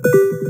you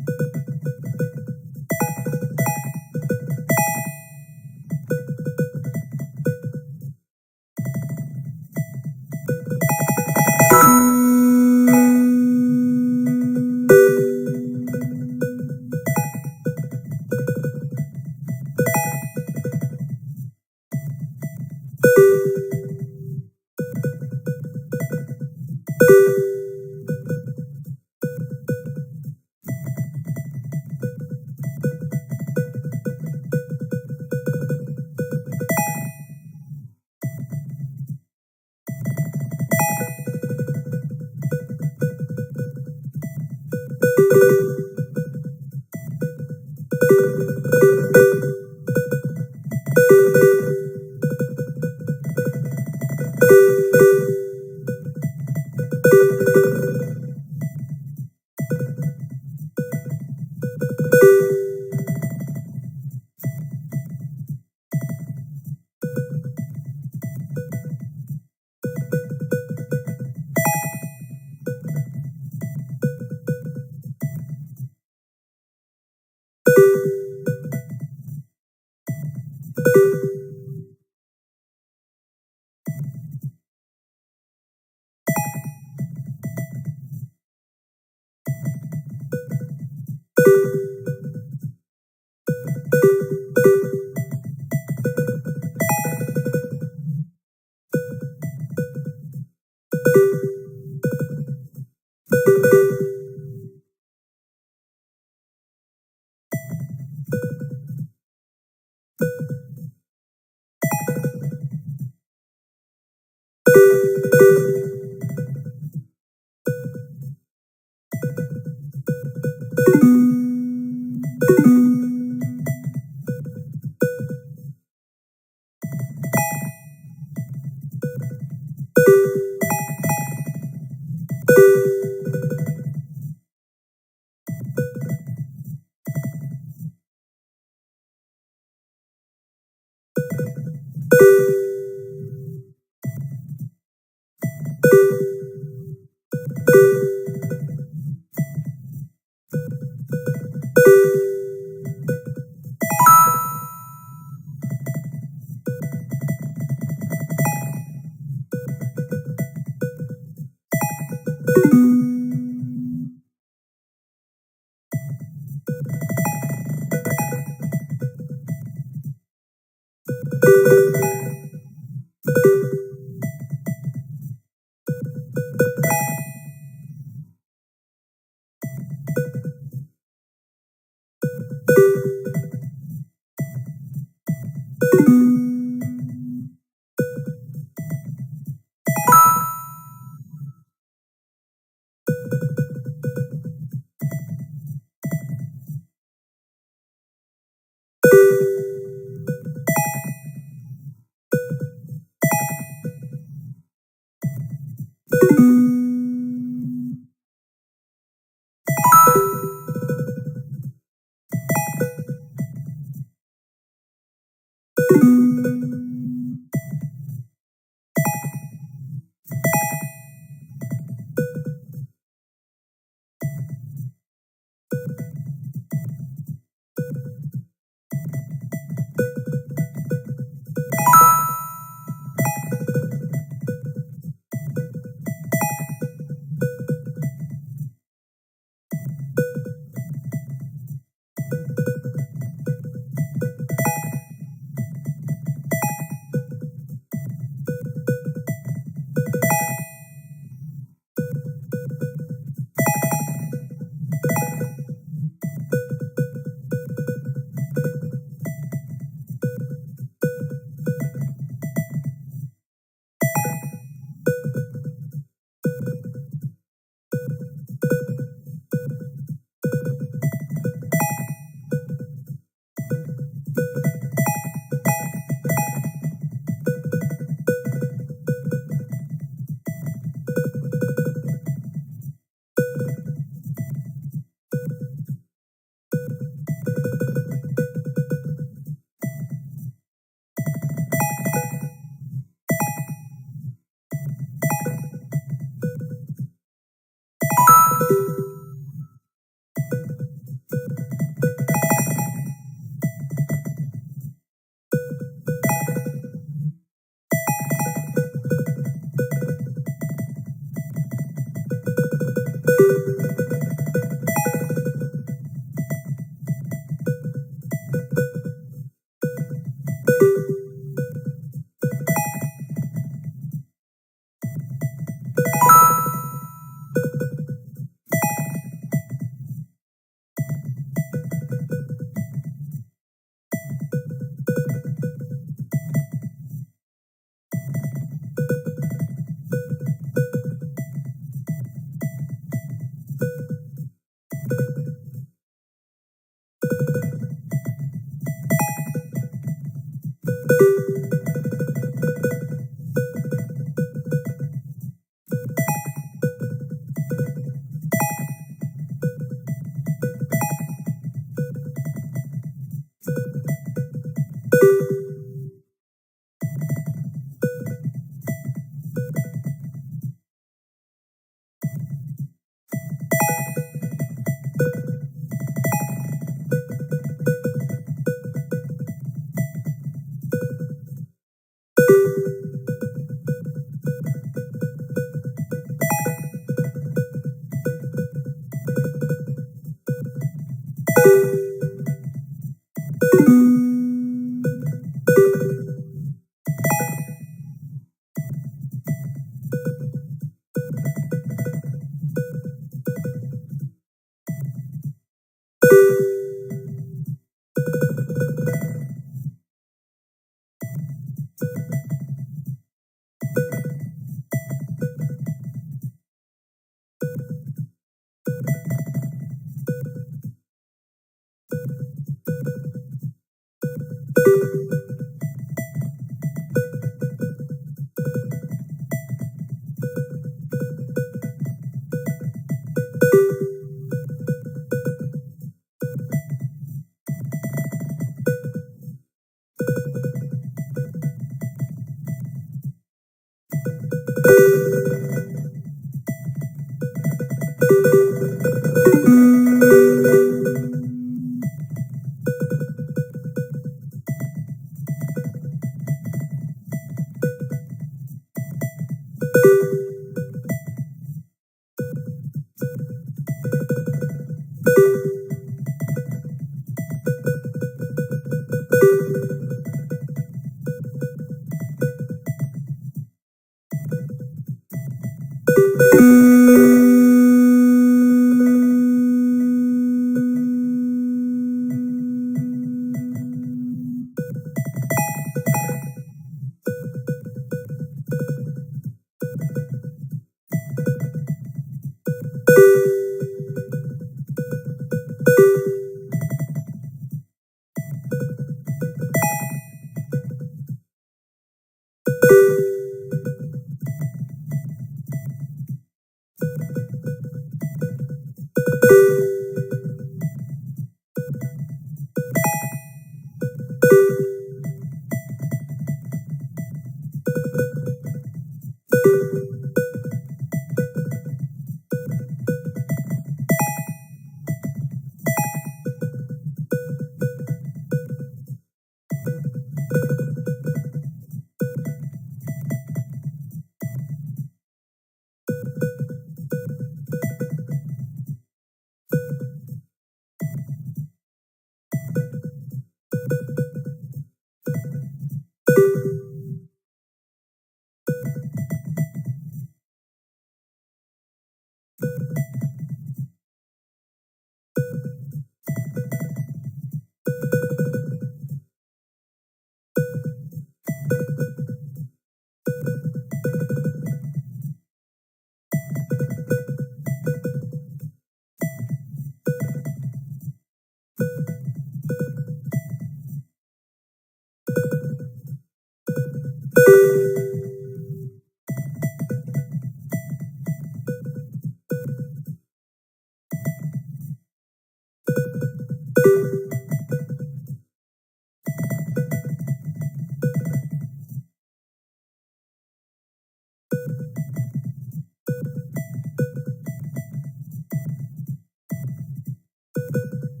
you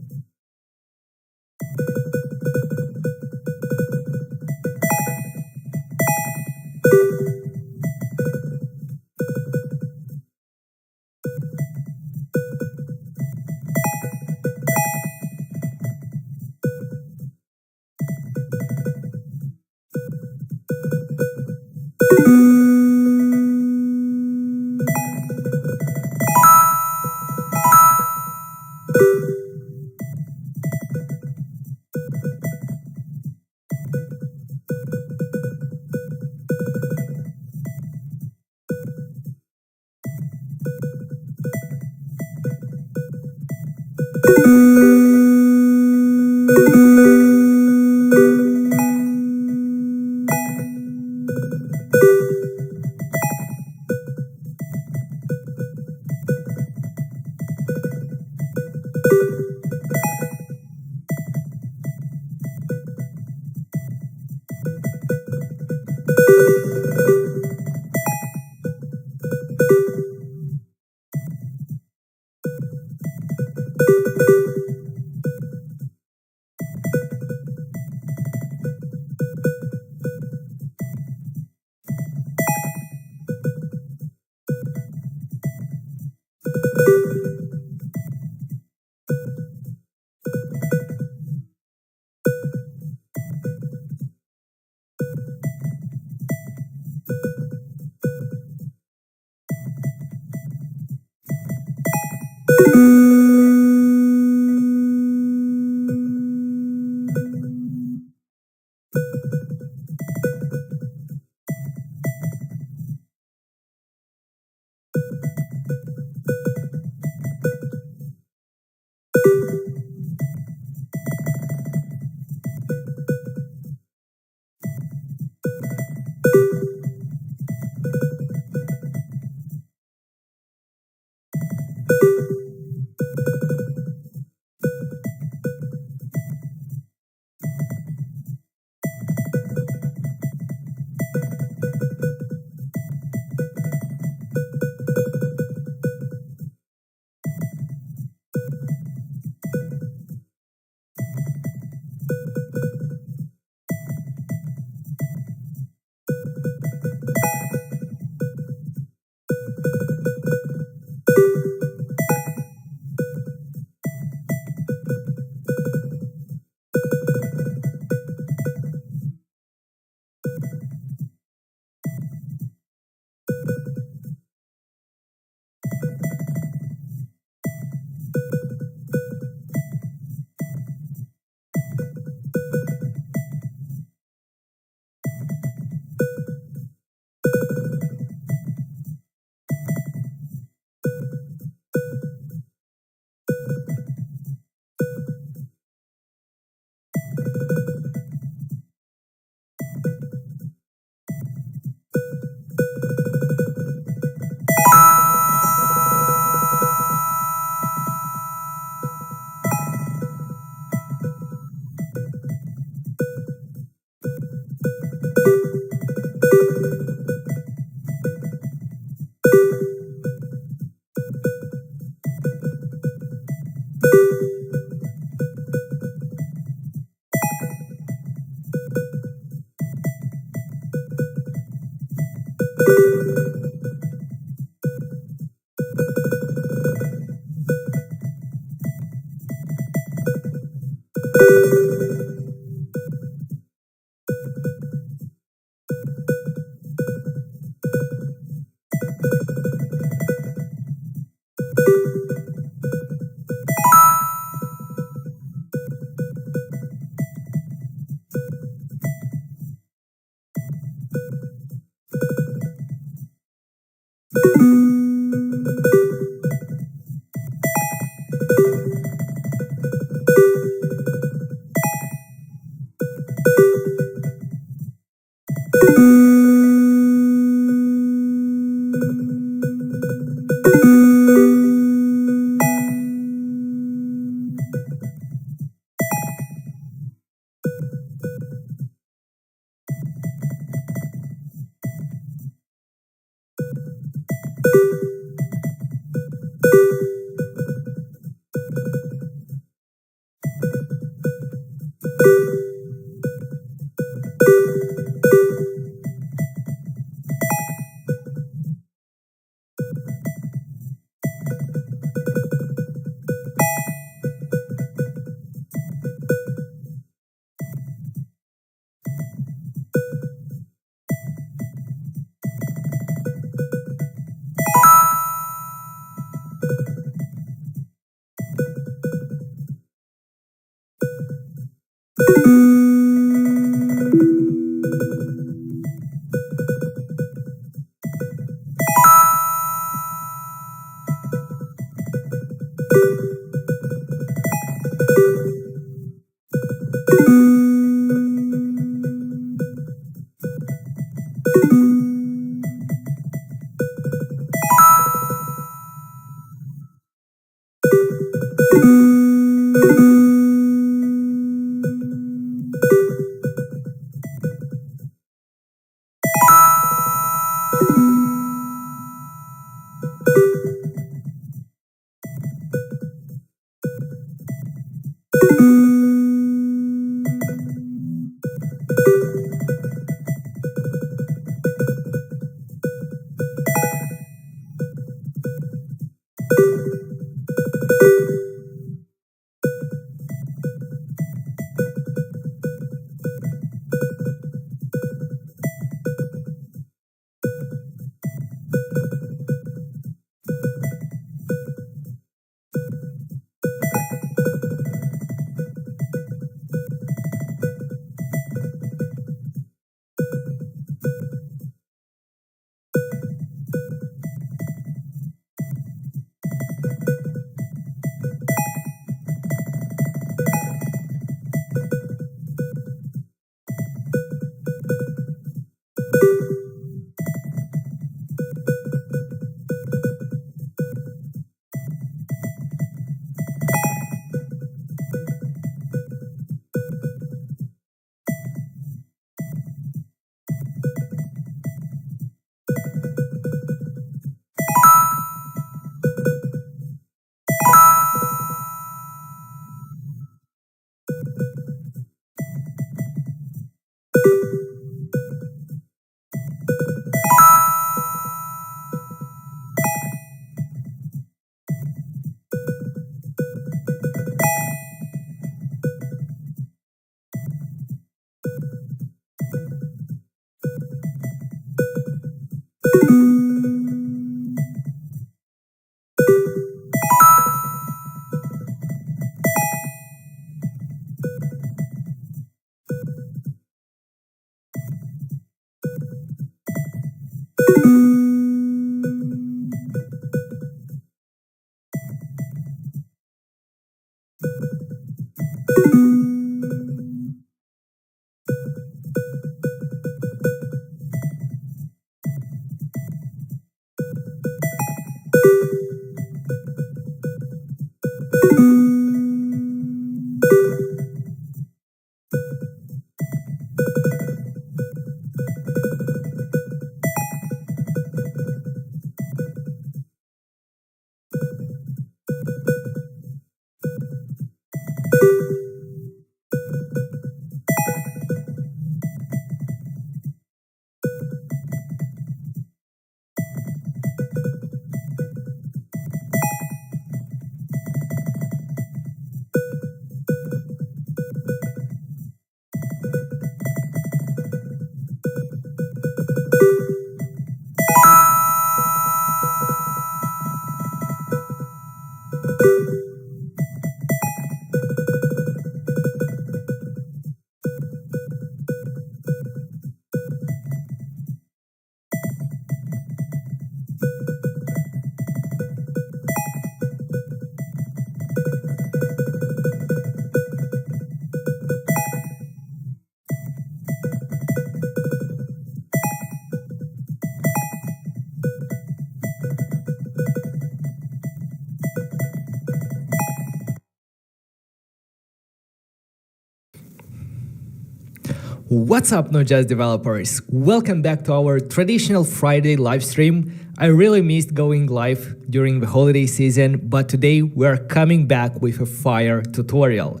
What's up, Node.js developers? Welcome back to our traditional Friday live stream. I really missed going live during the holiday season, but today we're coming back with a fire tutorial.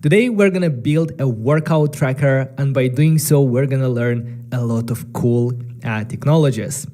Today we're gonna build a workout tracker, and by doing so, we're gonna learn a lot of cool technologies.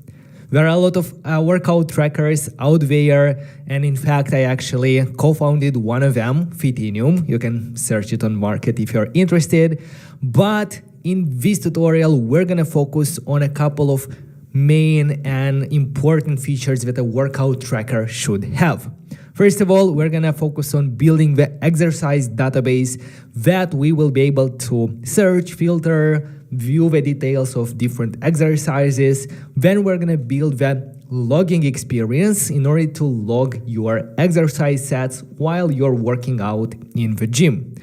There are a lot of workout trackers out there, and in fact, I actually co-founded one of them, Fitinium. You can search it on market if you're interested. But in this tutorial, we're gonna focus on a couple of main and important features that a workout tracker should have. First of all, we're gonna focus on building the exercise database that we will be able to search, filter, view the details of different exercises. Then we're gonna build the logging experience in order to log your exercise sets while you're working out in the gym.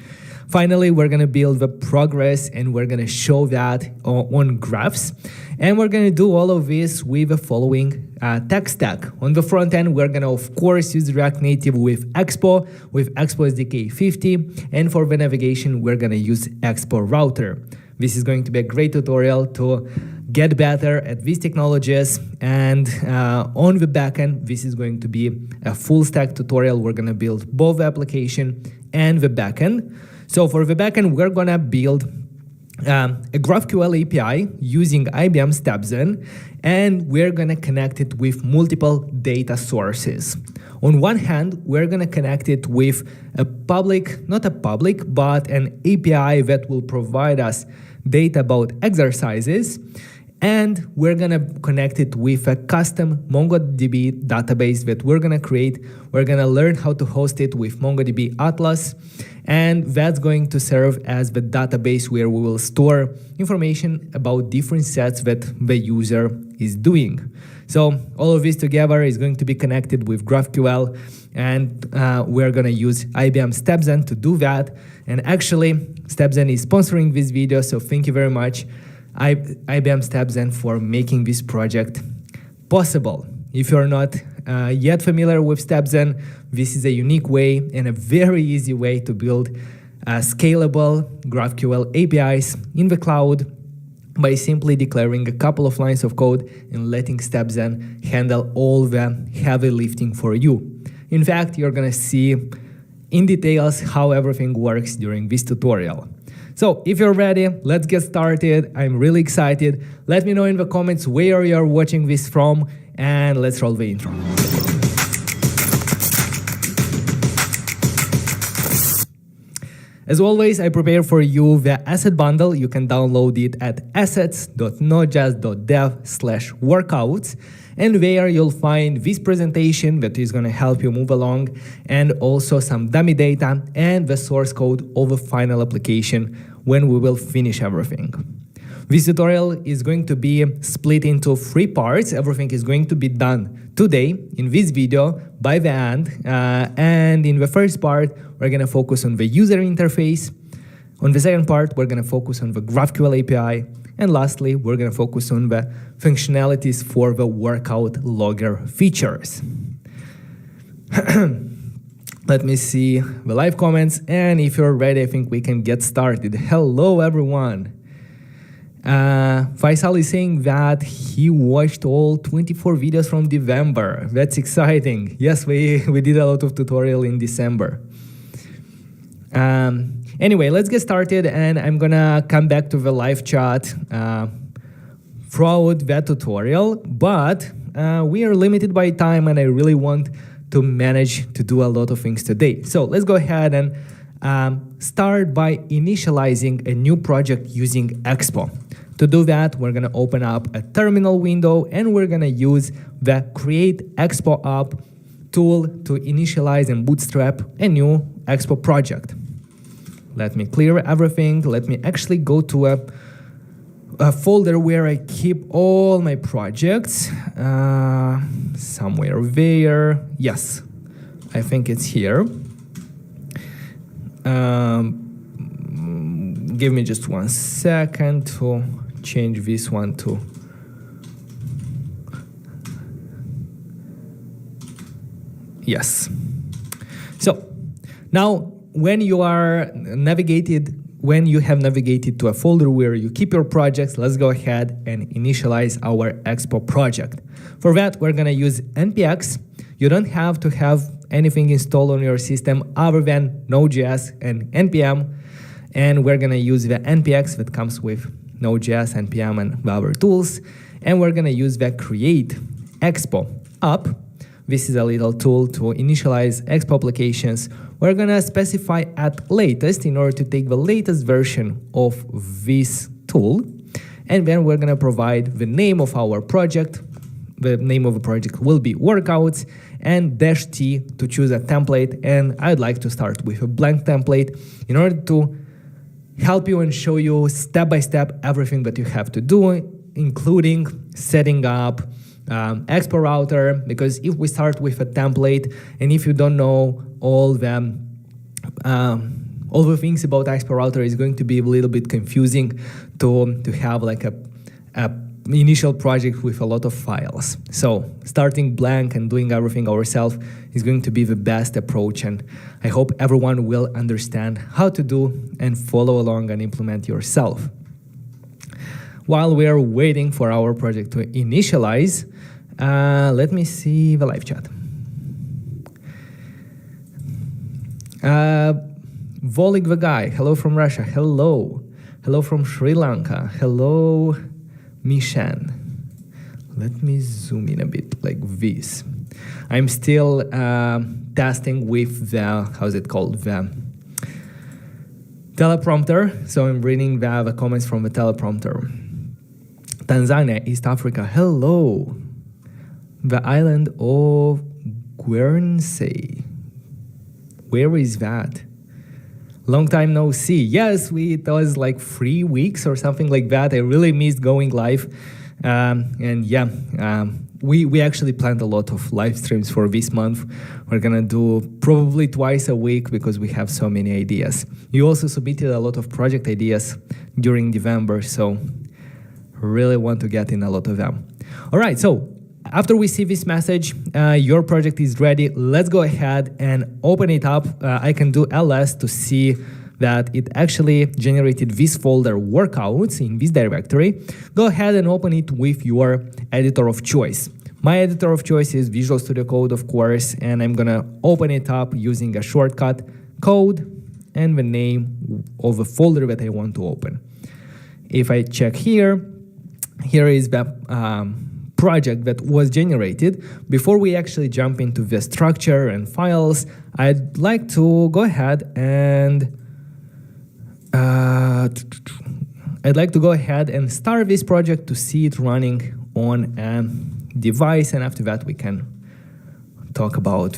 Finally, we're gonna build the progress and we're gonna show that on graphs. And we're gonna do all of this with the following tech stack. On the front end, we're gonna of course use React Native with Expo SDK 50. And for the navigation, we're gonna use Expo Router. This is going to be a great tutorial to get better at these technologies. And on the backend, this is going to be a full stack tutorial. We're gonna build both the application and the backend. So for the backend, we're gonna build a GraphQL API using IBM Stepzen, and we're gonna connect it with multiple data sources. On one hand, we're gonna connect it with not a public, but an API that will provide us data about exercises. And we're gonna connect it with a custom MongoDB database that we're gonna create. We're gonna learn how to host it with MongoDB Atlas, and that's going to serve as the database where we will store information about different sets that the user is doing. So all of this together is going to be connected with GraphQL, and we're gonna use IBM Stepzen to do that. And actually, Stepzen is sponsoring this video, so thank you very much, IBM Stepzen, for making this project possible. If you're not yet familiar with Stepzen, this is a unique way and a very easy way to build scalable GraphQL APIs in the cloud by simply declaring a couple of lines of code and letting Stepzen handle all the heavy lifting for you. In fact, you're gonna see in details how everything works during this tutorial. So if you're ready, let's get started. I'm really excited. Let me know in the comments where you're watching this from, and let's roll the intro. As always, I prepare for you the asset bundle. You can download it at assets.nodejs.dev/workouts. And there you'll find this presentation that is gonna help you move along, and also some dummy data and the source code of the final application when we will finish everything. This tutorial is going to be split into 3 parts. Everything is going to be done today in this video by the end. And in the first part, we're gonna focus on the user interface. On the second part, we're gonna focus on the GraphQL API. And lastly, we're gonna focus on the functionalities for the workout logger features. Let me see the live comments, and if you're ready, I think we can get started. Hello, everyone. Faisal is saying that he watched all 24 videos from November. That's exciting. Yes, we did a lot of tutorial in December. Anyway, let's get started, and I'm gonna come back to the live chat throughout that tutorial, but we are limited by time, and I really want to manage to do a lot of things today. So let's go ahead and start by initializing a new project using Expo. To do that, we're gonna open up a terminal window, and we're gonna use the Create Expo App tool to initialize and bootstrap a new Expo project. Let me clear everything. Let me actually go to a folder where I keep all my projects. Somewhere there. Yes, I think it's here. Give me just 1 second to change this one to yes. So now when you are navigated when you have navigated to a folder where you keep your projects, let's go ahead and initialize our Expo project. For that, we're gonna use npx. You don't have to have anything installed on your system other than Node.js and npm, and we're gonna use the npx that comes with Node.js, npm, and the other tools, and we're gonna use the create Expo app. This is a little tool to initialize Expo applications. We're gonna specify at latest in order to take the latest version of this tool. And then we're gonna provide the name of our project. The name of the project will be workouts, and -t to choose a template. And I'd like to start with a blank template in order to help you and show you step by step everything that you have to do, including setting up Expo router, because if we start with a template and if you don't know all the things about Expo router, is going to be a little bit confusing to have like a initial project with a lot of files. So starting blank and doing everything ourselves is going to be the best approach, and I hope everyone will understand how to do and follow along and implement yourself. While we are waiting for our project to initialize, let me see the live chat. Volig the guy, hello from Russia, hello. Hello from Sri Lanka, hello Mishan. Let me zoom in a bit like this. I'm still testing with the, how's it called, the teleprompter, so I'm reading the comments from the teleprompter. Tanzania, East Africa, hello. The island of Guernsey. Where is that? Long time no see. Yes, it was like 3 weeks or something like that. I really missed going live. And yeah, we actually planned a lot of live streams for this month. We're gonna do probably twice a week because we have so many ideas. You also submitted a lot of project ideas during November, so really want to get in a lot of them. All right, so after we see this message, your project is ready. Let's go ahead and open it up. I can do ls to see that it actually generated this folder workouts in this directory. Go ahead and open it with your editor of choice. My editor of choice is Visual Studio Code, of course, and I'm gonna open it up using a shortcut code and the name of a folder that I want to open. If I check here, here is the project that was generated. Before we actually jump into the structure and files, I'd like to go ahead and start this project to see it running on a device, and after that we can talk about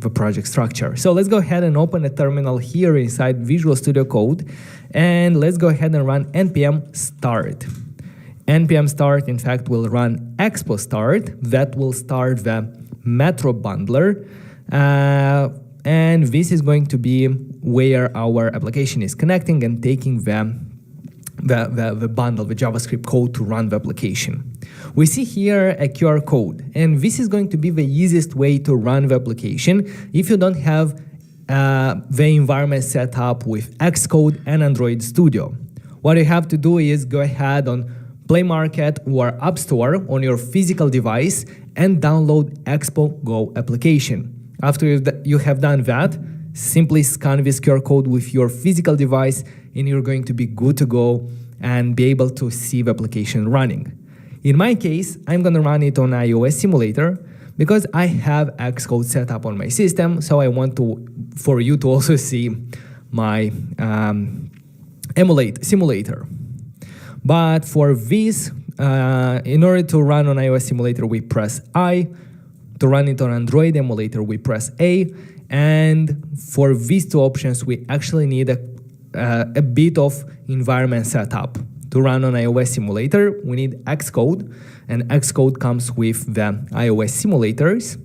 the project structure. So let's go ahead and open a terminal here inside Visual Studio Code, and let's go ahead and run npm start. npm start, in fact, will run expo start. That will start the Metro bundler. And this is going to be where our application is connecting and taking the bundle, the JavaScript code to run the application. We see here a QR code, and this is going to be the easiest way to run the application if you don't have the environment set up with Xcode and Android Studio. What you have to do is go ahead on Play Market or App Store on your physical device and download Expo Go application. After you have done that, simply scan this QR code with your physical device and you're going to be good to go and be able to see the application running. In my case, I'm going to run it on iOS simulator because I have Xcode set up on my system, so I want for you to also see my simulator. But for this, in order to run on iOS simulator, we press I. To run it on Android emulator, we press A. And for these two options, we actually need a bit of environment setup. To run on iOS simulator, we need Xcode, and Xcode comes with the iOS simulators.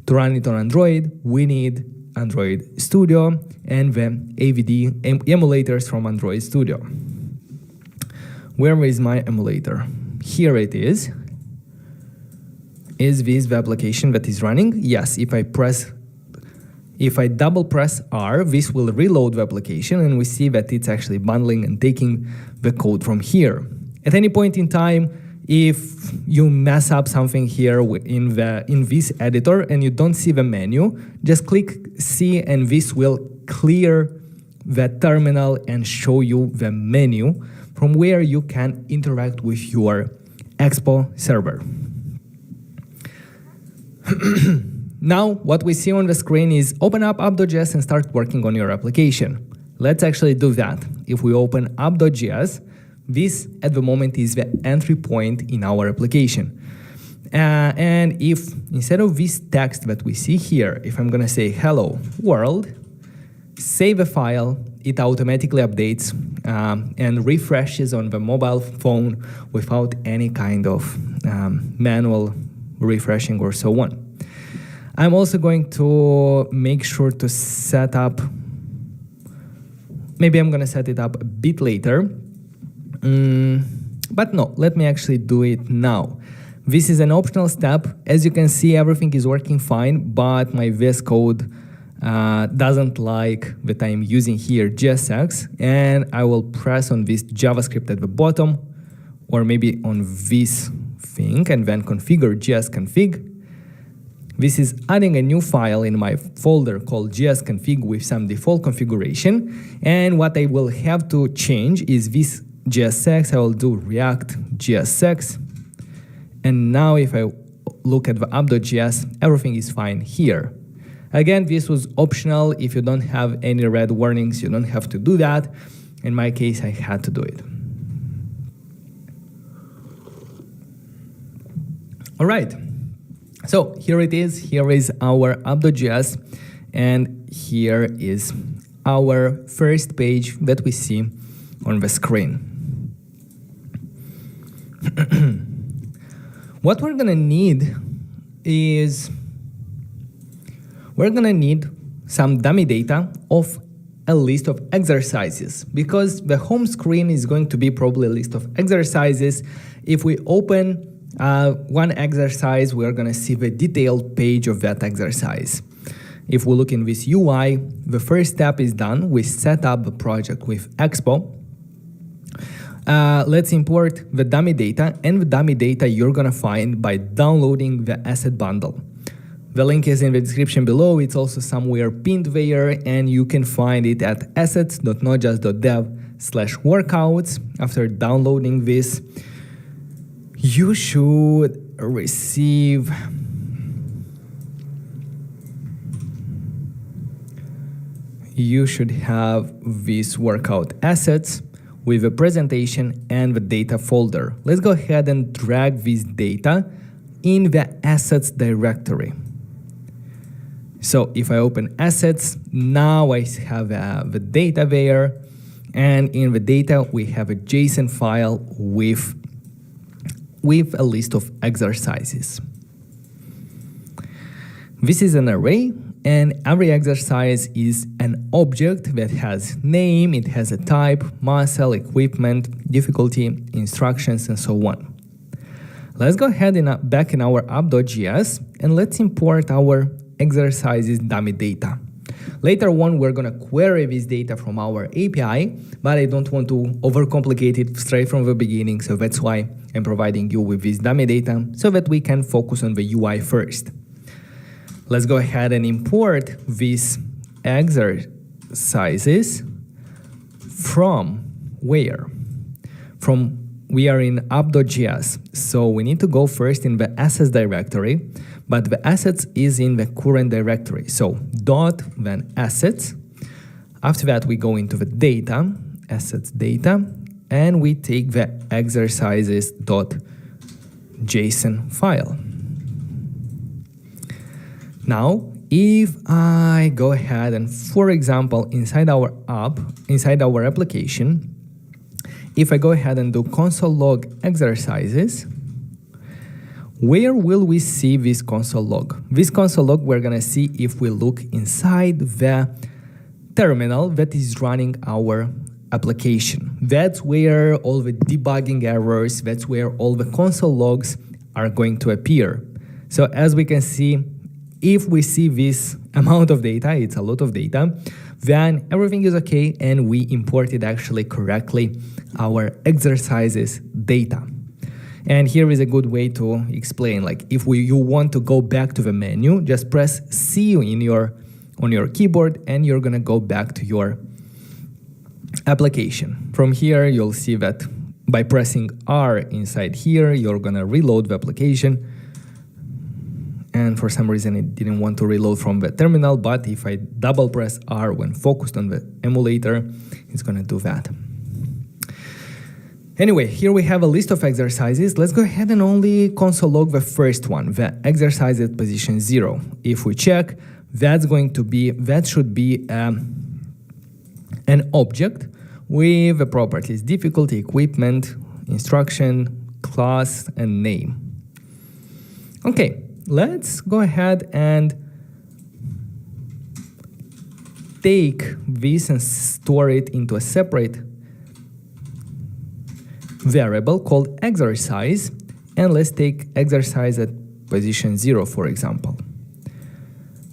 To run it on Android, we need Android Studio and the AVD emulators from Android Studio. Where is my emulator? Here it is. Is this the application that is running? Yes, if I press If I double press R, this will reload the application, and we see that it's actually bundling and taking the code from here. At any point in time, if you mess up something here in this editor and you don't see the menu, just click C and this will clear the terminal and show you the menu from where you can interact with your Expo server. Now, what we see on the screen is open up app.js and start working on your application. Let's actually do that. If we open app.js, this at the moment is the entry point in our application. And if instead of this text that we see here, if I'm gonna say hello world, save a file, it automatically updates and refreshes on the mobile phone without any kind of manual refreshing or so on. I'm also going to make sure to set up, maybe I'm gonna set it up a bit later, but no, let me actually do it now. This is an optional step. As you can see, everything is working fine, but my VS Code doesn't like that I'm using here JSX, and I will press on this JavaScript at the bottom, or maybe on this thing, and then configure jsconfig. This is adding a new file in my folder called jsconfig with some default configuration, and what I will have to change is this JSX. I will do react JSX, and now if I look at the app.js, everything is fine here. Again, this was optional. If you don't have any red warnings, you don't have to do that. In my case, I had to do it. All right. So here it is. Here is our app.js, and here is our first page that we see on the screen. What we're gonna need is we're gonna need some dummy data of a list of exercises, because the home screen is going to be probably a list of exercises. If we open one exercise, we're gonna see the detailed page of that exercise. If we look in this UI, the first step is done. We set up the project with Expo. Let's import the dummy data, and the dummy data you're gonna find by downloading the asset bundle. The link is in the description below. It's also somewhere pinned there, and you can find it at assets.nodejs.dev/workouts. After downloading this, you should receive have these workout assets with the presentation and the data folder. Let's go ahead and drag this data in the assets directory. So if I open assets, now I have the data there, and in the data we have a JSON file with a list of exercises. This is an array, and every exercise is an object that has name, it has a type, muscle, equipment, difficulty, instructions, and so on. Let's go ahead and back in our app.js, and let's import our exercises dummy data. Later on, we're gonna query this data from our API, but I don't want to overcomplicate it straight from the beginning, so that's why I'm providing you with this dummy data so that we can focus on the UI first. Let's go ahead and import these exercises from where? We are in app.js, so we need to go first in the assets directory, but the assets is in the current directory. So dot, then assets. After that, we go into the data, assets data, and we take the exercises.json file. Now, if I go ahead and, for example, inside our application, if I go ahead and do console log exercises, where will we see this console log? This console log we're gonna see if we look inside the terminal that is running our application. That's where all the debugging errors, that's where all the console logs are going to appear. So as we can see, If we see this amount of data, it's a lot of data, then everything is okay and we imported actually correctly our exercises data. And here is a good way to explain, like if you want to go back to the menu, just press C on your keyboard and you're gonna go back to your application. From here, you'll see that by pressing R inside here, you're gonna reload the application. And for some reason, it didn't want to reload from the terminal, but if I double press R when focused on the emulator, it's gonna do that. Anyway, here we have a list of exercises. Let's go ahead and only console log the first one, the exercise at position 0. If we check, that should be an object with the properties difficulty, equipment, instruction, class, and name. Okay, let's go ahead and take this and store it into a separate variable called exercise, and let's take exercise at position 0, for example.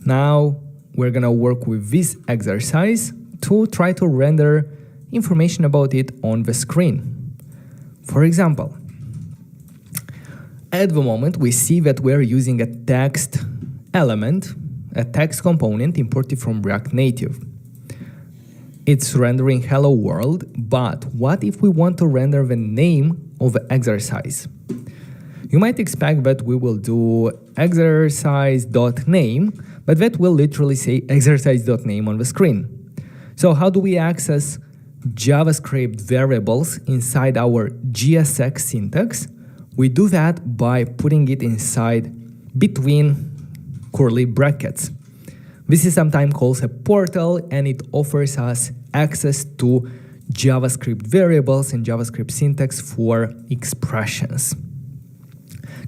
Now we're gonna work with this exercise to try to render information about it on the screen. For example, at the moment we see that we're using a text element, a text component imported from React Native. It's rendering hello world, but what if we want to render the name of the exercise? You might expect that we will do exercise.name, but that will literally say exercise.name on the screen. So how do we access JavaScript variables inside our JSX syntax? We do that by putting it inside between curly brackets. This is sometimes called a portal, and it offers us access to JavaScript variables and JavaScript syntax for expressions.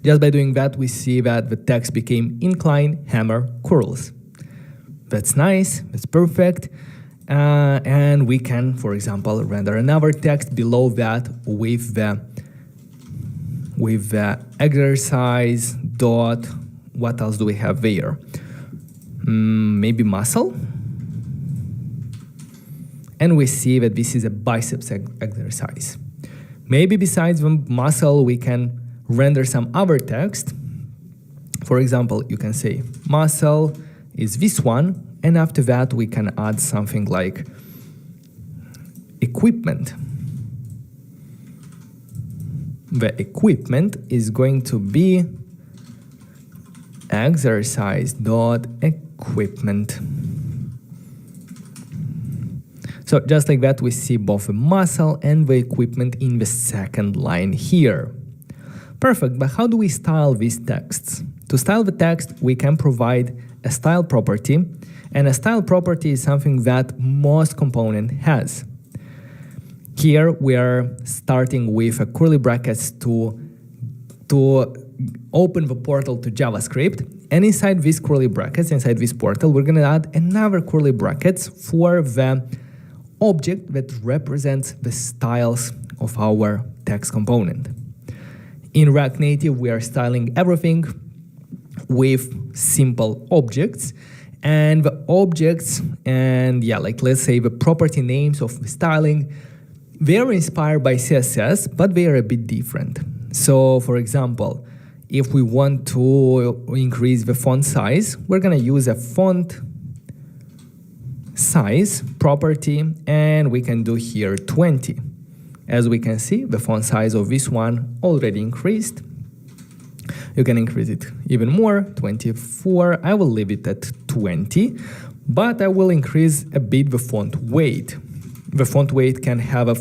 Just by doing that, we see that the text became incline, hammer, curls. That's nice, that's perfect. And we can, for example, render another text below that with the exercise dot, what else do we have there? Maybe muscle. And we see that this is a biceps exercise. Maybe besides the muscle, we can render some other text. For example, you can say muscle is this one, and after that we can add something like equipment. The equipment is going to be exercise.equipment. So just like that, we see both the muscle and the equipment in the second line here. Perfect, but how do we style these texts? To style the text, we can provide a style property, and a style property is something that most component has. Here we are starting with a curly brackets to open the portal to JavaScript, and inside these curly brackets, inside this portal, we're gonna add another curly brackets for the object that represents the styles of our text component. In React Native, we are styling everything with simple objects, and the objects and let's say the property names of the styling, they are inspired by CSS, but they are a bit different. So for example, if we want to increase the font size, we're gonna use a font size property, and we can do here 20. As we can see, the font size of this one already increased. You can increase it even more, 24. I will leave it at 20, but I will increase a bit the font weight. The font weight can have a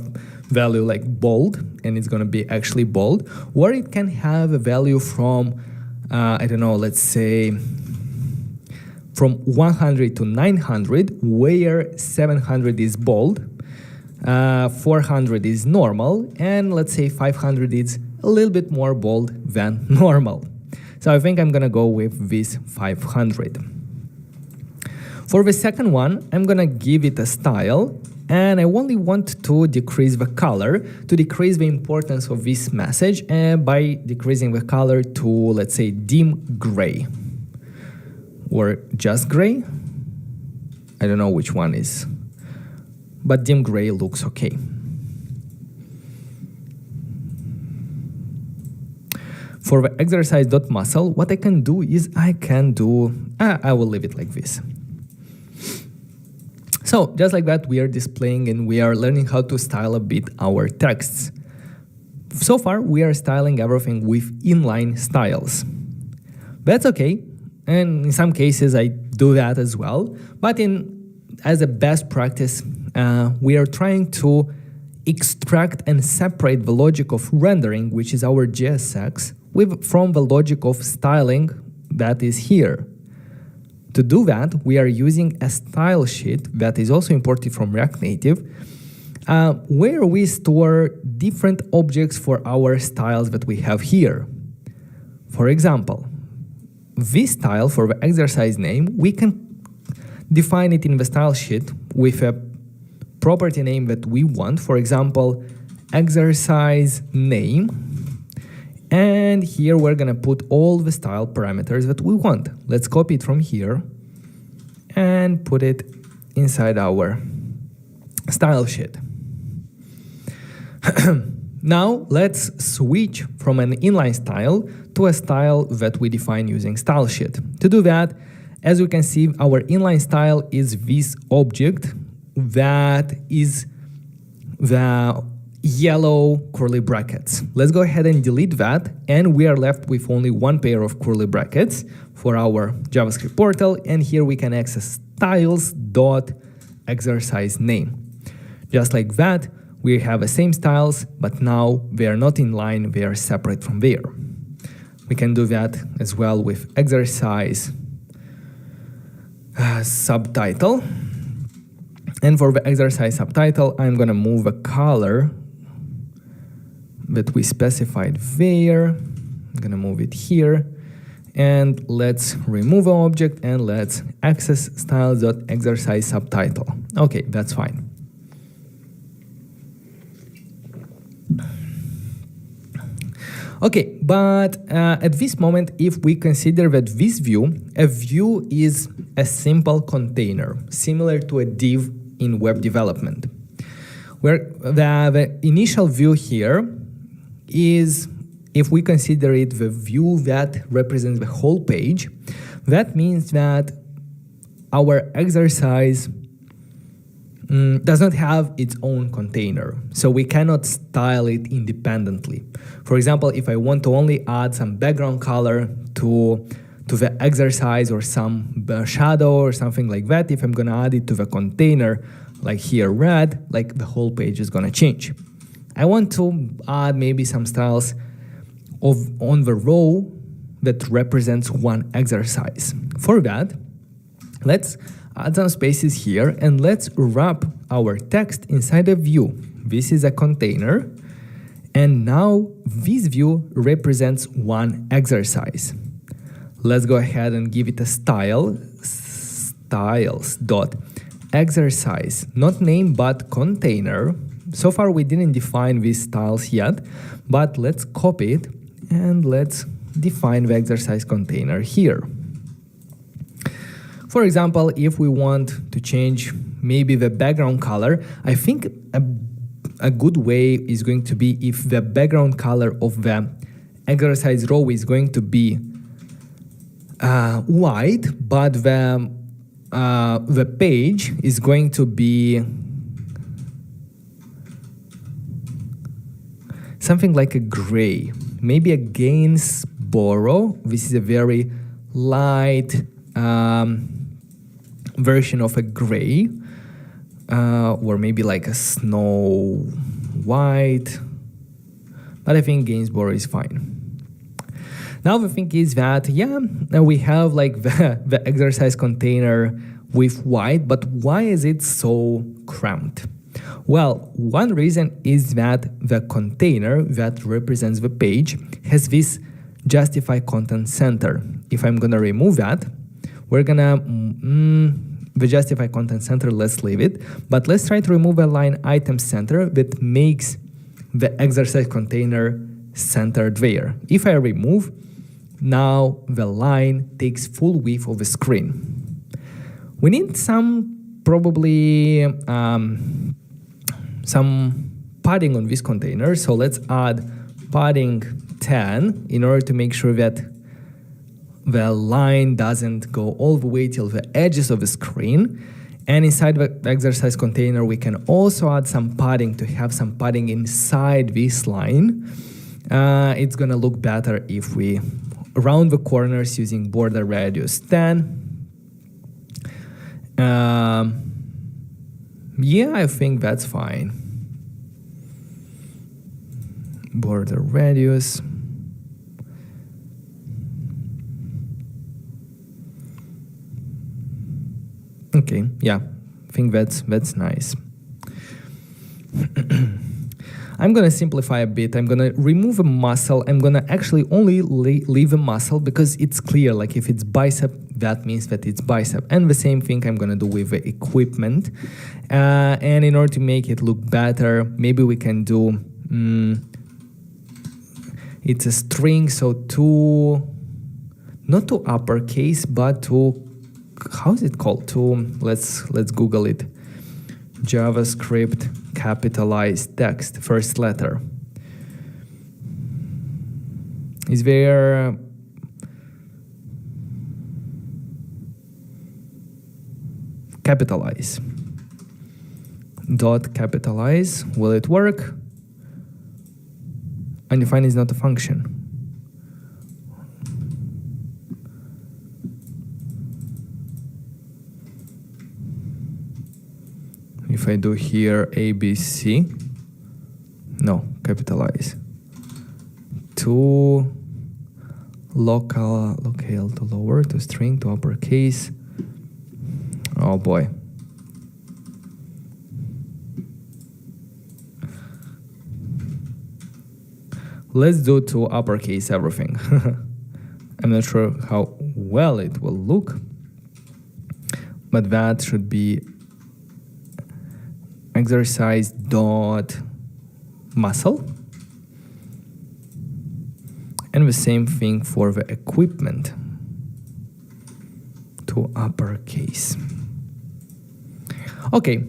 value like bold, and it's going to be actually bold, or it can have a value from, I don't know, let's say from 100 to 900, where 700 is bold, 400 is normal, and let's say 500 is a little bit more bold than normal. So I think I'm gonna go with this 500. For the second one, I'm gonna give it a style, and I only want to decrease the color to decrease the importance of this message, and by decreasing the color to, let's say, dim gray. or just gray. I don't know which one is, but dim gray looks okay. For the exercise.muscle, what I can do is I will leave it like this. So just like that, we are displaying and we are learning how to style a bit our texts. So far, we are styling everything with inline styles. That's okay, and in some cases I do that as well, but as a best practice, we are trying to extract and separate the logic of rendering, which is our JSX, from the logic of styling that is here. To do that, we are using a style sheet that is also imported from React Native, where we store different objects for our styles that we have here. For example, this style for the exercise name, we can define it in the style sheet with a property name that we want. For example, exercise name. And here we're gonna put all the style parameters that we want. Let's copy it from here and put it inside our style sheet. Now let's switch from an inline style to a style that we define using style sheet. To do that, as you can see, our inline style is this object that is the yellow curly brackets. Let's go ahead and delete that, and we are left with only one pair of curly brackets for our JavaScript portal, and here we can access styles.exercise name. Just like that, we have the same styles, but now they are not in line, they are separate from there. We can do that as well with exercise subtitle. And for the exercise subtitle, I'm gonna move a color that we specified there. I'm gonna move it here. And let's remove an object and let's access styles.exercise subtitle. Okay, that's fine. Okay, but at this moment, if we consider that this view, a view is a simple container, similar to a div in web development, where the initial view here is, if we consider it the view that represents the whole page, that means that our exercise does not have its own container, so we cannot style it independently. For example, if I want to only add some background color to the exercise or some shadow or something like that, if I'm gonna add it to the container, like here red, like the whole page is gonna change. I want to add maybe some styles on the row that represents one exercise. For that, let's add some spaces here and let's wrap our text inside a view. This is a container, and now this view represents one exercise. Let's go ahead and give it a style, styles.exercise, not name but container. So far we didn't define these styles yet, but let's copy it and let's define the exercise container here. For example, if we want to change maybe the background color, I think a good way is going to be if the background color of the exercise row is going to be white, but the page is going to be something like a gray, maybe a Gainsborough. This is a very light version of a gray, or maybe like a snow white, but I think Gainsborough is fine. Now the thing is that, yeah, we have like the exercise container with white, but why is it so cramped? Well, one reason is that the container that represents the page has this justify content center. If I'm gonna remove that, we're gonna, the justify content center, let's leave it, but let's try to remove a line item center that makes the exercise container centered there. If I remove Now the line takes full width of the screen. We need probably some padding on this container. So let's add padding 10 in order to make sure that the line doesn't go all the way till the edges of the screen. And inside the exercise container, we can also add some padding to have some padding inside this line. It's gonna look better if we round the corners using border radius 10. Yeah, I think that's fine. Border radius. Okay, yeah, I think that's nice. I'm gonna simplify a bit. I'm gonna remove a muscle. I'm gonna actually only leave a muscle because it's clear, like if it's bicep, that means that it's bicep. And the same thing I'm gonna do with the equipment. And in order to make it look better, maybe we can do, it's a string, so not to uppercase, but to, how is it called? Let's Google it. JavaScript capitalized text, first letter. Is there capitalize? Dot capitalize, will it work? Undefined is not a function. If I do here ABC, no, capitalize. To locale to lower, to string, to uppercase. Oh boy. Let's do to uppercase everything. I'm not sure how well it will look, but that should be exercise dot muscle, and the same thing for the equipment, to uppercase. Okay,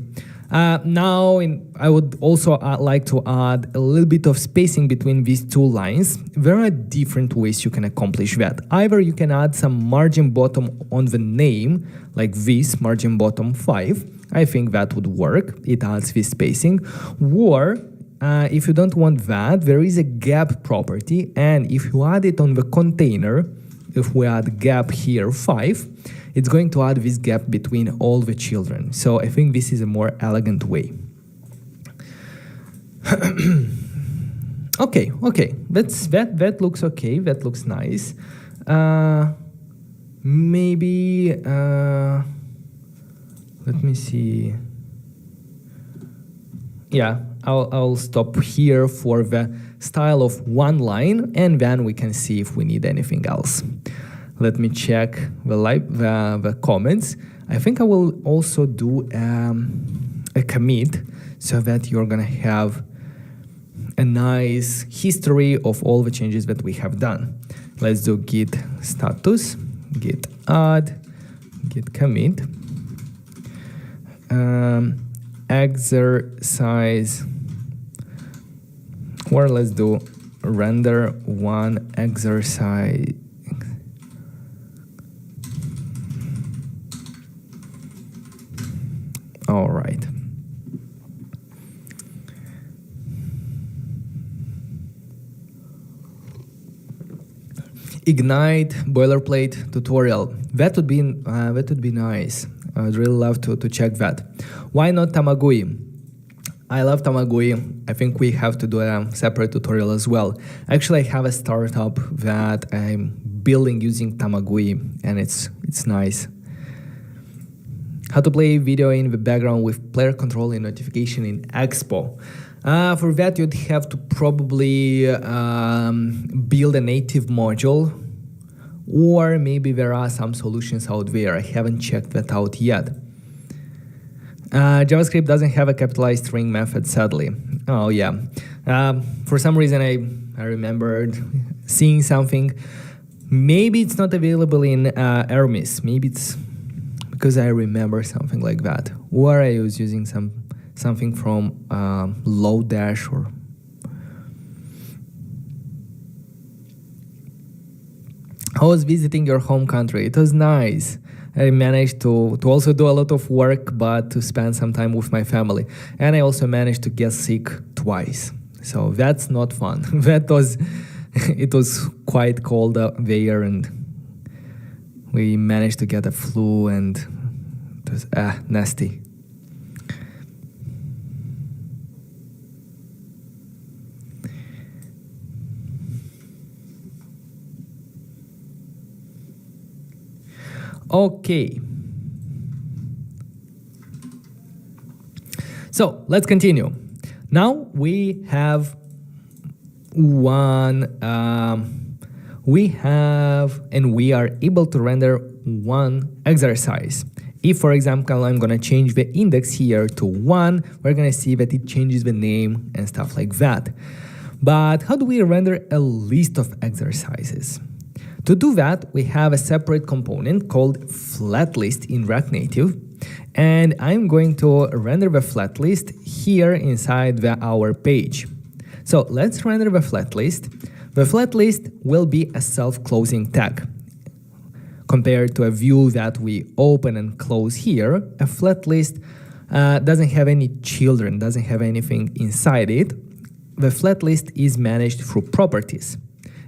now I would also like to add a little bit of spacing between these two lines. There are different ways you can accomplish that. Either you can add some margin bottom on the name, like this, margin bottom 5. I think that would work. It adds this spacing. Or if you don't want that, there is a gap property, and if you add it on the container, if we add gap here 5, it's going to add this gap between all the children. So I think this is a more elegant way. Okay, that looks okay. That looks nice. Maybe let me see. Yeah, I'll stop here for the style of one line, and then we can see if we need anything else. Let me check the comments. I think I will also do a commit so that you're gonna have a nice history of all the changes that we have done. Let's do git status, git add, git commit, exercise, or let's do render one exercise. All right. Ignite boilerplate tutorial. That would be nice. I'd really love to check that. Why not Tamagui? I love Tamagui. I think we have to do a separate tutorial as well. Actually, I have a startup that I'm building using Tamagui, and it's nice. How to play video in the background with player control and notification in Expo. For that, you'd have to probably build a native module, or maybe there are some solutions out there. I haven't checked that out yet. JavaScript doesn't have a capitalized string method, sadly. Oh yeah. For some reason, I remembered seeing something. Maybe it's not available in Hermes. Maybe it's because I remember something like that. Or I was using something from Lodash or... I was visiting your home country. It was nice. I managed to also do a lot of work, but to spend some time with my family. And I also managed to get sick twice. So that's not fun. It was quite cold there, and we managed to get a flu, and it was nasty. Okay. So let's continue. Now we have we are able to render one exercise. If, for example, I'm going to change the index here to 1, we're going to see that it changes the name and stuff like that. But how do we render a list of exercises? To do that, we have a separate component called flat list in React Native. And I'm going to render the flat list here inside our page. So let's render the flat list. The flat list will be a self-closing tag. Compared to a view that we open and close here, a flat list doesn't have any children, doesn't have anything inside it. The flat list is managed through properties.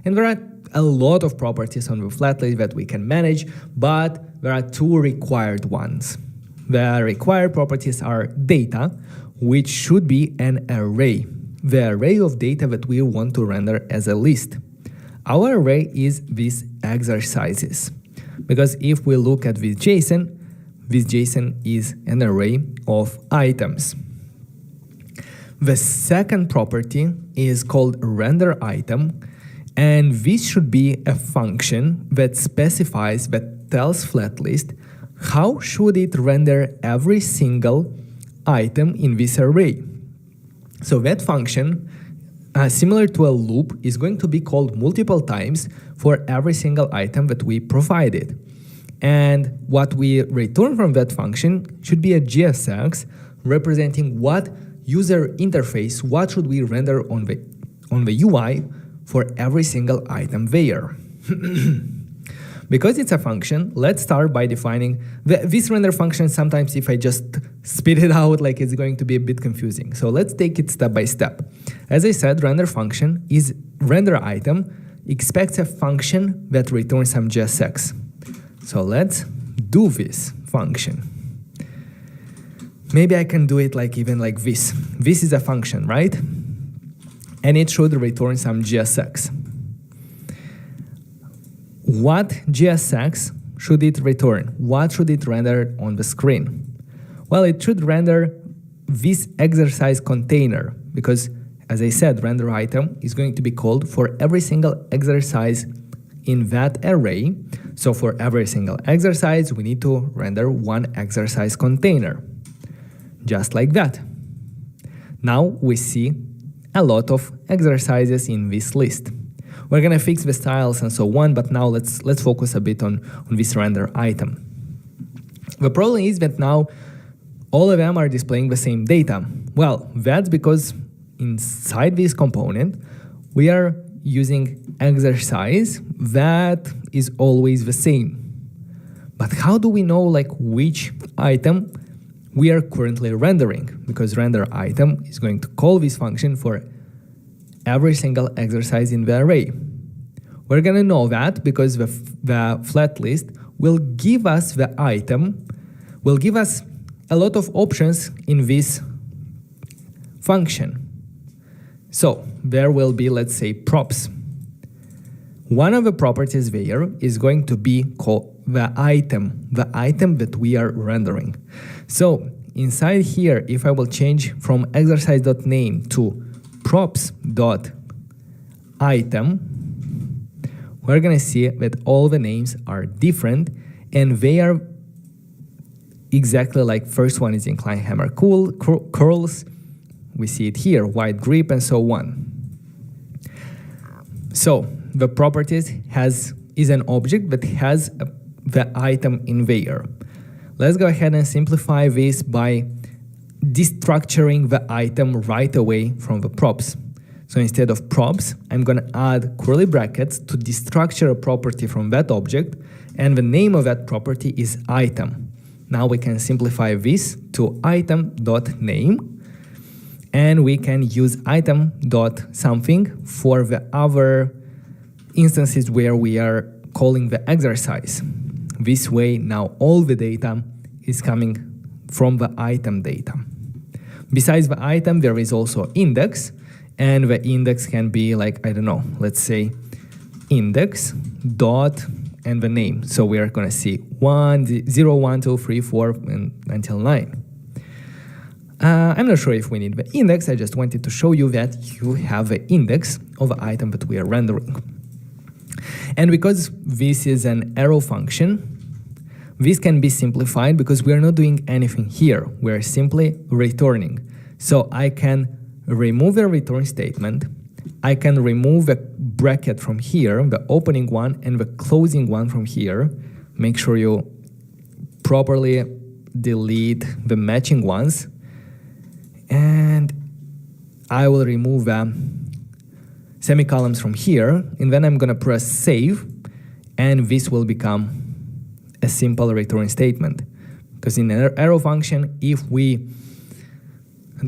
And there are a lot of properties on the flat list that we can manage, but there are two required ones. The required properties are data, which should be an array. The array of data that we want to render as a list. Our array is these exercises. Because if we look at this JSON is an array of items. The second property is called render item, and this should be a function that specifies, that tells flat list how should it render every single item in this array. So that function, similar to a loop, is going to be called multiple times for every single item that we provided. And what we return from that function should be a JSX representing what user interface, what should we render on the UI for every single item there. Because it's a function, let's start by defining this render function. Sometimes if I just spit it out, like, it's going to be a bit confusing. So let's take it step by step. As I said, render function is render item expects a function that returns some JSX. So let's do this function. Maybe I can do it even like this. This is a function, right? And it should return some JSX. What JSX should it return? What should it render on the screen? Well, it should render this exercise container, because, as I said, render item is going to be called for every single exercise in that array. So for every single exercise, we need to render one exercise container, just like that. Now we see a lot of exercises in this list. We're gonna fix the styles and so on, but now let's focus a bit on this render item. The problem is that now all of them are displaying the same data. Well, that's because inside this component, we are using exercise that is always the same. But how do we know which item we are currently rendering? Because render item is going to call this function for every single exercise in the array. We're gonna know that because the flat list will give us the item, will give us a lot of options in this function. So there will be, let's say, props. One of the properties there is going to be called the item that we are rendering. So inside here, if I will change from exercise.name to props.item, we're gonna see that all the names are different, and they are exactly like first one is incline hammer curls. We see it here, wide grip, and so on. So the properties has is an object that has the item in there. Let's go ahead and simplify this by destructuring the item right away from the props. So instead of props, I'm going to add curly brackets to destructure a property from that object, and the name of that property is item. Now we can simplify this to item.name, and we can use item.something for the other instances where we are calling the exercise. This way, now all the data is coming from the item data. Besides the item, there is also index, and the index can be like, I don't know, let's say index dot and the name. So we are going to see 0, 1, 2, 3, 4, and until 9. I'm not sure if we need the index. I just wanted to show you that you have the index of the item that we are rendering. And because this is an arrow function, this can be simplified because we are not doing anything here. We are simply returning. So I can remove a return statement. I can remove a bracket from here, the opening one and the closing one from here. Make sure you properly delete the matching ones. And I will remove semicolons from here, and then I'm going to press save, and this will become a simple return statement. Because in an arrow function, if we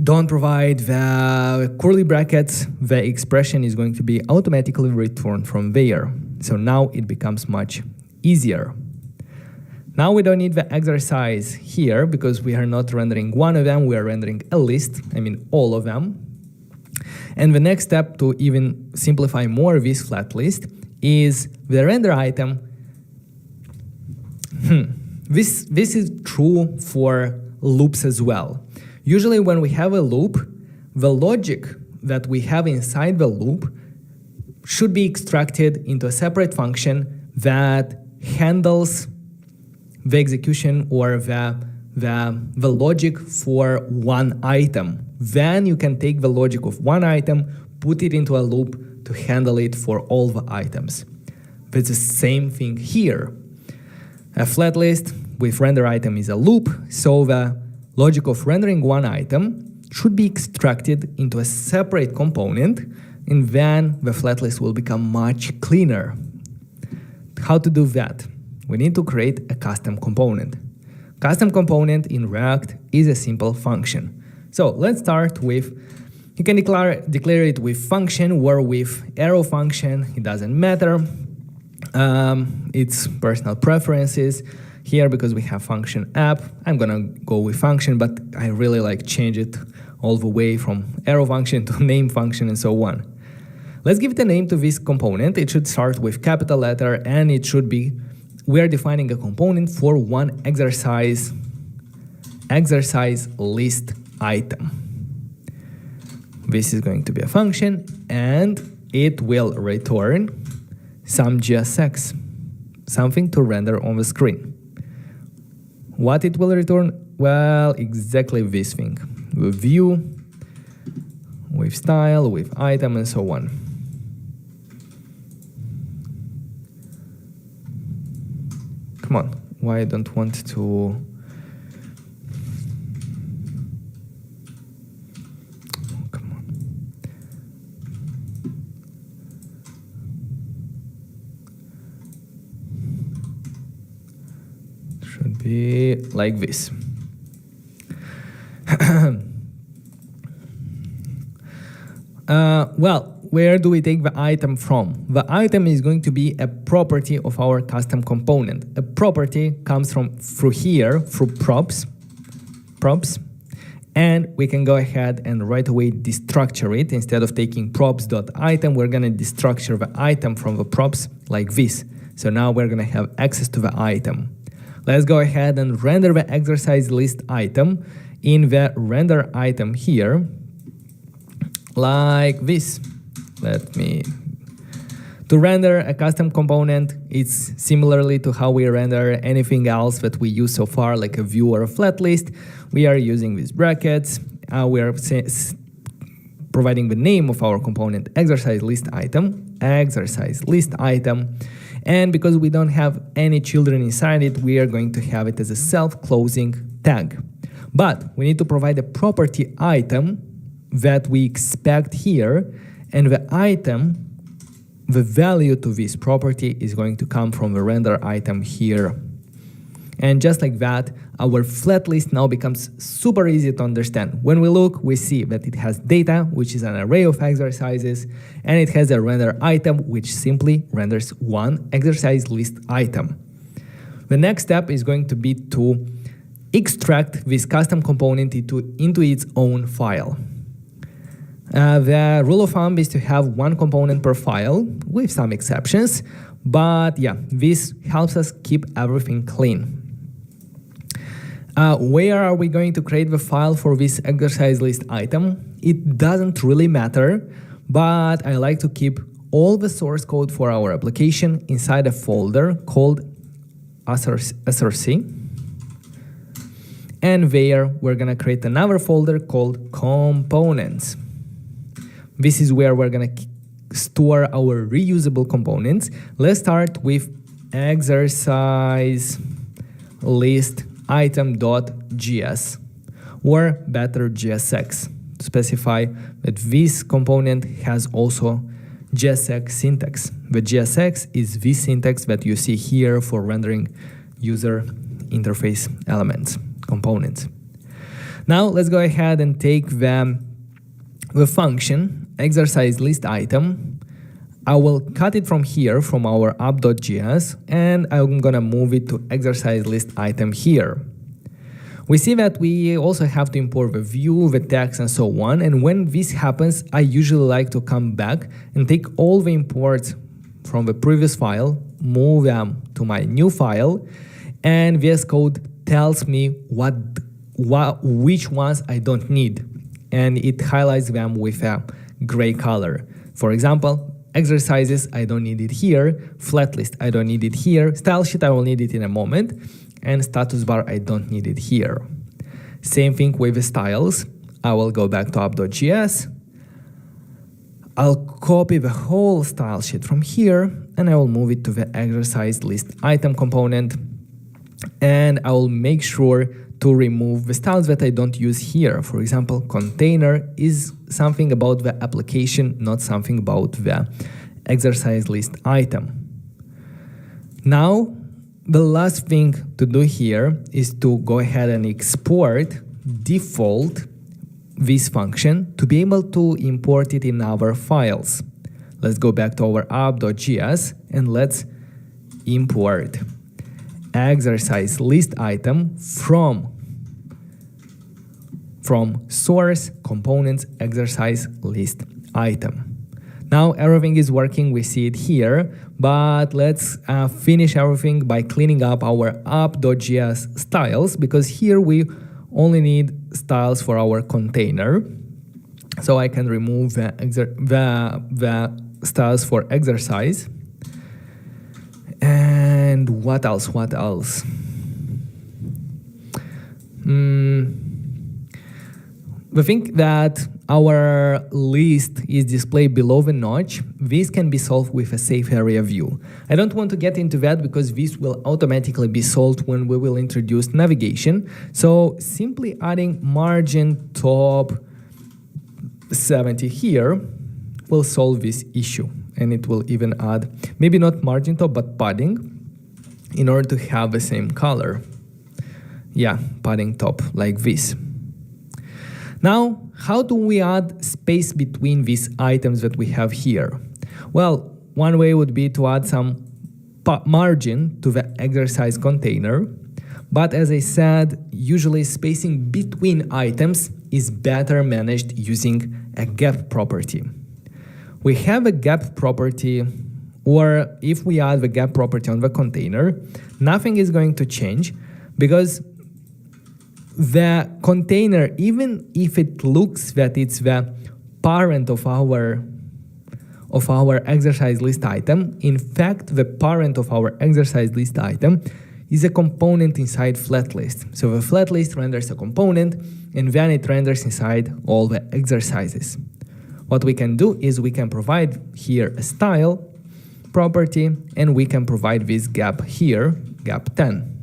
don't provide the curly brackets, the expression is going to be automatically returned from there. So now it becomes much easier. Now we don't need the exercise here because we are not rendering one of them, we are rendering a list, I mean all of them. And the next step to even simplify more this flat list is the render item. This is true for loops as well. Usually when we have a loop, the logic that we have inside the loop should be extracted into a separate function that handles the execution or the logic for one item. Then you can take the logic of one item, put it into a loop to handle it for all the items. It's the same thing here. A flat list with render item is a loop, so the logic of rendering one item should be extracted into a separate component, and then the flat list will become much cleaner. How to do that? We need to create a custom component. Custom component in React is a simple function. So let's start with, you can declare it with function or with arrow function, it doesn't matter. It's personal preferences. Here, because we have function app, I'm gonna go with function, but I really like change it all the way from arrow function to name function and so on. Let's give it a name to this component. It should start with capital letter, and it should be, we are defining a component for one exercise list item. This is going to be a function, and it will return some JSX, something to render on the screen. What it will return? Well, exactly this thing, with view, with style, with item, and so on. Come on, why I don't want to... Come on. Should be like this. Well, where do we take the item from? The item is going to be a property of our custom component. A property comes through here, through props, and we can go ahead and right away destructure it. Instead of taking props.item, we're going to destructure the item from the props like this. So now we're going to have access to the item. Let's go ahead and render the exercise list item in the render item here, like this. To render a custom component, it's similarly to how we render anything else that we use so far, like a view or a flat list. We are using these brackets. We are providing the name of our component, exercise list item, And because we don't have any children inside it, we are going to have it as a self-closing tag. But we need to provide a property item that we expect here, and the item, the value to this property is going to come from the render item here. And just like that, our flat list now becomes super easy to understand. When we look, we see that it has data, which is an array of exercises, and it has a render item, which simply renders one exercise list item. The next step is going to be to extract this custom component into its own file. The rule of thumb is to have one component per file, with some exceptions, but yeah, this helps us keep everything clean. Where are we going to create the file for this exercise list item? It doesn't really matter, but I like to keep all the source code for our application inside a folder called src. And there we're gonna create another folder called components. This is where we're gonna store our reusable components. Let's start with exercise list item.gs, or better JSX, to specify that this component has also JSX syntax. The JSX is the syntax that you see here for rendering user interface elements, components. Now let's go ahead and take the function exercise list item. I will cut it from here, from our app.js, and I'm gonna move it to exercise list item here. We see that we also have to import the view, the text, and so on, and when this happens, I usually like to come back and take all the imports from the previous file, move them to my new file, and VS Code tells me which ones I don't need, and it highlights them with a gray color. For example, exercises, I don't need it here. Flat list, I don't need it here. Style sheet, I will need it in a moment. And status bar, I don't need it here. Same thing with the styles. I will go back to app.js. I'll copy the whole style sheet from here, and I will move it to the exercise list item component. And I will make sure to remove the styles that I don't use here. For example, container is something about the application, not something about the exercise list item. Now, the last thing to do here is to go ahead and export default this function to be able to import it in our files. Let's go back to our app.js and let's import exercise list item from source components exercise list item. Now everything is working, we see it here, but let's finish everything by cleaning up our app.js styles, because here we only need styles for our container. So I can remove the styles for exercise. And what else? We think that our list is displayed below the notch. This can be solved with a safe area view. I don't want to get into that because this will automatically be solved when we will introduce navigation. So simply adding margin top 70 here will solve this issue. And it will even add, maybe not margin top, but padding in order to have the same color. Yeah, padding top like this. Now, how do we add space between these items that we have here? Well, one way would be to add some margin to the exercise container. But as I said, usually spacing between items is better managed using a gap property. We have a gap property, or if we add the gap property on the container, nothing is going to change because the container, even if it looks that it's the parent of our exercise list item, in fact, the parent of our exercise list item is a component inside flat list. So the flat list renders a component, and then it renders inside all the exercises. What we can do is we can provide here a style property, and we can provide this gap here, gap 10.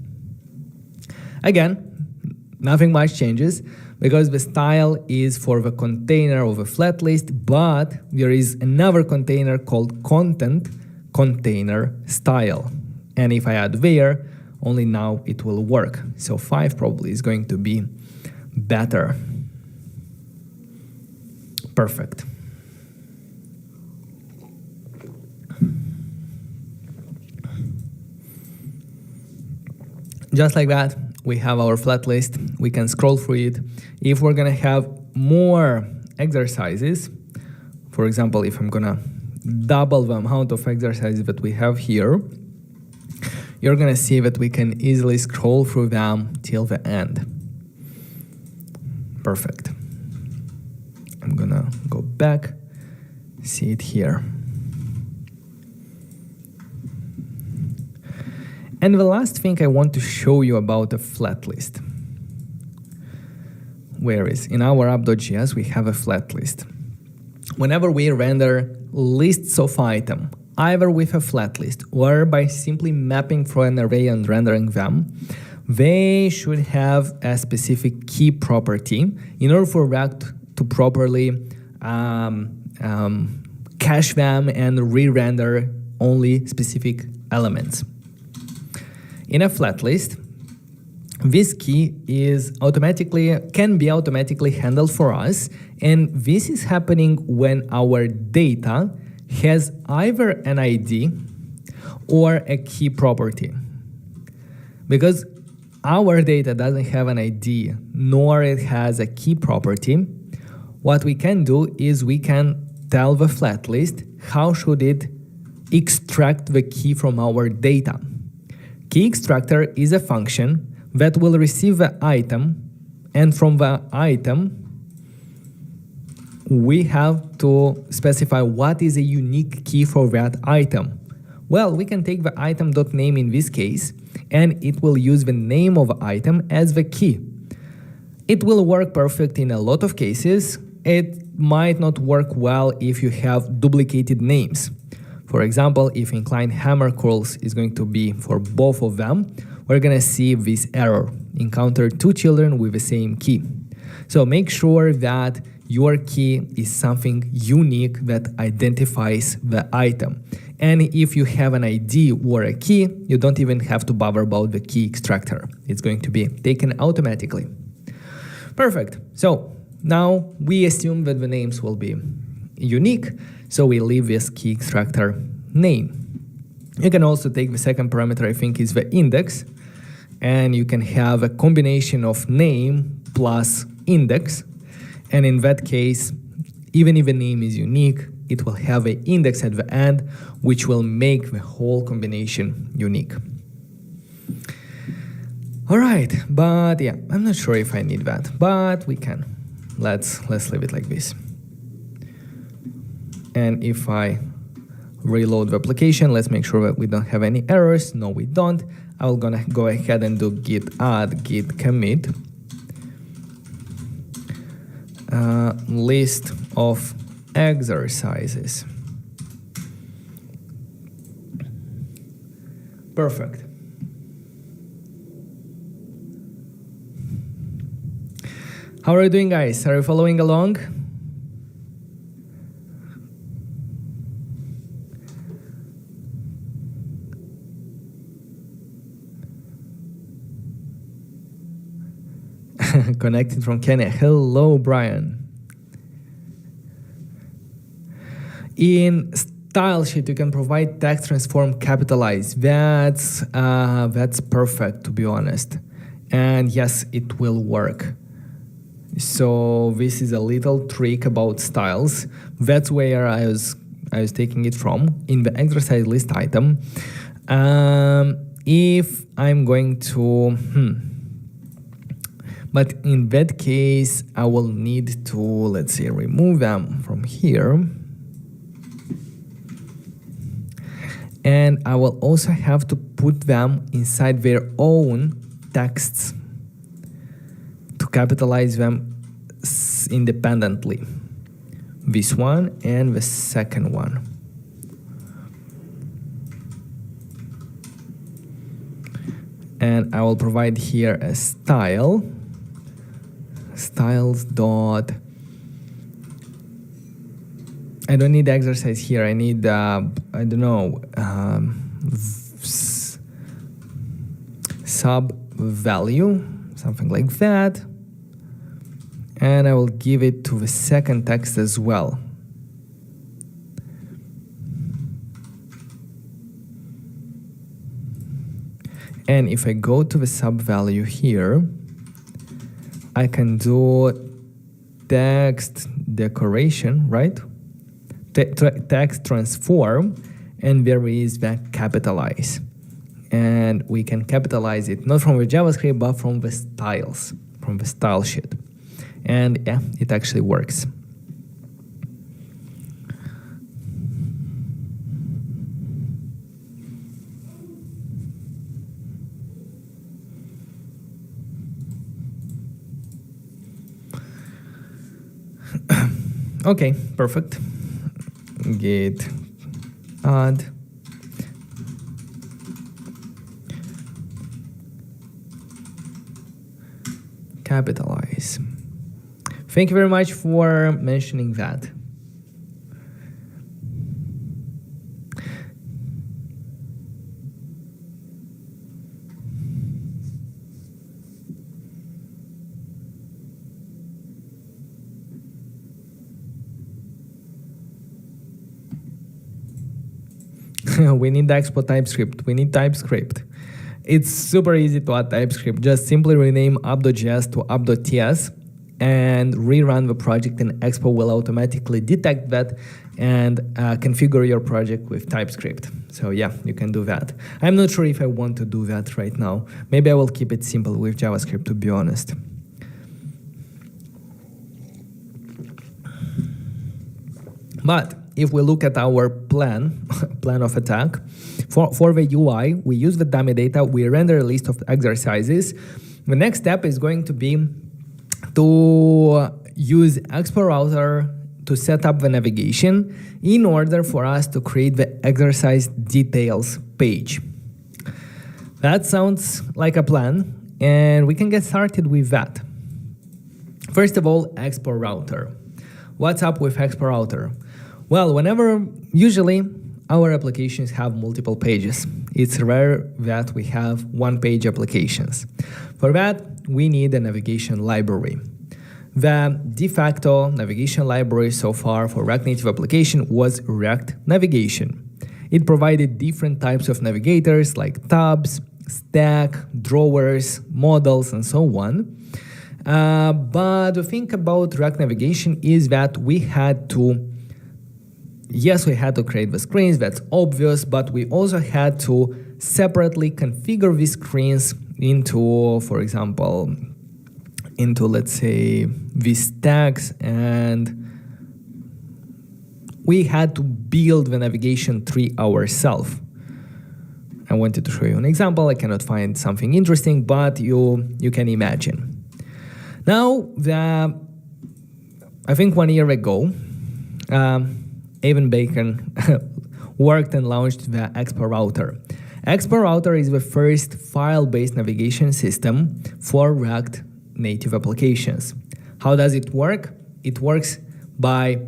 Again, nothing much changes because the style is for the container of a flat list, but there is another container called content container style. And if I add there, only now it will work. So 5 probably is going to be better. Perfect. Just like that, we have our flat list. We can scroll through it. If we're gonna have more exercises, for example, if I'm gonna double the amount of exercises that we have here, you're gonna see that we can easily scroll through them till the end. Perfect. I'm gonna go back, see it here. And the last thing I want to show you about a flat list. Where is? In our app.js, we have a flat list. Whenever we render lists of items, either with a flat list or by simply mapping through an array and rendering them, they should have a specific key property in order for that to properly cache them and re-render only specific elements. In a flat list, this key can be automatically handled for us, and this is happening when our data has either an ID or a key property. Because our data doesn't have an ID nor it has a key property, what we can do is we can tell the flat list how should it extract the key from our data. Key extractor is a function that will receive the item, and from the item we have to specify what is a unique key for that item. Well, we can take the item.name in this case, and it will use the name of the item as the key. It will work perfect in a lot of cases. It might not work well if you have duplicated names. For example, if inclined hammer curls is going to be for both of them, we're gonna see this error, encounter 2 children with the same key. So make sure that your key is something unique that identifies the item. And if you have an ID or a key, you don't even have to bother about the key extractor. It's going to be taken automatically. Perfect. So now we assume that the names will be unique, so we leave this key extractor name. You can also take the second parameter, I think is the index, and you can have a combination of name plus index. And in that case, even if the name is unique, it will have an index at the end, which will make the whole combination unique. All right, but yeah, I'm not sure if I need that, but we can. Let's leave it like this. And if I reload the application, let's make sure that we don't have any errors. No, we don't. I'm gonna go ahead and do git add, git commit. List of exercises. Perfect. How are you doing, guys? Are you following along? Connected from Kenya. Hello, Brian. In style sheet, you can provide text transform capitalized. That's perfect, to be honest. And yes, it will work. So this is a little trick about styles. That's where I was taking it from in the exercise list item. If I'm going to, but in that case, I will need to, let's see, remove them from here. And I will also have to put them inside their own texts to capitalize them independently. This one and the second one. and I will provide here a style, styles dot, I don't need the exercise here, I need, I don't know, sub value, something like that, and I will give it to the second text as well. And if I go to the sub value here, I can do text decoration, right? Text transform, and there is the capitalize. And we can capitalize it not from the JavaScript, but from the styles, from the style sheet. And yeah, it actually works. Okay, perfect. Git add. Capitalize. Thank you very much for mentioning that. We need the export TypeScript. We need TypeScript. It's super easy to add TypeScript. Just simply rename app.js to app.ts and rerun the project, and Expo will automatically detect that and configure your project with TypeScript. So yeah, you can do that. I'm not sure if I want to do that right now. Maybe I will keep it simple with JavaScript, to be honest. But if we look at our plan of attack, for the UI, we use the dummy data, we render a list of exercises. The next step is going to be to use Expo Router to set up the navigation in order for us to create the exercise details page. That sounds like a plan, and we can get started with that. First of all, Expo Router. What's up with Expo Router? Well, usually our applications have multiple pages. It's rare that we have one-page applications. For that, we need a navigation library. The de facto navigation library so far for React Native application was React Navigation. It provided different types of navigators like tabs, stack, drawers, modals, and so on. But the thing about React Navigation is that we had to create the screens, that's obvious, but we also had to separately configure these screens into, for example, let's say, these tags, and we had to build the navigation tree ourselves. I wanted to show you an example. I cannot find something interesting, but you can imagine. Now, I think 1 year ago, Evan Bacon worked and launched the Expo Router. Expo Router is the first file-based navigation system for React Native applications. How does it work? It works by,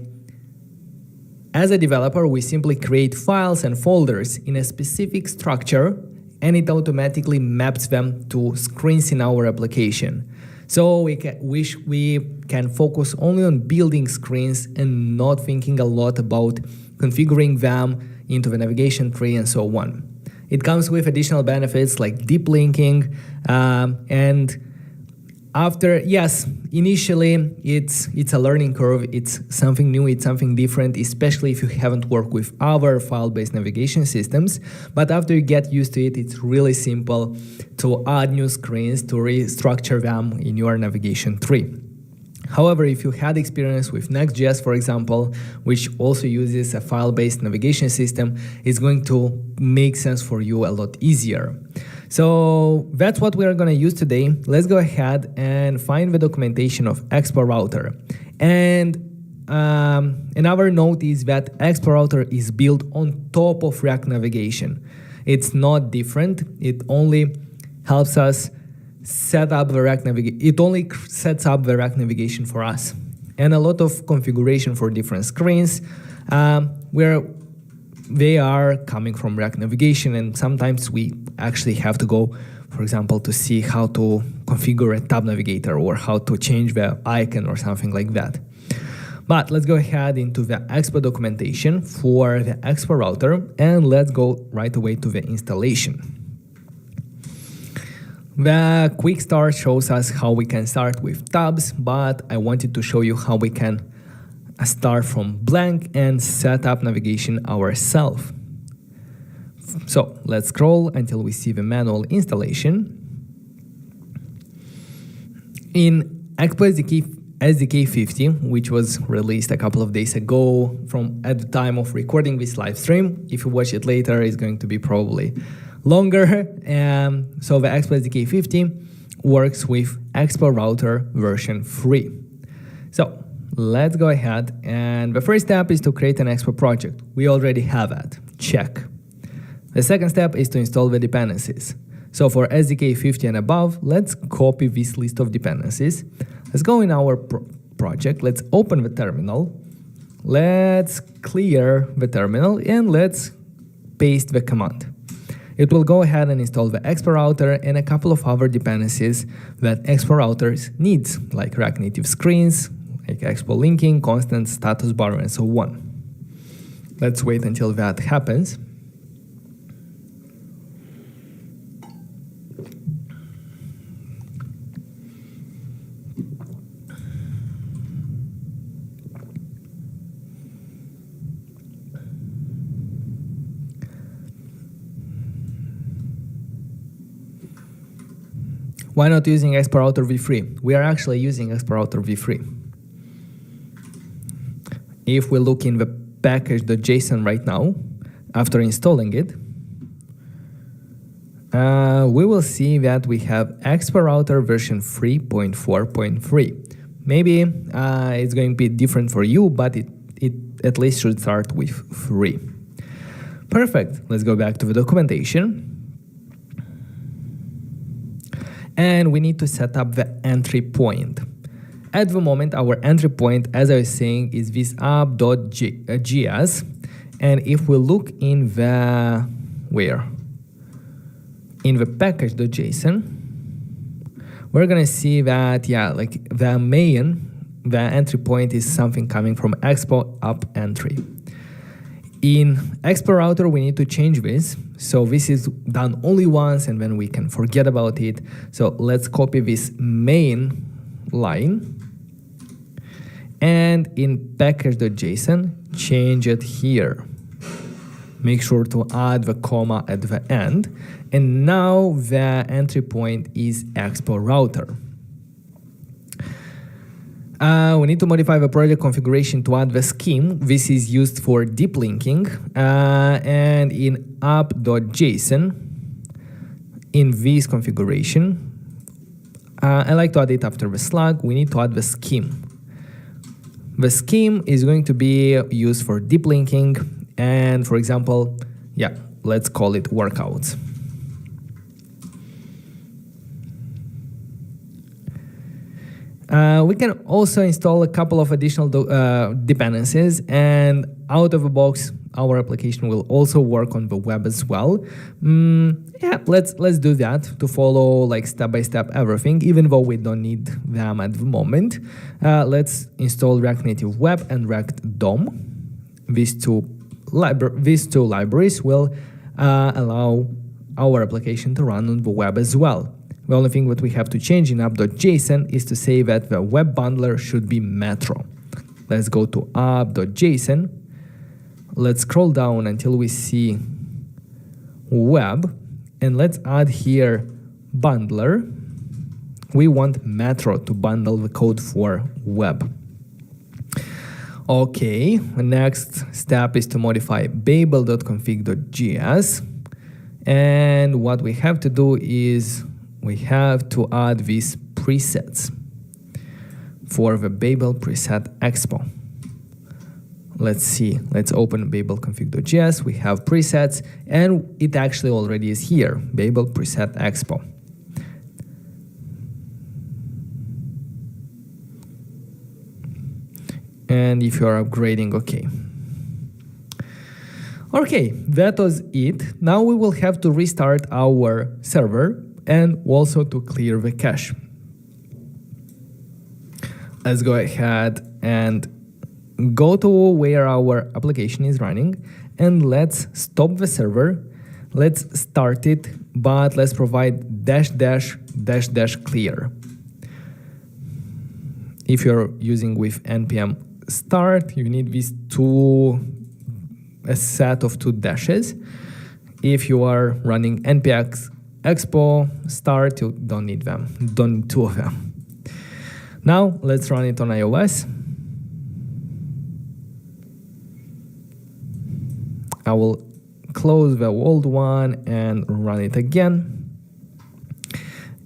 as a developer, we simply create files and folders in a specific structure, and it automatically maps them to screens in our application. So we can focus only on building screens and not thinking a lot about configuring them into the navigation tree and so on. It comes with additional benefits like deep linking, and after, yes, initially it's a learning curve, it's something new, it's something different, especially if you haven't worked with other file-based navigation systems. But after you get used to it, it's really simple to add new screens, to restructure them in your navigation tree. However, if you had experience with Next.js, for example, which also uses a file-based navigation system, it's going to make sense for you a lot easier. So that's what we are going to use today. Let's go ahead and find the documentation of Expo Router. And another note is that Expo Router is built on top of React Navigation. It's not different. It only helps us set up the rack navigation. It only sets up the rack navigation for us, and a lot of configuration for different screens where they are coming from rack navigation, and sometimes we actually have to go, for example, to see how to configure a tab navigator or how to change the icon or something like that. But let's go ahead into the Expo documentation for the Expo router, and let's go right away to the installation. The quick start shows us how we can start with tabs, but I wanted to show you how we can start from blank and set up navigation ourselves. So let's scroll until we see the manual installation. In Expo SDK 50, which was released a couple of days ago from at the time of recording this live stream. If you watch it later, it's going to be probably longer. So the Expo SDK 50 works with Expo Router version 3. So let's go ahead, and the first step is to create an Expo project. We already have that. Check. The second step is to install the dependencies. So for SDK 50 and above, let's copy this list of dependencies. Let's go in our project, let's open the terminal, let's clear the terminal, and let's paste the command. It will go ahead and install the Expo router and a couple of other dependencies that Expo routers needs, like Rack native screens, like Expo linking, constant status bar, and so on. Let's wait until that happens. Why not using Expo Router v3? We are actually using Expo Router v3. If we look in the package.json right now, after installing it, we will see that we have Expo Router version 3.4.3. Maybe it's going to be different for you, but it at least should start with 3. Perfect. Let's go back to the documentation. And we need to set up the entry point. At the moment, our entry point, as I was saying, is this app.js. And if we look in the, in the package.json, we're gonna see that, yeah, like the entry point is something coming from Expo app entry. In Expo Router, we need to change this. So this is done only once, and then we can forget about it. So let's copy this main line. And in package.json, change it here. Make sure to add the comma at the end. And now the entry point is Expo Router. We need to modify the project configuration to add the scheme. This is used for deep linking. And in app.json, in this configuration, I like to add it after the slug. We need to add the scheme. The scheme is going to be used for deep linking. And for example, yeah, let's call it workouts. We can also install a couple of additional dependencies, and out of the box, our application will also work on the web as well. Yeah, let's do that to follow like step-by-step everything, even though we don't need them at the moment. Let's install React Native Web and React DOM. These two libraries will allow our application to run on the web as well. The only thing that we have to change in app.json is to say that the web bundler should be Metro. Let's go to app.json. Let's scroll down until we see web, and let's add here bundler. We want Metro to bundle the code for web. Okay, the next step is to modify babel.config.js. And what we have to do is we have to add these presets for the Babel preset expo. Let's see, let's open Babel config.js. We have presets, and it actually already is here, Babel preset expo. and if you are upgrading, okay. Okay, that was it. Now we will have to restart our server and also to clear the cache. Let's go ahead and go to where our application is running, and let's stop the server. Let's start it, but let's provide -- clear. If you're using with npm start, you need these a set of 2 dashes. If you are running npx expo start, you don't need them, don't need 2 of them. Now let's run it on iOS. I will close the old one and run it again.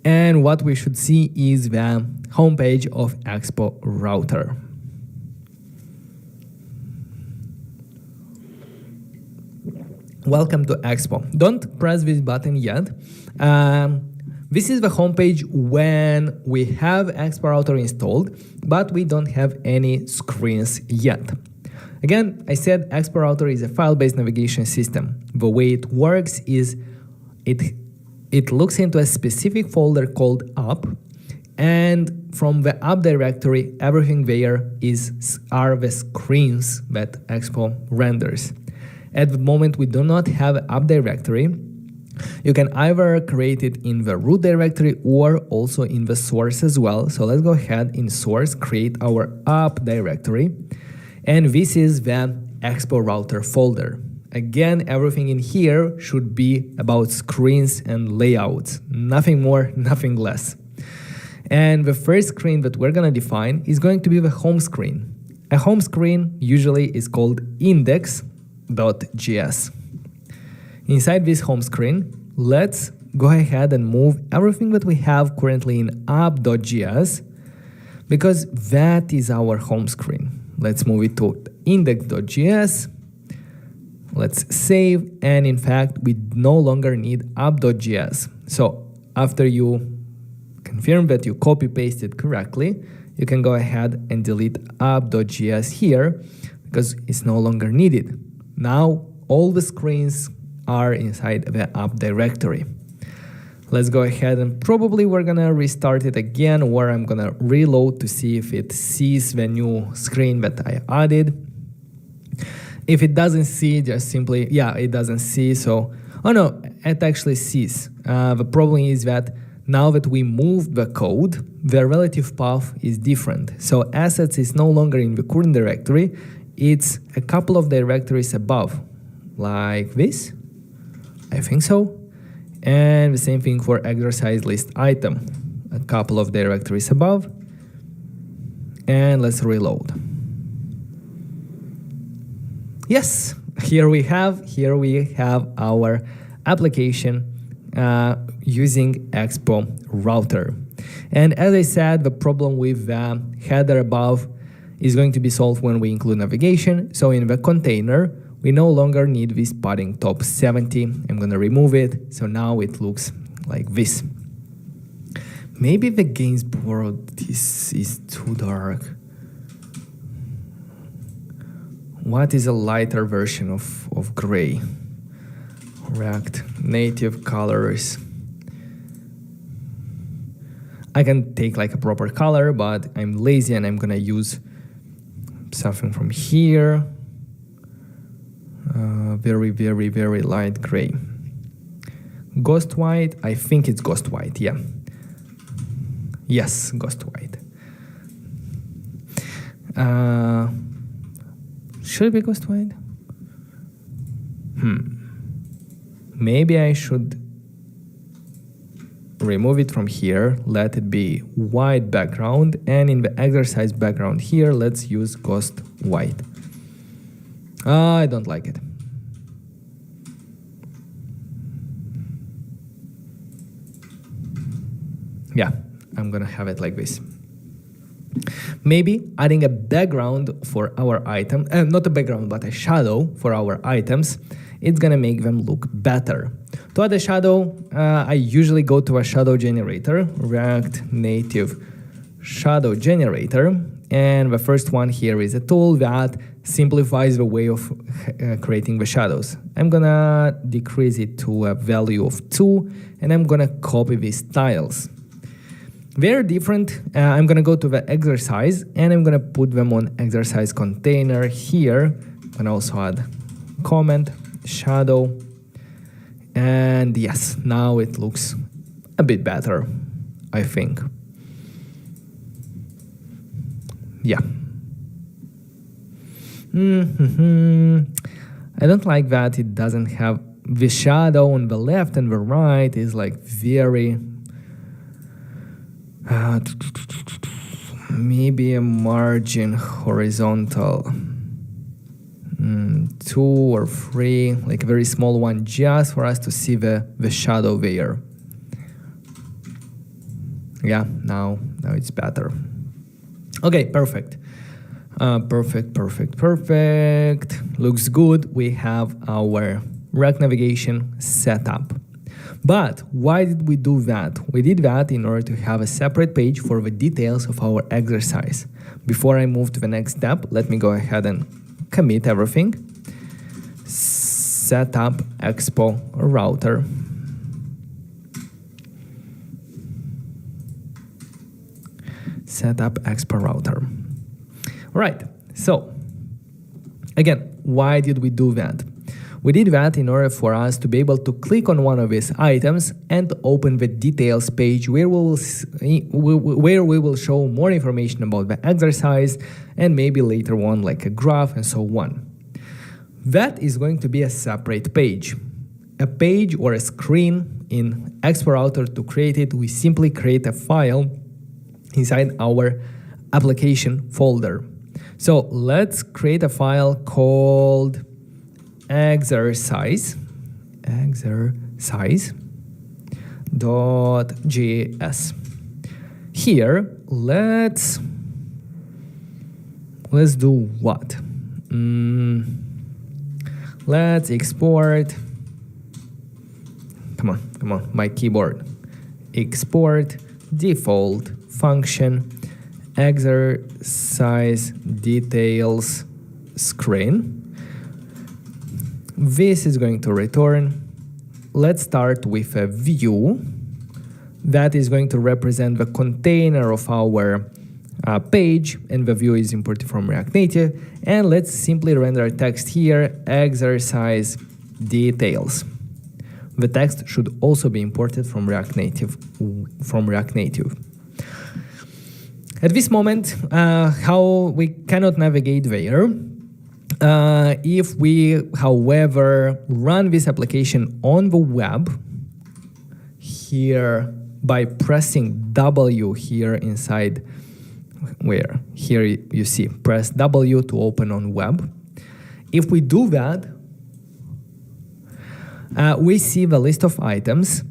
And what we should see is the homepage of Expo router. Welcome to Expo. Don't press this button yet. This is the homepage when we have Expo router installed, but we don't have any screens yet. Again, I said Expo router is a file-based navigation system. The way it works is it looks into a specific folder called app, and from the app directory, everything there are the screens that Expo renders. At the moment, we do not have an app directory. You can either create it in the root directory or also in the source as well. So let's go ahead in source, create our app directory. And this is the Expo router folder. Again, everything in here should be about screens and layouts. Nothing more, nothing less. And the first screen that we're going to define is going to be the home screen. A home screen usually is called index.js. Inside this home screen, let's go ahead and move everything that we have currently in app.js, because that is our home screen. Let's move it to index.js. Let's save, and in fact, we no longer need app.js. So after you confirm that you copy-pasted correctly, you can go ahead and delete app.js here because it's no longer needed. Now all the screens are inside the app directory. Let's go ahead and probably we're gonna restart it again, or I'm gonna reload to see if it sees the new screen that I added. If it doesn't see, just simply, yeah, it doesn't see. So, oh no, it actually sees. The problem is that now that we moved the code, the relative path is different. So assets is no longer in the current directory. It's a couple of directories above, like this. I think so. And the same thing for exercise list item, a couple of directories above. And let's reload. Yes, here we have our application using Expo router. And as I said, the problem with the header above is going to be solved when we include navigation. So in the container, we no longer need this padding top 70. I'm going to remove it. So now it looks like this. Maybe the Gainsborough, this is too dark. What is a lighter version of gray? React native colors. I can take like a proper color, but I'm lazy and I'm gonna use something from here. Very, very, very light gray. Ghost white, I think it's ghost white, yeah. Yes, ghost white. Should it be ghost white? Maybe I should remove it from here, let it be white background, and in the exercise background here, let's use ghost white. I don't like it. Yeah, I'm gonna have it like this. Maybe adding a background for our item, not a background, but a shadow for our items, it's gonna make them look better. To add a shadow, I usually go to a shadow generator, React Native Shadow Generator, And the first one here is a tool that simplifies the way of creating the shadows. I'm gonna decrease it to a value of 2, and I'm gonna copy these tiles. They're different. I'm gonna go to the exercise, and I'm gonna put them on exercise container here. I'm gonna also add comment, shadow, and yes, now it looks a bit better, I think. Yeah. I don't like that it doesn't have the shadow on the left and the right is like very maybe a margin horizontal 2 or 3, like a very small one, just for us to see the shadow there. Yeah, now it's better. Okay, perfect. Perfect. Looks good. We have our rack navigation set up. But why did we do that? We did that in order to have a separate page for the details of our exercise. Before I move to the next step, let me go ahead and commit everything. Set up Expo router. Set up Expo router. All right, so again, why did we do that? We did that in order for us to be able to click on one of these items and open the details page where we will show more information about the exercise and maybe later on like a graph and so on. That is going to be a separate page. A page or a screen in Expo router. To create it, we simply create a file inside our application folder. So let's create a file called exercise.js. Here, let's do what? Let's export. Come on, my keyboard. Export default function exercise details screen. This is going to return. Let's start with a view that is going to represent the container of our page, and the view is imported from React Native. And let's simply render text here, exercise details. The text should also be imported from React Native. At this moment, how we cannot navigate there. If we, however, run this application on the web, here by pressing W here inside, where here you see, press W to open on web. If we do that, we see the list of items,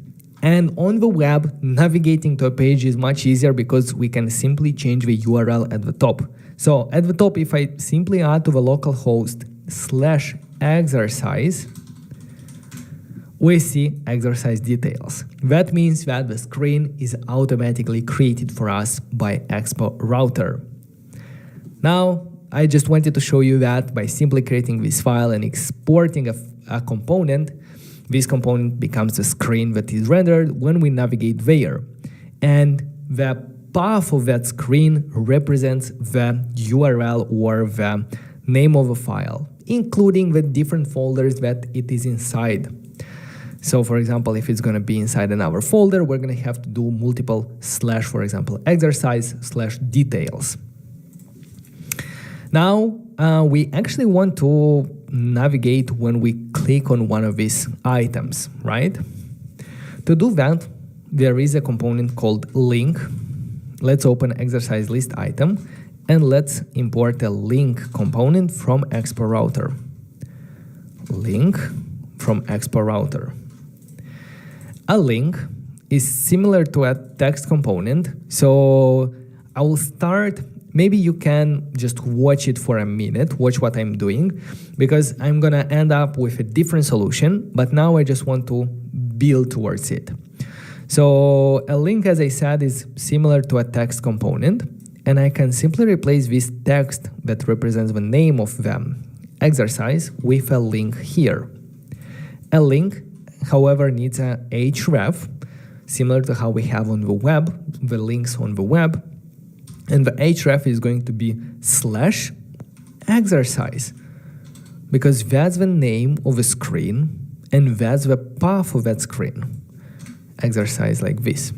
and on the web, navigating to a page is much easier because we can simply change the URL at the top. So at the top, if I simply add to the localhost /exercise, we see exercise details. That means that the screen is automatically created for us by Expo router. Now, I just wanted to show you that by simply creating this file and exporting a component, this component becomes the screen that is rendered when we navigate there. And the path of that screen represents the URL or the name of a file, including the different folders that it is inside. So for example, if it's going to be inside another folder, we're going to have to do multiple / for example, exercise / details. Now, we actually want to navigate when we click on one of these items, right? To do that, there is a component called link. Let's open exercise list item, and let's import a link component from Expo router. Link from Expo router. A link is similar to a text component, so I will start. Maybe you can just watch it for a minute, watch what I'm doing, because I'm gonna end up with a different solution, but now I just want to build towards it. So a link, as I said, is similar to a text component, and I can simply replace this text that represents the name of the exercise with a link here. A link, however, needs a href, similar to how we have on the web, the links on the web, and the href is going to be /exercise, because that's the name of the screen and that's the path of that screen. Exercise like this.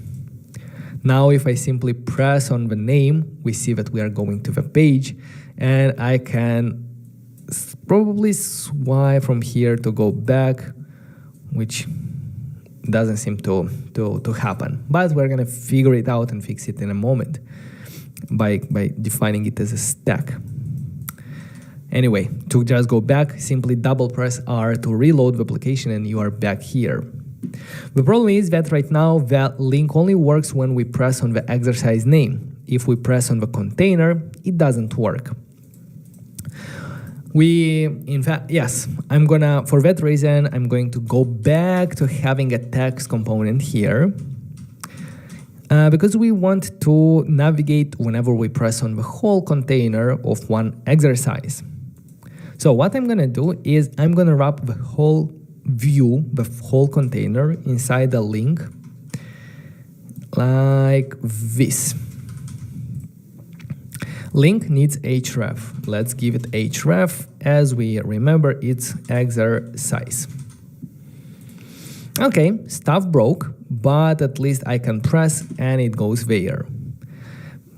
Now if I simply press on the name, we see that we are going to the page, and I can probably swipe from here to go back, which doesn't seem to happen. But we're gonna figure it out and fix it in a moment by defining it as a stack. Anyway, to just go back, simply double press R to reload the application and you are back here. The problem is that right now that link only works when we press on the exercise name. If we press on the container, it doesn't work. For that reason, I'm going to go back to having a text component here, because we want to navigate whenever we press on the whole container of one exercise. So what I'm gonna do is I'm gonna wrap the whole view, the whole container inside the link like this. Link needs href. Let's give it href. As we remember, it's exercise. Okay, stuff broke, but at least I can press and it goes there.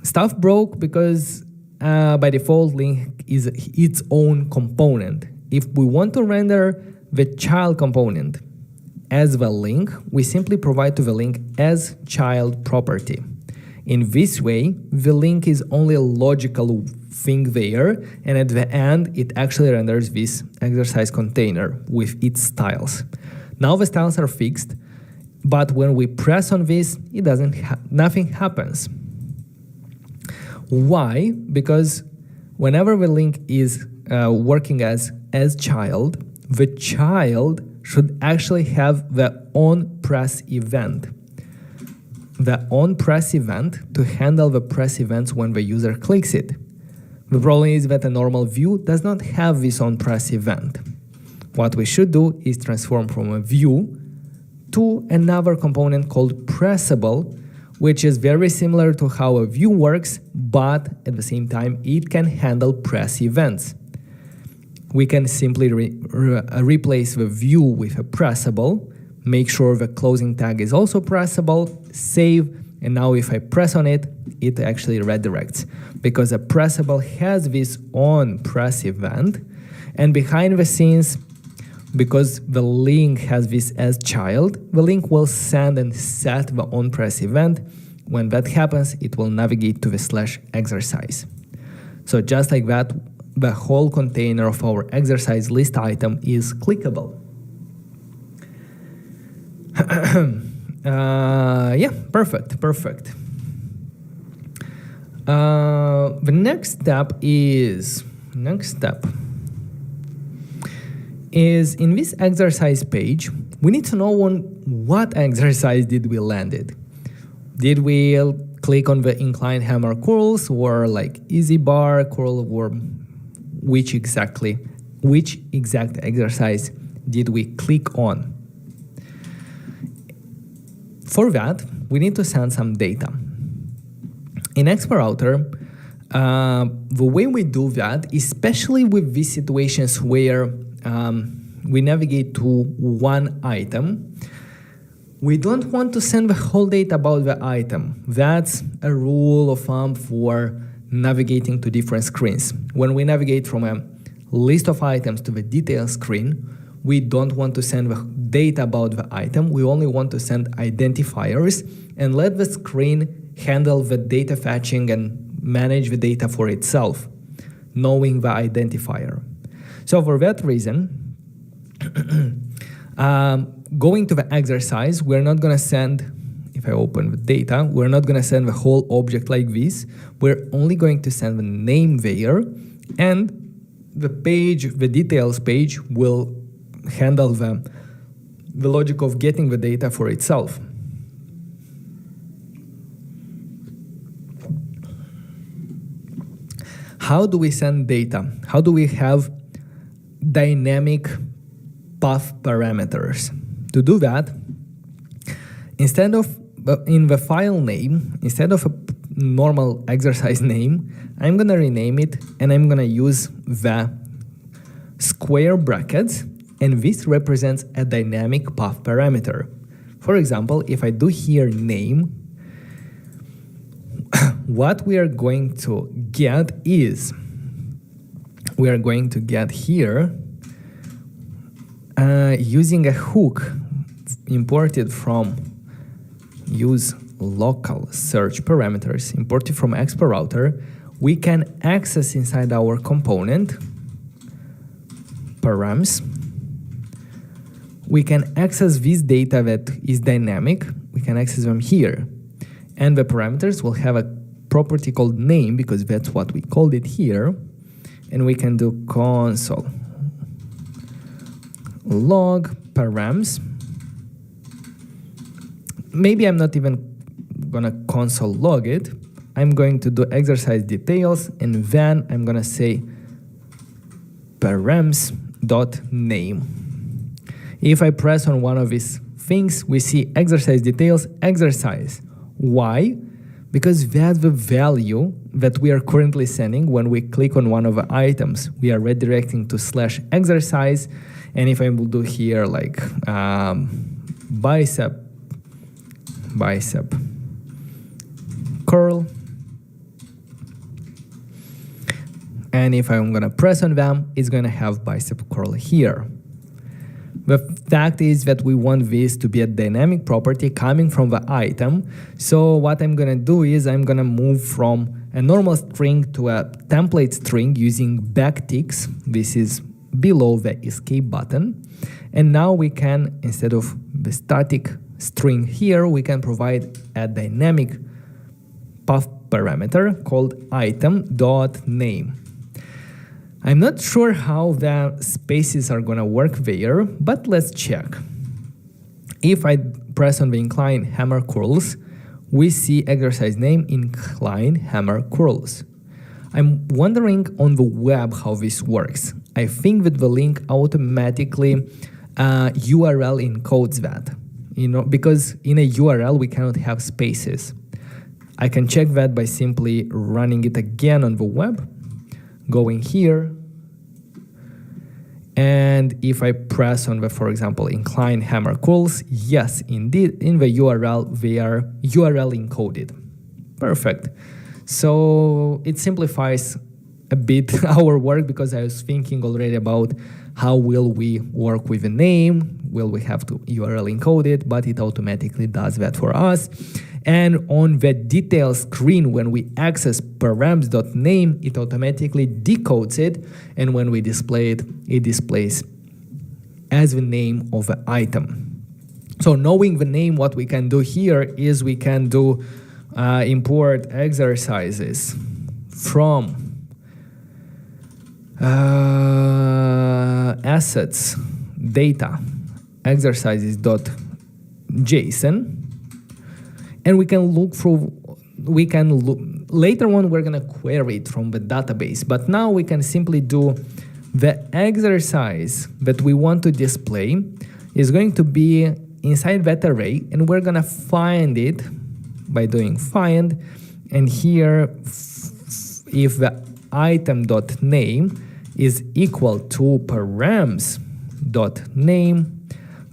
Stuff broke because by default link is its own component. If we want to render the child component as the link, we simply provide to the link as child property. In this way, the link is only a logical thing there, and at the end, it actually renders this exercise container with its styles. Now the styles are fixed, but when we press on this, nothing happens. Why? Because whenever the link is working as child, the child should actually have the on-press event. The on-press event to handle the press events when the user clicks it. The problem is that a normal view does not have this on-press event. What we should do is transform from a view to another component called pressable, which is very similar to how a view works, but at the same time, it can handle press events. We can simply replace the view with a pressable, make sure the closing tag is also pressable, save, and now if I press on it, it actually redirects, because a pressable has this on press event, and behind the scenes, because the link has this as child, the link will send and set the on press event. When that happens, it will navigate to the /exercise. So just like that, the whole container of our exercise list item is clickable. Yeah, perfect. The next step is in this exercise page, we need to know on what exercise did we landed. Did we click on the incline hammer curls or like easy bar curl, or which exact exercise did we click on? For that, we need to send some data. In Expert Router, the way we do that, especially with these situations where we navigate to one item, we don't want to send the whole data about the item. That's a rule of thumb for navigating to different screens. When we navigate from a list of items to the detail screen, we don't want to send the data about the item. We only want to send identifiers and let the screen handle the data fetching and manage the data for itself, knowing the identifier. So for that reason, going to the exercise, we're not going to send, if I open the data, we're not going to send the whole object like this. We're only going to send the name there, and the page, the details page, will handle the logic of getting the data for itself. how do we send data? How do we have dynamic path parameters? To do that, instead of in the file name, instead of a normal exercise name, I'm gonna rename it and I'm gonna use the square brackets, and this represents a dynamic path parameter. For example, if I do here name, what we are going to get is, we are going to get here using a hook imported from use local search parameters imported from Expo router, we can access inside our component params. We can access this data that is dynamic. We can access them here. And the parameters will have a property called name, because that's what we called it here. And we can do console log params. Maybe I'm not even gonna console log it. I'm going to do exercise details, and then I'm gonna say params.name. If I press on one of these things, we see exercise details, exercise. Why? Because that's the value that we are currently sending when we click on one of the items. We are redirecting to /exercise, and if I will do here like bicep curl, and if I'm gonna press on them, it's gonna have bicep curl here. The fact is that we want this to be a dynamic property coming from the item. So what I'm gonna do is I'm gonna move from a normal string to a template string using backticks. This is below the escape button. And now we can, instead of the static string here, we can provide a dynamic path parameter called item.name. I'm not sure how the spaces are gonna work there, but let's check. If I press on the incline hammer curls, we see exercise name incline hammer curls. I'm wondering on the web how this works. I think that the link automatically URL encodes that, because in a URL we cannot have spaces. I can check that by simply running it again on the web, going here, and if I press on the, for example, incline hammer curls, yes, indeed, in the URL, they are URL encoded. Perfect. So it simplifies a bit our work, because I was thinking already about how will we work with the name, will we have to URL encode it, but it automatically does that for us. And on the detail screen, when we access params.name, it automatically decodes it, and when we display it, it displays as the name of the item. So knowing the name, what we can do here is we can do import exercises from assets data exercises.json, and we can look through, later on we're gonna query it from the database, but now we can simply do the exercise that we want to display is going to be inside that array, and we're gonna find it by doing find, and here if the item.name is equal to params.name,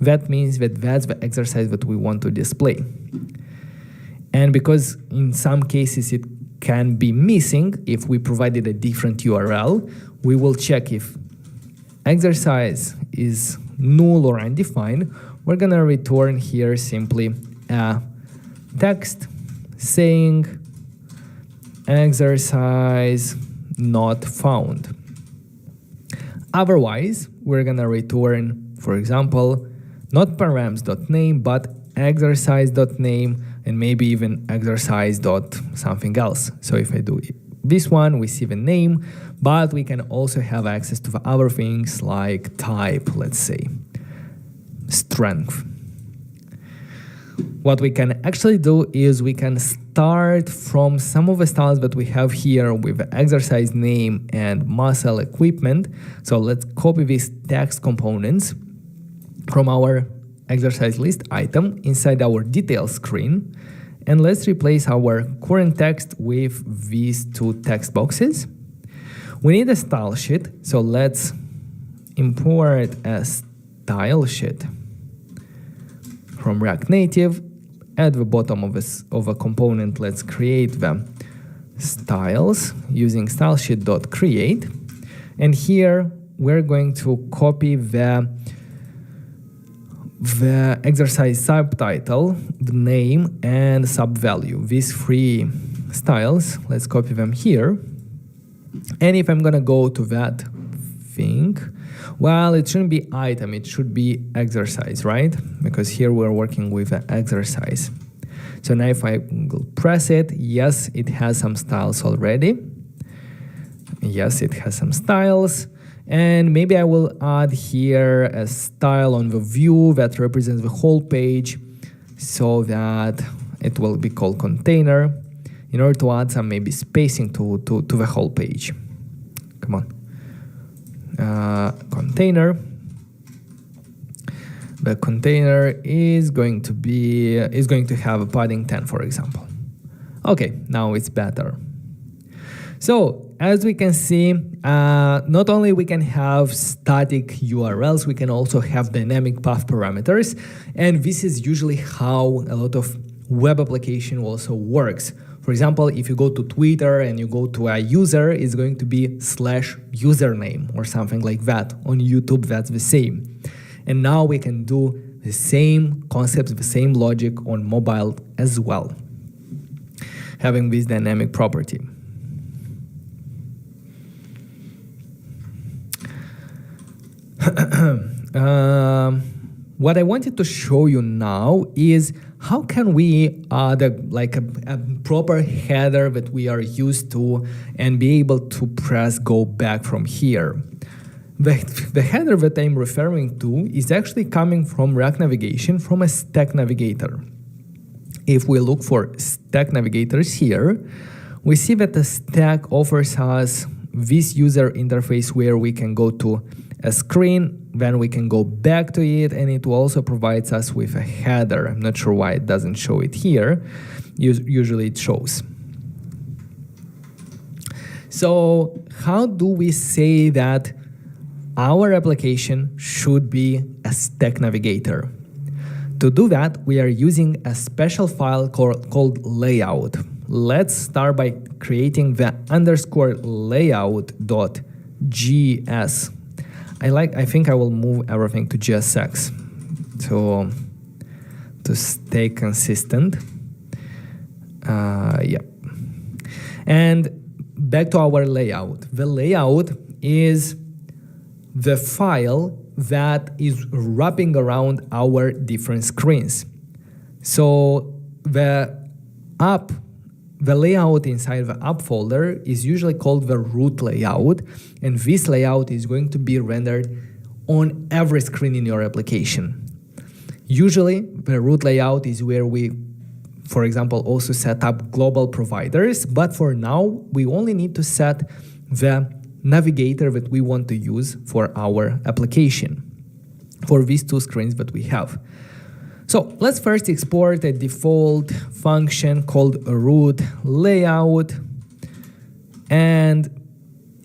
that means that that's the exercise that we want to display. And because in some cases it can be missing, if we provided a different URL, we will check if exercise is null or undefined. We're gonna return here simply a text saying exercise not found. Otherwise, we're gonna return, for example, not params.name, but exercise.name, and maybe even exercise dot something else. So if I do this one, we see the name, but we can also have access to the other things like type, let's say, strength. What we can actually do is we can start from some of the styles that we have here with exercise name and muscle equipment. So let's copy these text components from our exercise list item inside our details screen. And let's replace our current text with these two text boxes. We need a style sheet, so let's import a style sheet from React Native. At the bottom of a component, let's create the styles using stylesheet.create. And here we're going to copy the exercise subtitle, the name, and subvalue. These three styles, let's copy them here. And if I'm gonna go to that thing, well, it shouldn't be item, it should be exercise, right? Because here we're working with an exercise. So now if I will press it, yes, it has some styles already. Yes, it has some styles. And maybe I will add here a style on the view that represents the whole page so that it will be called container in order to add some maybe spacing to the whole page. Come on. Container. The container is going to have a padding 10, for example. Okay, now it's better. So as we can see, not only we can have static URLs, we can also have dynamic path parameters, and this is usually how a lot of web application also works. For example, if you go to Twitter and you go to a user, it's going to be /username or something like that. On YouTube, that's the same. And now we can do the same concepts, the same logic on mobile as well, having this dynamic property. What I wanted to show you now is how can we add a proper header that we are used to and be able to press go back from here. The header that I'm referring to is actually coming from React Navigation, from a stack navigator. If we look for stack navigators here, we see that the stack offers us this user interface where we can go to a screen, then we can go back to it, and it also provides us with a header. I'm not sure why it doesn't show it here. Usually it shows. So how do we say that our application should be a stack navigator? To do that, we are using a special file called layout. Let's start by creating the _layout.js. I think I will move everything to JSX to stay consistent. Yeah. And back to our layout. The layout is the file that is wrapping around our different screens. So the layout inside the app folder is usually called the root layout, and this layout is going to be rendered on every screen in your application. Usually, the root layout is where we, for example, also set up global providers, but for now, we only need to set the navigator that we want to use for our application, for these two screens that we have. So let's first export a default function called root layout. And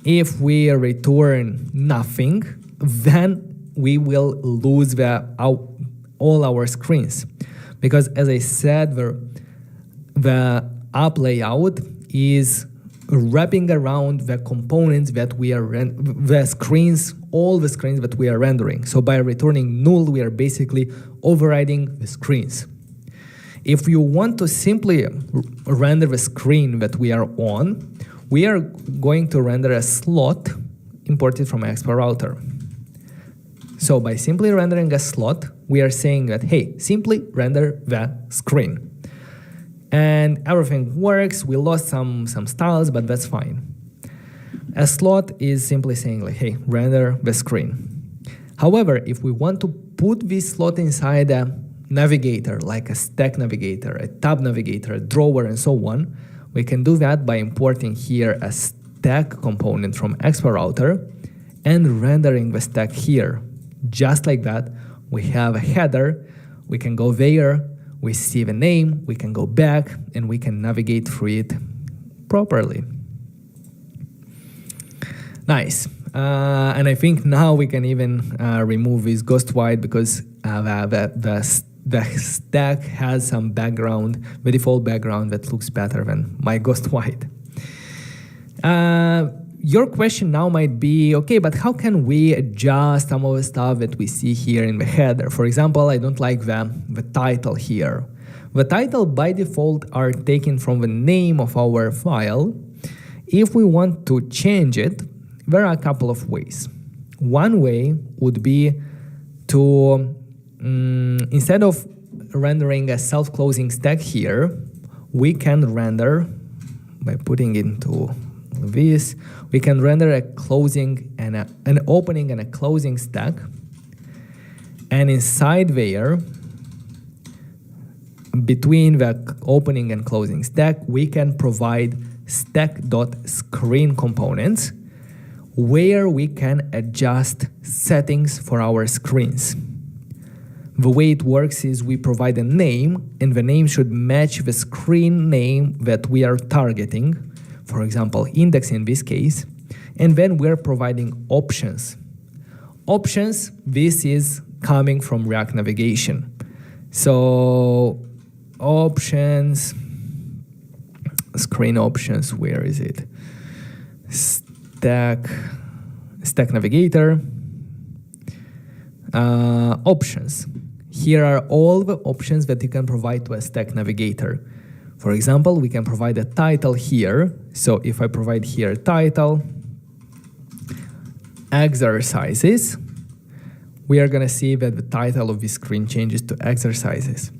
if we return nothing, then we will lose all our screens. Because as I said, the app layout is wrapping around the components that we are all the screens that we are rendering. So by returning null, we are basically overriding the screens. If you want to simply render the screen that we are on, we are going to render a slot imported from Expo Router. So by simply rendering a slot, we are saying that, hey, simply render the screen. And everything works. We lost some styles, but that's fine. A slot is simply saying like, hey, render the screen. However, if we want to put this slot inside a navigator, like a stack navigator, a tab navigator, a drawer, and so on, we can do that by importing here a stack component from Expo Router and rendering the stack here. Just like that, we have a header, we can go there, we see the name, we can go back, and we can navigate through it properly. Nice. And I think now we can even remove this ghost white because the stack has some background, the default background that looks better than my ghost white. Your question now might be, okay, but how can we adjust some of the stuff that we see here in the header? For example, I don't like the title here. The title by default are taken from the name of our file. If we want to change it, there are a couple of ways. One way would be to, instead of rendering a self-closing stack here, we can render, by putting into this, we can render a closing and an opening and a closing stack. And inside there, between the opening and closing stack, we can provide stack.screen components where we can adjust settings for our screens. The way it works is we provide a name, and the name should match the screen name that we are targeting, for example, index in this case, and then we're providing options. Options, this is coming from React Navigation. So options, screen options, where is it? Stack Navigator, options. Here are all the options that you can provide to a Stack Navigator. For example, we can provide a title here. So if I provide here title, exercises, we are going to see that the title of this screen changes to exercises.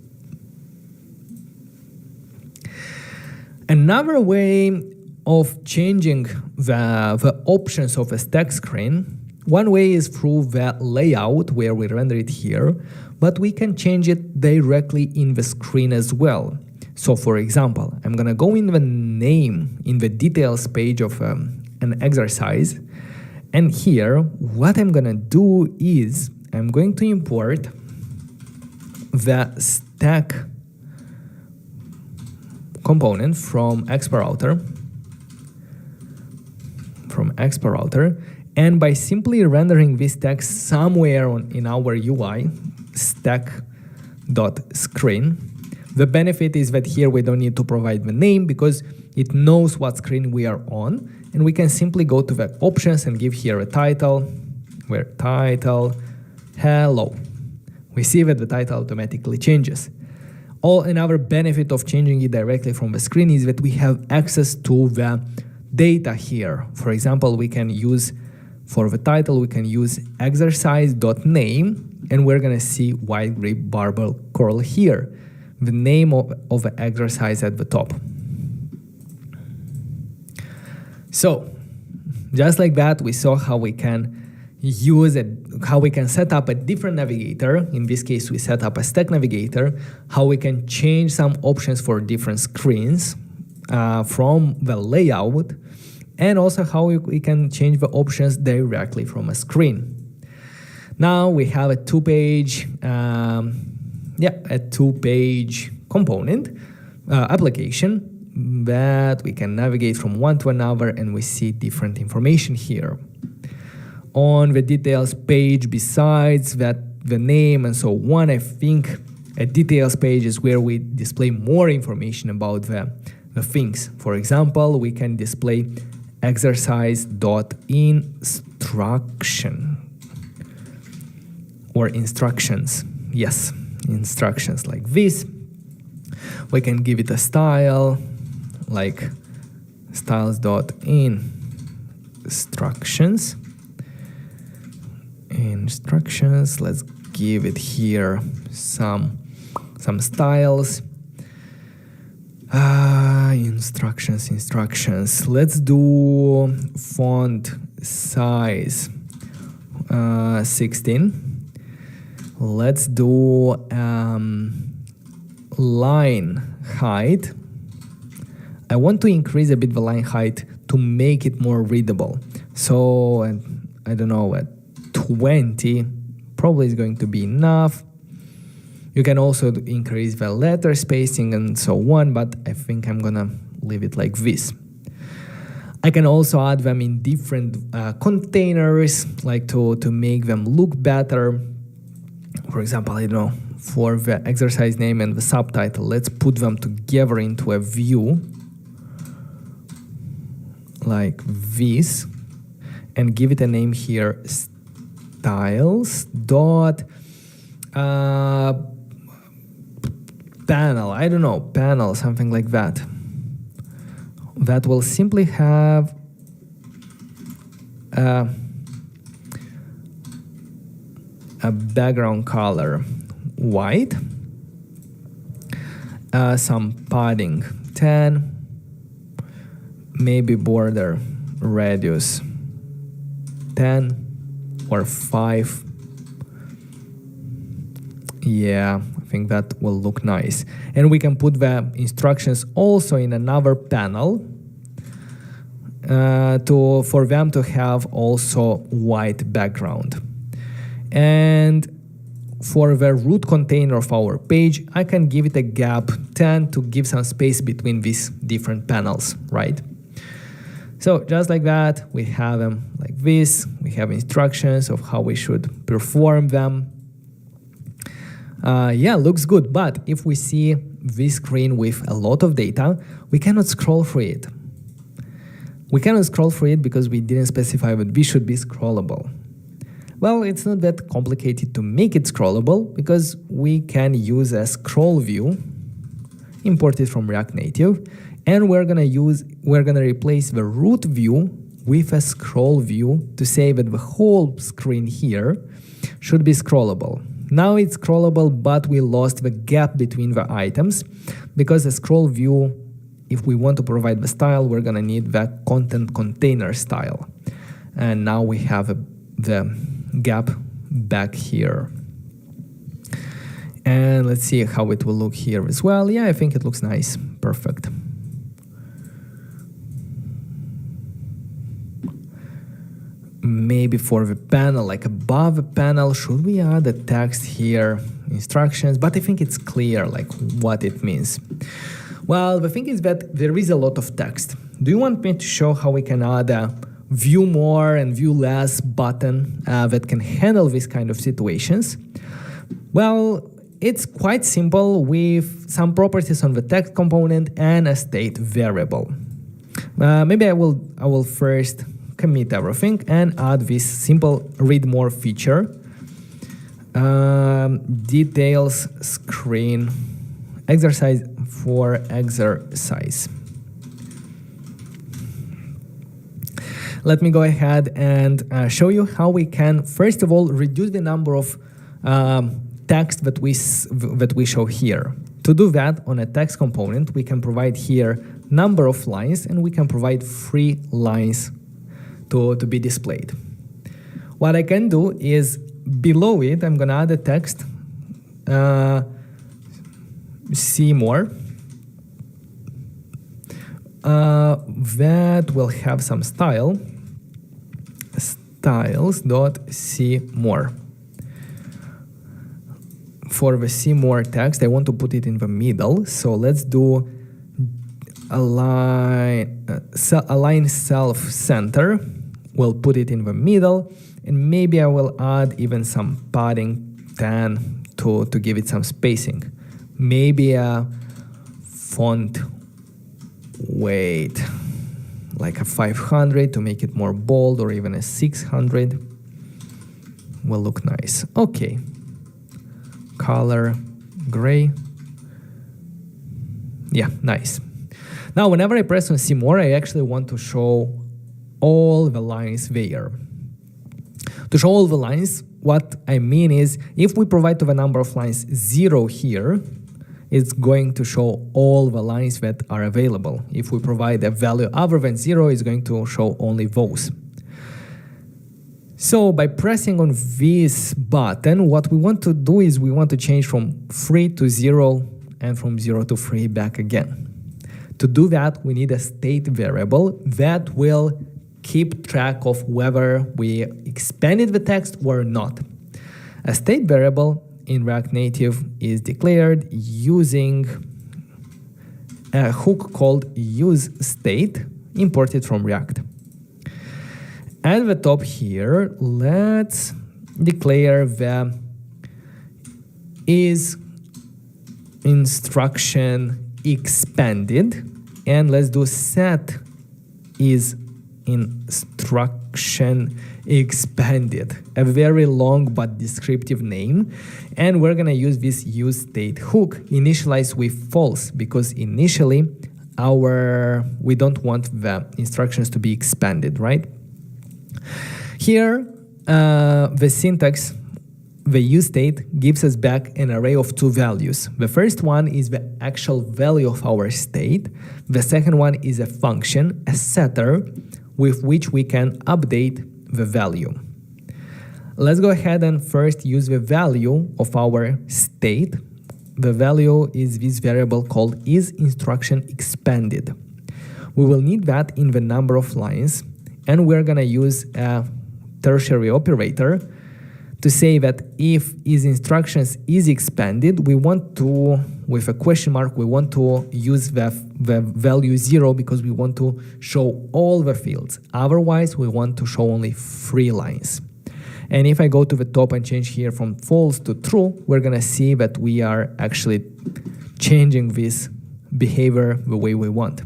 Another way of changing the options of a stack screen, one way is through the layout where we render it here, but we can change it directly in the screen as well. So for example, I'm going to go in the name, in the details page of an exercise, and here what I'm going to do is I'm going to import the stack component from Expo Router, and by simply rendering this text somewhere in our UI, stack.screen, the benefit is that here we don't need to provide the name because it knows what screen we are on, and we can simply go to the options and give here a title, where title, hello. We see that the title automatically changes. Another benefit of changing it directly from the screen is that we have access to the data here. For example, we can use, for the title, we can use exercise.name, and we're going to see white grip barbell curl here, the name of the exercise at the top. So, just like that, we saw how we can how we can set up a different navigator. In this case, we set up a stack navigator, how we can change some options for different screens from the layout, and also how we can change the options directly from a screen. Now we have a two-page component application that we can navigate from one to another, and we see different information here. On the details page, besides that, the name and so on, I think a details page is where we display more information about the things. For example, we can display exercise.instruction or instructions. Yes, instructions like this. We can give it a style like styles.instructions. Instructions, let's give it here some styles. Instructions. Let's do font size 16. Let's do line height. I want to increase a bit the line height to make it more readable. So I don't know, at 20 probably is going to be enough. You can also increase the letter spacing and so on, but I think I'm gonna leave it like this. I can also add them in different containers, like to make them look better. For example, I don't know, for the exercise name and the subtitle, let's put them together into a view like this and give it a name here, styles dot panel, I don't know, panel, something like that. That will simply have a background color white, some padding 10, maybe border radius 10 or 5. Yeah, I think that will look nice. And we can put the instructions also in another panel for them to have also white background. And for the root container of our page, I can give it a gap 10 to give some space between these different panels, right? So just like that, we have them like this. We have instructions of how we should perform them. Yeah, looks good. But if we see this screen with a lot of data, we cannot scroll through it. We cannot scroll through it because we didn't specify that this should be scrollable. Well, it's not that complicated to make it scrollable because we can use a scroll view imported from React Native, and we're gonna replace the root view with a scroll view to say that the whole screen here should be scrollable. Now it's scrollable, but we lost the gap between the items because the scroll view, if we want to provide the style, we're gonna need the content container style. And now we have the gap back here. And let's see how it will look here as well. Yeah, I think it looks nice. Perfect. Maybe for the panel, like above the panel, should we add the text here, instructions? But I think it's clear like what it means. Well, the thing is that there is a lot of text. Do you want me to show how we can add a view more and view less button that can handle this kind of situations? Well, it's quite simple with some properties on the text component and a state variable. Maybe I will first commit everything and add this simple read more feature. Details screen exercise for exercise. Let me go ahead and show you how we can, first of all, reduce the number of text that we show here. To do that, on a text component, we can provide here number of lines, and we can provide 3 lines to be displayed. What I can do is below it, I'm gonna add a text, see more, that will have some style, styles.see more. For the see more text, I want to put it in the middle, so let's do align self-center. We'll put it in the middle, and maybe I will add even some padding 10 to give it some spacing. Maybe a font weight like a 500 to make it more bold, or even a 600 will look nice. Okay, color gray. Yeah, nice. Now, whenever I press on see more, I actually want to show all the lines there. To show all the lines, what I mean is, if we provide to the number of lines 0 here, it's going to show all the lines that are available. If we provide a value other than 0, it's going to show only those. So by pressing on this button, what we want to do is we want to change from 3 to 0 and from 0 to 3 back again. To do that, we need a state variable that will keep track of whether we expanded the text or not. A state variable in React Native is declared using a hook called useState, imported from React. At the top here, let's declare the is instruction expanded, and let's do set is instruction expanded, a very long but descriptive name. And we're gonna use this useState hook initialized with false, because initially we don't want the instructions to be expanded, right? Here, the syntax, the useState gives us back an array of two values. The first one is the actual value of our state. The second one is a function, a setter, with which we can update the value. Let's go ahead and first use the value of our state. The value is this variable called isInstructionExpanded. We will need that in the number of lines, and we're gonna use a tertiary operator to say that if isInstructions is expanded, we want to, with a question mark, we want to use the value 0 because we want to show all the fields. Otherwise, we want to show only 3 lines. And if I go to the top and change here from false to true, we're gonna see that we are actually changing this behavior the way we want.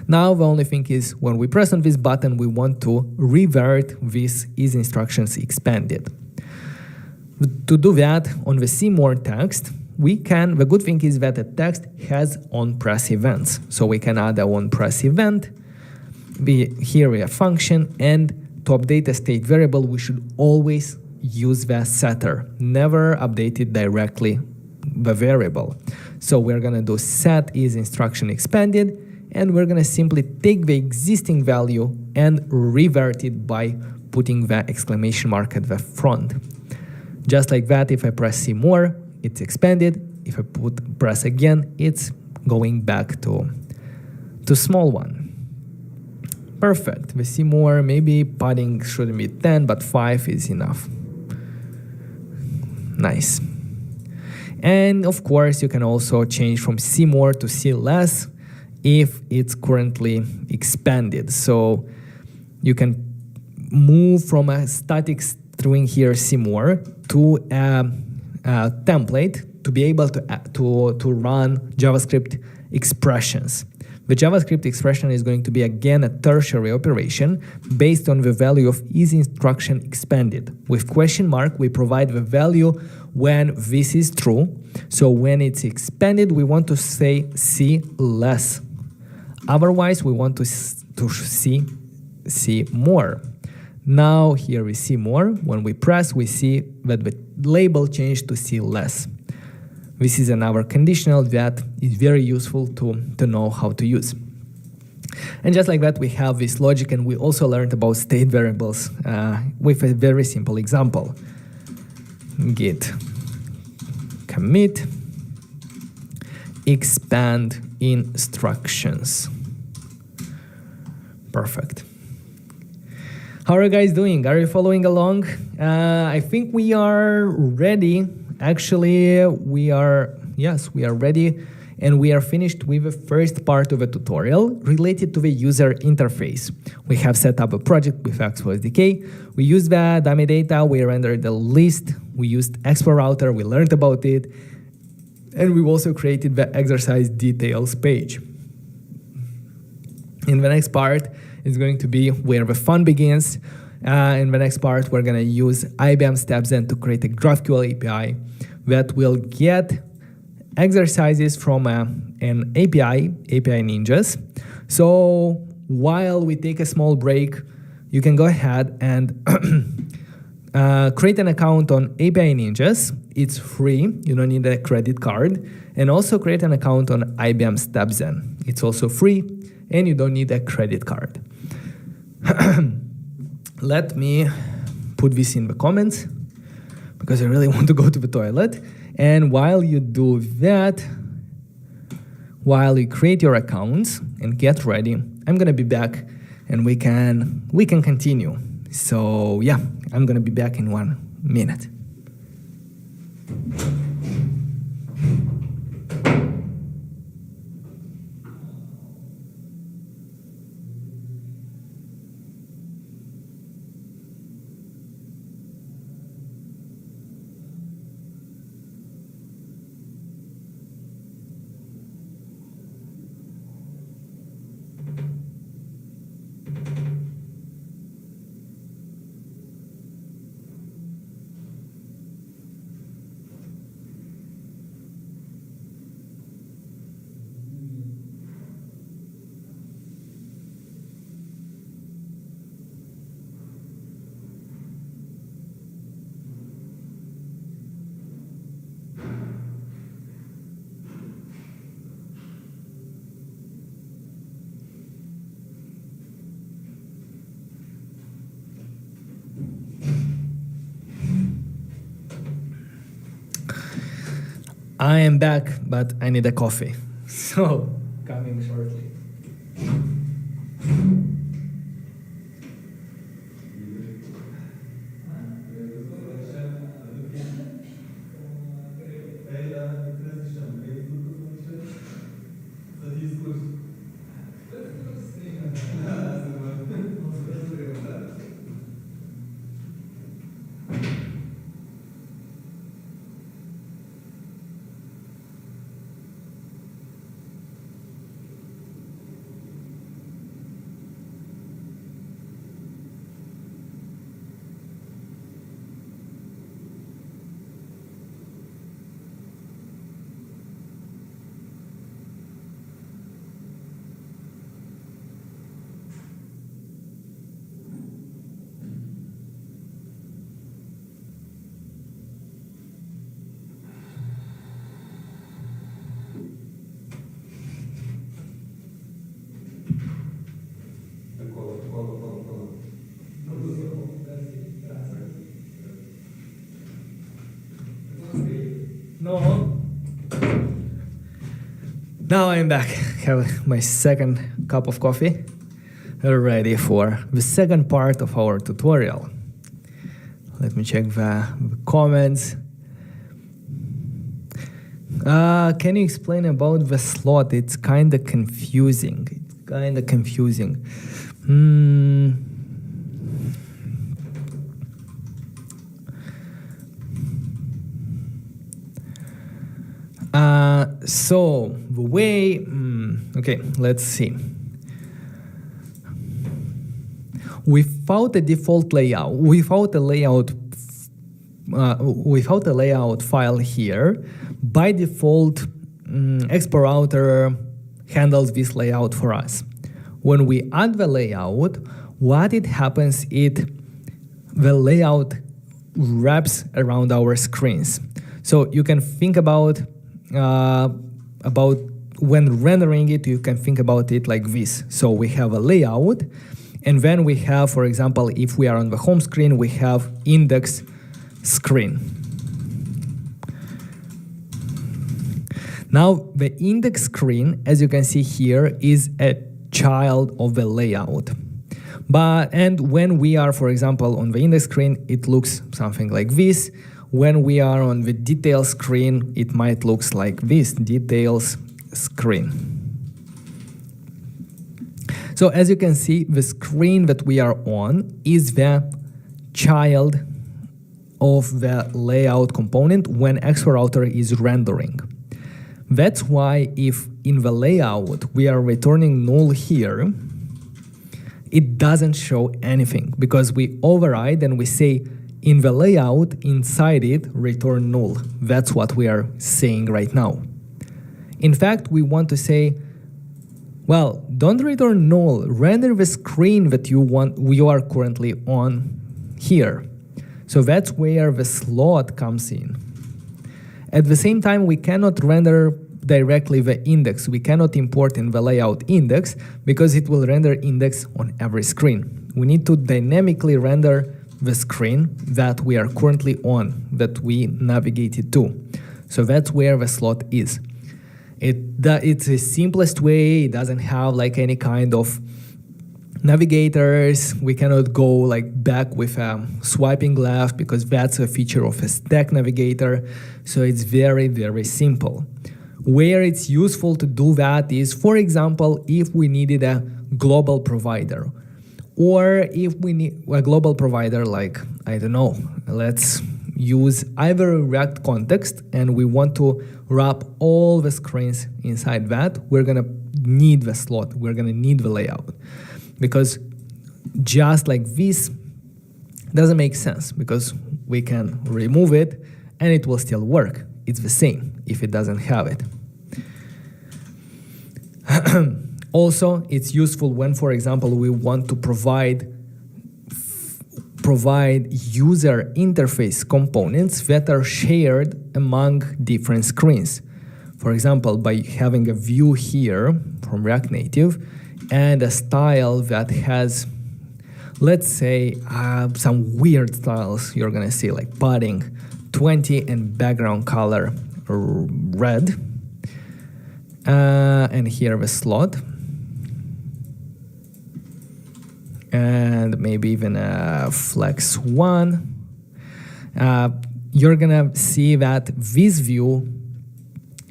Now the only thing is when we press on this button, we want to revert this isInstructions expanded. To do that, on the see more text, we can, the good thing is that the text has onPress events. So we can add a onPress event, here we have function, and to update a state variable, we should always use the setter, never update it directly the variable. So we're gonna do set isInstructionExpanded, and we're gonna simply take the existing value and revert it by putting the exclamation mark at the front. Just like that, if I press see more, it's expanded. If I press again, it's going back to small one. Perfect. We see more, maybe padding shouldn't be 10, but 5 is enough. Nice. And of course, you can also change from see more to see less if it's currently expanded. So you can move from a static string here, see more, to a template to be able to run JavaScript expressions. The JavaScript expression is going to be again a tertiary operation based on the value of isInstructionExpanded. With question mark, we provide the value when this is true. So when it's expanded, we want to say see less. Otherwise, we want to see more. Now here we see more. When we press, we see that the label changed to see less. This is another conditional that is very useful to know how to use. And just like that, we have this logic, and we also learned about state variables with a very simple example. Git commit expand instructions. Perfect. How are you guys doing? Are you following along? I think we are ready. Actually, we are ready, and we are finished with the first part of the tutorial related to the user interface. We have set up a project with Expo SDK. We used the dummy data, we rendered the list, we used Expo router, we learned about it, and we've also created the exercise details page. In the next part, it's going to be where the fun begins. In the next part, we're going to use IBM StepZen to create a GraphQL API that will get exercises from an API Ninjas. So while we take a small break, you can go ahead and create an account on API Ninjas. It's free. You don't need a credit card. And also create an account on IBM StepZen. It's also free, and you don't need a credit card. let me put this in the comments because I really want to go to the toilet. And while you do that, while you create your accounts and get ready, I'm gonna be back and we can continue. So yeah, I'm gonna be back in 1 minute. I am back, but I need a coffee. So, coming shortly. No. Now I'm back. Have my second cup of coffee, ready for the second part of our tutorial. Let me check the comments. Can you explain about the slot? It's kind of confusing. So the way, okay, let's see. Without a default layout, without a layout file here, by default, Expo Router handles this layout for us. When we add the layout, what it happens is the layout wraps around our screens. So you can think about when rendering it, you can think about it like this. So we have a layout, and then we have, for example, if we are on the home screen, we have index screen. Now, the index screen, as you can see here, is a child of the layout. And when we are, for example, on the index screen, it looks something like this. When we are on the details screen, it might look like this, details screen. So as you can see, the screen that we are on is the child of the layout component when Expo Router is rendering. That's why if in the layout we are returning null here, it doesn't show anything because we override and we say in the layout, inside it, return null. That's what we are saying right now. In fact, we want to say, well, don't return null, render the screen that you are currently on here. So that's where the slot comes in. At the same time, we cannot render directly the index. We cannot import in the layout index because it will render index on every screen. We need to dynamically render the screen that we are currently on, that we navigated to. So that's where the slot is. It's the simplest way. It doesn't have like any kind of navigators. We cannot go like back with swiping left because that's a feature of a stack navigator. So it's very, very simple. Where it's useful to do that is, for example, if we needed a global provider, or if we need a global provider like, I don't know, let's use either a React context and we want to wrap all the screens inside that, we're gonna need the slot, we're gonna need the layout. Because just like this doesn't make sense, because we can remove it and it will still work. It's the same if it doesn't have it. Also, it's useful when, for example, we want to provide user interface components that are shared among different screens. For example, by having a view here from React Native and a style that has, let's say, some weird styles you're gonna see, like padding 20 and background color red, and here the slot, and maybe even a flex 1, you're gonna see that this view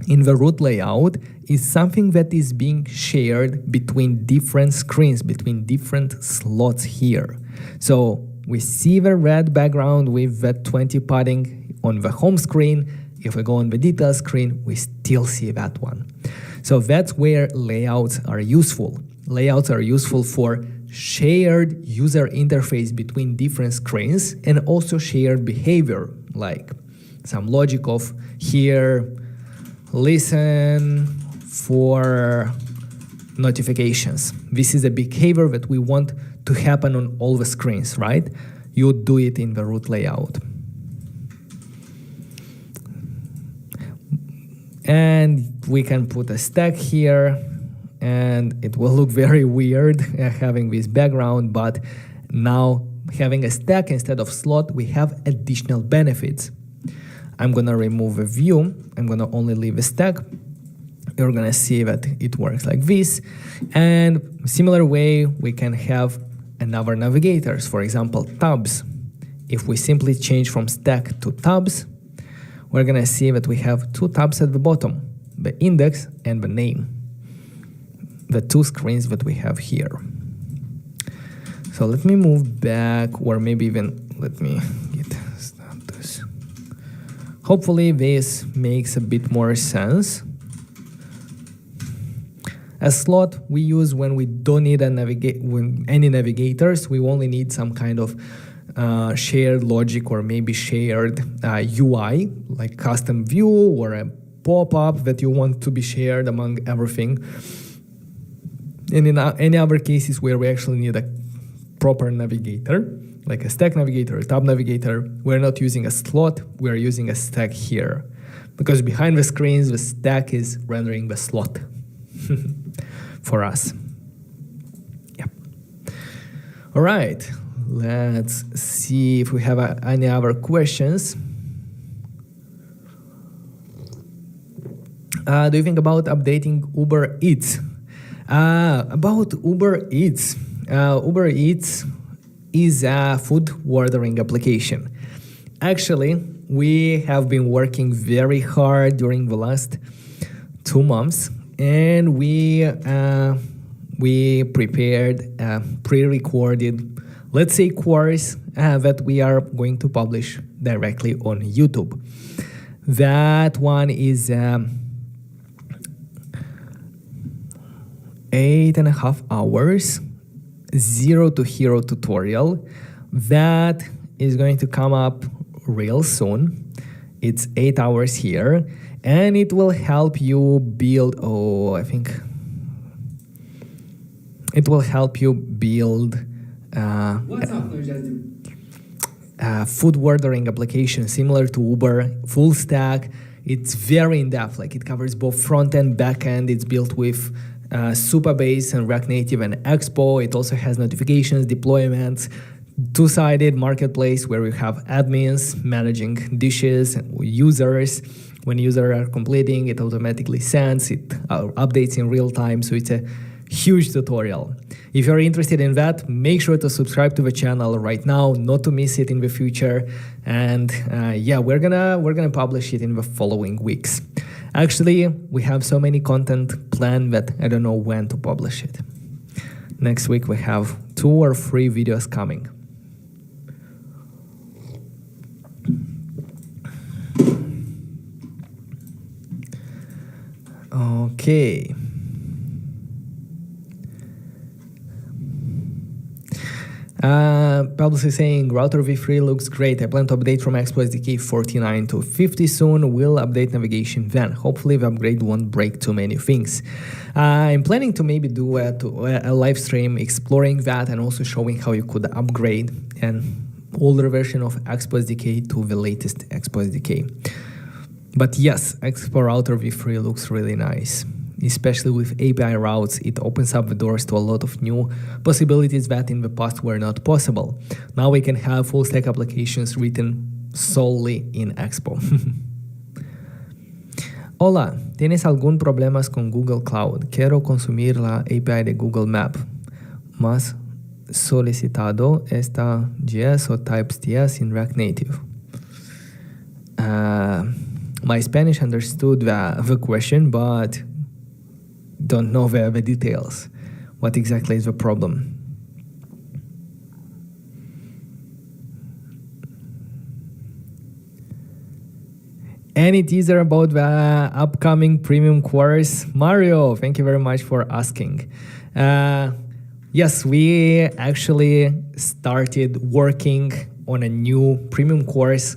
in the root layout is something that is being shared between different screens, between different slots here. So we see the red background with the 20 padding on the home screen. If we go on the detail screen, we still see that one. So that's where layouts are useful. Layouts are useful for shared user interface between different screens and also shared behavior, like some logic of here, listen for notifications. This is a behavior that we want to happen on all the screens, right? You do it in the root layout. And we can put a stack here, and it will look very weird having this background, but now having a stack instead of slot, we have additional benefits. I'm gonna remove a view, I'm gonna only leave a stack. You're gonna see that it works like this. And similar way, we can have another navigators, for example, tabs. If we simply change from stack to tabs, we're gonna see that we have two tabs at the bottom, the index and the name, the two screens that we have here. So let me move back, or maybe even let me get status. Hopefully this makes a bit more sense. A slot we use when we don't need any navigators. We only need some kind of shared logic or maybe shared UI, like custom view or a pop-up that you want to be shared among everything. And in any other cases where we actually need a proper navigator, like a stack navigator, a tab navigator, we're not using a slot, we're using a stack here. Because behind the screens, the stack is rendering the slot for us. Yep. All right, let's see if we have any other questions. Do you think about updating Uber Eats? About Uber Eats. Uber Eats is a food ordering application. Actually, we have been working very hard during the last 2 months, and we prepared a pre-recorded, let's say, course that we are going to publish directly on YouTube. That one is 8.5 hours, 0 to hero tutorial that is going to come up real soon. It's 8 hours here, and it will help you build, it will help you build food ordering application similar to Uber, full stack. It's very in-depth, like it covers both front-end, back-end. It's built with Supabase and React Native and Expo. It also has notifications, deployments, two-sided marketplace where we have admins managing dishes, users. When users are completing, it automatically sends, it updates in real time. So it's a huge tutorial. If you're interested in that, make sure to subscribe to the channel right now, not to miss it in the future. And yeah, we're gonna publish it in the following weeks. Actually, we have so many content planned that I don't know when to publish it. Next week we have 2 or 3 videos coming. Okay. Publicly saying router v3 looks great. I plan to update from Expo SDK 49 to 50 soon. We'll update navigation then. Hopefully the upgrade won't break too many things. I'm planning to maybe do a live stream exploring that and also showing how you could upgrade an older version of Expo SDK to the latest Expo SDK. But yes, Expo router v3 looks really nice. Especially with API routes, it opens up the doors to a lot of new possibilities that in the past were not possible. Now we can have full stack applications written solely in Expo. Hola, ¿tienes algún problema con Google Cloud? Quiero consumir la API de Google Map. Más solicitado esta JS o Types.js in React Native. My Spanish understood the question, but don't know the details. What exactly is the problem? Any teaser about the upcoming premium course? Mario, thank you very much for asking. Yes, we actually started working on a new premium course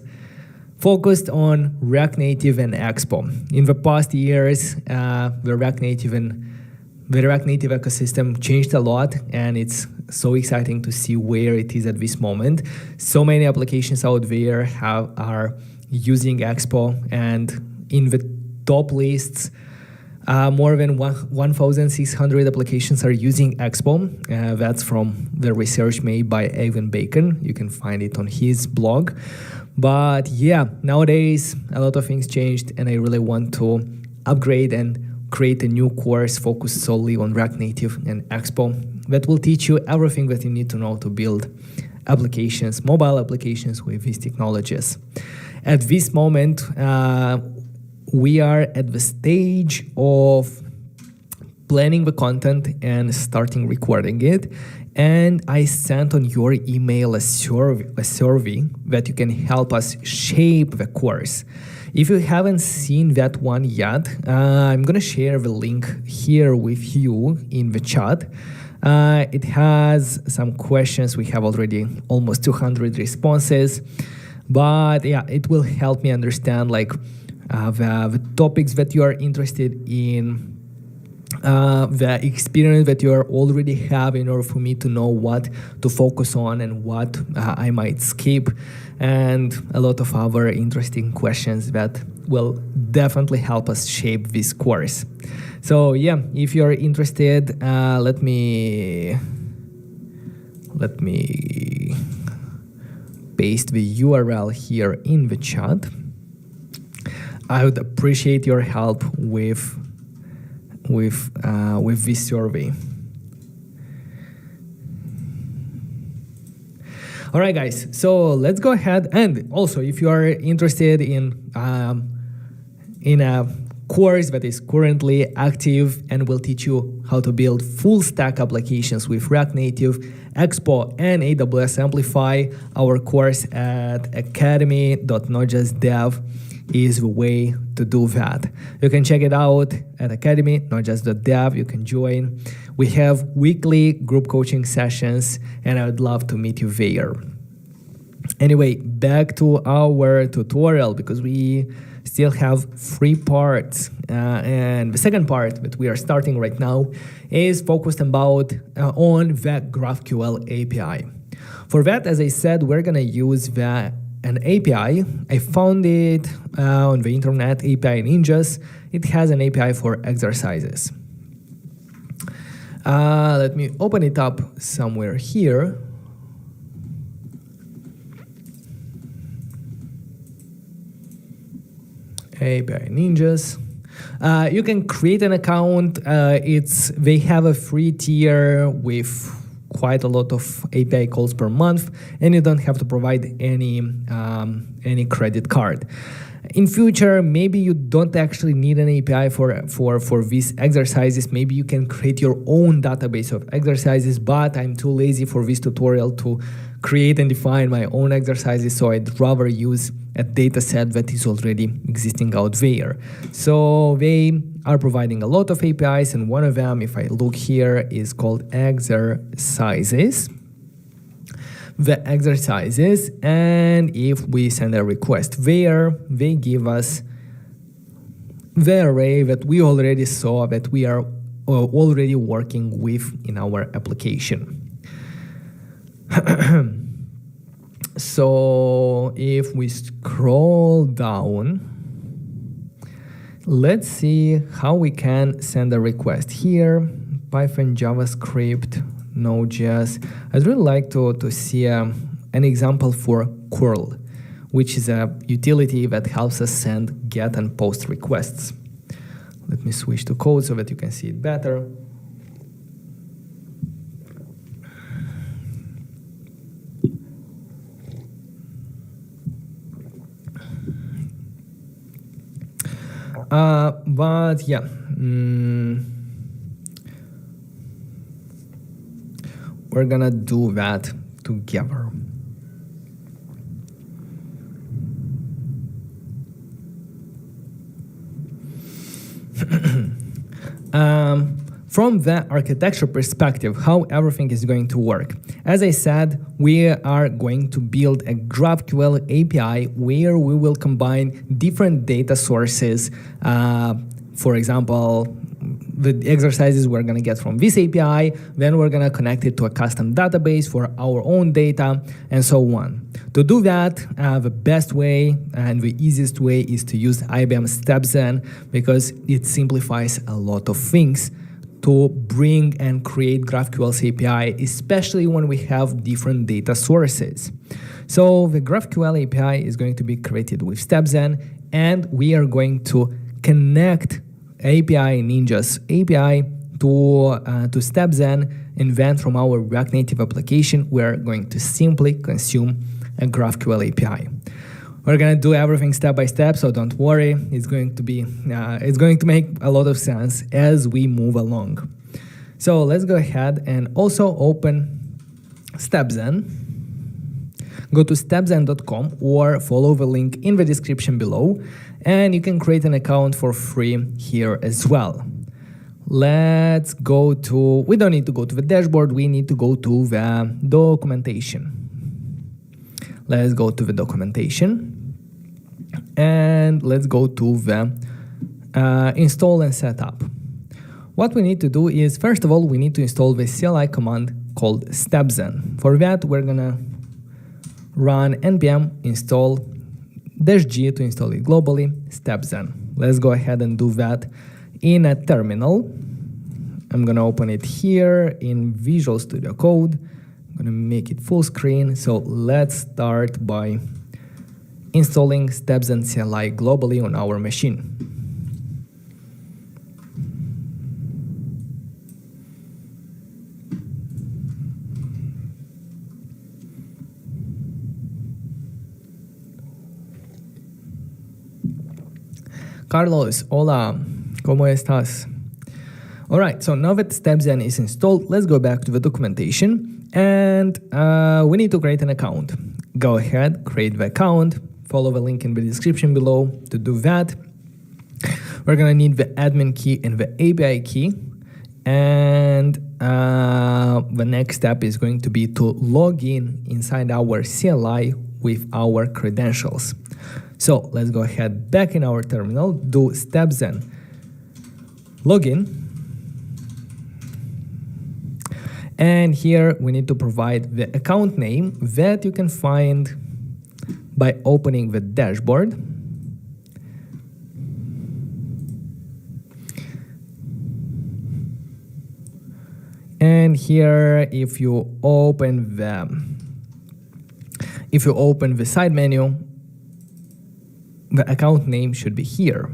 focused on React Native and Expo. In the past years, the React Native ecosystem changed a lot, and it's so exciting to see where it is at this moment. So many applications out there are using Expo, and in the top lists, more than 1,600 applications are using Expo. That's from the research made by Evan Bacon. You can find it on his blog. But yeah, nowadays a lot of things changed, and I really want to upgrade and create a new course focused solely on React Native and Expo that will teach you everything that you need to know to build applications, mobile applications with these technologies. At this moment, we are at the stage of planning the content and starting recording it. And I sent on your email a survey that you can help us shape the course. If you haven't seen that one yet, I'm going to share the link here with you in the chat. It has some questions. We have already almost 200 responses. But yeah, it will help me understand like the topics that you are interested in, the experience that you already have in order for me to know what to focus on and what I might skip, and a lot of other interesting questions that will definitely help us shape this course. So yeah, if you're interested, let me paste the URL here in the chat. I would appreciate your help with this survey. All right, guys. So let's go ahead, and also if you are interested in a course that is currently active and will teach you how to build full stack applications with React Native, Expo, and AWS Amplify, our course at academy.nodejustdev is the way to do that. You can check it out at academy.nodejust.dev. You can join. We have weekly group coaching sessions, and I would love to meet you there. Anyway, back to our tutorial, because we still have 3 parts. And the second part that we are starting right now is focused on the GraphQL API. For that, as I said, we're going to use the an API. I found it on the internet, API Ninjas. It has an API for exercises. Let me open it up somewhere here. API Ninjas. You can create an account. They have a free tier with quite a lot of API calls per month, and you don't have to provide any credit card. In future, maybe you don't actually need an API for these exercises. Maybe you can create your own database of exercises, but I'm too lazy for this tutorial to create and define my own exercises, so I'd rather use a data set that is already existing out there. So they are providing a lot of APIs, and one of them, if I look here, is called exercises. The exercises, and if we send a request there, they give us the array that we already saw, that we are already working with in our application. So if we scroll down, let's see how we can send a request here. Python, JavaScript, Node.js. I'd really like to see an example for curl, which is a utility that helps us send, get, and post requests. Let me switch to code so that you can see it better. But yeah, we're gonna do that together. From the architecture perspective, how everything is going to work. As I said, we are going to build a GraphQL API where we will combine different data sources. For example, the exercises we're going to get from this API, then we're going to connect it to a custom database for our own data, and so on. To do that, the best way and the easiest way is to use IBM StepZen, because it simplifies a lot of things to bring and create GraphQL's API, especially when we have different data sources. So the GraphQL API is going to be created with StepZen, and we are going to connect API Ninja's API to StepZen, and then from our React Native application, we're going to simply consume a GraphQL API. We're gonna do everything step by step, so don't worry. It's going to make a lot of sense as we move along. So let's go ahead and also open StepZen. Go to stepzen.com or follow the link in the description below, and you can create an account for free here as well. Let's go to, we don't need to go to the dashboard, we need to go to the documentation. Let's go to the documentation, and let's go to the install and setup. What we need to do is, first of all, we need to install the CLI command called StepZen. For that, we're gonna run npm install -g to install it globally, StepZen. Let's go ahead and do that in a terminal. I'm gonna open it here in Visual Studio Code. I'm gonna make it full screen. So let's start by installing StepZen CLI globally on our machine. Carlos, hola, ¿cómo estás? All right, so now that StepZen is installed, let's go back to the documentation, and we need to create an account. Go ahead, create the account, follow the link in the description below to do that. We're gonna need the admin key and the API key, and the next step is going to be to log in inside our CLI with our credentials. So let's go ahead back in our terminal, do StepZen login. And here we need to provide the account name that you can find by opening the dashboard. And here, if you open the side menu, the account name should be here.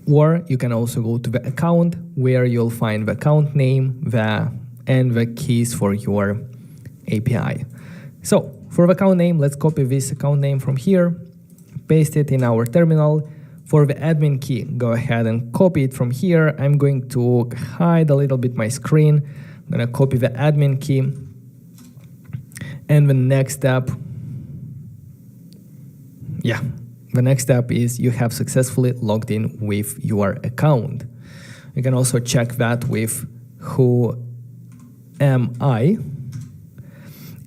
Or you can also go to the account where you'll find the account name and the keys for your API. So for the account name, let's copy this account name from here, paste it in our terminal. For the admin key, go ahead and copy it from here. I'm going to hide a little bit my screen. I'm going to copy the admin key. And the next step, the next step is you have successfully logged in with your account. You can also check that with who am I.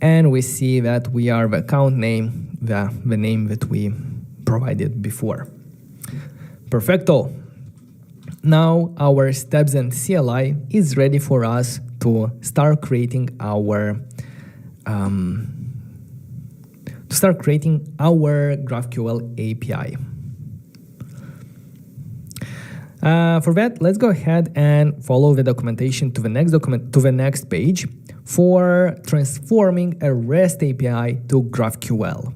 And we see that we are the account name, the name that we provided before. Perfecto. Now our Stepzen CLI is ready for us to start creating our GraphQL API. For that, let's go ahead and follow the documentation to the next page for transforming a REST API to GraphQL.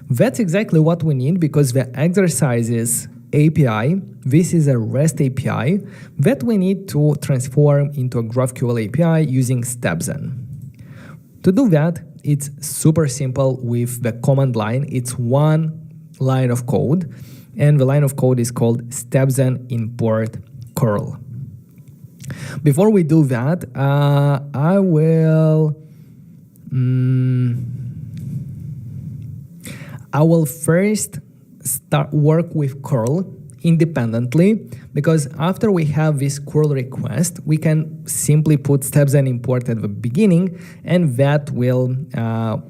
That's exactly what we need because the exercises API, this is a REST API that we need to transform into a GraphQL API using Stepzen. To do that, it's super simple with the command line. It's one line of code, and the line of code is called Stepzen import curl. Before we do that, I will first work with curl independently, because after we have this curl request, we can simply put Stepzen import at the beginning, and that will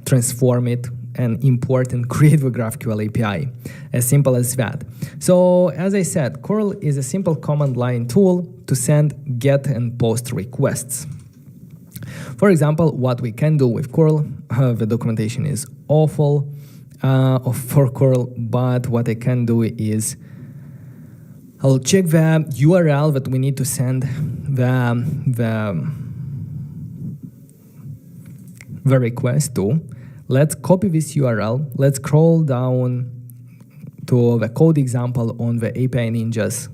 transform it and import and create the GraphQL API. As simple as that. So as I said, curl is a simple command line tool to send get and post requests. For example, what we can do with curl, the documentation is awful for curl, but what I can do is I'll check the URL that we need to send the request to. Let's copy this URL. Let's scroll down to the code example on the API Ninjas,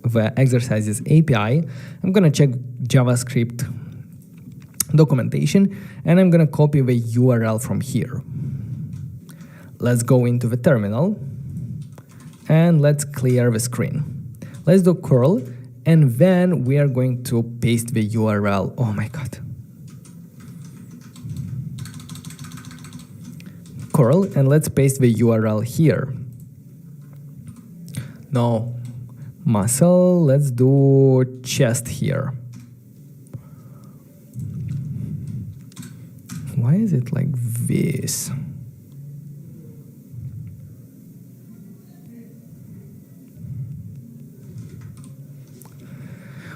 the exercises API. I'm going to check JavaScript documentation, and I'm going to copy the URL from here. Let's go into the terminal, and let's clear the screen. Let's do curl, and then we are going to paste the URL. Oh my God. Curl, and let's paste the URL here. No, muscle, let's do chest here. Why is it like this?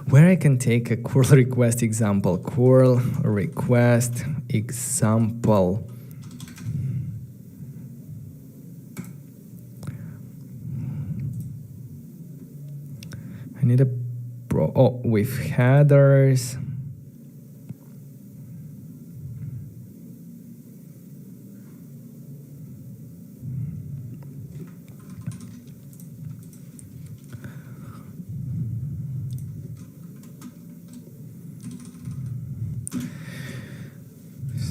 Where I can take a curl request example. Curl request example. I need a with headers.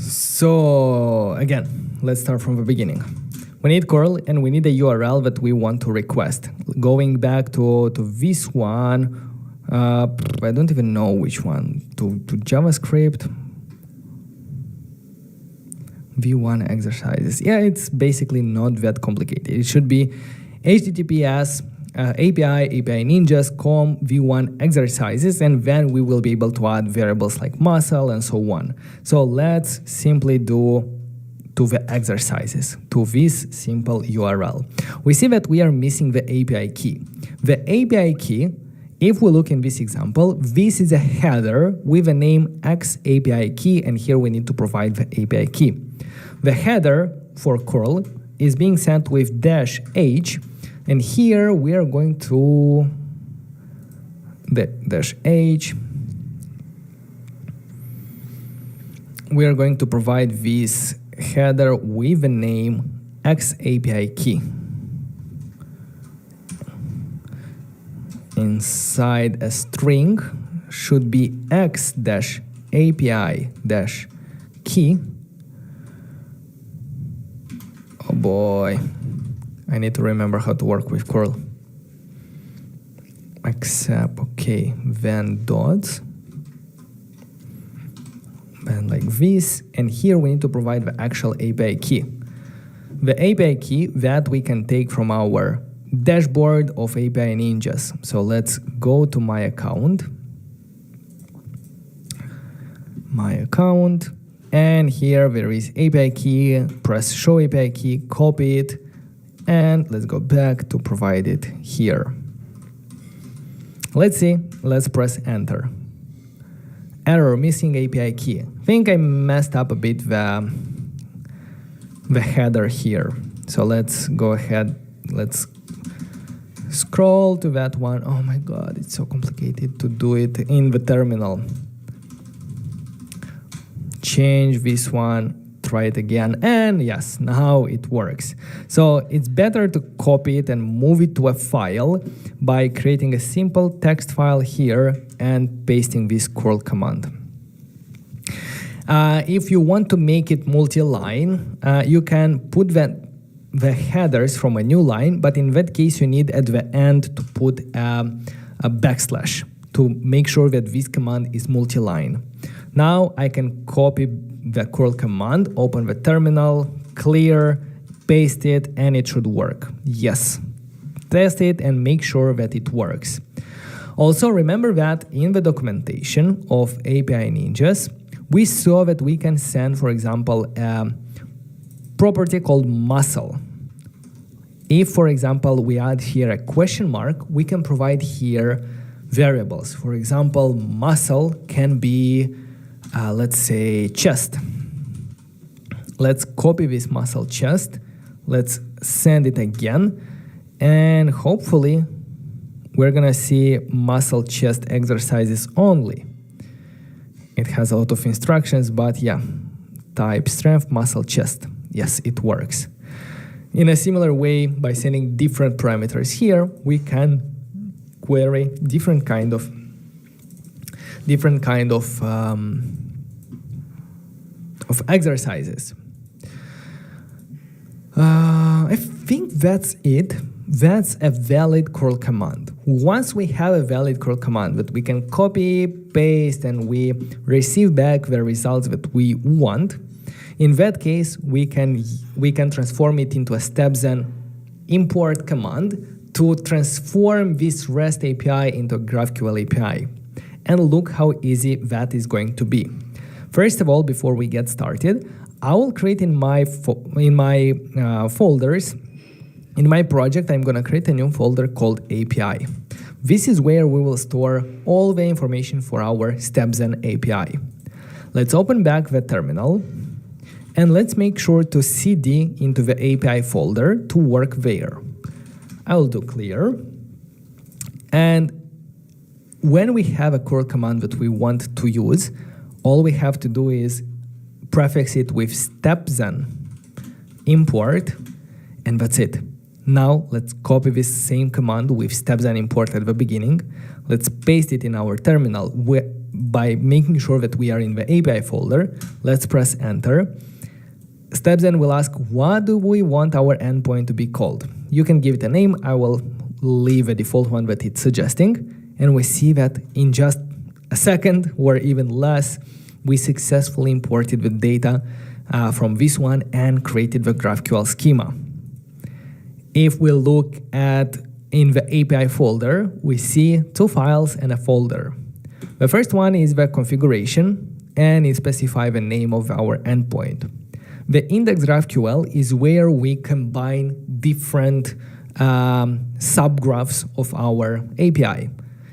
So again, let's start from the beginning. We need curl, and we need a URL that we want to request. Going back to this one, I don't even know which one, to JavaScript. V1 exercises. Yeah, it's basically not that complicated. It should be HTTPS API ninjas.com v1 exercises, and then we will be able to add variables like muscle and so on. So let's simply do to the exercises, to this simple URL. We see that we are missing the API key. The API key, if we look in this example, this is a header with a name X API key, and here we need to provide the API key. The header for curl is being sent with -h, and here we are going to the -h. We are going to provide this header with the name X API key. Inside a string should be X-API-key. Oh boy, I need to remember how to work with curl. Except, okay, then dots. And like this, and here we need to provide the actual API key. The API key that we can take from our dashboard of API Ninjas. So let's go to my account, and here there is API key, press show API key, copy it, and let's go back to provide it here. Let's see, let's press enter. Error, missing API key. I think I messed up a bit the header here. So let's go ahead, let's scroll to that one. Oh my god, it's so complicated to do it in the terminal. Change this one, try it again, and yes, now it works. So it's better to copy it and move it to a file by creating a simple text file here and pasting this curl command. If you want to make it multi-line, you can put the headers from a new line, but in that case you need at the end to put a backslash to make sure that this command is multi-line. Now I can copy the curl command, open the terminal, clear, paste it, and it should work. Yes. Test it and make sure that it works. Also remember that in the documentation of API Ninjas, we saw that we can send, for example, a property called muscle. If, for example, we add here a question mark, we can provide here variables. For example, muscle can be, let's say, chest. Let's copy this muscle chest. Let's send it again. And hopefully, we're going to see muscle chest exercises only. It has a lot of instructions, but yeah, type strength, muscle chest. Yes, it works. In a similar way, by sending different parameters here, we can query different kind of exercises. I think that's it. That's a valid curl command. Once we have a valid curl command that we can copy, paste, and we receive back the results that we want, in that case, we can transform it into a stepzen import command to transform this REST API into a GraphQL API. And look how easy that is going to be. First of all, before we get started, I will create in my folders. In my project, I'm going to create a new folder called API. This is where we will store all the information for our stepzen API. Let's open back the terminal, and let's make sure to cd into the API folder to work there. I will do clear. And when we have a curl command that we want to use, all we have to do is prefix it with stepzen import, and that's it. Now let's copy this same command with stepzen import at the beginning. Let's paste it in our terminal by making sure that we are in the API folder. Let's press enter. Stepzen will ask, what do we want our endpoint to be called? You can give it a name. I will leave a default one that it's suggesting. And we see that in just a second or even less, we successfully imported the data from this one and created the GraphQL schema. If we look at in the API folder, we see two files and a folder. The first one is the configuration, and it specifies the name of our endpoint. The index GraphQL is where we combine different subgraphs of our API.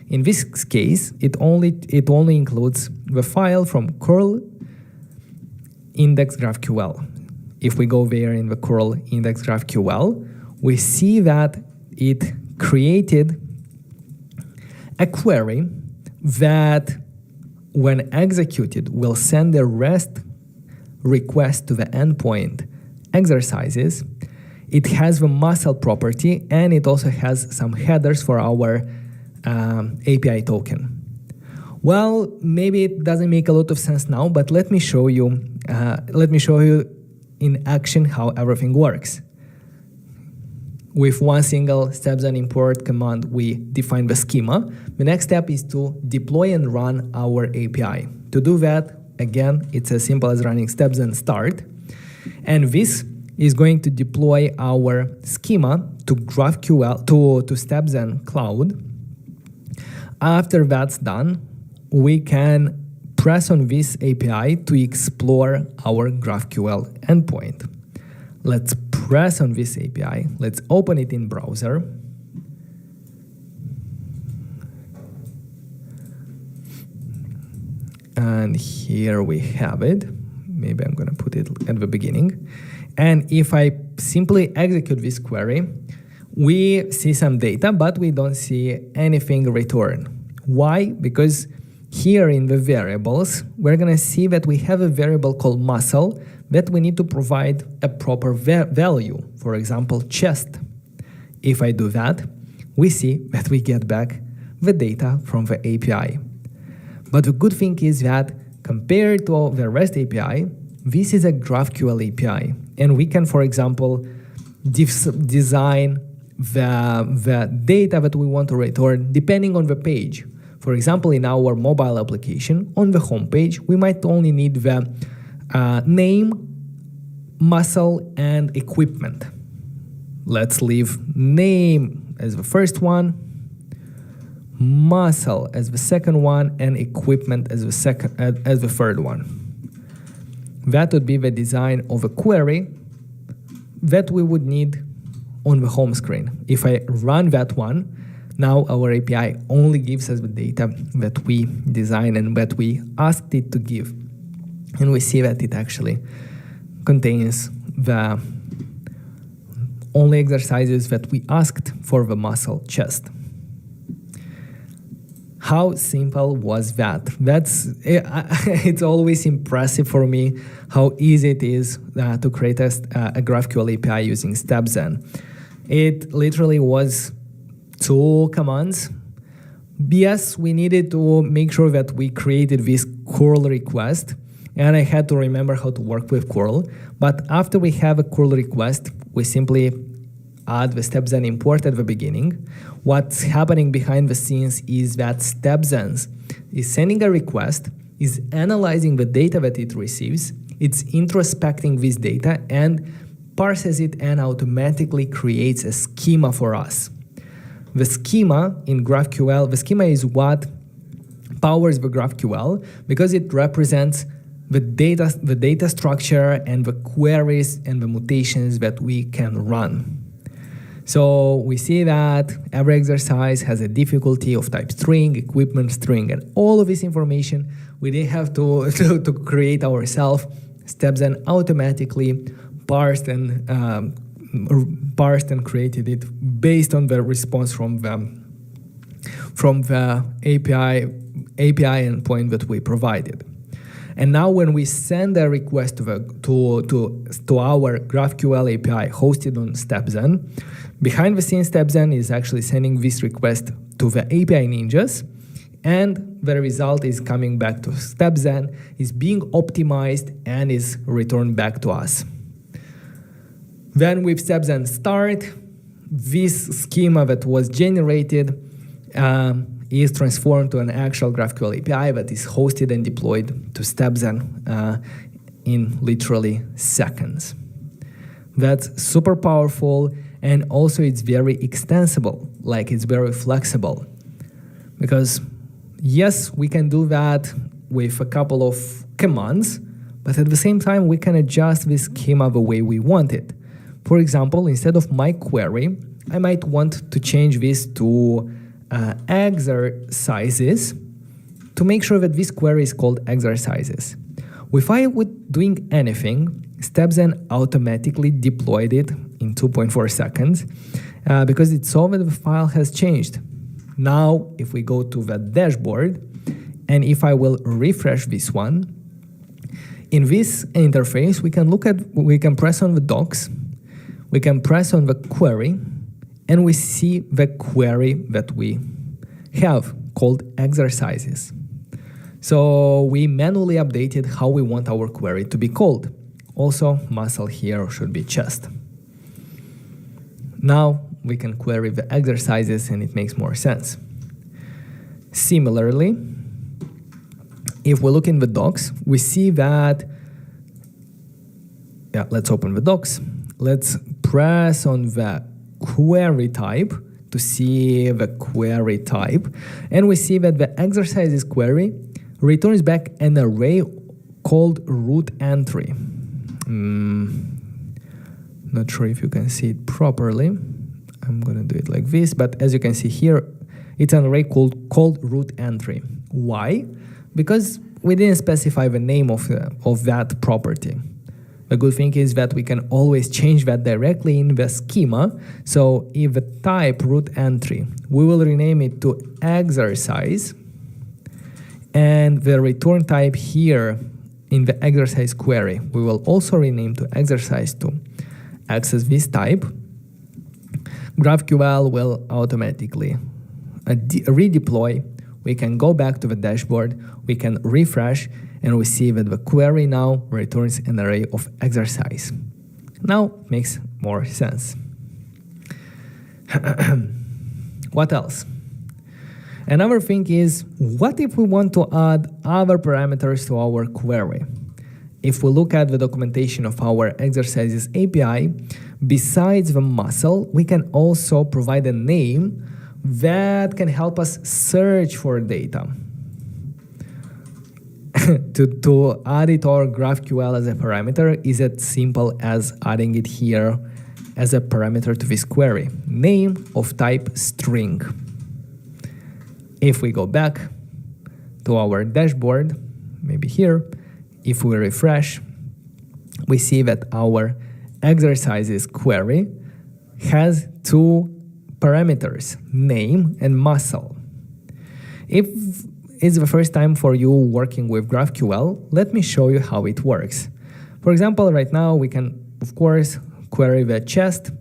In this case, it only includes the file from curl index GraphQL. if we go there in the curl index GraphQL, we see that it created a query that, when executed, will send a REST request to the endpoint exercises. It has the muscle property, and it also has some headers for our API token. Well, maybe it doesn't make a lot of sense now, but let me show you in action how everything works. With one single steps and import command, we define the schema. The next step is to deploy and run our API. To do that, again, it's as simple as running steps and start. And this is going to deploy our schema to GraphQL, to steps and cloud. After that's done, we can press on this API to explore our GraphQL endpoint. Let's press on this API. Let's open it in browser. And here we have it. Maybe I'm going to put it at the beginning. And if I simply execute this query, we see some data, but we don't see anything returned. Why? Because here in the variables, we're going to see that we have a variable called muscle that we need to provide a proper value, for example, chest. If I do that, we see that we get back the data from the API. But the good thing is that compared to the REST API, this is a GraphQL API. And we can, for example, design the data that we want to return depending on the page. For example, in our mobile application, on the home page, we might only need the name, muscle, and equipment. Let's leave name as the first one, muscle as the second one, and equipment as the third one. That would be the design of a query that we would need on the home screen. If I run that one, now our API only gives us the data that we designed and that we asked it to give. And we see that it actually contains the only exercises that we asked for the muscle chest. How simple was that? It's always impressive for me how easy it is to create a GraphQL API using StepZen. It literally was 2 commands. Yes, we needed to make sure that we created this curl request, and I had to remember how to work with curl. But after we have a curl request, we simply add the StepZen import at the beginning. What's happening behind the scenes is that StepZen is sending a request, is analyzing the data that it receives, it's introspecting this data and parses it and automatically creates a schema for us. The schema in GraphQL, the schema is what powers the GraphQL because it represents the data structure and the queries and the mutations that we can run. So we see that every exercise has a difficulty of type string, equipment string, and all of this information we didn't have to create ourselves. StepZen automatically parsed and created it based on the response from the API endpoint that we provided. And now when we send a request to our GraphQL API hosted on StepZen, behind the scenes StepZen is actually sending this request to the API ninjas, and the result is coming back to StepZen, is being optimized, and is returned back to us. Then with StepZen start, this schema that was generated is transformed to an actual GraphQL API that is hosted and deployed to StepZen in literally seconds. That's super powerful, and also it's very extensible, like it's very flexible. Because yes, we can do that with a couple of commands, but at the same time, we can adjust this schema the way we want it. For example, instead of my query, I might want to change this to exercises to make sure that this query is called exercises. Without doing anything, StepZen automatically deployed it in 2.4 seconds because it saw that the file has changed. Now, if we go to the dashboard, and if I will refresh this one, in this interface, we can press on the docs, we can press on the query, and we see the query that we have called exercises. So we manually updated how we want our query to be called. Also, muscle here should be chest. Now we can query the exercises and it makes more sense. Similarly, if we look in the docs, we see that, let's open the docs. Let's press on the query type to see the query type. And we see that the exercises query returns back an array called root entry. Not sure if you can see it properly. I'm gonna do it like this, but as you can see here, it's an array called root entry. Why? Because we didn't specify the name of that property. The good thing is that we can always change that directly in the schema. So if the type root entry, we will rename it to exercise, and the return type here in the exercise query, we will also rename to exercise to access this type. GraphQL will automatically redeploy. We can go back to the dashboard, we can refresh, and we see that the query now returns an array of exercise. Now makes more sense. What else? Another thing is, what if we want to add other parameters to our query? If we look at the documentation of our exercises API, besides the muscle, we can also provide a name that can help us search for data. to add it to our GraphQL as a parameter is as simple as adding it here as a parameter to this query. Name of type string. If we go back to our dashboard, maybe here, if we refresh, we see that our exercises query has two parameters, name and muscle. If it's the first time for you working with GraphQL, let me show you how it works. For example, right now we can, of course, query the chest,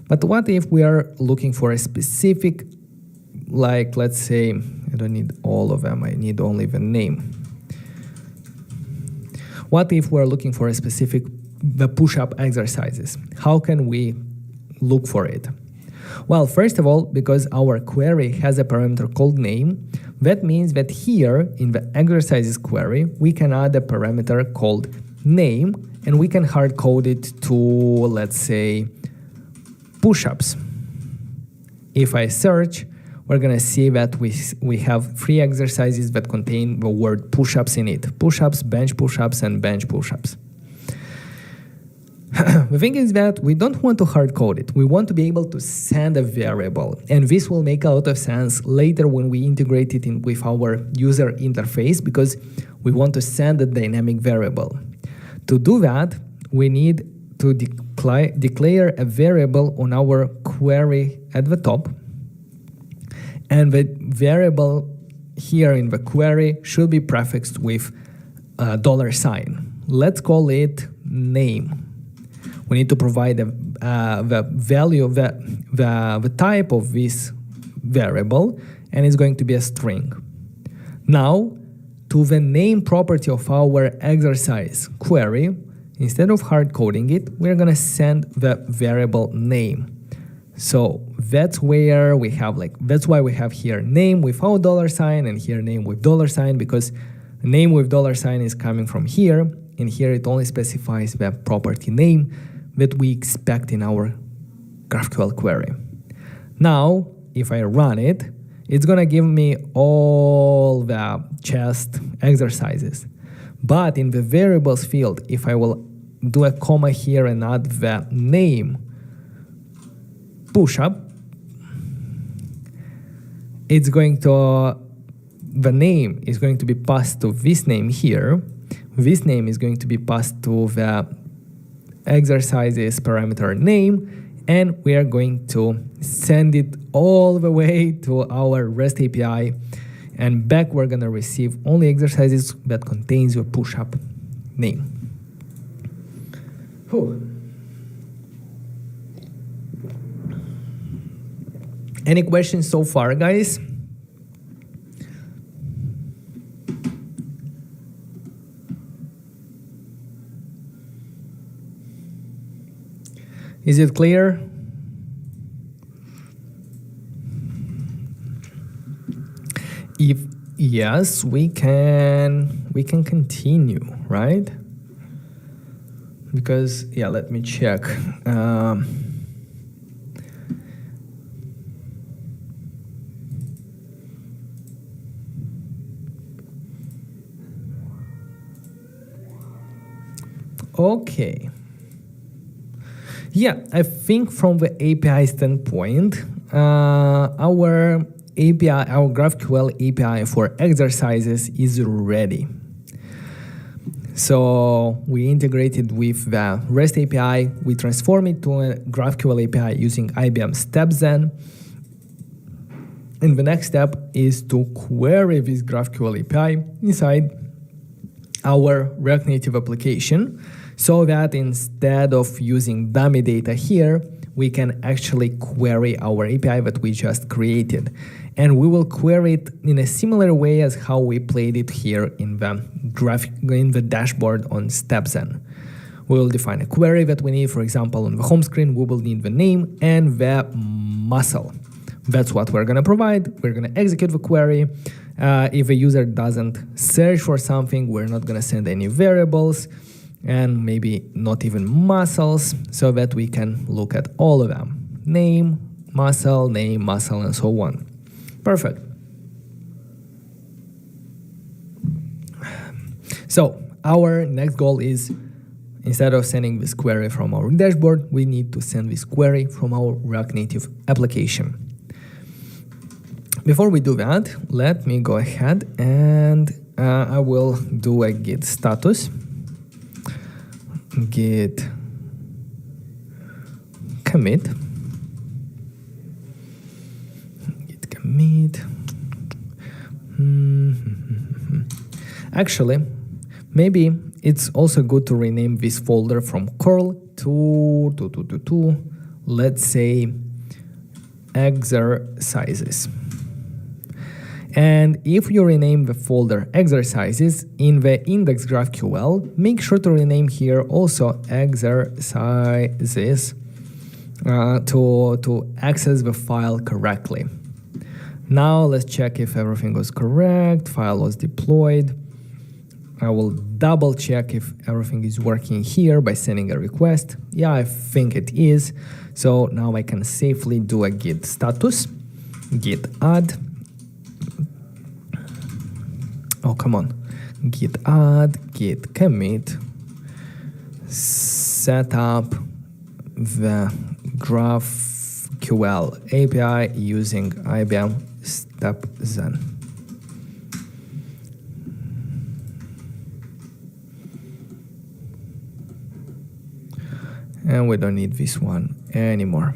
but what if we are looking for a specific, like, let's say, I don't need all of them, I need only the name. What if we're looking for a specific, the push-up exercises? How can we look for it? Well, first of all, because our query has a parameter called name, that means that here in the exercises query, we can add a parameter called name, and we can hard code it to, let's say, push-ups. If I search, we're gonna see that we have 3 exercises that contain the word push-ups in it. Push-ups, bench push-ups, and bench push-ups. The thing is that we don't want to hard code it. We want to be able to send a variable, and this will make a lot of sense later when we integrate it in with our user interface, because we want to send a dynamic variable. To do that, we need to declare a variable on our query at the top, and the variable here in the query should be prefixed with $sign. Let's call it name. We need to provide the value of the type of this variable, and it's going to be a string. Now, to the name property of our exercise query, instead of hard coding it, we're gonna send the variable name. So that's where we have that's why we have here name without $sign and here name with $sign, because name with $sign is coming from here, and here it only specifies the property name that we expect in our GraphQL query. Now, if I run it, it's gonna give me all the chest exercises. But in the variables field, if I will do a comma here and add the name push-up, the name is going to be passed to this name here, This name is going to be passed to the exercises parameter name, and we are going to send it all the way to our REST API, and back we're going to receive only exercises that contains your push-up name. Whew. Any questions so far, guys? Is it clear? If yes, we can continue, right? Because yeah, let me check. Okay. Yeah, I think from the API standpoint, our API, our GraphQL API for exercises is ready. So we integrated with the REST API, we transform it to a GraphQL API using IBM StepZen. And the next step is to query this GraphQL API inside our React Native application, so that instead of using dummy data here, we can actually query our API that we just created. And we will query it in a similar way as how we played it here in the dashboard on StepZen. We will define a query that we need. For example, on the home screen, we will need the name and the muscle. That's what we're going to provide. We're going to execute the query. If a user doesn't search for something, we're not going to send any variables, and maybe not even muscles, so that we can look at all of them. Name, muscle, and so on. Perfect. So our next goal is, instead of sending this query from our dashboard, we need to send this query from our React Native application. Before we do that, let me go ahead and I will do a git status. Git commit. Git commit. Actually, maybe it's also good to rename this folder from curl to let's say exercises. And if you rename the folder exercises in the index GraphQL, make sure to rename here also exercises to access the file correctly. Now let's check if everything was correct, file was deployed. I will double check if everything is working here by sending a request. Yeah, I think it is. So now I can safely do a git status, git add. Oh, come on. Git add, git commit, set up the GraphQL API using IBM StepZen. And we don't need this one anymore.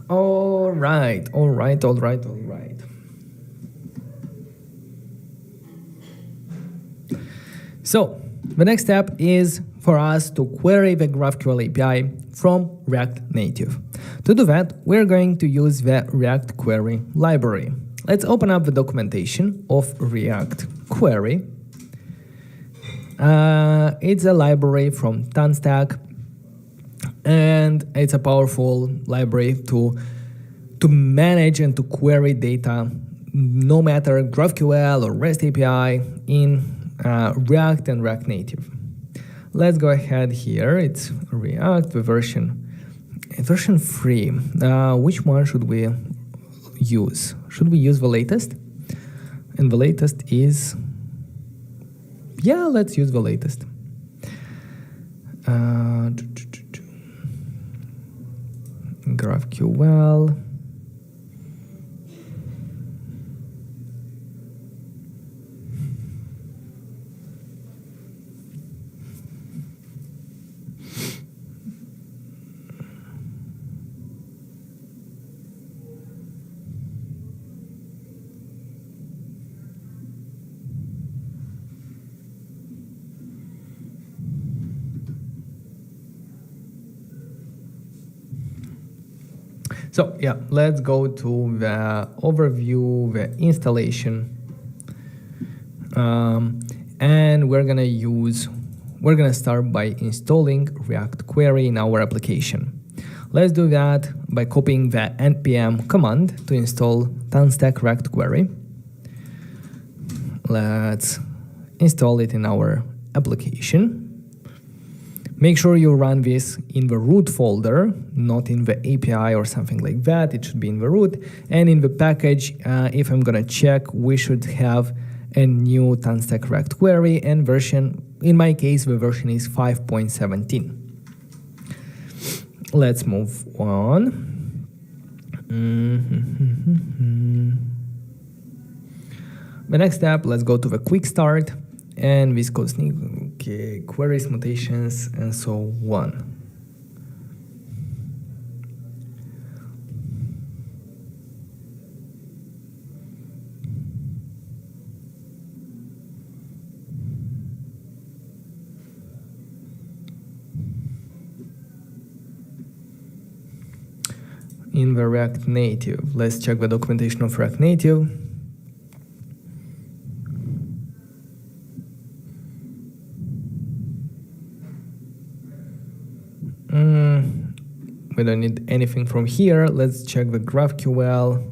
All right. So the next step is for us to query the GraphQL API from React Native. To do that, we're going to use the React Query library. Let's open up the documentation of React Query. It's a library from Tanstack, and it's a powerful library to manage and to query data, no matter GraphQL or REST API in React and React Native. Let's go ahead here. It's React, the version 3. Which one should we use? Should we use the latest? And the latest is Yeah, let's use the latest. GraphQL. So yeah, let's go to the overview, the installation, and we're gonna start by installing React Query in our application. Let's do that by copying the npm command to install Tanstack React Query. Let's install it in our application. Make sure you run this in the root folder, not in the API or something like that. It should be in the root. And in the package, if I'm gonna check, we should have a new Tanstack React Query and version. In my case, the version is 5.17. Let's move on. The next step, let's go to the quick start. And this code queries, mutations, and so on. In the React Native, let's check the documentation of React Native. We don't need anything from here. Let's check the GraphQL.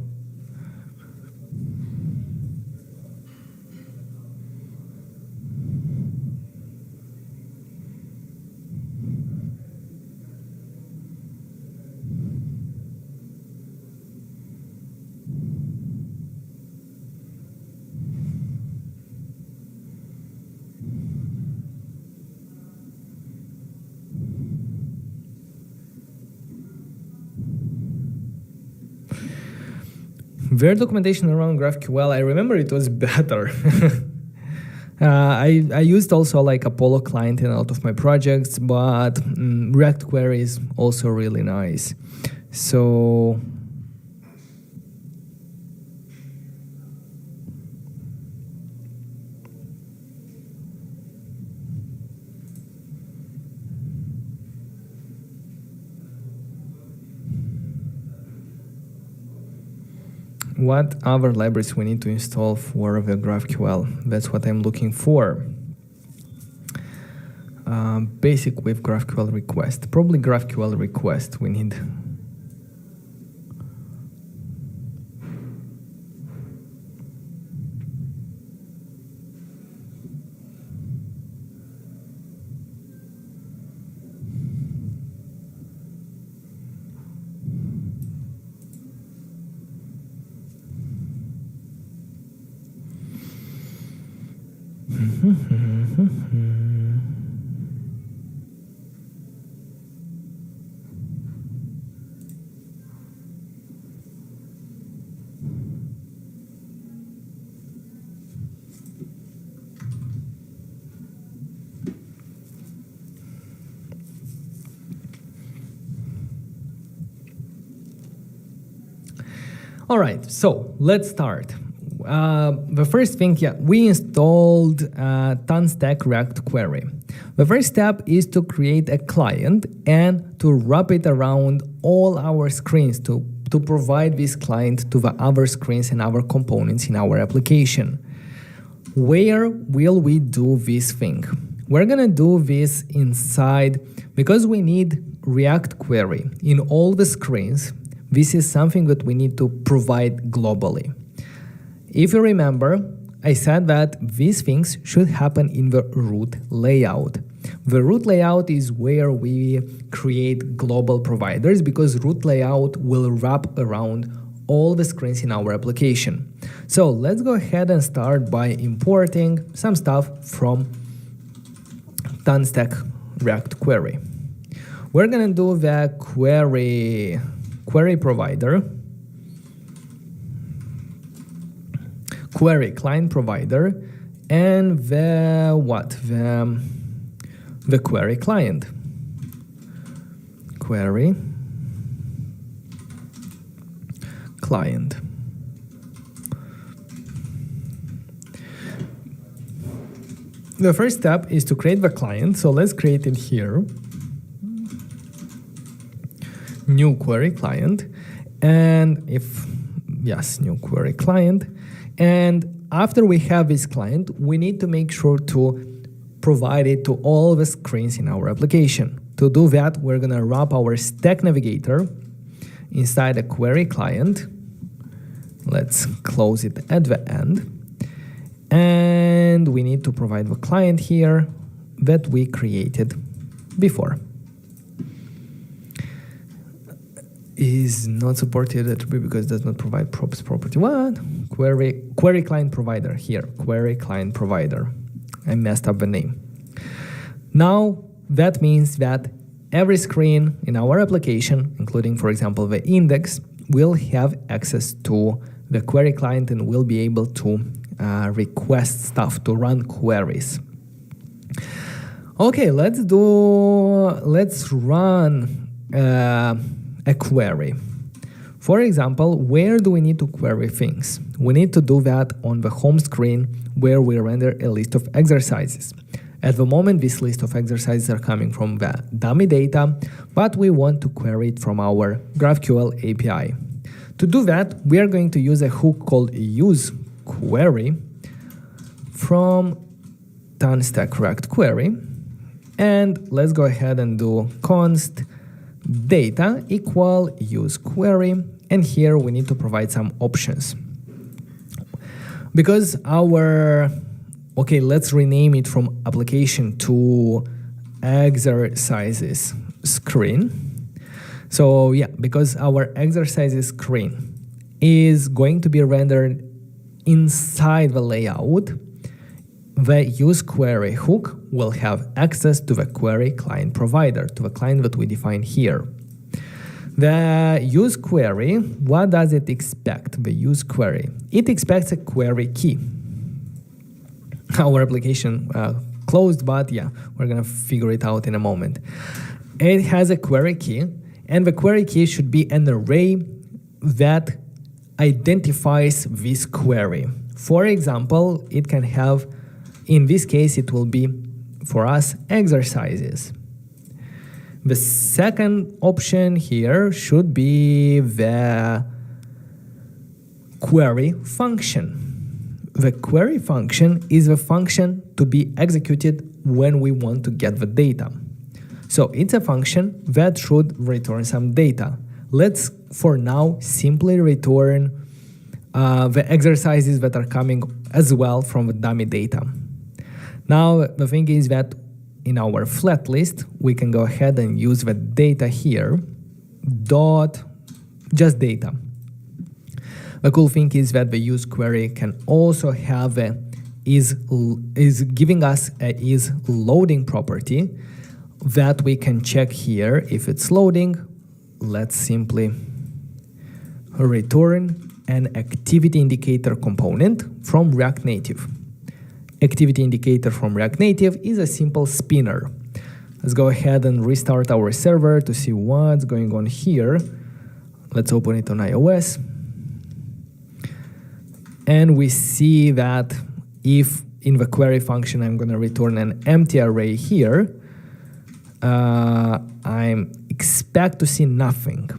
Their documentation around GraphQL, I remember it was better. I used also like Apollo client in a lot of my projects, but React Query is also really nice. So what other libraries we need to install for the GraphQL? That's what I'm looking for. Basic with GraphQL request. Probably GraphQL request we need. All right, so let's start. The first thing, we installed Tanstack React Query. The first step is to create a client and to wrap it around all our screens to provide this client to the other screens and other components in our application. Where will we do this thing? We're gonna do this inside, because we need React Query in all the screens. This is something that we need to provide globally. If you remember, I said that these things should happen in the root layout. The root layout is where we create global providers, because root layout will wrap around all the screens in our application. So let's go ahead and start by importing some stuff from Tanstack React Query. We're gonna do the query provider, query client provider, and the query client. Query client. The first step is to create the client, so let's create it here. New query client, and new query client. And after we have this client, we need to make sure to provide it to all the screens in our application. To do that, we're gonna wrap our stack navigator inside a query client. Let's close it at the end. And we need to provide the client here that we created before. Is not supported attribute because it does not provide props property. What? Query client provider here. Query client provider. I messed up the name. Now that means that every screen in our application, including for example the index, will have access to the query client and will be able to request stuff to run queries. Okay, let's run a query. For example, where do we need to query things? We need to do that on the home screen where we render a list of exercises. At the moment, this list of exercises are coming from the dummy data, but we want to query it from our GraphQL API. To do that, we are going to use a hook called useQuery from Tanstack React Query. And let's go ahead and do const data equal useQuery, and here we need to provide some options. Because let's rename it from application to exercises screen. So yeah, because our exercises screen is going to be rendered inside the layout, the useQuery hook will have access to the query client provider, to the client that we define here. The useQuery, what does it expect, the useQuery? It expects a query key. Our application closed, but yeah, we're gonna figure it out in a moment. It has a query key, and the query key should be an array that identifies this query. For example, it can have, in this case, it will be, for us, exercises. The second option here should be the query function. The query function is the function to be executed when we want to get the data. So it's a function that should return some data. Let's, for now, simply return the exercises that are coming as well from the dummy data. Now, the thing is that in our flat list, we can go ahead and use the data here, just data. The cool thing is that the useQuery can also have is giving us a is loading property that we can check here. If it's loading, let's simply return an activity indicator component from React Native. Activity indicator from React Native is a simple spinner. Let's go ahead and restart our server to see what's going on here. Let's open it on iOS. And we see that if in the query function I'm going to return an empty array here, I expect to see nothing.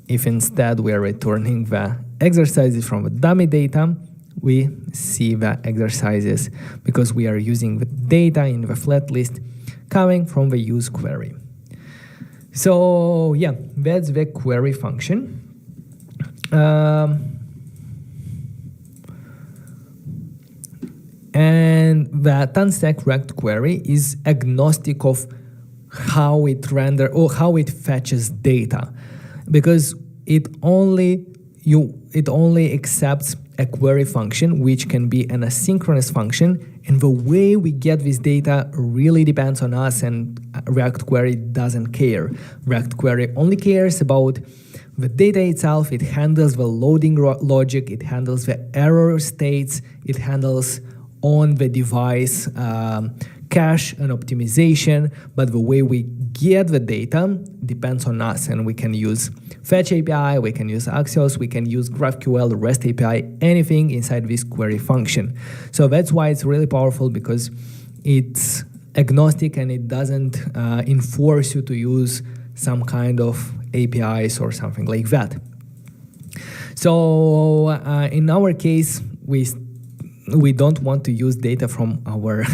If instead we are returning the exercises from the dummy data, we see the exercises because we are using the data in the flat list coming from the useQuery. So yeah, that's the query function. And the Tanstack React Query is agnostic of how it renders or how it fetches data, because it only accepts a query function, which can be an asynchronous function, and the way we get this data really depends on us, and React Query doesn't care. React Query only cares about the data itself. It handles the loading logic, it handles the error states, it handles on the device cache and optimization, but the way we get the data depends on us, and we can use Fetch API, we can use Axios, we can use GraphQL, REST API, anything inside this query function. So that's why it's really powerful, because it's agnostic and it doesn't enforce you to use some kind of APIs or something like that. So in our case, we don't want to use data from our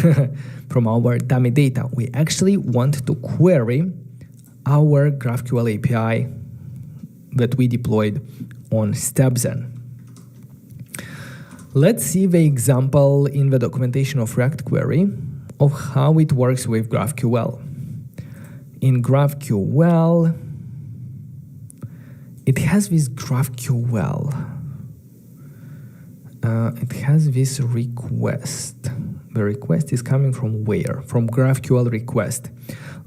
from our dummy data. We actually want to query our GraphQL API that we deployed on StepZen. Let's see the example in the documentation of React Query of how it works with GraphQL. In GraphQL, it has this GraphQL. It has this request. The request is coming from where? From GraphQL request.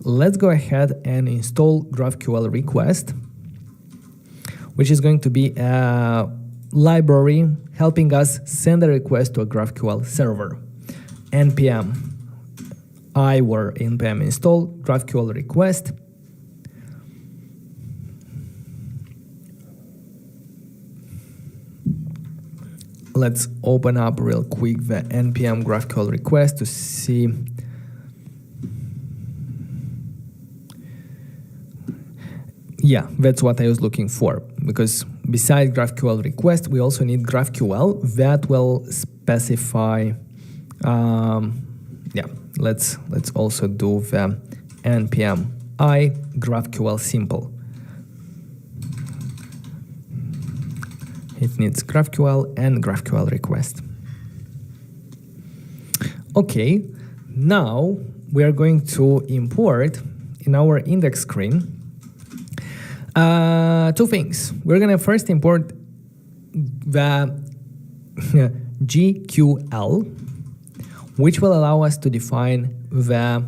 Let's go ahead and install GraphQL request, which is going to be a library helping us send a request to a GraphQL server. npm I were npm install GraphQL request. Let's open up real quick the npm GraphQL request to see. Yeah, that's what I was looking for, because besides GraphQL request, we also need GraphQL that will specify. Yeah, let's also do the npm I GraphQL simple. It needs GraphQL and GraphQL request. Okay, now we are going to import in our index screen two things. We're going to first import the GQL, which will allow us to define the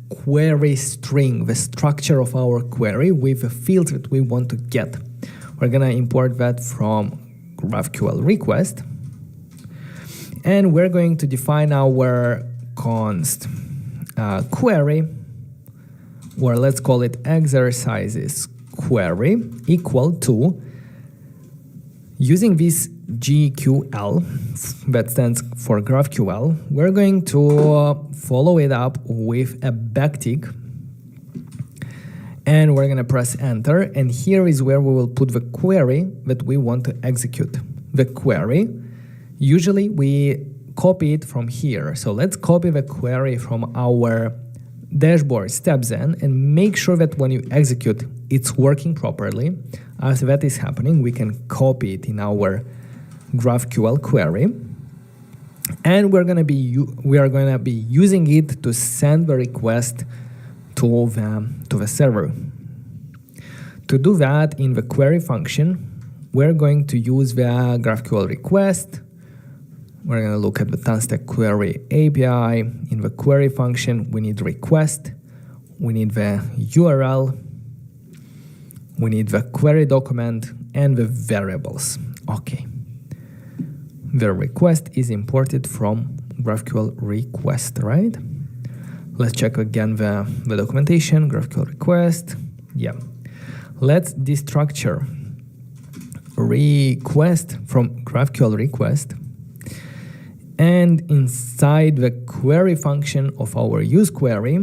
query string, the structure of our query with the fields that we want to get. We're going to import that from GraphQL request, and we're going to define our const query, or let's call it exercises query, equal to, using this GQL that stands for GraphQL, we're going to follow it up with a backtick, and we're going to press enter, and here is where we will put the query that we want to execute. The query, usually we copy it from here. So let's copy the query from our dashboard StepZen and make sure that when you execute, it's working properly. After that is happening, we can copy it in our GraphQL query, and we are going to be using it to send the request to the server. To do that, in the query function, we're going to use the GraphQL request. We're going to look at the Tanstack query API. In the query function, we need request, we need the URL, we need the query document, and the variables. Okay. The request is imported from GraphQL request, right? Let's check again the documentation, GraphQL request. Yeah. Let's destructure request from GraphQL request. And inside the query function of our use query,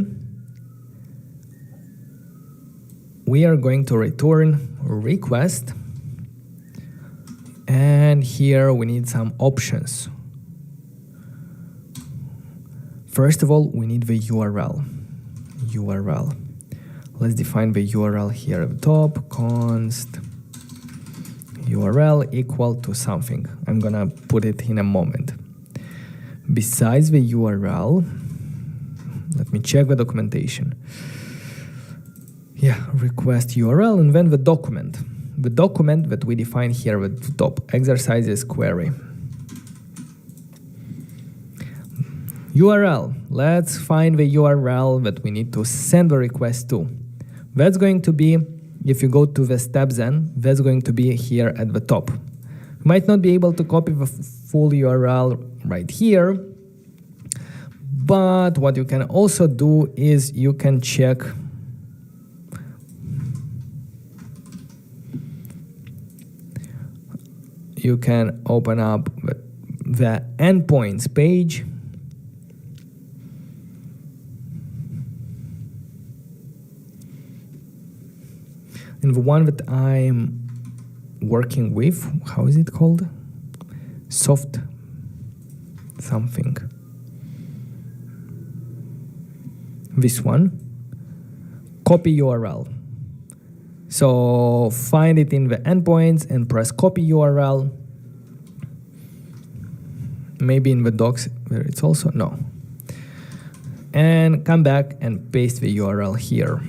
we are going to return request. And here we need some options. First of all, we need the URL. Let's define the URL here at the top, const URL equal to something. I'm gonna put it in a moment. Besides the URL, let me check the documentation. Yeah, request URL, and then the document. The document that we define here at the top, exercises query. URL. Let's find the URL that we need to send the request to. That's going to be, if you go to the steps then, that's going to be here at the top. You might not be able to copy the full URL right here, but what you can also do is you can check you can open up the endpoints page. And the one that I'm working with, how is it called? Soft something. This one, copy URL. So find it in the endpoints and press copy URL. Maybe in the docs where it's also, no. And come back and paste the URL here.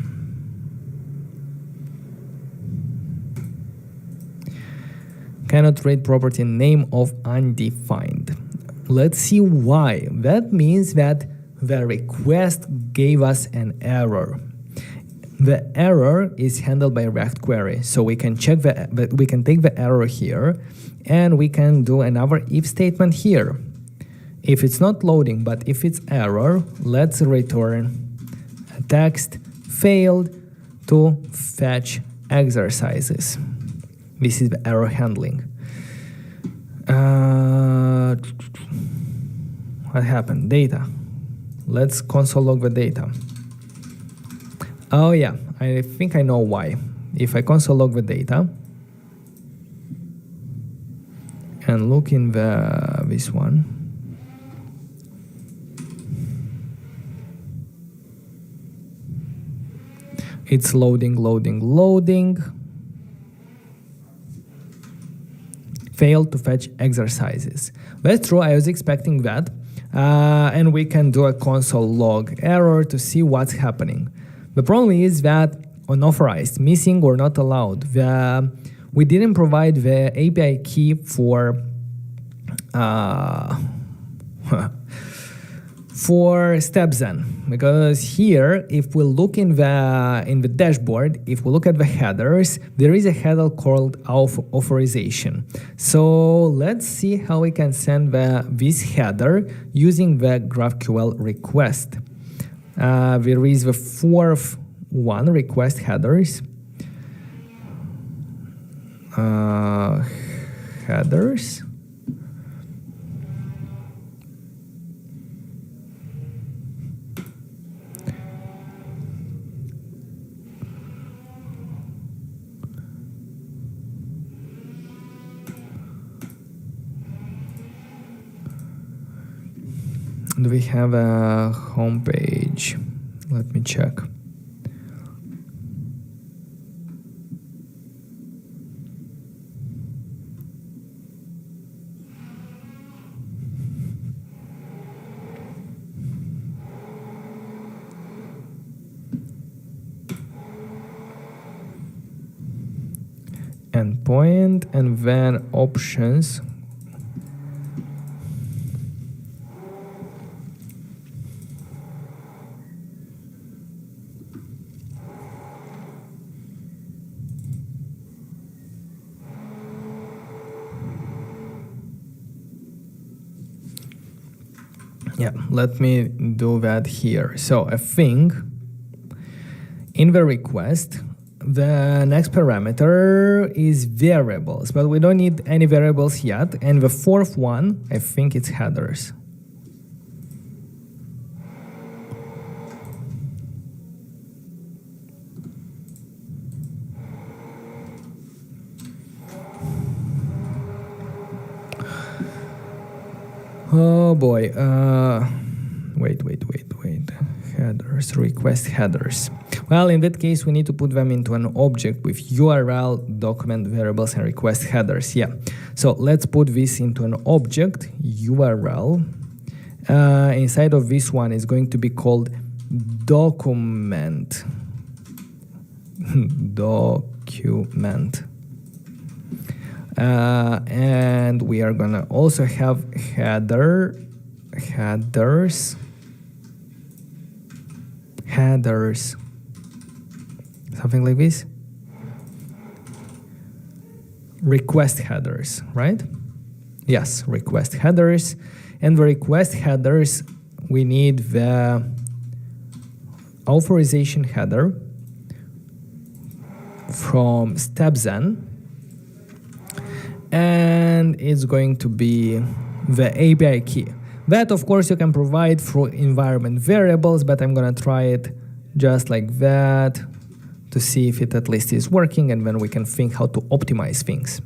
Cannot read property name of undefined. Let's see why. That means that the request gave us an error. The error is handled by React query, so we can check we can take the error here, and we can do another if statement here. If it's not loading, but if it's error, let's return a text failed to fetch exercises. This is the error handling. What happened? Data. Let's console log the data. Oh yeah, I think I know why. If I console log the data and look in this one, it's loading. Failed to fetch exercises. That's true, I was expecting that. And we can do a console log error to see what's happening. The problem is that unauthorized, missing or not allowed. We didn't provide the API key for StepZen, because here, if we look in the dashboard, if we look at the headers, there is a header called authorization. So let's see how we can send this header using the GraphQL request. There is the fourth one, request headers. Headers. Do we have a home page? Let me check. Endpoint and then options. Yeah, let me do that here. So I think in the request, the next parameter is variables, but we don't need any variables yet. And the fourth one, I think it's headers. Oh boy, wait. Headers, request headers. Well, in that case, we need to put them into an object with URL, document variables, and request headers. Yeah, so let's put this into an object, URL. Inside of this one is going to be called document. Document. And we are gonna also have header headers, something like this. Request headers, right? Yes, request headers. And the request headers, we need the authorization header from StepZen, and it's going to be the API key. That, of course, you can provide through environment variables, but I'm gonna try it just like that to see if it at least is working, and then we can think how to optimize things.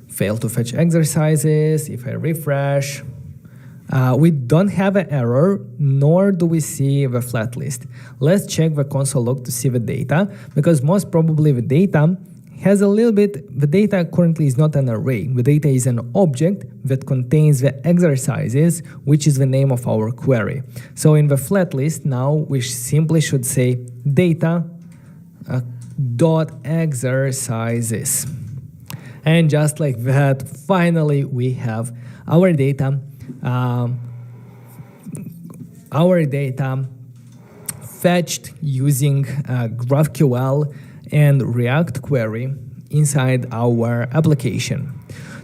Fail to fetch exercises. If I refresh, we don't have an error, nor do we see the flat list. Let's check the console log to see the data, because most probably the data has a little bit, the data currently is not an array. The data is an object that contains the exercises, which is the name of our query. So in the flat list now, we simply should say data dot exercises. And just like that, finally we have our data fetched using GraphQL and React query inside our application.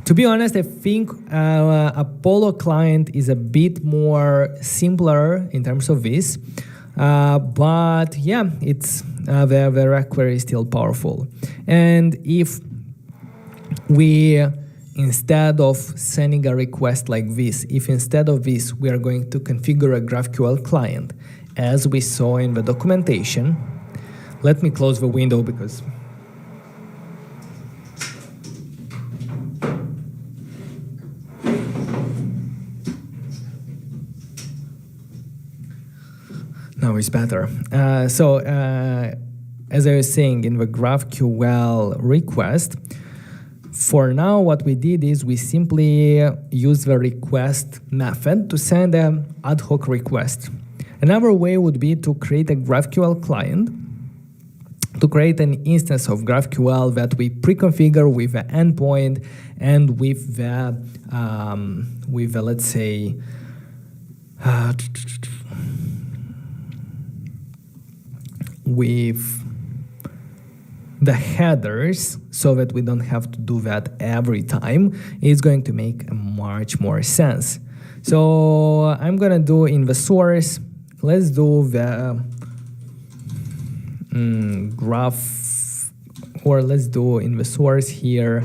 To be honest, I think Apollo client is a bit more simpler in terms of this, but yeah, it's the React query is still powerful. And if we, instead of sending a request like this, if instead of this we are going to configure a GraphQL client, as we saw in the documentation, let me close the window because now it's better. As I was saying, in the GraphQL request, for now, what we did is we simply use the request method to send an ad hoc request. Another way would be to create a GraphQL client, to create an instance of GraphQL that we pre-configure with the endpoint and with the let's say, with the headers, so that we don't have to do that every time. It's going to make much more sense. So I'm gonna do in the source, let's do the graph, or let's do in the source here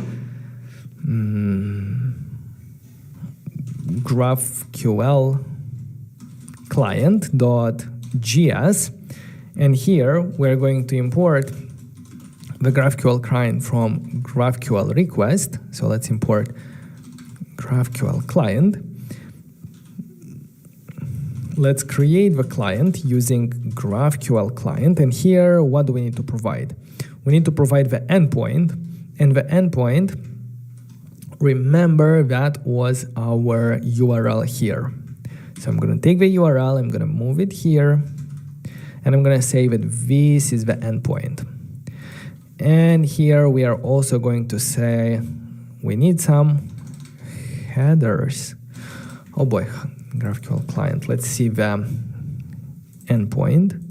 GraphQL client.js, and here we're going to import the GraphQL client from GraphQL request. So let's import GraphQL client. Let's create the client using GraphQL client, and here what do we need to provide? We need to provide the endpoint, and the endpoint, remember that was our URL here. So I'm going to take the URL, I'm going to move it here, and I'm going to say that this is the endpoint. And here we are also going to say we need some headers. Oh boy, GraphQL client. Let's see the endpoint.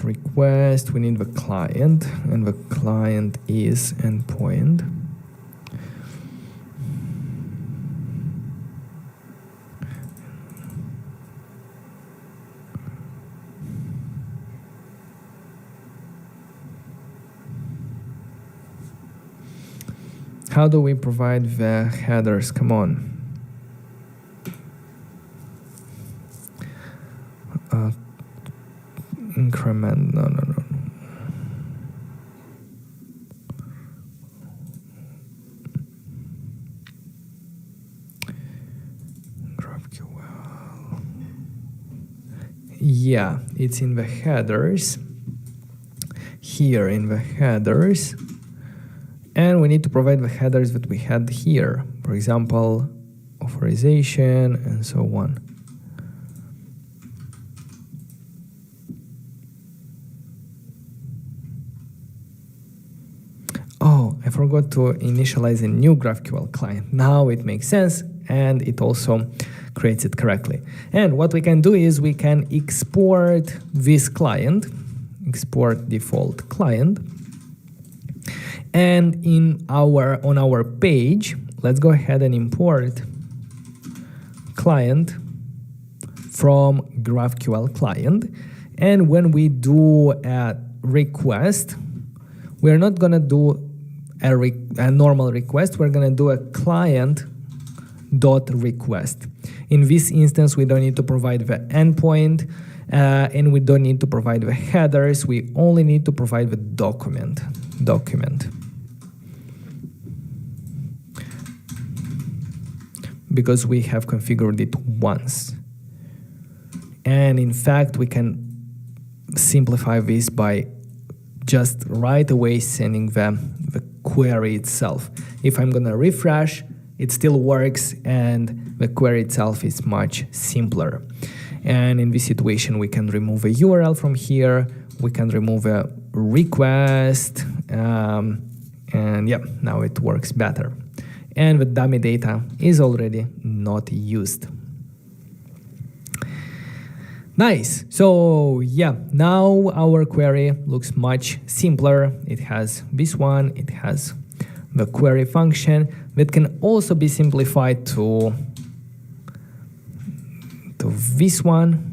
Request, we need the client, and the client is endpoint. How do we provide the headers? Come on. Increment, no. GraphQL. yeah, it's in the headers. Here in the headers. And we need to provide the headers that we had here. For example, authorization and so on. Oh, I forgot to initialize a new GraphQL client. Now it makes sense, and it also creates it correctly. And what we can do is we can export this client, export default client, and on our page, let's go ahead and import client from GraphQL client. And when we do a request, we're not gonna do a normal request, we're gonna do a client.request. In this instance, we don't need to provide the endpoint, and we don't need to provide the headers, we only need to provide the document. Because we have configured it once. And in fact, we can simplify this by just right away sending the query itself. If I'm gonna refresh, it still works, and the query itself is much simpler. And in this situation, we can remove a URL from here, we can remove a request, and yeah, now it works better. And the dummy data is already not used. Nice. So yeah, now our query looks much simpler. It has this one, it has the query function that can also be simplified to this one.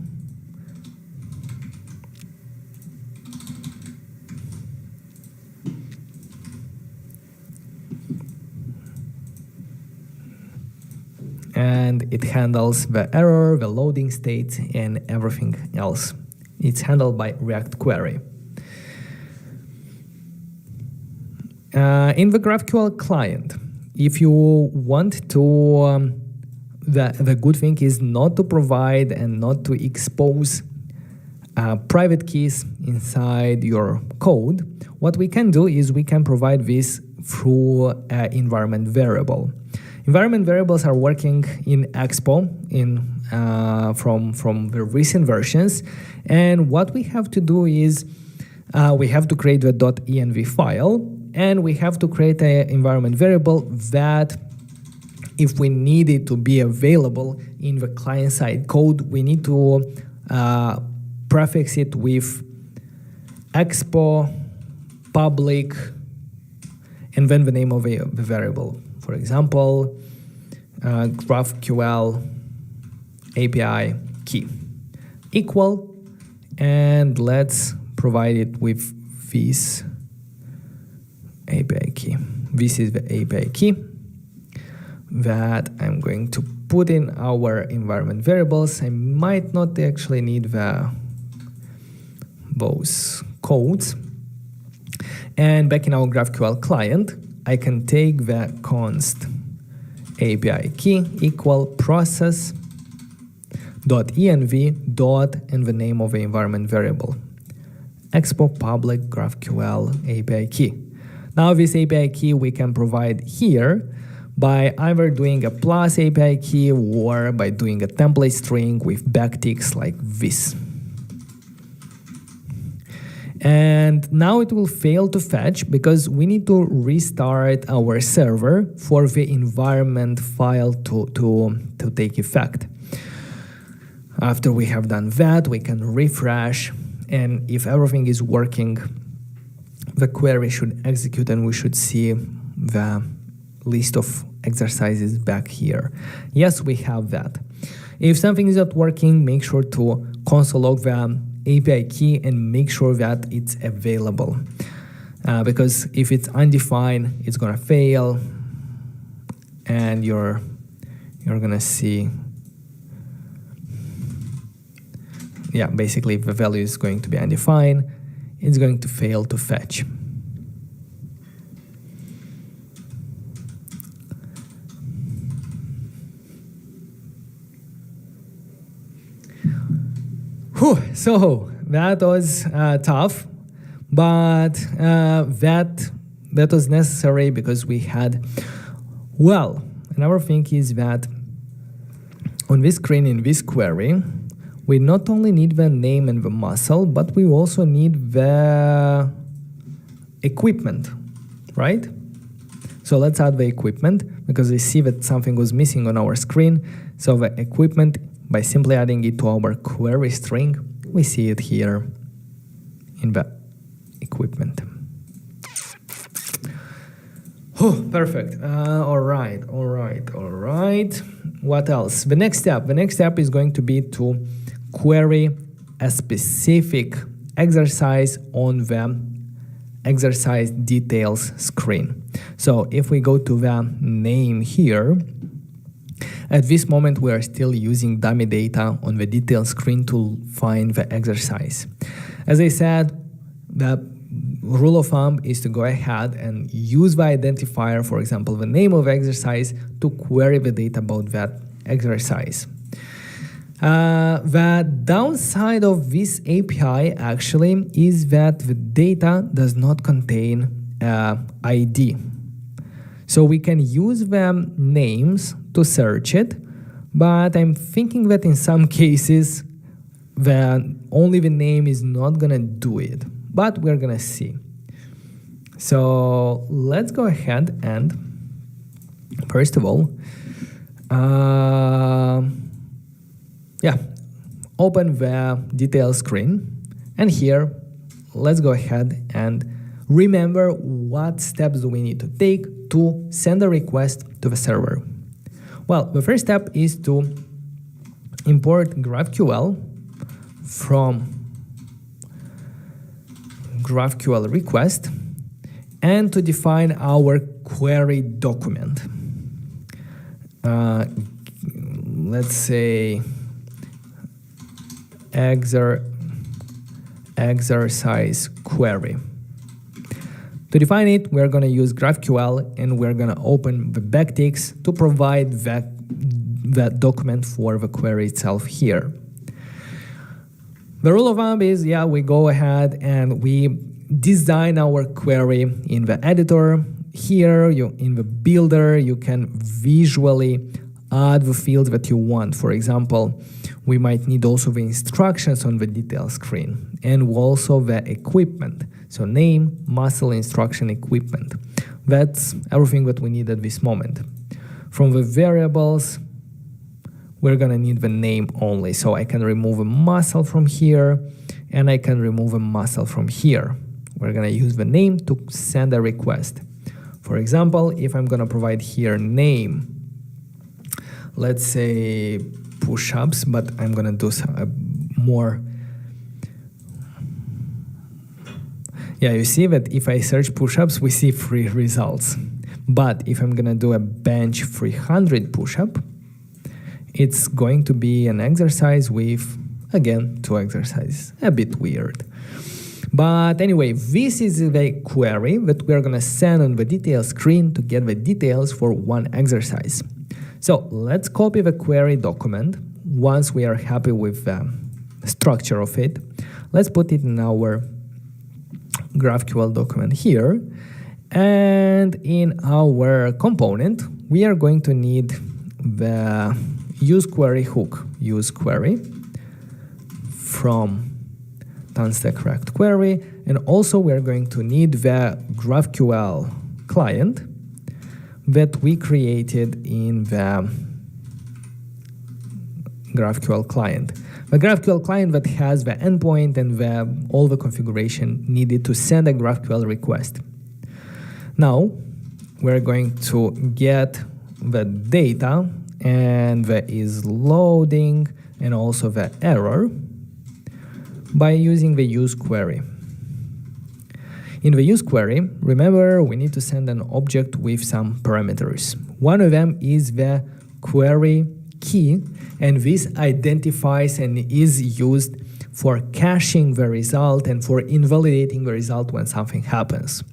And it handles the error, the loading state, and everything else. It's handled by React Query. In the GraphQL client, if you want to, the good thing is not to provide and not to expose private keys inside your code. What we can do is we can provide this through an environment variable. Environment variables are working in Expo from the recent versions, and what we have to do is we have to create the .env file, and we have to create an environment variable that, if we need it to be available in the client-side code, we need to prefix it with Expo public and then the name of the variable. For example, GraphQL API key equal, and let's provide it with this API key. This is the API key that I'm going to put in our environment variables. I might not actually need those codes. And back in our GraphQL client, I can take the const API key equal process .env dot and the name of the environment variable, Expo public GraphQL API key. Now this API key we can provide here by either doing a plus API key or by doing a template string with backticks like this. And now it will fail to fetch because we need to restart our server for the environment file to take effect. After we have done that, we can refresh, and if everything is working, the query should execute and we should see the list of exercises back here. Yes, we have that. If something is not working, make sure to console log the API key and make sure that it's available. Because if it's undefined, it's gonna fail, and you're gonna see, yeah, basically if the value is going to be undefined, it's going to fail to fetch. So that was tough, but that was necessary because we had, well, another thing is that on this screen in this query, we not only need the name and the muscle, but we also need the equipment, right? So let's add the equipment because we see that something was missing on our screen. So the equipment, by simply adding it to our query string, we see it here in the equipment. Oh, perfect. All right. What else? The next step is going to be to query a specific exercise on the exercise details screen. So if we go to the name here, at this moment we are still using dummy data on the details screen to find the exercise. As I said, the rule of thumb is to go ahead and use the identifier, for example, the name of exercise, to query the data about that exercise. The downside of this API actually is that the data does not contain ID. So we can use the names to search it, but I'm thinking that in some cases only the name is not gonna do it, but we're gonna see. So let's go ahead and first of all, open the details screen, and here let's go ahead and remember what steps do we need to take to send a request to the server. Well, the first step is to import GraphQL from GraphQL request and to define our query document. Let's say exercise query. To define it, we're going to use GraphQL and we're going to open the backticks to provide that document for the query itself here. The rule of thumb is, we go ahead and we design our query in the editor. Here, in the builder, you can visually add the fields that you want. For example, we might need also the instructions on the detail screen and also the equipment. So name, muscle, instruction, equipment. That's everything that we need at this moment. From the variables, we're gonna need the name only. So I can remove a muscle from here and I can remove a muscle from here. We're gonna use the name to send a request. For example, if I'm gonna provide here name, let's say push-ups, but I'm gonna do some more. You see that if I search push-ups, we see 3 results. But if I'm gonna do a bench 300 push-up, it's going to be an exercise with, again, 2 exercises. A bit weird. But anyway, this is the query that we're gonna send on the details screen to get the details for one exercise. So let's copy the query document. Once we are happy with the structure of it, let's put it in our GraphQL document here. And in our component, we are going to need the use query hook, use query from Tanstack React query. And also we're going to need the GraphQL client that we created in the GraphQL client. The GraphQL client that has the endpoint and all the configuration needed to send a GraphQL request. Now, we're going to get the data and the is loading and also the error by using the use query. In the use query, remember we need to send an object with some parameters. One of them is the query key, and this identifies and is used for caching the result and for invalidating the result when something happens.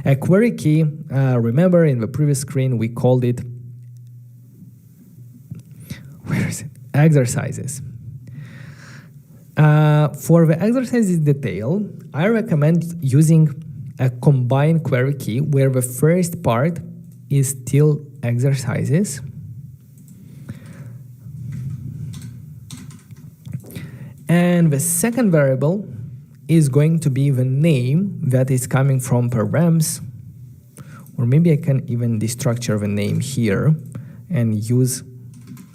A query key, remember in the previous screen we called it, where is it? Exercises. For the exercises detail, I recommend using a combined query key where the first part is still exercises, and the second variable is going to be the name that is coming from params, or maybe I can even destructure the name here and use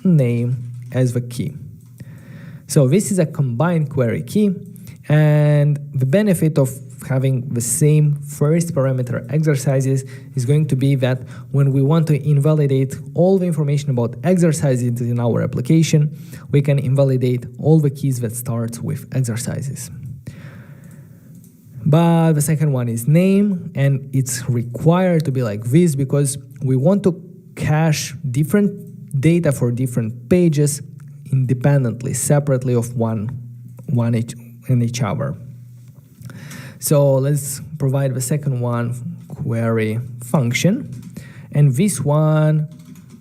name as the key. So this is a combined query key, and the benefit of having the same first parameter exercises is going to be that when we want to invalidate all the information about exercises in our application, we can invalidate all the keys that start with exercises. But the second one is name, and it's required to be like this because we want to cache different data for different pages independently, separately of one in each other. So let's provide the second one, query function, and this one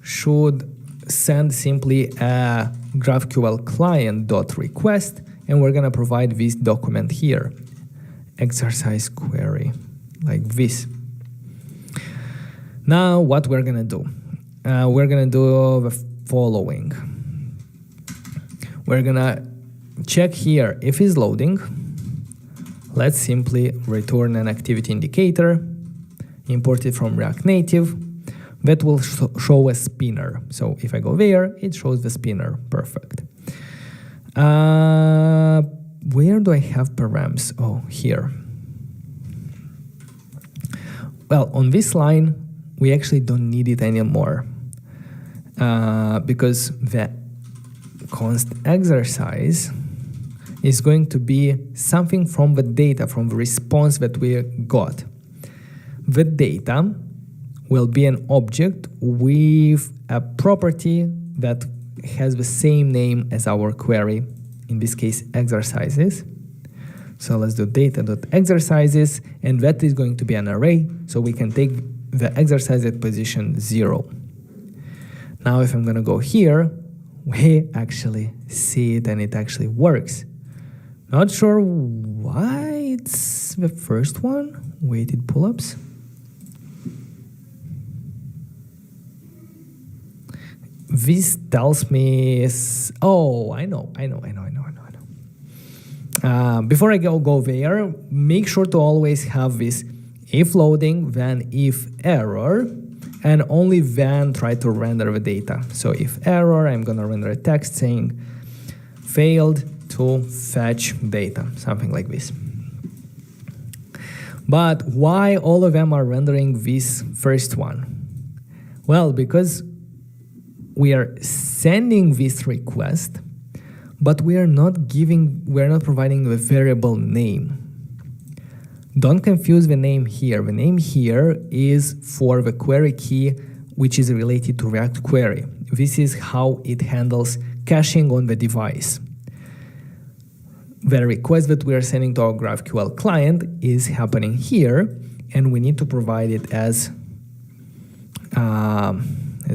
should send simply a GraphQL client.request, and we're gonna provide this document here, exercise query, like this. Now what we're gonna do? We're gonna do the following. We're gonna check here if it's loading. Let's simply return an activity indicator, import it from React Native. That will show a spinner. So if I go there, it shows the spinner. Perfect. Where do I have params? Oh, here. Well, on this line, we actually don't need it anymore because the const exercise is going to be something from the data, from the response that we got. The data will be an object with a property that has the same name as our query, in this case exercises. So let's do data.exercises, and that is going to be an array, so we can take the exercise at position 0. Now if I'm going to go here, we actually see it and it actually works. Not sure why it's the first one. Weighted pull-ups. This tells me, oh, I know. Before I go there, make sure to always have this if loading, then if error, and only then try to render the data. So if error, I'm gonna render a text saying failed to fetch data, something like this. But why all of them are rendering this first one? Well, because we are sending this request, but we are not providing the variable name. Don't confuse the name here. The name here is for the query key, which is related to React Query. This is how it handles caching on the device. The request that we are sending to our GraphQL client is happening here, and we need to provide it as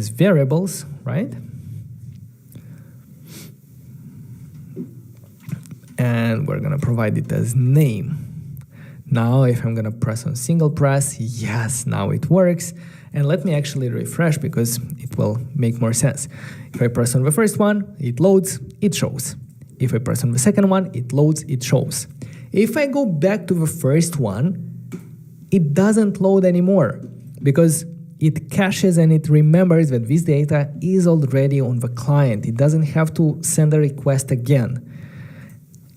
variables, right? And we're gonna provide it as name. Now, if I'm gonna press on single press, yes, now it works. And let me actually refresh because it will make more sense. If I press on the first one, it loads, it shows. If I press on the second one, it loads, it shows. If I go back to the first one, it doesn't load anymore because it caches and it remembers that this data is already on the client. It doesn't have to send a request again.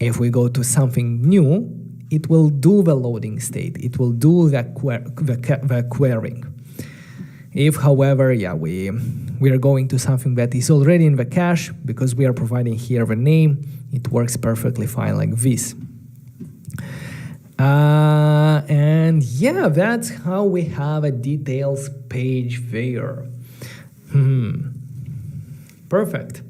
If we go to something new, it will do the loading state. It will do the querying. If, however, we are going to something that is already in the cache, because we are providing here the name, it works perfectly fine like this. And yeah, that's how we have a details page there. Perfect.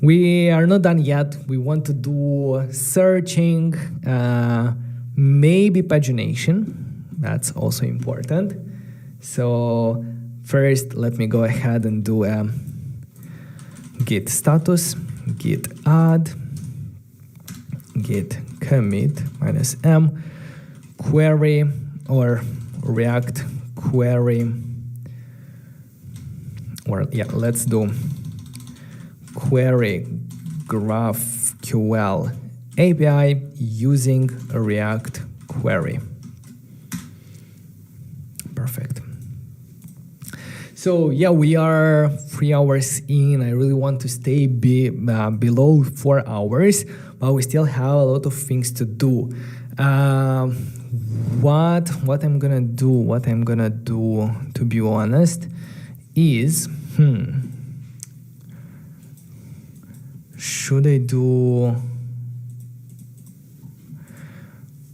We are not done yet. We want to do searching, maybe pagination. That's also important. So first, let me go ahead and do a git status, git add, git commit -m query or React query, or yeah, let's do query GraphQL API using a React query. Perfect. So yeah, we are 3 hours in. I really want to stay below 4 hours, but we still have a lot of things to do. What I'm gonna do, to be honest, is should I do?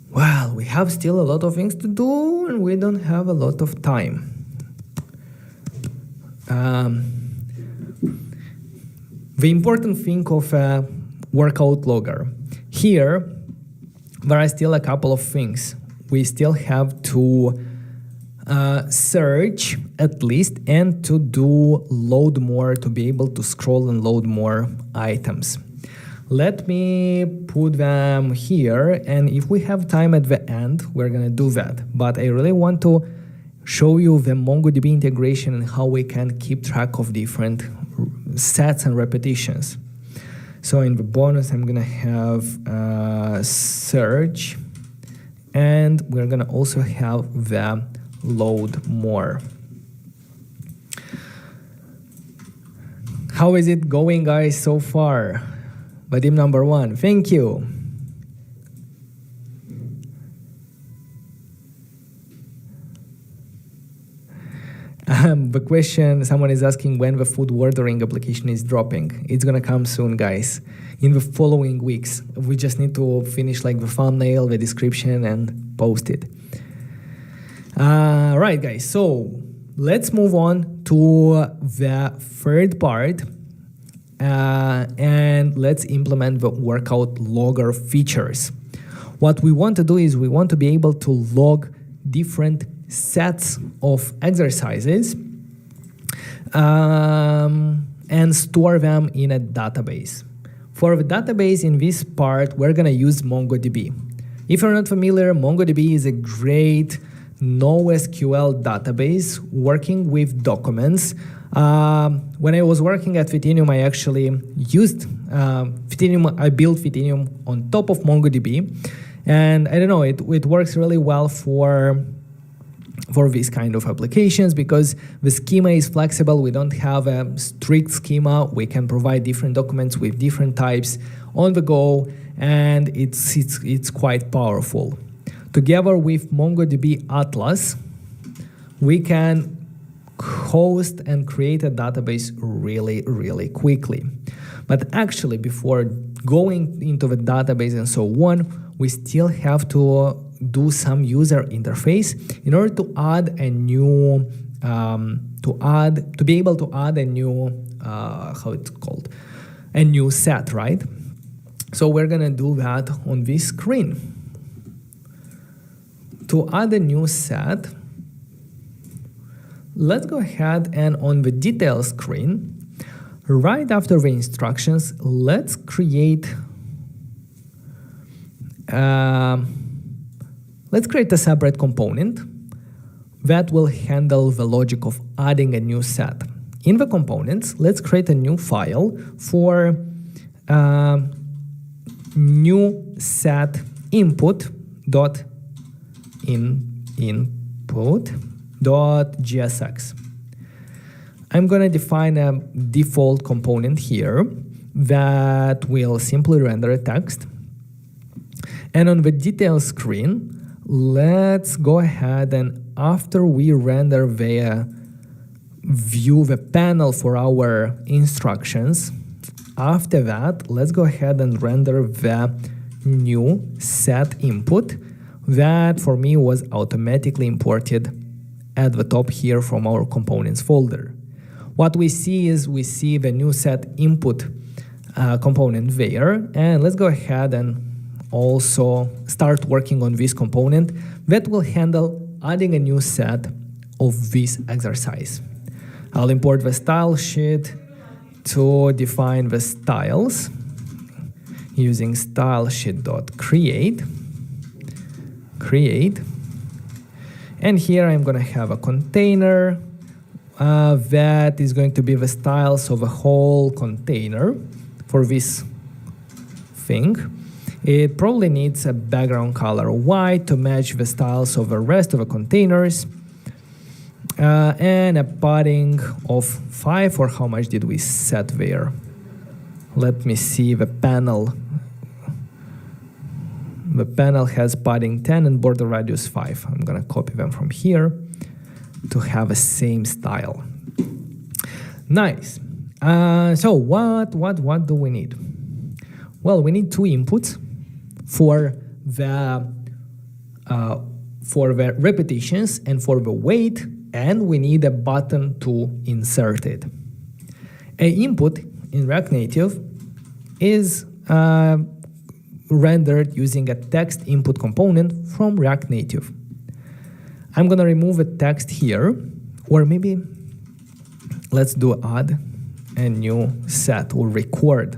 Well, we have still a lot of things to do, and we don't have a lot of time. The important thing of a workout logger. Here, there are still a couple of things. We still have to search at least and to do load more, to be able to scroll and load more items. Let me put them here, and if we have time at the end, we're gonna do that. But I really want to show you the MongoDB integration and how we can keep track of different sets and repetitions. So in the bonus, I'm gonna have search, and we're gonna also have the load more. How is it going, guys, so far? Vadim number 1, thank you. The question, someone is asking when the food ordering application is dropping. It's gonna come soon, guys, in the following weeks. We just need to finish like the thumbnail, the description, and post it. Right, guys, so let's move on to the third part, and let's implement the workout logger features. What we want to do is we want to be able to log different sets of exercises and store them in a database. For the database, in this part, we're gonna use MongoDB. If you're not familiar, MongoDB is a great NoSQL database working with documents. When I was working at Fitinium, I actually used Fitinium. I built Fitinium on top of MongoDB, and I don't know, it works really well for these kind of applications because the schema is flexible. We don't have a strict schema. We can provide different documents with different types on the go, and it's quite powerful. Together with MongoDB Atlas, we can host and create a database really, really quickly. But actually, before going into the database and so on, we still have to do some user interface in order to add a new, to be able to add a new, how it's called, a new set, right? So we're gonna do that on this screen. To add a new set, let's go ahead and on the details screen, right after the instructions, let's create a separate component that will handle the logic of adding a new set. In the components, let's create a new file for new set input.gsx. I'm going to define a default component here that will simply render a text. And on the details screen, let's go ahead and after we render the view, the panel for our instructions, after that, let's go ahead and render the new set input that for me was automatically imported at the top here from our components folder. What we see is we see the new set input component there, and let's go ahead and also start working on this component that will handle adding a new set of this exercise. I'll import the style sheet to define the styles using stylesheet.create, and here I'm going to have a container that is going to be the styles of a whole container for this thing. It probably needs a background color white to match the styles of the rest of the containers, and a padding of 5, or how much did we set there? Let me see the panel. The panel has padding 10 and border radius 5. I'm gonna copy them from here to have the same style. Nice. So what do we need? Well, we need 2 inputs for the repetitions and for the weight, and we need a button to insert it. An input in React Native is rendered using a text input component from React Native. I'm gonna remove a text here, or maybe let's do add a new set or record.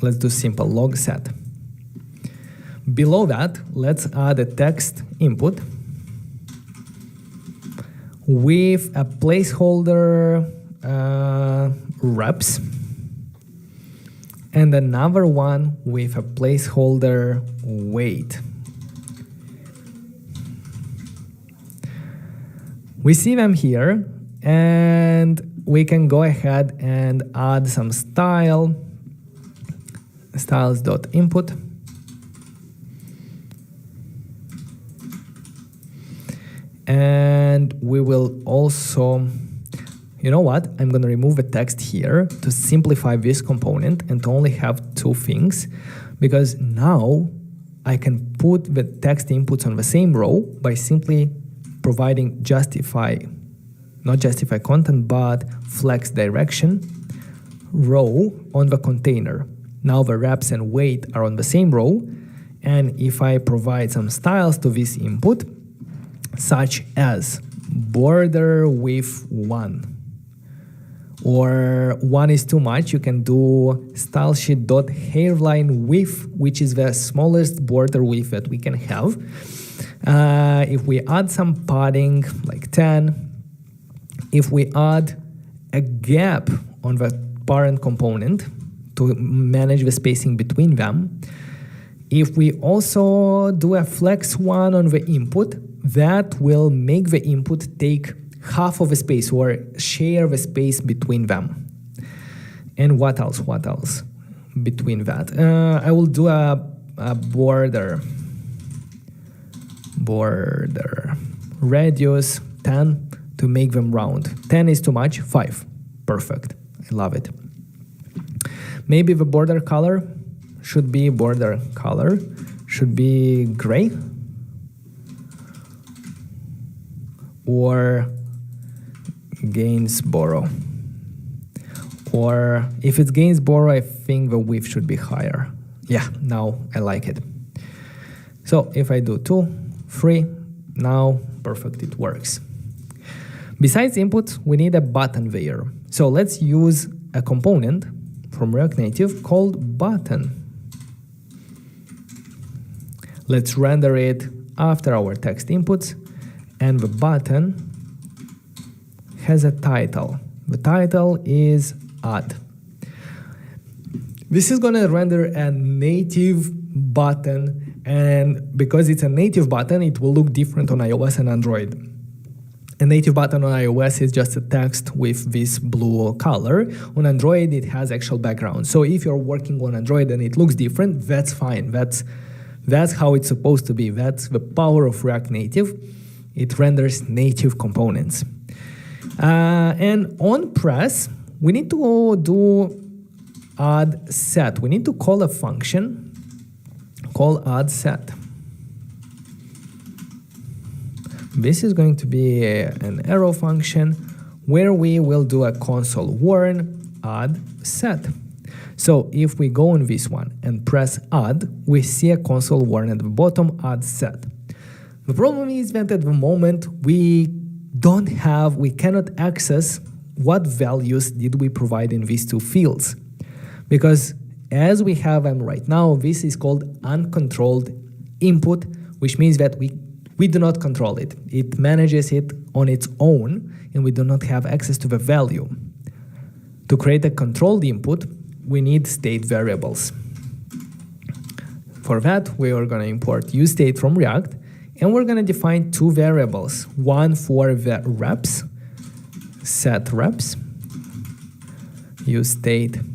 Let's do simple log set. Below that, let's add a text input with a placeholder reps, and another one with a placeholder weight. We see them here, and we can go ahead and add some styles.input. And we will also, you know what? I'm going to remove the text here to simplify this component and to only have 2 things, because now I can put the text inputs on the same row by simply providing not justify content, but flex direction row on the container. Now the reps and weight are on the same row, and if I provide some styles to this input, such as border width 1, or 1 is too much, you can do stylesheet.hairline width, which is the smallest border width that we can have. If we add some padding, like 10, if we add a gap on the parent component to manage the spacing between them, if we also do a flex 1 on the input, that will make the input take half of the space or share the space between them. And what else between that? I will do a border radius 10 to make them round. 10 is too much, 5. Perfect. I love it. Maybe the border color should be gray, or Gainsborough. Or if it's Gainsborough, I think the width should be higher. Yeah, now I like it. So if I do 2, 3, now perfect, it works. Besides input, we need a button there. So let's use a component from React Native called button. Let's render it after our text inputs, and the button has a title. The title is add. This is going to render a native button, and because it's a native button, it will look different on iOS and Android. A native button on iOS is just a text with this blue color. On Android, it has actual background. So if you're working on Android and it looks different, that's fine. That's how it's supposed to be. That's the power of React Native. It renders native components. And on press, we need to do add set. We need to call a function called add set. This is going to be an arrow function where we will do a console warn add set. So if we go on this one and press add, we see a console warn at the bottom, add set. The problem is that at the moment we cannot access what values did we provide in these 2 fields. Because as we have them right now, this is called uncontrolled input, which means that we do not control it. It manages it on its own, and we do not have access to the value. To create a controlled input, we need state variables. For that, we are going to import USDT from React, and we're going to define two variables, one for the reps, set reps, USDT,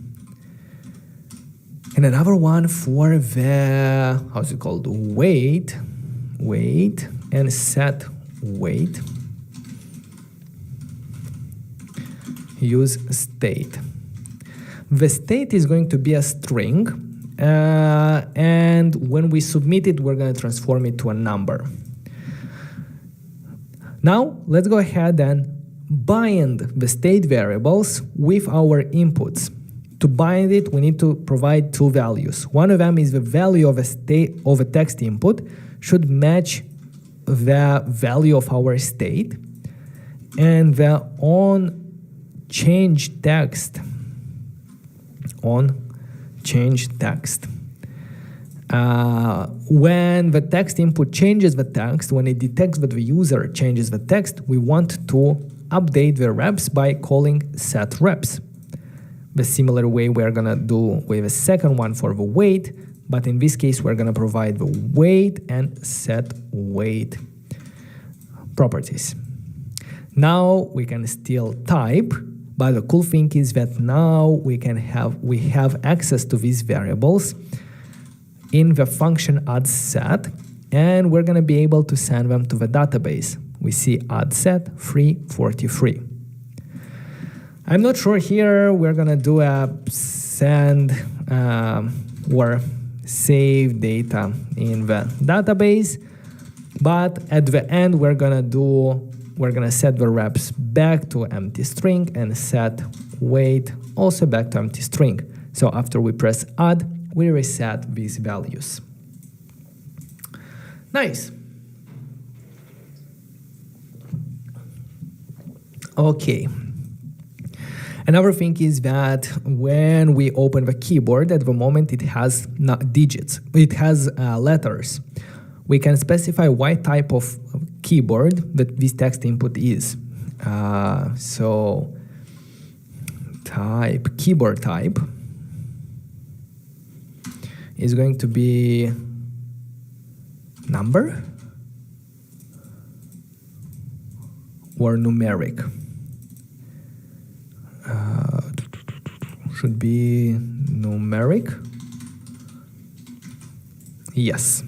and another one for the, how's it called, weight, and set weight, use state. The state is going to be a string, and when we submit it, we're going to transform it to a number. Now, let's go ahead and bind the state variables with our inputs. To bind it, we need to provide two values. One of them is the value of a text input should match the value of our state, and the change text. When the text input changes the text, when it detects that the user changes the text, we want to update the reps by calling set reps. The similar way we're gonna do with the second one for the weight, but in this case we're gonna provide the weight and set weight properties. Now we can still type, but the cool thing is that now we have access to these variables in the function addSet, and we're gonna be able to send them to the database. We see addSet 343. I'm not sure here we're gonna do a send or save data in the database, but at the end we're gonna set the reps back to empty string and set weight also back to empty string. So after we press add, we reset these values. Nice. Okay. Another thing is that when we open the keyboard, at the moment it has not digits, it has letters. We can specify what type of keyboard that this text input is. So keyboard type is going to be number or numeric. Should be numeric. Yes,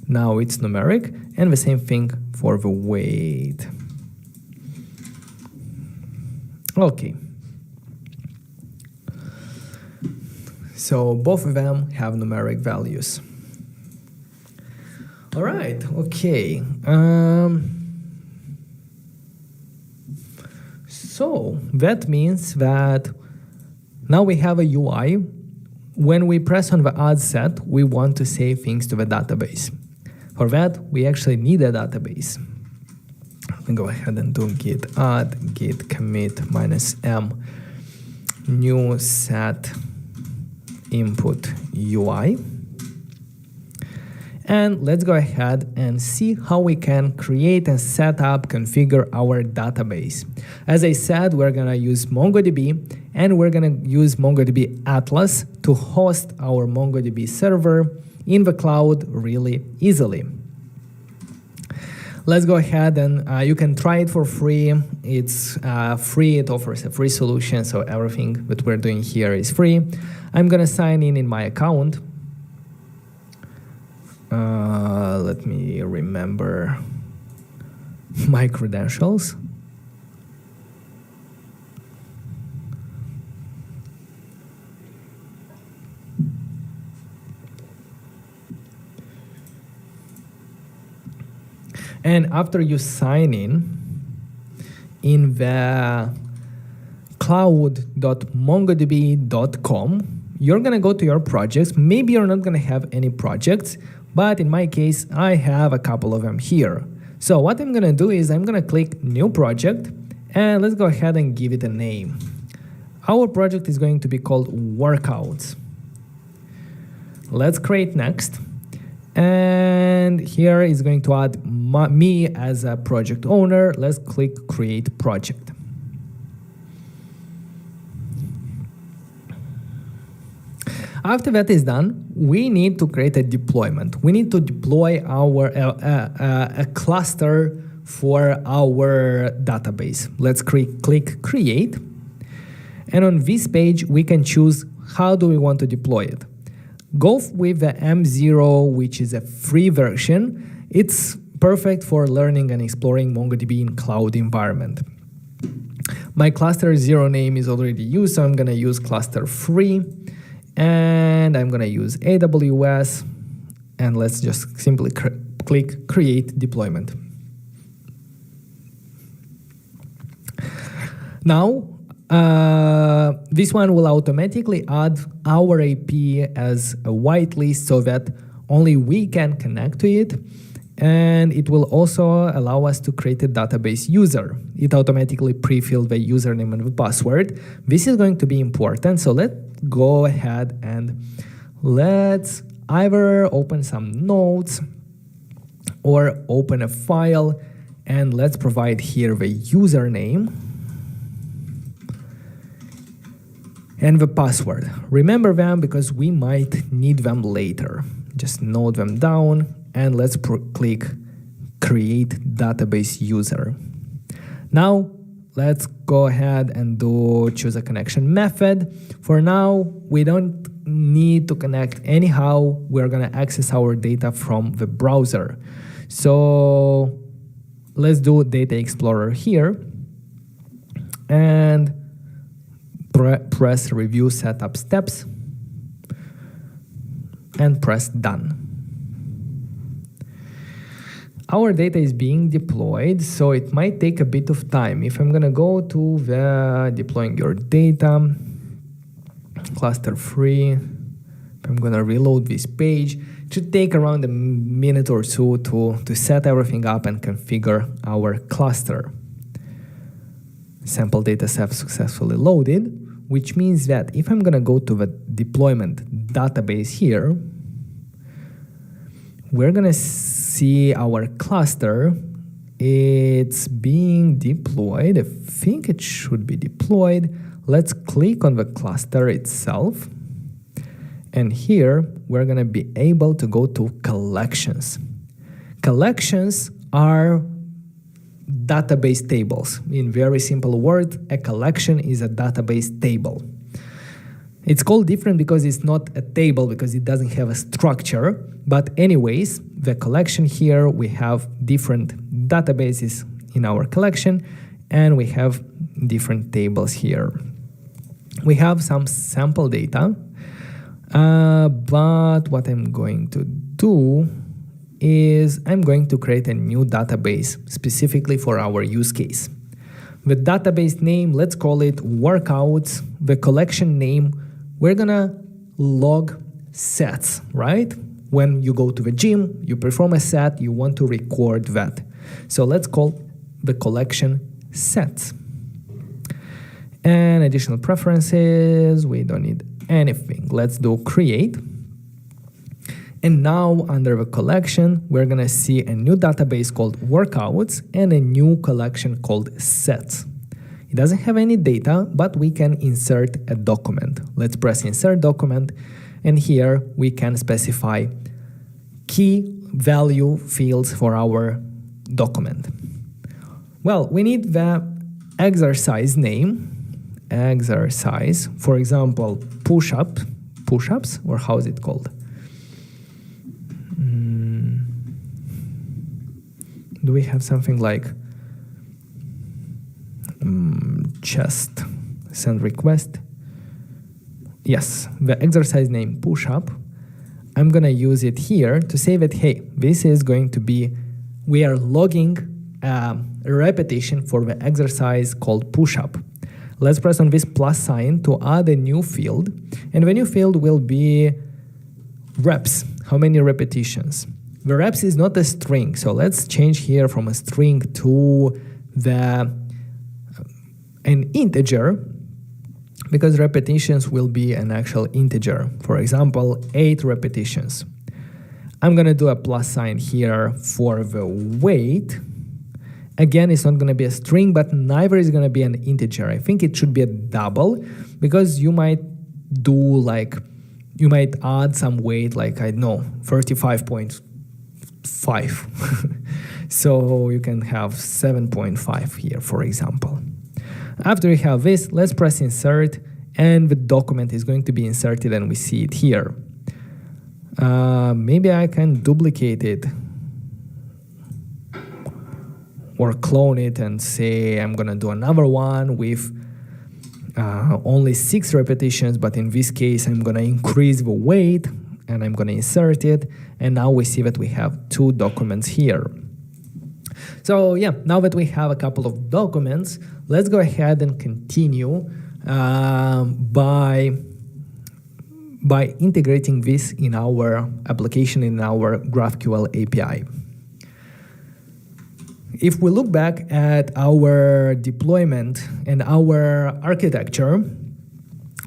now it's numeric, and the same thing for the weight. Okay. So both of them have numeric values. All right, okay. So that means that now we have a UI. When we press on the addSet, we want to save things to the database. For that, we actually need a database. Let me go ahead and do git add, git commit -m, new set input UI. And let's go ahead and see how we can create and set up, configure our database. As I said, we're gonna use MongoDB, and we're gonna use MongoDB Atlas to host our MongoDB server in the cloud really easily. Let's go ahead and you can try it for free. It's free, it offers a free solution, so everything that we're doing here is free. I'm gonna sign in my account. Let me remember my credentials. And after you sign in the cloud.mongodb.com, you're gonna go to your projects. Maybe you're not gonna have any projects, but in my case, I have a couple of them here. So what I'm gonna do is I'm gonna click new project, and let's go ahead and give it a name. Our project is going to be called workouts. Let's create next. And here is going to add me as a project owner. Let's click create project. After that is done, we need to create a deployment. We need to deploy our a cluster for our database. Let's click create. And on this page, we can choose how do we want to deploy it. Go with the M0, which is a free version. It's perfect for learning and exploring MongoDB in cloud environment. My cluster 0 name is already used, so I'm going to use cluster free. And I'm going to use AWS. And let's just simply click create deployment. Now, this one will automatically add our AP as a whitelist so that only we can connect to it. And it will also allow us to create a database user. It automatically pre-filled the username and the password. This is going to be important. So let's go ahead and let's either open some notes or open a file, and let's provide here the username and the password. Remember them because we might need them later. Just note them down, and let's click create database user. Now let's go ahead and choose a connection method. For now, we don't need to connect anyhow. We're gonna access our data from the browser. So let's do Data Explorer here and press review setup steps and press done. Our data is being deployed, so it might take a bit of time. If I'm gonna go to the deploying your data, cluster free, I'm gonna reload this page. It should take around a minute or so to set everything up and configure our cluster. Sample data set successfully loaded, which means that if I'm gonna go to the deployment database here, we're gonna see our cluster. It's being deployed. I think it should be deployed. Let's click on the cluster itself. And here we're gonna be able to go to collections. Collections are database tables. In very simple words, a collection is a database table. It's called different because it's not a table, because it doesn't have a structure. But anyways, the collection here, we have different databases in our collection, and we have different tables here. We have some sample data, but what I'm going to do is I'm going to create a new database specifically for our use case. The database name, let's call it workouts. The collection name, we're gonna log sets, right? When you go to the gym, you perform a set, you want to record that. So let's call the collection sets. And additional preferences, we don't need anything. Let's do create. And now under the collection, we're gonna see a new database called workouts and a new collection called sets. It doesn't have any data, but we can insert a document. Let's press insert document, and here we can specify key value fields for our document. Well, we need the exercise name, exercise, for example, push-ups, or how is it called? Do we have something like chest, send request? Yes, the exercise name push-up. I'm gonna use it here to say that, hey, this is going to be, we are logging a repetition for the exercise called push-up. Let's press on this plus sign to add a new field, and the new field will be reps, how many repetitions. The reps is not a string, so let's change here from a string to an integer, because repetitions will be an actual integer. For example, 8 repetitions. I'm gonna do a plus sign here for the weight. Again, it's not gonna be a string, but neither is gonna be an integer. I think it should be a double, because you might do like, you might add some weight, like, I don't know, 35.5. So you can have 7.5 here, for example. After you have this, let's press insert, and the document is going to be inserted, and we see it here. Maybe I can duplicate it or clone it and say I'm gonna do another one with only 6 repetitions, but in this case I'm gonna increase the weight and I'm gonna insert it, and now we see that we have 2 documents here. So yeah, now that we have a couple of documents, let's go ahead and continue by integrating this in our application, in our GraphQL API. If we look back at our deployment and our architecture,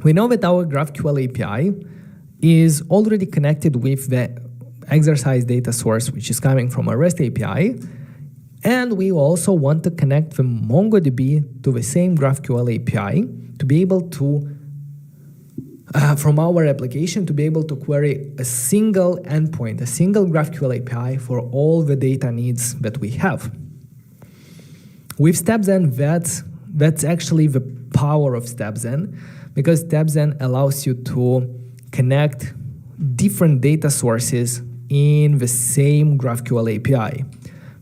we know that our GraphQL API is already connected with the exercise data source, which is coming from a REST API. And we also want to connect the MongoDB to the same GraphQL API to be able to, from our application, to be able to query a single endpoint, a single GraphQL API for all the data needs that we have. With StepZen, that's actually the power of StepZen, because StepZen allows you to connect different data sources in the same GraphQL API.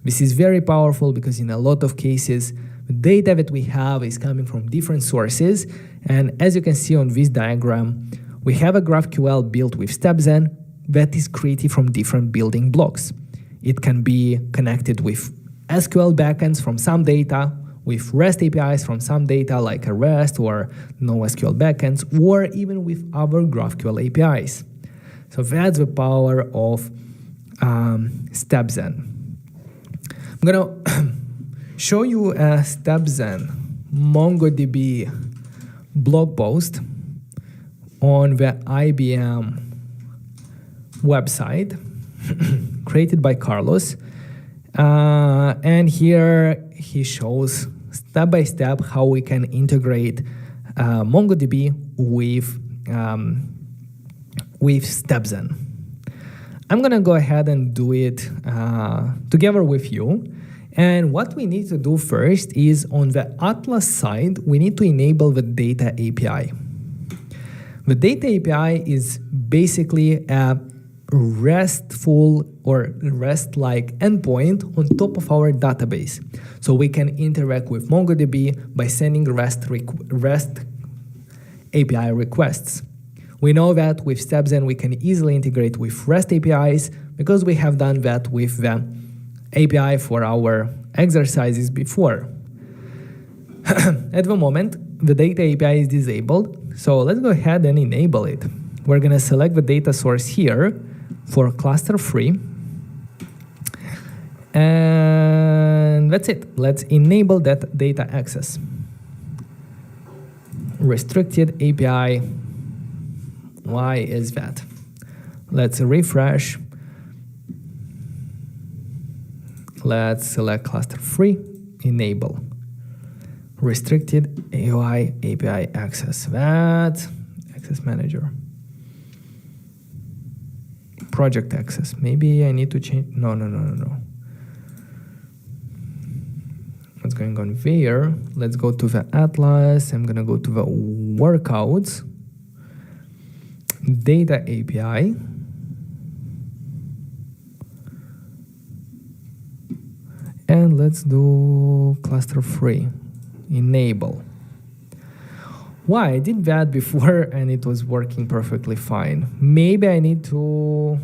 This is very powerful because in a lot of cases, the data that we have is coming from different sources. And as you can see on this diagram, we have a GraphQL built with StepZen that is created from different building blocks. It can be connected with SQL backends from some data, with REST APIs from some data like a REST or NoSQL backends, or even with other GraphQL APIs. So that's the power of StepZen. I'm gonna show you a StepZen MongoDB blog post on the IBM website created by Carlos. And here he shows step by step how we can integrate MongoDB with StepZen. I'm gonna go ahead and do it together with you. And what we need to do first is on the Atlas side, we need to enable the data API. The data API is basically a RESTful or REST-like endpoint on top of our database. So we can interact with MongoDB by sending REST API requests. We know that with StepZen we can easily integrate with REST APIs because we have done that with the API for our exercises before. At the moment, the data API is disabled, so let's go ahead and enable it. We're going to select the data source here for cluster free. And that's it. Let's enable that data access. Restricted API. Why is that? Let's refresh. Let's select cluster free, enable. Restricted AI API access. That access manager. Project access. Maybe I need to change. No. What's going on there? Let's go to the Atlas. I'm gonna go to the workouts. Data API. And let's do cluster free. Enable. Why? I did that before and it was working perfectly fine. Maybe I need to...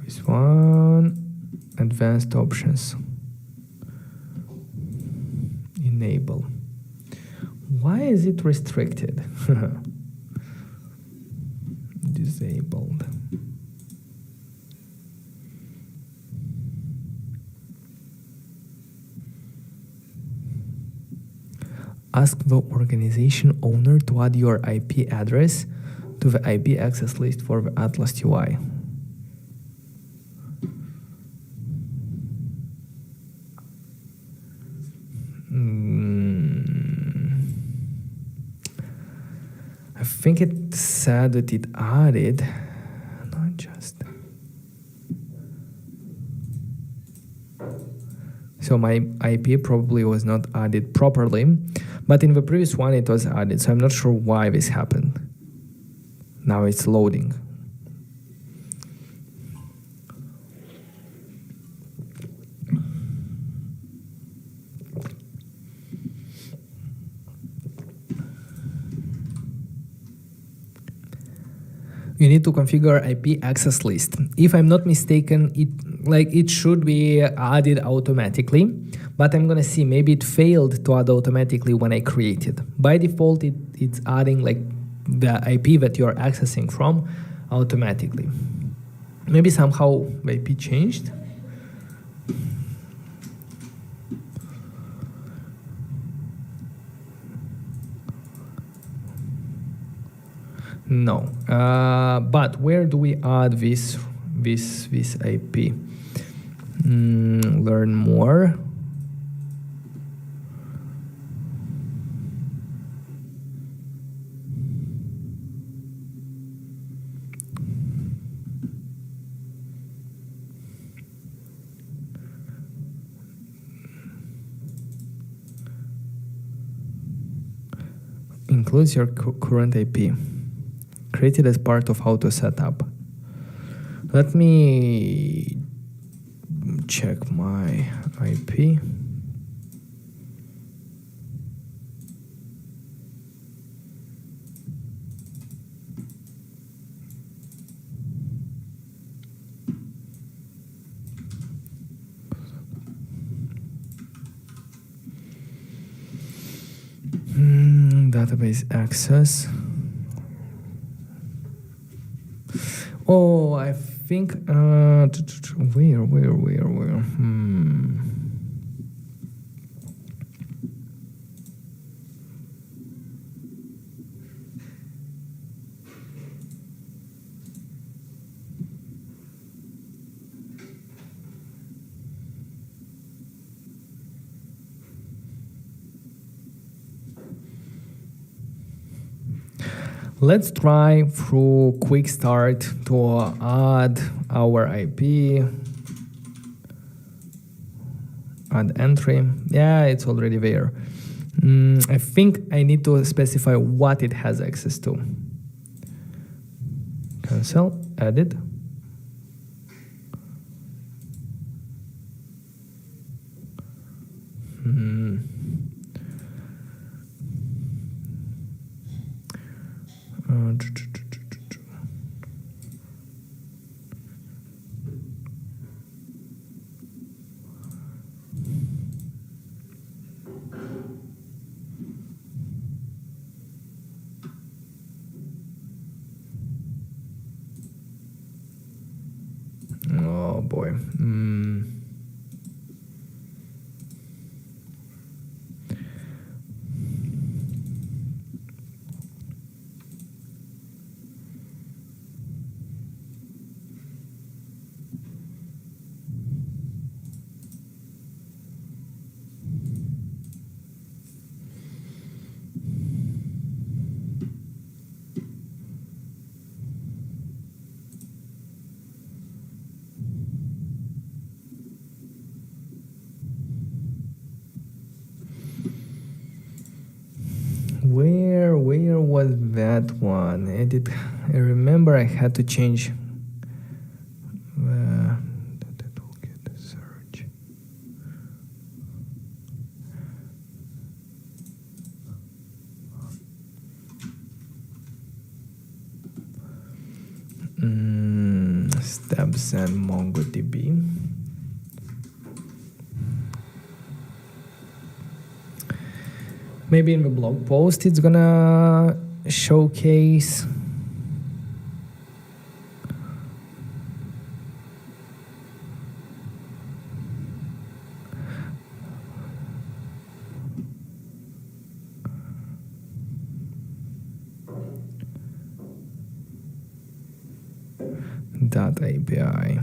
this one, advanced options. is it restricted? Disabled. Ask the organization owner to add your IP address to the IP access list for the Atlas UI. I think it said that it added, not just. So my IP probably was not added properly, but in the previous one it was added, so I'm not sure why this happened. Now it's loading. You need to configure IP access list. If I'm not mistaken, it should be added automatically, but I'm gonna see maybe it failed to add automatically when I created. By default, it's adding like the IP that you're accessing from automatically. Maybe somehow the IP changed. No, but where do we add this IP? Learn more. Includes your current IP. Created as part of how to set up. Let me check my IP. Database access. Oh, I think, where? Let's try through quick start to add our IP. Add entry. Yeah, it's already there. I think I need to specify what it has access to. Cancel, edit. Oh boy. Where was that one? I remember I had to change search. Steps and MongoDB. Maybe in the blog post it's gonna showcase. Data API.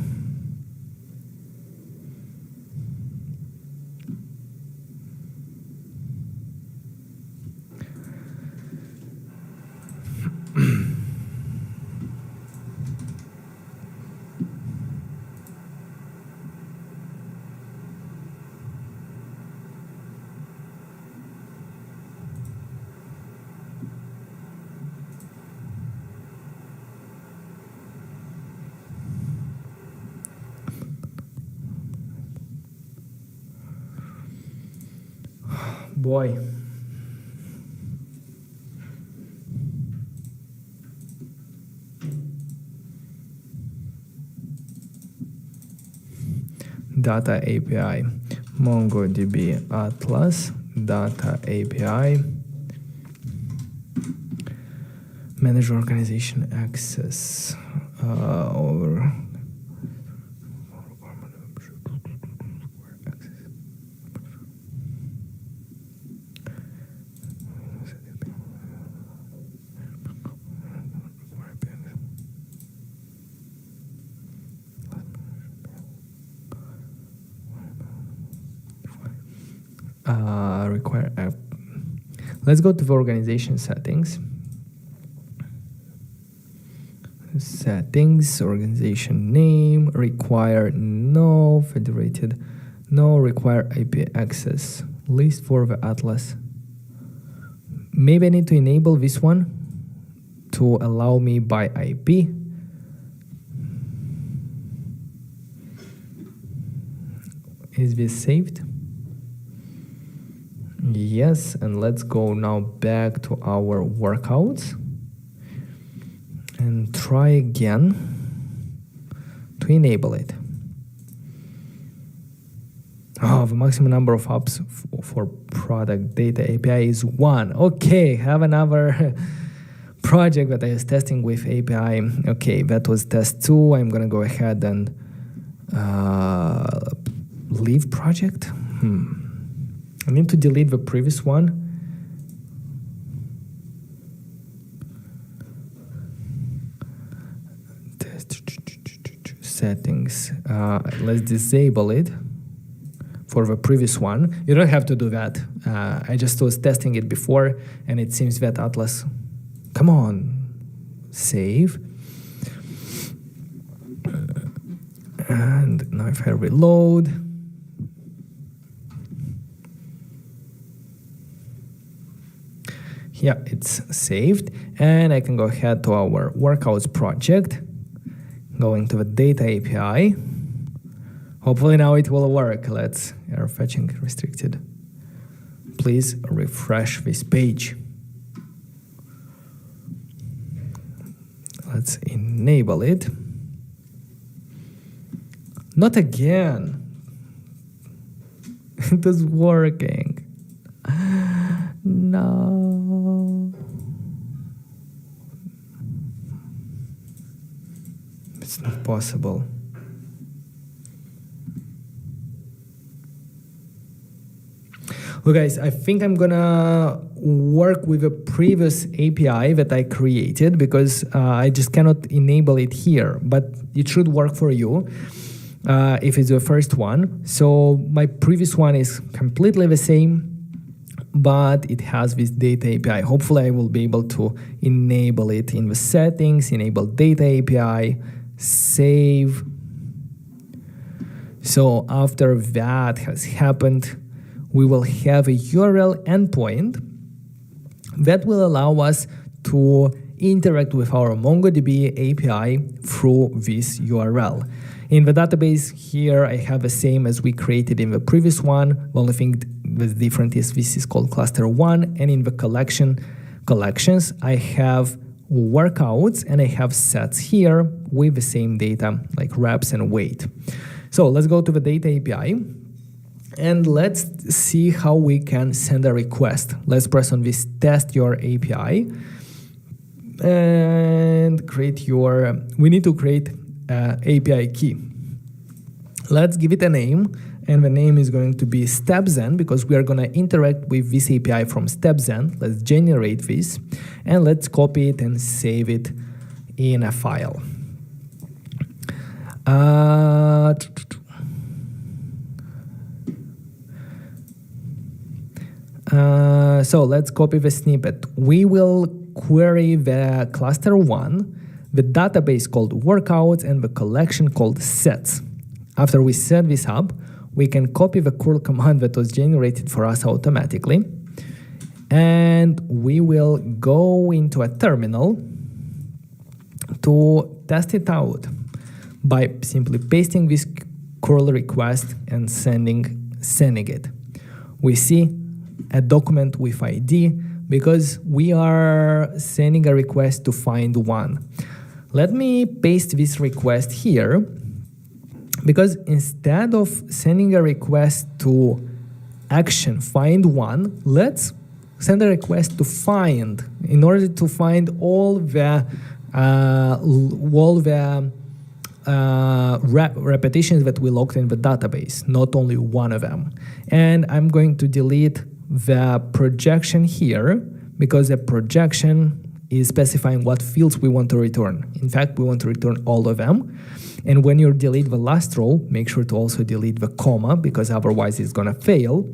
Boy. Data API, MongoDB Atlas, Data API, Manage Organization Access, over require app. Let's go to the organization settings. Settings, organization name, require no, federated, no, require IP access, list for the Atlas. Maybe I need to enable this one to allow me by IP. Is this saved? Yes, and let's go now back to our workouts and try again to enable it. Oh, the maximum number of hubs for product data API is 1. Okay, have another project that I was testing with API. Okay, that was test 2. I'm gonna go ahead and leave project. I need to delete the previous one. Settings. Let's disable it for the previous one. You don't have to do that. I just was testing it before, and it seems that Atlas. Come on, save. And now if I reload. Yeah, it's saved, and I can go ahead to our workouts project, going to the data API. Hopefully now it will work. Let's error fetching restricted. Please refresh this page. Let's enable it. Not again. It is working. No. It's not possible. Well, guys, I think I'm gonna work with a previous API that I created because I just cannot enable it here, but it should work for you if it's the first one. So my previous one is completely the same, but it has this data API. Hopefully I will be able to enable it in the settings, enable data API, save. So after that has happened, we will have a URL endpoint that will allow us to interact with our MongoDB API through this URL. In the database here, I have the same as we created in the previous one. The only thing that's different is this is called cluster 1, and in the collections, I have workouts and I have sets here with the same data like reps and weight. So let's go to the data API. And let's see how we can send a request. Let's press on this test your API and we need to create an API key. Let's give it a name, and the name is going to be StepZen because we are going to interact with this API from StepZen. Let's generate this, and let's copy it and save it in a file. So let's copy the snippet. We will query the cluster 1, the database called workouts, and the collection called sets. After we set this up, we can copy the curl command that was generated for us automatically, and we will go into a terminal to test it out by simply pasting this curl request and sending it. We see a document with ID because we are sending a request to find one. Let me paste this request here, because instead of sending a request to action find one, let's send a request to find, in order to find all the repetitions that we logged in the database, not only one of them. And I'm going to delete the projection here, because the projection is specifying what fields we want to return. In fact, we want to return all of them. And when you delete the last row, make sure to also delete the comma, because otherwise it's gonna fail.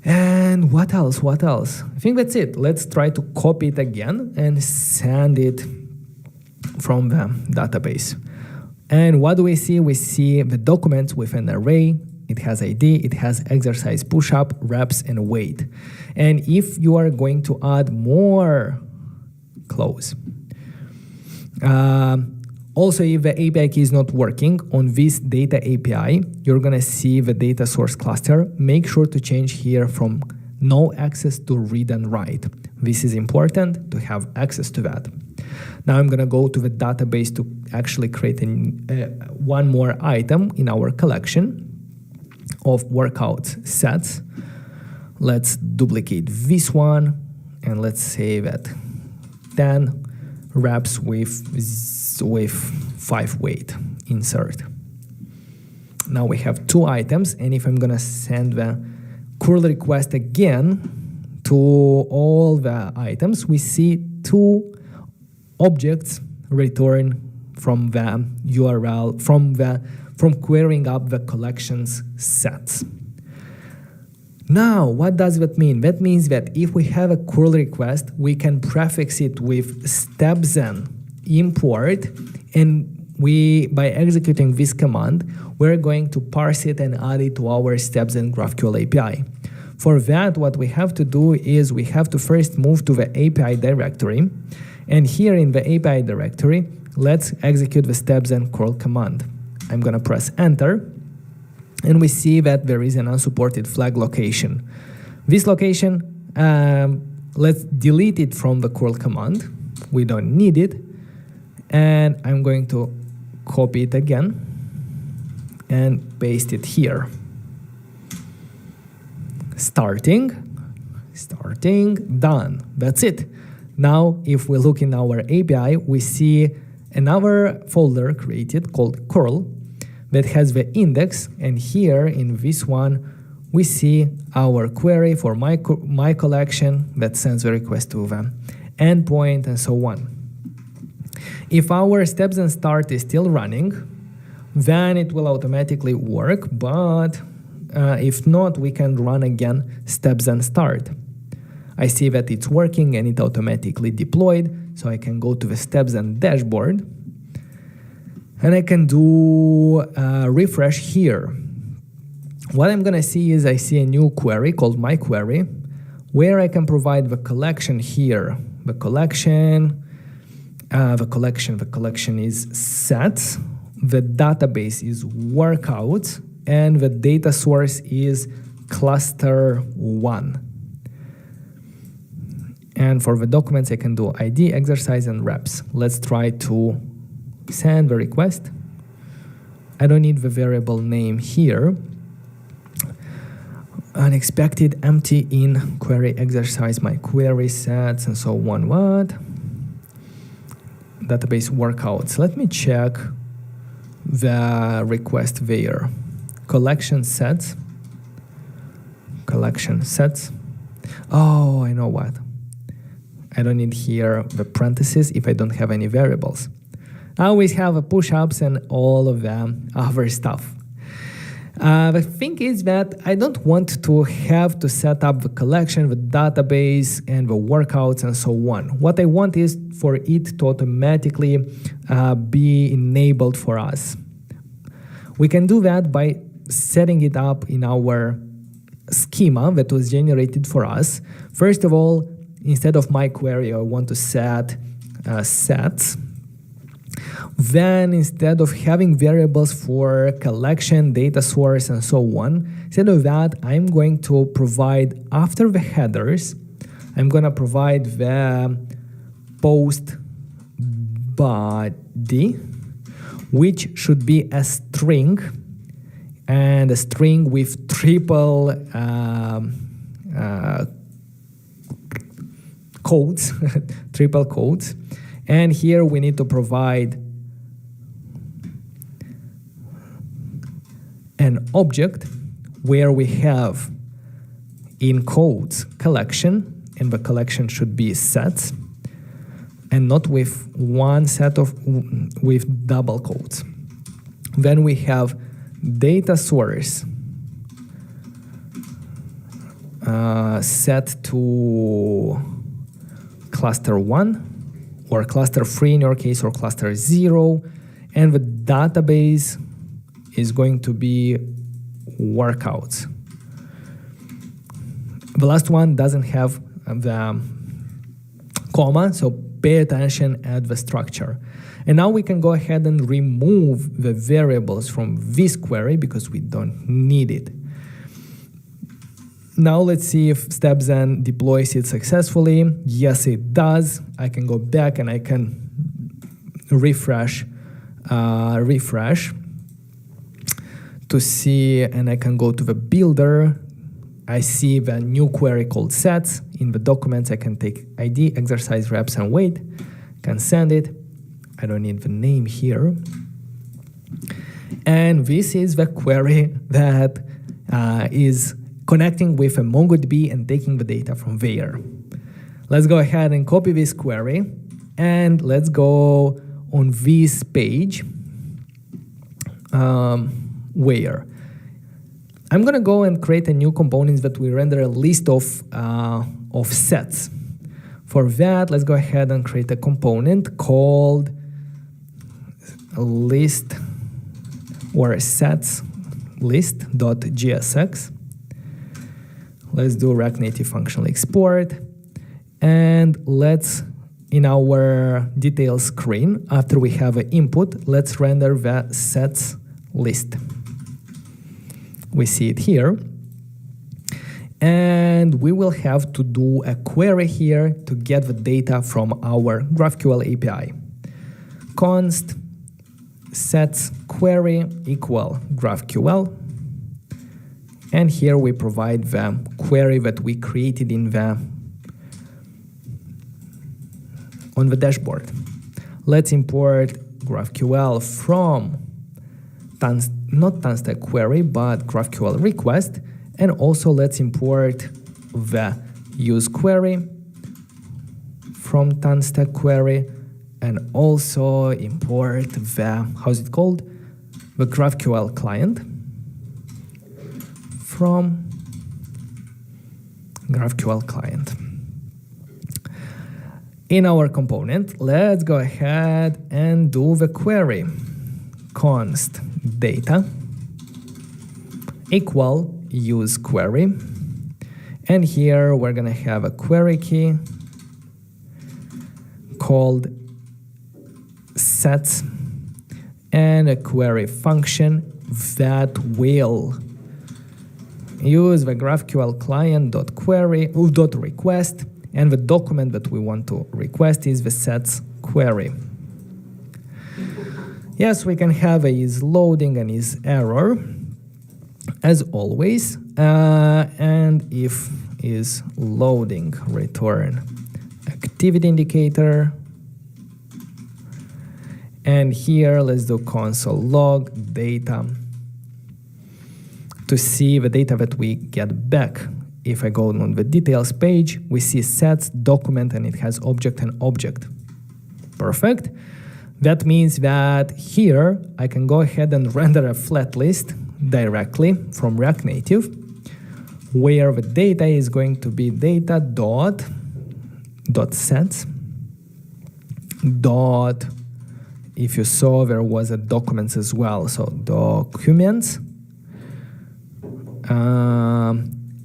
And what else? I think that's it. Let's try to copy it again and send it from the database. And what do we see? We see the documents with an array. It has ID, it has exercise push-up, reps, and weight. And if you are going to add more, close. Also, if the API key is not working on this data API, you're gonna see the data source cluster. Make sure to change here from no access to read and write. This is important to have access to that. Now I'm gonna go to the database to actually create one more item in our collection of workout sets. Let's duplicate this one and let's save it. 10 reps with 5 weight. Insert. Now we have 2 items, and if I'm gonna send the curl request again to all the items, we see 2 objects return from the URL from querying up the collections sets. Now, what does that mean? That means that if we have a curl request, we can prefix it with StepZen import, and by executing this command, we're going to parse it and add it to our StepZen GraphQL API. For that, what we have to do is we have to first move to the API directory, and here in the API directory, let's execute the StepZen curl command. I'm gonna press enter, and we see that there is an unsupported flag location. This location, let's delete it from the curl command. We don't need it. And I'm going to copy it again and paste it here. Starting, done. That's it. Now, if we look in our API, we see another folder created called curl that has the index, and here in this one we see our query for my collection that sends the request to the endpoint and so on. If our StepZen start is still running, then it will automatically work, but if not, we can run again StepZen start. I see that it's working and it automatically deployed, so I can go to the StepZen dashboard and I can do a refresh here. What I'm gonna see is I see a new query called my query, where I can provide the collection here. The collection is sets, the database is workouts, and the data source is cluster 1. And for the documents, I can do ID, exercise, and reps. Let's try to send the request. I don't need the variable name here. unexpected empty in query exercise my query sets and so on. What? Database workouts. Let me check the request where. Collection sets. Oh, I know what. I don't need here the parentheses if I don't have any variables. I always have a push-ups and all of the other stuff. The thing is that I don't want to have to set up the collection, the database, and the workouts and so on. What I want is for it to automatically be enabled for us. We can do that by setting it up in our schema that was generated for us. First of all, instead of my query, I want to set sets. Then instead of having variables for collection, data source, and so on, instead of that, I'm going to provide after the headers, I'm going to provide the post body, which should be a string, and a string with triple codes, triple codes. And here we need to provide an object where we have in codes collection, and the collection should be sets, and not with one set of with double codes. Then we have data source set to cluster 1 or cluster 3 in your case, or cluster 0, and the database is going to be workouts. The last one doesn't have the comma, so pay attention at the structure. And now we can go ahead and remove the variables from this query because we don't need it. Now let's see if StepZen deploys it successfully. Yes, it does. I can go back and I can refresh to see, and I can go to the builder. I see the new query called sets. In the documents, I can take ID, exercise, reps, and weight. Can send it. I don't need the name here. And this is the query that is connecting with a MongoDB and taking the data from there. Let's go ahead and copy this query, and let's go on this page where I'm gonna go and create a new component that will render a list of sets. For that, let's go ahead and create a component called list or sets list.gsx. Let's do React Native functional export, and let's, in our details screen, after we have an input, let's render the sets list. We see it here, and we will have to do a query here to get the data from our GraphQL API. Const sets query equal GraphQL, and here we provide the query that we created in on the dashboard. Let's import GraphQL from not Tanstack query, but GraphQL request, and also let's import the use query from Tanstack query, and also import the, how's it called? The GraphQL client from GraphQL client. In our component, let's go ahead and do the query. Const data equal use query, and here we're gonna have a query key called sets and a query function that will use the GraphQL client.query.request, and the document that we want to request is the sets query. Yes, we can have a is loading and is error. as always, and if is loading, return activity indicator. And here let's do console log data to see the data that we get back. If I go on the details page, we see sets, document, and it has object and object. Perfect. That means that here I can go ahead and render a flat list directly from React Native, where the data is going to be data dot sets dot, if you saw, there was a documents as well, so documents,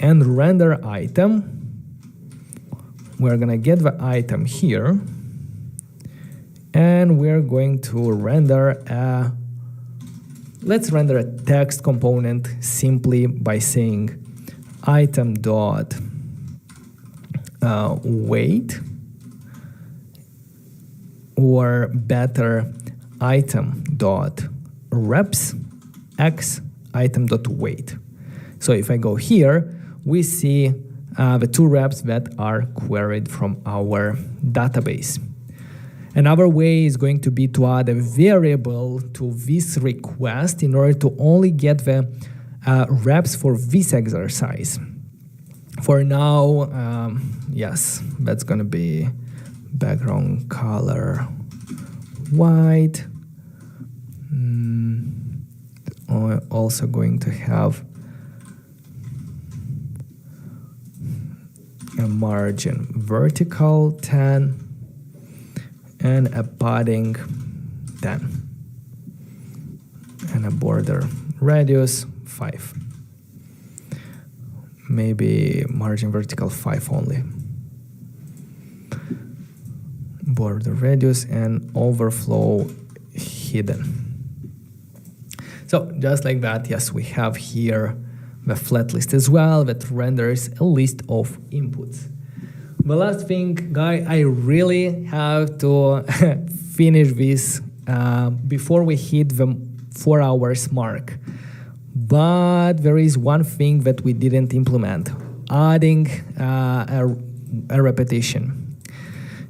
and render item. We're gonna get the item here, and we're going to render a, let's render a text component simply by saying item dot weight, or better, item dot reps x item dot weight. So if I go here, we see the two reps that are queried from our database. Another way is going to be to add a variable to this request in order to only get the reps for this exercise. For now, yes, that's going to be background color white. Also going to have a margin vertical 10 and a padding 10 and a border radius 5. Maybe margin vertical 5 only. Border radius and overflow hidden. So just like that, yes, we have here the flat list as well that renders a list of inputs. The last thing, guy, I really have to finish this before we hit the 4 hours mark. But there is one thing that we didn't implement, adding a repetition.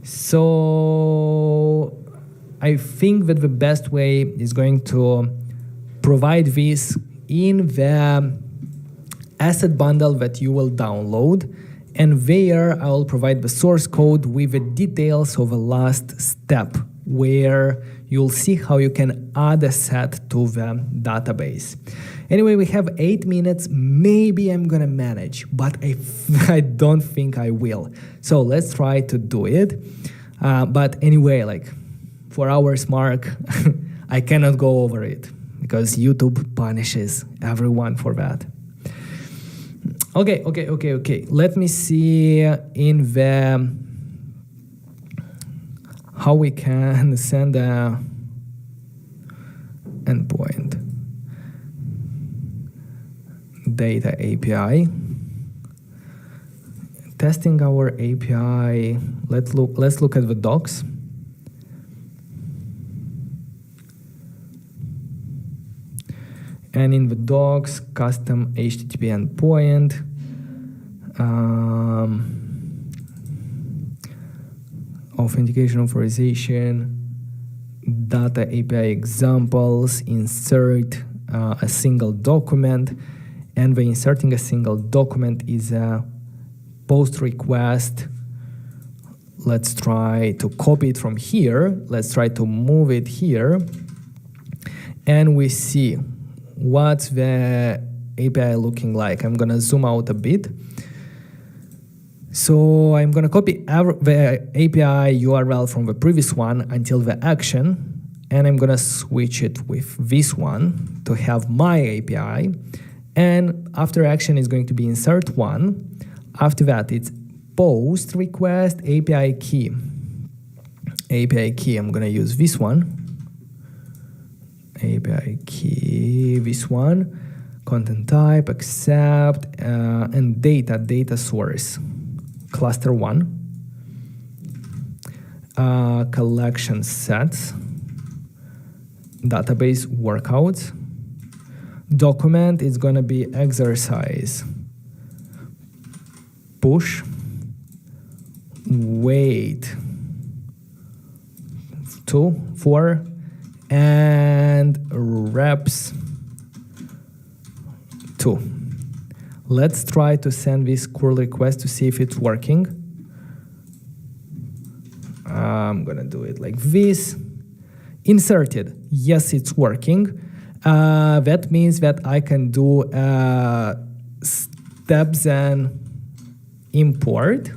So I think that the best way is going to provide this in the asset bundle that you will download, and there I will provide the source code with the details of the last step, where you'll see how you can add a set to the database. Anyway, we have 8 minutes. Maybe I'm gonna manage, but I don't think I will. So let's try to do it. But anyway, like 4 hours mark, I cannot go over it because YouTube punishes everyone for that. Okay. Let me see in the how we can send a endpoint data API. Testing our API. Let's look at the docs. And in the docs, custom HTTP endpoint, authentication authorization, data API examples, insert a single document, and the inserting a single document is a post request. Let's try to copy it from here. Let's try to move it here, and we see what's the API looking like. I'm gonna zoom out a bit. So I'm gonna copy the API URL from the previous one until the action, and I'm gonna switch it with this one to have my API. And after action is going to be insert one. After that, it's post request API key. API key, I'm gonna use this one. API key, this one, content type, accept, and data source, cluster 1, collection sets, database workouts, Document is gonna be exercise. Push. Wait. 2, 4, and reps 2. Let's try to send this curl request to see if it's working. I'm gonna do it like this. Inserted. Yes, it's working. That means that I can do steps and import.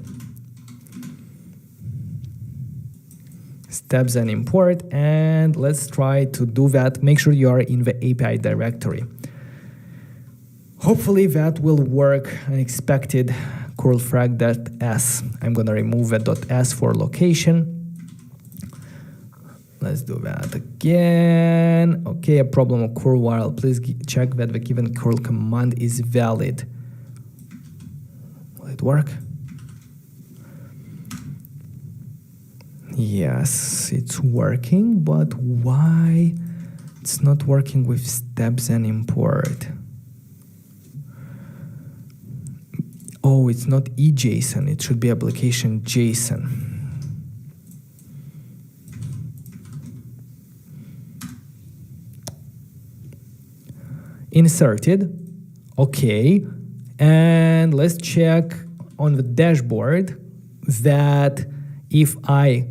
Steps and import, and let's try to do that. Make sure you are in the API directory. Hopefully that will work. Unexpected curl frag.s. I'm gonna remove the .s for location. Let's do that again. Okay, a problem occurred while please check that the given curl command is valid. Will it work? Yes, it's working, but why it's not working with steps and import? Oh, it's not eJSON, it should be application JSON. Inserted, okay, and let's check on the dashboard that if I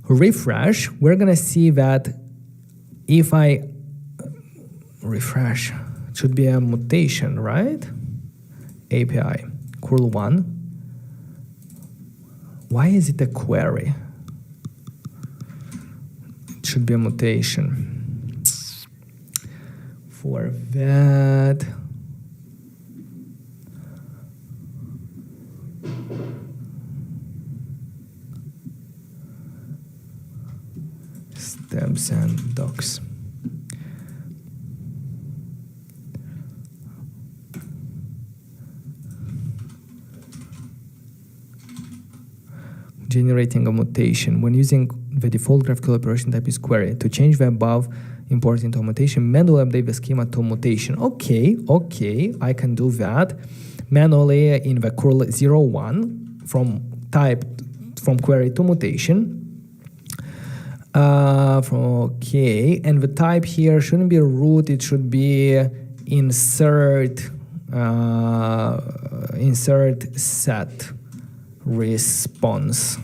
refresh, we're gonna see that if I refresh, it should be a mutation, right? API, curl1. Why is it a query? It should be a mutation. For that, steps and docs. Generating a mutation. When using the default graphical operation type is query. To change the above, import into a mutation, manually update the schema to mutation. Okay, I can do that manually in the curl 01 from type from query to mutation. Okay, and the type here shouldn't be root, it should be insert set response,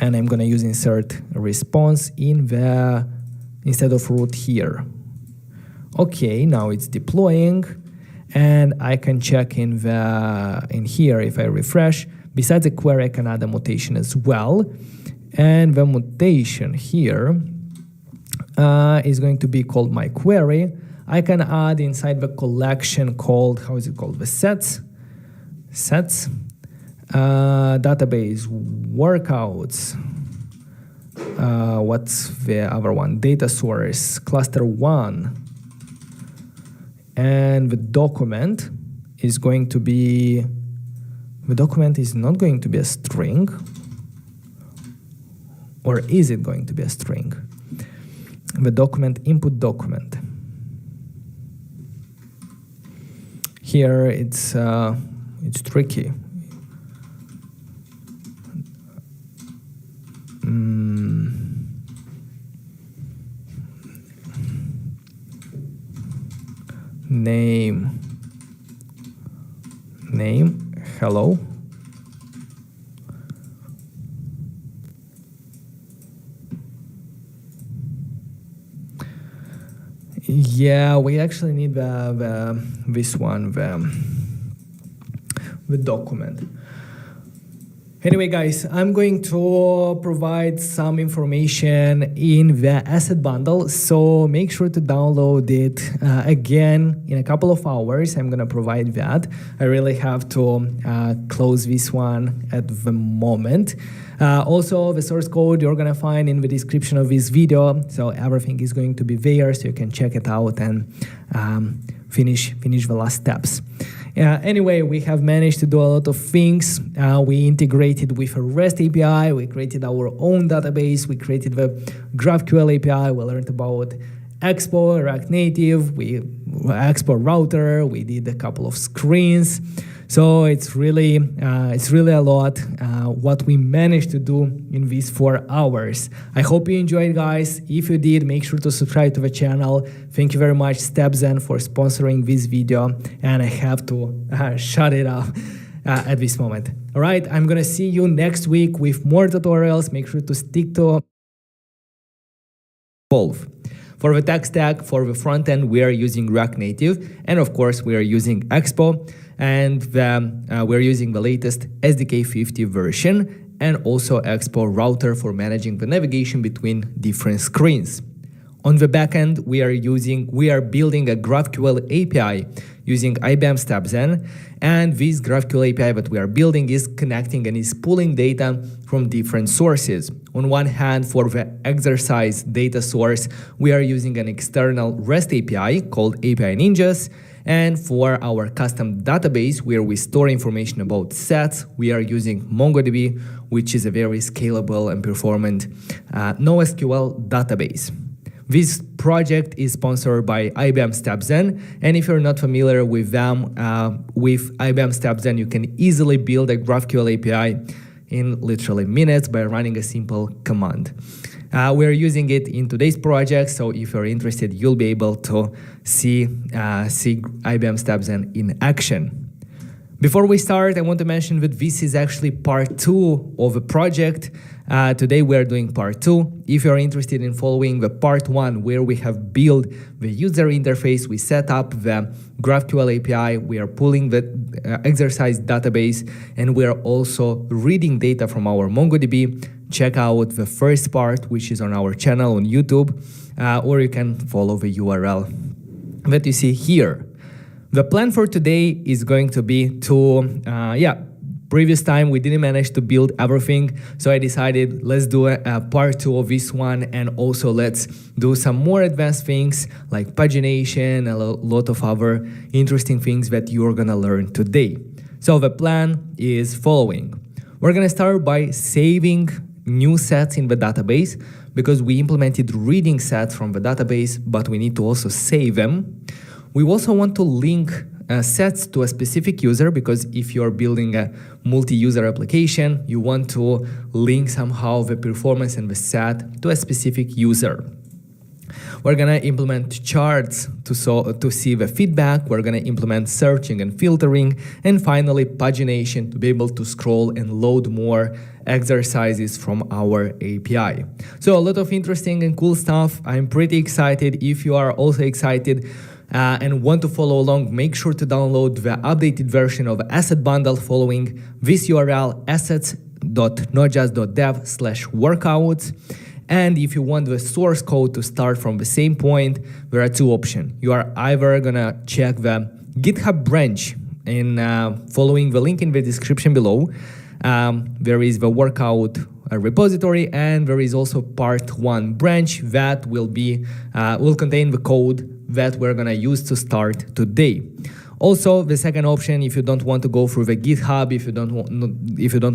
and I'm gonna use insert response in the instead of root here. Okay, now it's deploying, and I can check in here if I refresh. Besides the query, I can add a mutation as well, and the mutation here is going to be called my query. I can add inside the collection called, how is it called? The sets. Database workouts. What's the other one? Data source, cluster 1. And the document is going to be, the document is not going to be a string. Or is it going to be a string? The document, input document. Here it's tricky. Name, hello. Yeah, we actually need this one, the document. Anyway, guys, I'm going to provide some information in the asset bundle, so make sure to download it again in a couple of hours. I'm going to provide that. I really have to close this one at the moment. Also, the source code you're going to find in the description of this video, so everything is going to be there, so you can check it out and finish the last steps. Anyway, we have managed to do a lot of things. We integrated with a REST API. We created our own database. We created the GraphQL API. We learned about Expo, React Native, we Expo router, we did a couple of screens. So it's really a lot what we managed to do in these 4 hours. I hope you enjoyed, guys. If you did, make sure to subscribe to the channel. Thank you very much, StepZen, for sponsoring this video. And I have to shut it off at this moment. All right, I'm gonna see you next week with more tutorials. Make sure to stick to both. For the tech stack, for the front end, we are using React Native, and of course, we are using Expo, and we're using the latest SDK 50 version, and also Expo router for managing the navigation between different screens. On the backend, we are building a GraphQL API using IBM StepZen, and this GraphQL API that we are building is connecting and is pulling data from different sources. On one hand, for the exercise data source, we are using an external REST API called API Ninjas, and for our custom database where we store information about sets, we are using MongoDB, which is a very scalable and performant NoSQL database. This project is sponsored by IBM StepZen, and if you're not familiar with them, with IBM StepZen, you can easily build a GraphQL API in literally minutes by running a simple command. We're using it in today's project, so if you're interested, you'll be able to see IBM StepZen in action. Before we start, I want to mention that this is actually part 2 of a project. Today we are doing part 2. If you're interested in following the part 1 where we have built the user interface, we set up the GraphQL API, we are pulling the exercise database, and we are also reading data from our MongoDB. Check out the first part, which is on our channel on YouTube, or you can follow the URL that you see here. The plan for today is going to be to, previous time we didn't manage to build everything, so I decided let's do a part 2 of this one, and also let's do some more advanced things like pagination, a lot of other interesting things that you're gonna learn today. So the plan is following. We're gonna start by saving new sets in the database, because we implemented reading sets from the database, but we need to also save them. We also want to link sets to a specific user, because if you're building a multi-user application, you want to link somehow the performance and the set to a specific user. We're gonna implement charts to see the feedback. We're gonna implement searching and filtering, and finally pagination to be able to scroll and load more exercises from our API. So a lot of interesting and cool stuff. I'm pretty excited. If you are also excited and want to follow along, make sure to download the updated version of Asset Bundle following this URL, assets.nodejs.dev/workouts. And if you want the source code to start from the same point, there are 2 options. You are either gonna check the GitHub branch in following the link in the description below. There is the workout repository, and there is also part 1 branch that will contain the code that we're gonna use to start today. Also, the second option, if you don't want to go through the GitHub, if you don't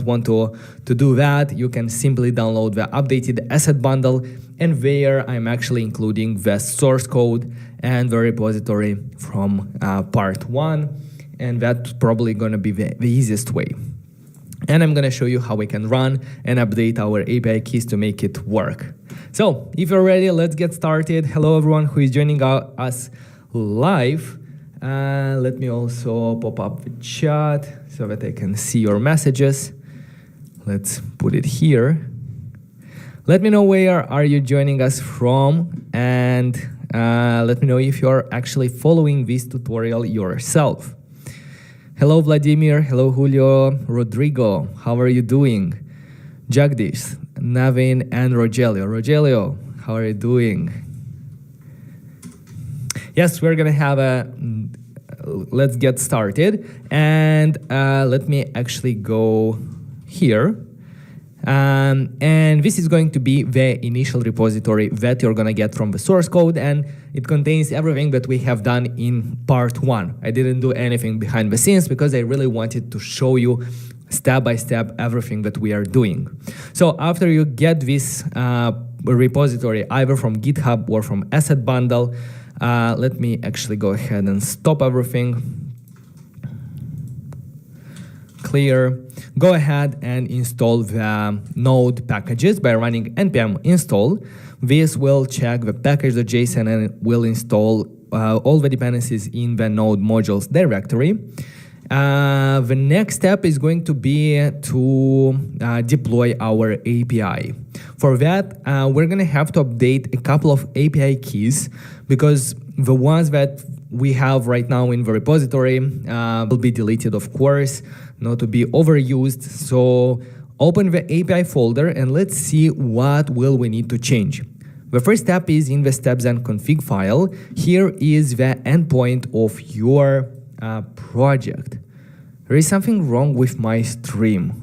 want to do that, you can simply download the updated asset bundle, and there I'm actually including the source code and the repository from part 1, and that's probably gonna be the easiest way. And I'm gonna show you how we can run and update our API keys to make it work. So, if you're ready, let's get started. Hello everyone who is joining us live. Let me also pop up the chat so that I can see your messages. Let's put it here. Let me know where are you joining us from, and let me know if you're actually following this tutorial yourself. Hello Vladimir, hello Julio, Rodrigo, how are you doing? Jagdish, Navin, and Rogelio. Rogelio, how are you doing? Yes, we're gonna have let's get started, and let me actually go here, and this is going to be the initial repository that you're gonna get from the source code, and it contains everything that we have done in part 1. I didn't do anything behind the scenes because I really wanted to show you step by step everything that we are doing. So after you get this repository either from GitHub or from Asset Bundle. Let me actually go ahead and stop everything. Clear. Go ahead and install the node packages by running npm install. This will check the package.json and it will install all the dependencies in the node modules directory. The next step is going to be to deploy our API. For that, we're going to have to update a couple of API keys because the ones that we have right now in the repository will be deleted, of course, not to be overused. So open the API folder and let's see what will we need to change. The first step is in the steps and config file. Here is the endpoint of your project. There is something wrong with my stream.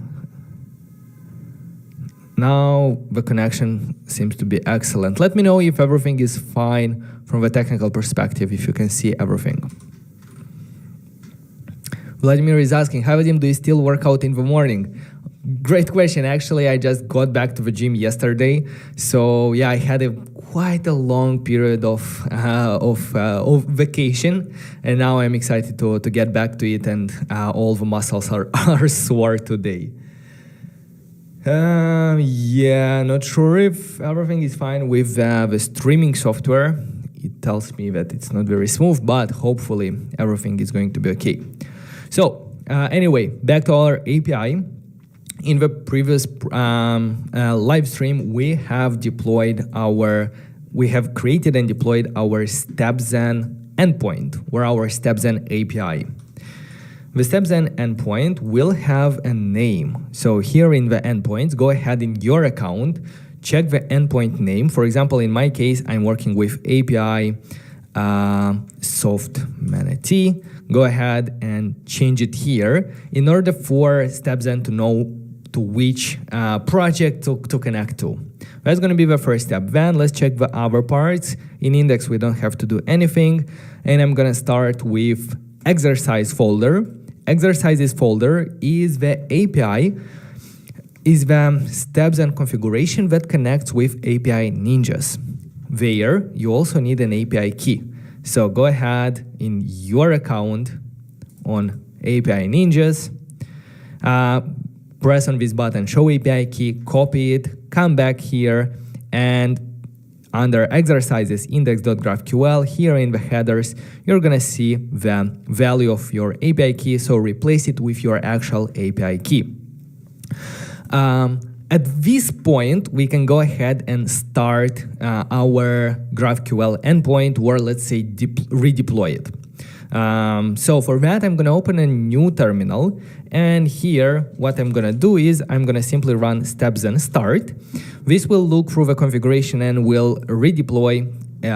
Now the connection seems to be excellent. Let me know if everything is fine from the technical perspective, if you can see everything. Vladimir is asking, hi Vadim, do you still work out in the morning? Great question. Actually, I just got back to the gym yesterday. So yeah, I had quite a long period of vacation. And now I'm excited to get back to it, and all the muscles are sore today. Yeah, not sure if everything is fine with the streaming software. It tells me that it's not very smooth, but hopefully everything is going to be okay. So anyway, back to our API. In the previous live stream, we have created and deployed our StepZen endpoint, or our StepZen API. The StepZen endpoint will have a name. So here in the endpoints, go ahead in your account, check the endpoint name. For example, in my case, I'm working with API soft manatee. Go ahead and change it here in order for StepZen to know to which project to connect to. That's going to be the first step. Then let's check the other parts. In index, we don't have to do anything. And I'm going to start with exercise folder. Exercises folder is the API, is the steps and configuration that connects with API ninjas. There, you also need an API key. So go ahead in your account on API ninjas, press on this button, show API key, copy it, come back here, and under exercises index.graphql, here in the headers, you're going to see the value of your API key, so replace it with your actual API key. At this point, we can go ahead and start our GraphQL endpoint, or let's say redeploy it. So for that, I'm going to open a new terminal. And here, what I'm going to do is I'm going to simply run stepzen start. This will look through the configuration and will redeploy,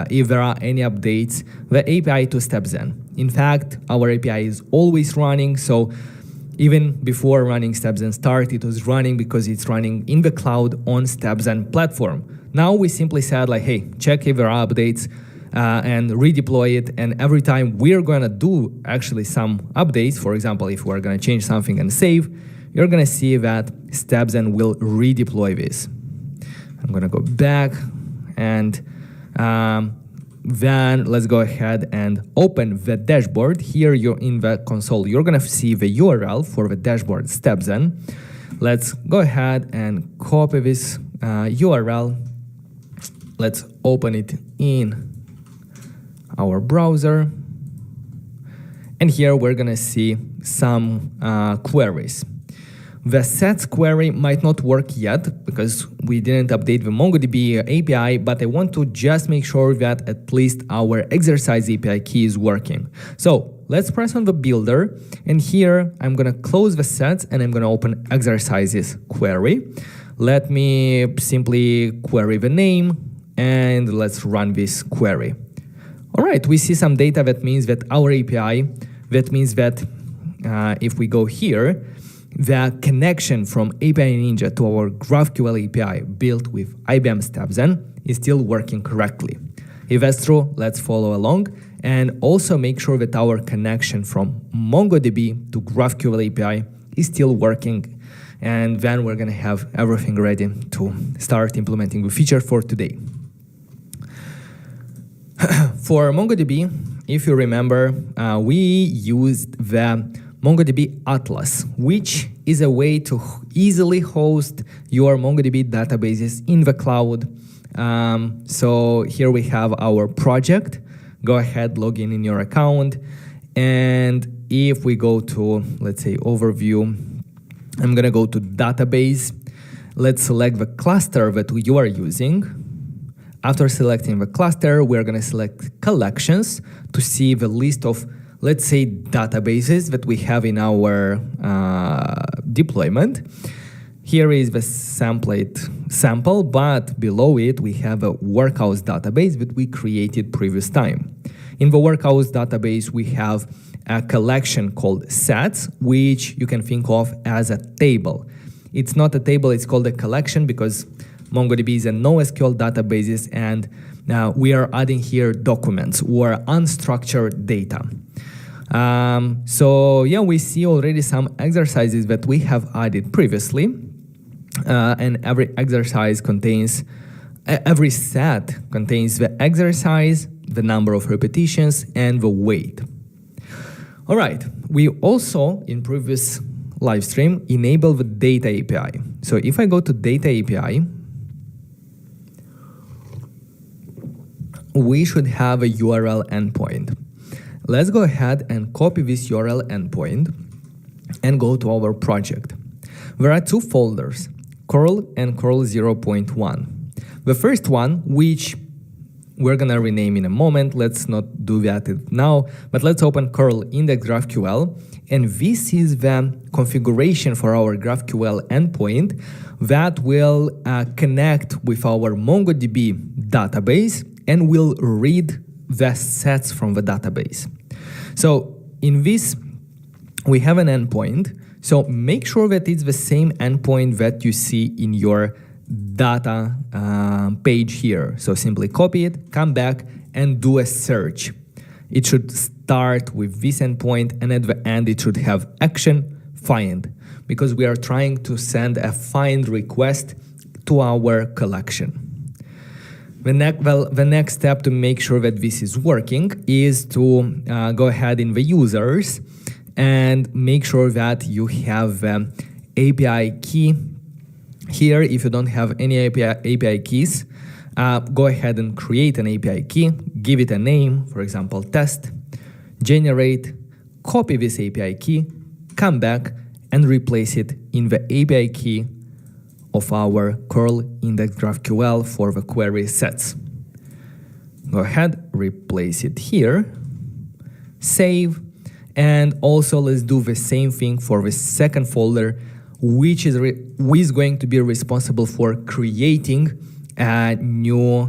if there are any updates, the API to stepzen. In fact, our API is always running. So even before running stepzen start, it was running because it's running in the cloud on stepzen platform. Now we simply said like, hey, check if there are updates. And redeploy it, and every time we're gonna do actually some updates, for example, if we're gonna change something and save, you're gonna see that stepzen will redeploy this. I'm gonna go back, and then let's go ahead and open the dashboard. Here you're in the console, you're gonna see the URL for the dashboard stepzen. Let's go ahead and copy this URL. Let's open it in our browser, and here we're gonna see some queries. The sets query might not work yet because we didn't update the MongoDB API, but I want to just make sure that at least our exercise API key is working. So let's press on the builder, and here I'm gonna close the sets and I'm gonna open exercises query. Let me simply query the name, and let's run this query. All right, we see some data. That means that our API, that means that if we go here, the connection from API Ninja to our GraphQL API built with IBM stepzen is still working correctly. If that's true, let's follow along and also make sure that our connection from MongoDB to GraphQL API is still working and then we're gonna have everything ready to start implementing the feature for today. For MongoDB, if you remember, we used the MongoDB Atlas, which is a way to easily host your MongoDB databases in the cloud. So here we have our project. Go ahead, log in your account. And if we go to, let's say, overview, I'm gonna go to database. Let's select the cluster that you are using. After selecting the cluster, we're gonna select collections to see the list of, let's say, databases that we have in our deployment. Here is the sample, but below it, we have a workhouse database that we created previous time. In the workhouse database, we have a collection called sets, which you can think of as a table. It's not a table, it's called a collection because MongoDB is a NoSQL database, and we are adding here documents or unstructured data. So yeah, we see already some exercises that we have added previously, and every exercise contains, every set contains the exercise, the number of repetitions, and the weight. All right, we also, in previous live stream, enable the data API. So if I go to data API, we should have a URL endpoint. Let's go ahead and copy this URL endpoint and go to our project. There are two folders, curl and curl 0.1. The first one, which we're gonna rename in a moment, let's not do that now, but let's open curl index GraphQL, and this is the configuration for our GraphQL endpoint that will connect with our MongoDB database and will read the sets from the database. So in this, we have an endpoint. So make sure that it's the same endpoint that you see in your data page here. So simply copy it, come back, and do a search. It should start with this endpoint, and at the end, it should have action find, because we are trying to send a find request to our collection. The next step to make sure that this is working is to go ahead in the users and make sure that you have API key. Here, if you don't have any API keys, go ahead and create an API key, give it a name, for example, test, generate, copy this API key, come back and replace it in the API key of our curl index GraphQL for the query sets. Go ahead, replace it here, save, and also let's do the same thing for the second folder, which is going to be responsible for creating a new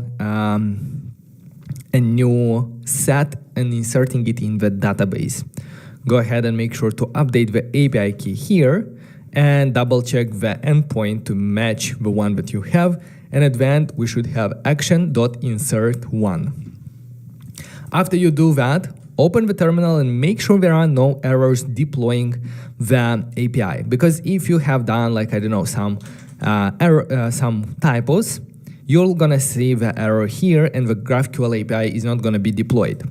set and inserting it in the database. Go ahead and make sure to update the API key here and double check the endpoint to match the one that you have. And at the end, we should have action.insert1. After you do that, open the terminal and make sure there are no errors deploying the API. Because if you have done, like, I don't know, some typos, you're gonna see the error here and the GraphQL API is not gonna be deployed.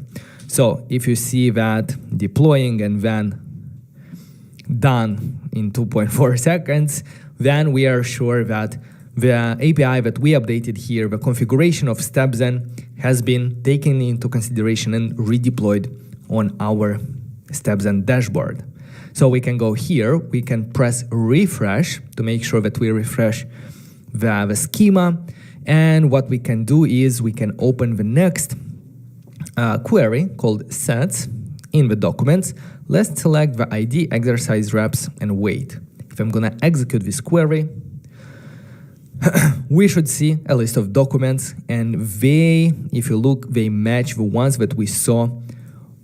So if you see that deploying and then done in 2.4 seconds, then we are sure that the API that we updated here, the configuration of StepZen, has been taken into consideration and redeployed on our StepZen dashboard. So we can go here, we can press refresh to make sure that we refresh the schema. And what we can do is we can open the next query called sets in the documents. Let's select the ID, exercise reps, and wait. If I'm gonna execute this query, we should see a list of documents, and they, if you look, they match the ones that we saw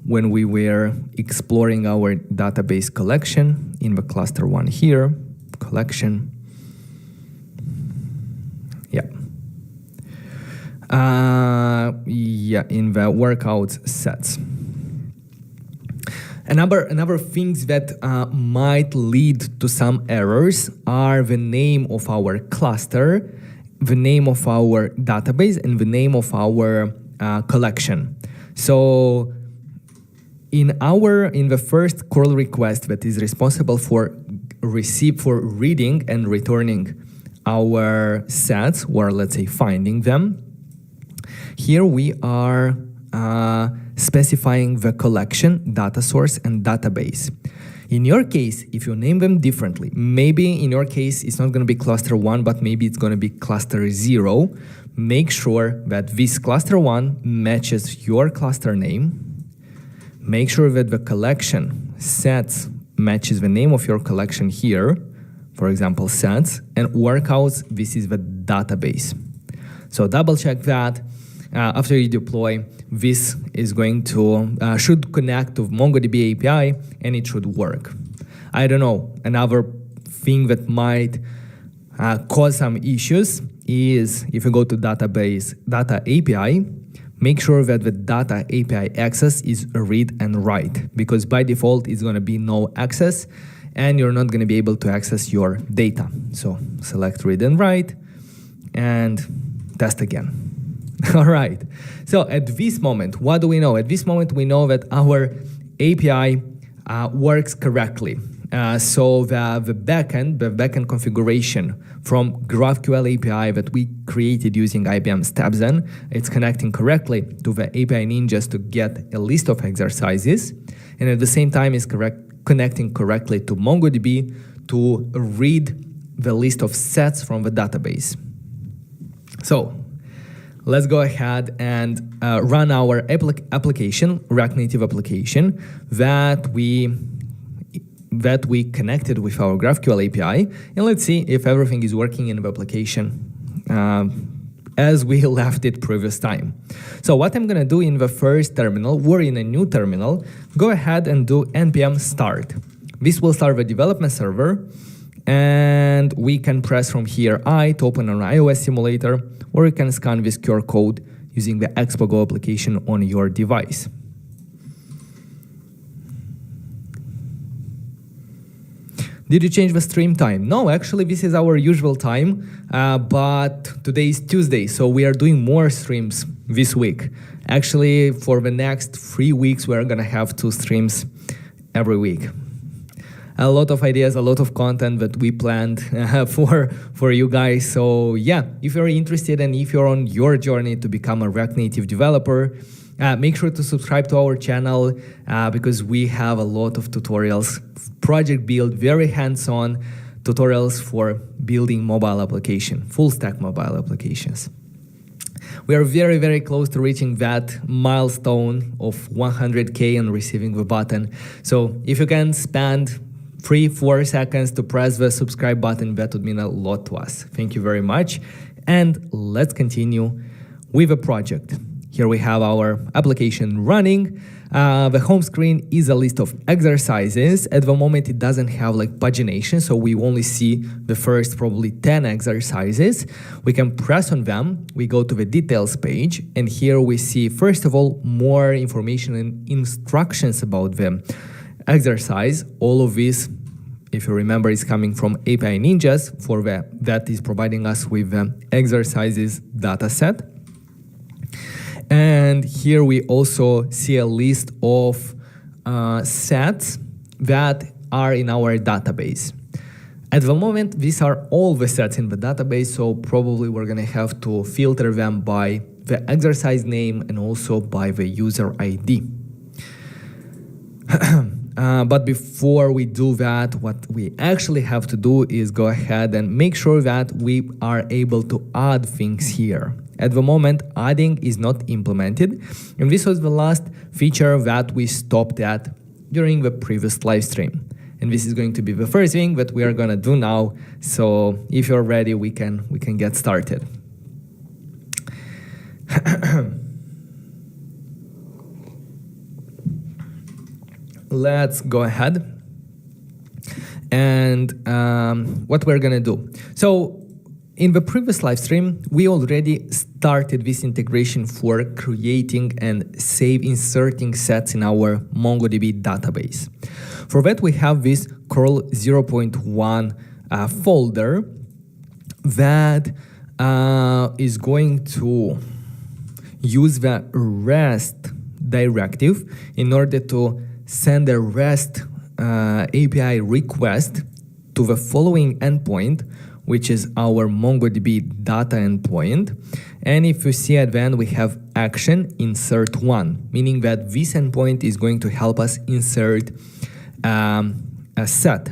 when we were exploring our database collection in the cluster one here, collection. Yeah. In the workouts sets. Another things that might lead to some errors are the name of our cluster, the name of our database, and the name of our collection. So in the first curl request that is responsible for reading and returning our sets, or let's say finding them, here we are specifying the collection, data source, and database. In your case, if you name them differently, maybe in your case it's not going to be cluster 1, but maybe it's going to be cluster 0. Make sure that this cluster 1 matches your cluster name. Make sure that the collection sets matches the name of your collection here, for example, sets, and workouts, this is the database. So double check that. After you deploy, this is going to should connect to MongoDB API, and it should work. I don't know, another thing that might cause some issues is if you go to database data API, make sure that the data API access is read and write, because by default it's going to be no access and you're not going to be able to access your data. So select read and write and test again. All right, so at this moment, what do we know? At this moment, we know that our API works correctly. So the backend configuration from GraphQL API that we created using IBM Stepzen, it's connecting correctly to the API Ninjas to get a list of exercises, and at the same time is connecting correctly to MongoDB to read the list of sets from the database. So let's go ahead and run our application, React Native application that we connected with our GraphQL API, and let's see if everything is working in the application as we left it previous time. So what I'm gonna do in the first terminal, or in a new terminal, go ahead and do npm start. This will start the development server, and we can press from here I to open an iOS simulator, or you can scan this QR code using the Expo application on your device. Did you change the stream time? No, actually this is our usual time, but today is Tuesday, so we are doing more streams this week. Actually, for the next 3 weeks, we're gonna have 2 streams every week. A lot of ideas, a lot of content that we planned for you guys. So yeah, if you're interested and if you're on your journey to become a React Native developer, make sure to subscribe to our channel because we have a lot of tutorials, project build, very hands-on tutorials for building mobile application, full stack mobile applications. We are very, very close to reaching that milestone of 100K and receiving the button. So if you can spend 3-4 seconds to press the subscribe button, that would mean a lot to us. Thank you very much. And let's continue with the project. Here we have our application running. The home screen is a list of exercises. At the moment, it doesn't have like pagination, so we only see the first probably 10 exercises. We can press on them. We go to the details page, and here we see, first of all, more information and instructions about the exercise. All of this, if you remember, is coming from API Ninjas that is providing us with the exercises dataset. And here we also see a list of sets that are in our database. At the moment, these are all the sets in the database, so probably we're gonna have to filter them by the exercise name and also by the user ID. But before we do that, what we actually have to do is go ahead and make sure that we are able to add things here. At the moment, adding is not implemented, and this was the last feature that we stopped at during the previous live stream. And this is going to be the first thing that we are gonna do now. So if you're ready, we can get started. Let's go ahead and what we're gonna do. So In the previous live stream, we already started this integration for creating and inserting sets in our MongoDB database. For that, we have this curl 0.1 folder that is going to use the REST directive in order to send a REST API request to the following endpoint, which is our MongoDB data endpoint. And if you see at the end, we have action insert one, meaning that this endpoint is going to help us insert a set.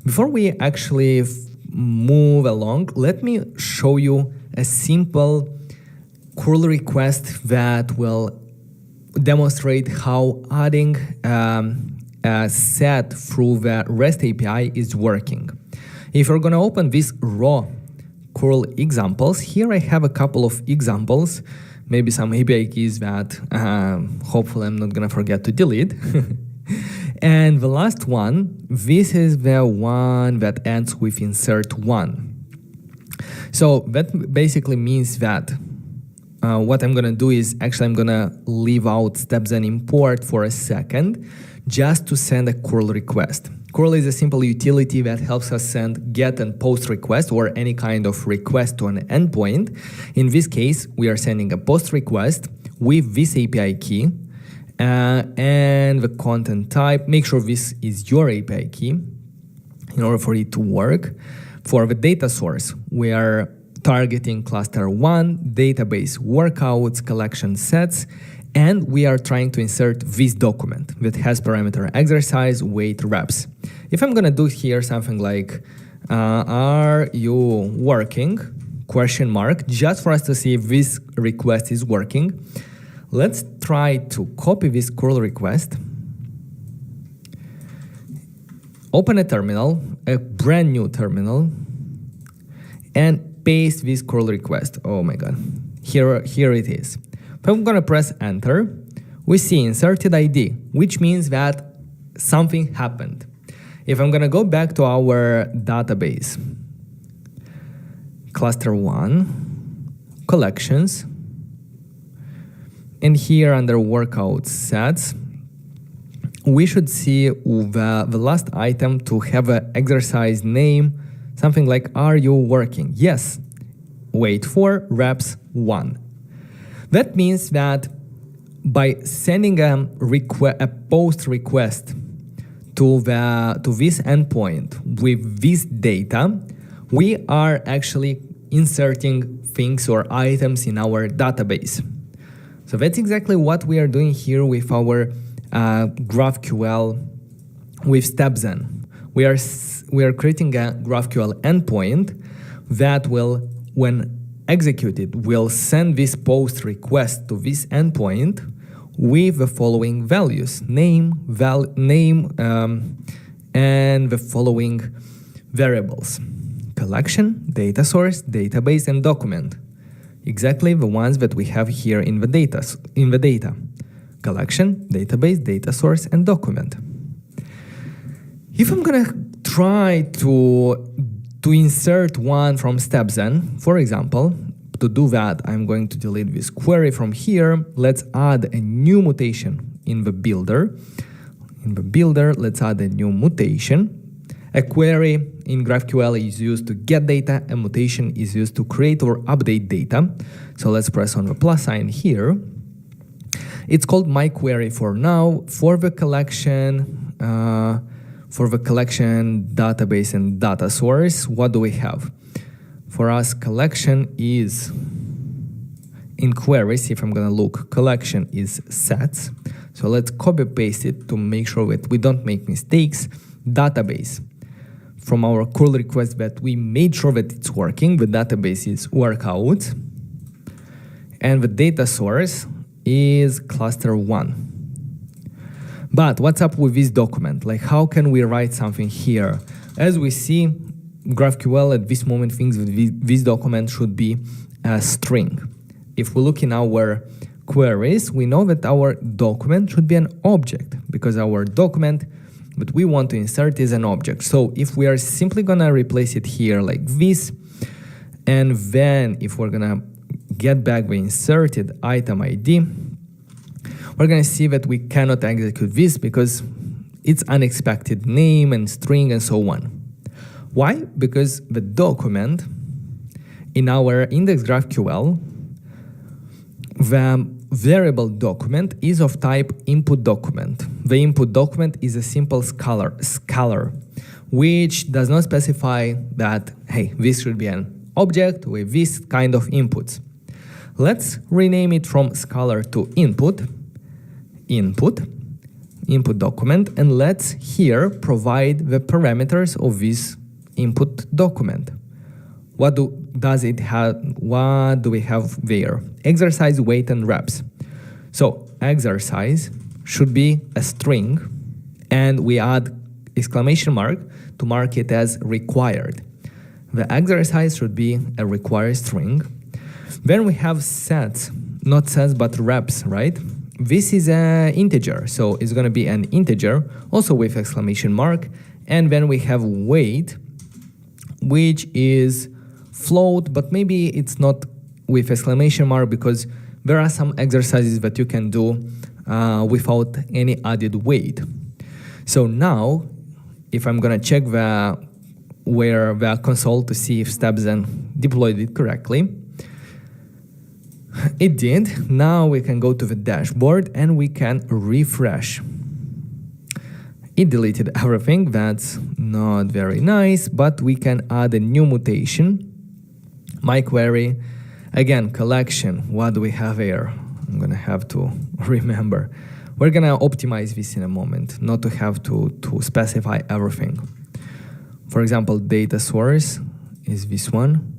Before we actually move along, let me show you a simple curl request that will demonstrate how adding a set through the REST API is working. If you're going to open this raw curl examples, here I have a couple of examples, maybe some API keys that hopefully I'm not going to forget to delete. And the last one, this is the one that ends with insert one. So that basically means that what I'm going to do is actually I'm going to leave out steps and import for a second just to send a curl request. Curl is a simple utility that helps us send get and post request or any kind of request to an endpoint. In this case, we are sending a post request with this API key and the content type. Make sure this is your API key in order for it to work. For the data source, we are targeting cluster 1, database workouts, collection sets, and we are trying to insert this document that has parameter exercise, weight, reps. If I'm going to do here something like, are you working? Question mark, just for us to see if this request is working. Let's try to copy this curl request, open a terminal, a brand new terminal, and paste this curl request. Oh my God, here it is. If I'm gonna press enter, we see inserted ID, which means that something happened. If I'm gonna go back to our database, cluster 1, collections, and here under workout sets, we should see the last item to have an exercise name, something like, are you working? Yes. Weight 4, reps 1. That means that by sending a post request to this endpoint with this data, we are actually inserting things or items in our database. So that's exactly what we are doing here with our GraphQL with StepZen. We are creating a GraphQL endpoint that will, when executed, will send this post request to this endpoint with the following values: name, and the following variables: collection, data source, database, and document. Exactly the ones that we have here in the data. Collection, database, data source, and document. If I'm gonna try to insert one from StepZen, for example, to do that, I'm going to delete this query from here. Let's add a new mutation in the builder. In the builder, let's add a new mutation. A query in GraphQL is used to get data, a mutation is used to create or update data. So let's press on the plus sign here. It's called my query for now. For the collection, database, and data source, what do we have? For us, collection is in queries. If I'm gonna look, collection is sets. So let's copy paste it to make sure that we don't make mistakes. Database. From our curl request that we made sure that it's working, the database is workout. And the data source is cluster 1. But what's up with this document? Like, how can we write something here? As we see, GraphQL at this moment thinks that this document should be a string. If we look in our queries, we know that our document should be an object because our document that we want to insert is an object. So if we are simply gonna replace it here like this, And then if we're gonna get back the inserted item ID, we're gonna see that we cannot execute this because it's unexpected name and string and so on. Why? Because the document in our index GraphQL, the variable document is of type input document. The input document is a simple scalar, which does not specify that, hey, this should be an object with this kind of inputs. Let's rename it from scalar to input document, and let's here provide the parameters of this input document. What do we have there? Exercise, weight, and reps. So exercise should be a string, and we add exclamation mark to mark it as required. The exercise should be a required string. Then we have sets, not sets but reps, right? This is an integer, so it's going to be an integer, also with exclamation mark. And then we have weight, which is float, but maybe it's not with exclamation mark because there are some exercises that you can do without any added weight. So now, if I'm going to check where the console to see if Stepzen deployed it correctly, it did. Now we can go to the dashboard and we can refresh. It deleted everything. That's not very nice, but we can add a new mutation. My query, again, collection. What do we have here? I'm gonna have to remember. We're gonna optimize this in a moment, not to have to specify everything. For example, data source is this one.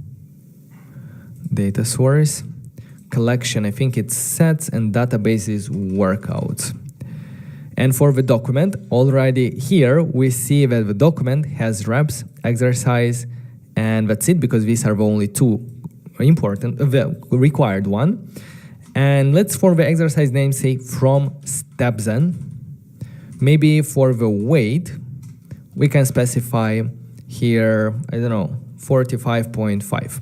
Data source. Collection, I think it's sets, and database is workouts. And for the document, already here we see that the document has reps, exercise, and that's it, because these are the only two important, the required one. And let's for the exercise name say from Stepzen. Maybe for the weight, we can specify here, I don't know, 45.5.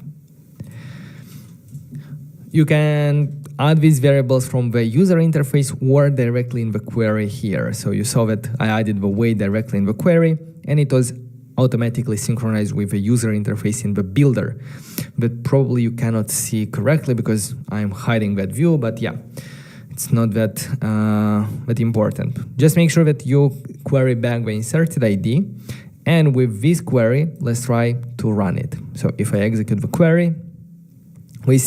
You can add these variables from the user interface or directly in the query here. So you saw that I added the weight directly in the query, and it was automatically synchronized with the user interface in the builder. But probably you cannot see correctly because I'm hiding that view, but yeah, it's not that important. Just make sure that you query back the inserted ID, and with this query, let's try to run it. So if I execute the query, we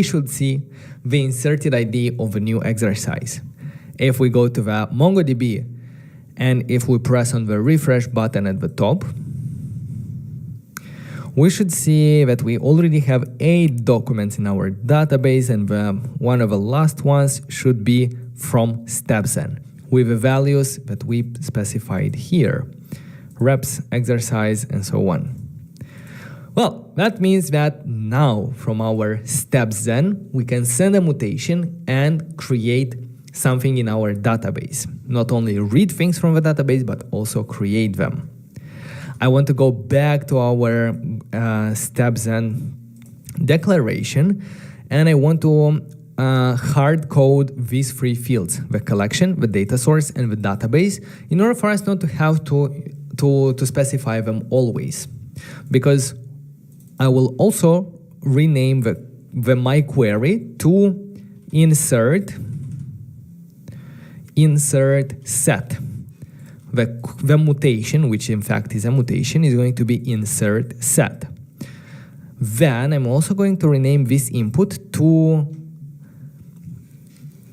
should see the inserted ID of a new exercise. If we go to the MongoDB and if we press on the refresh button at the top, we should see that we already have 8 documents in our database, and one of the last ones should be from Stepzen with the values that we specified here, reps, exercise, and so on. Well, that means that now from our Stepzen, we can send a mutation and create something in our database. Not only read things from the database, but also create them. I want to go back to our Stepzen declaration, and I want to hard code these 3 fields, the collection, the data source, and the database, in order for us not to have to specify them always. Because I will also rename the my query to insert set. The mutation, which in fact is a mutation, is going to be insert set. Then I'm also going to rename this input to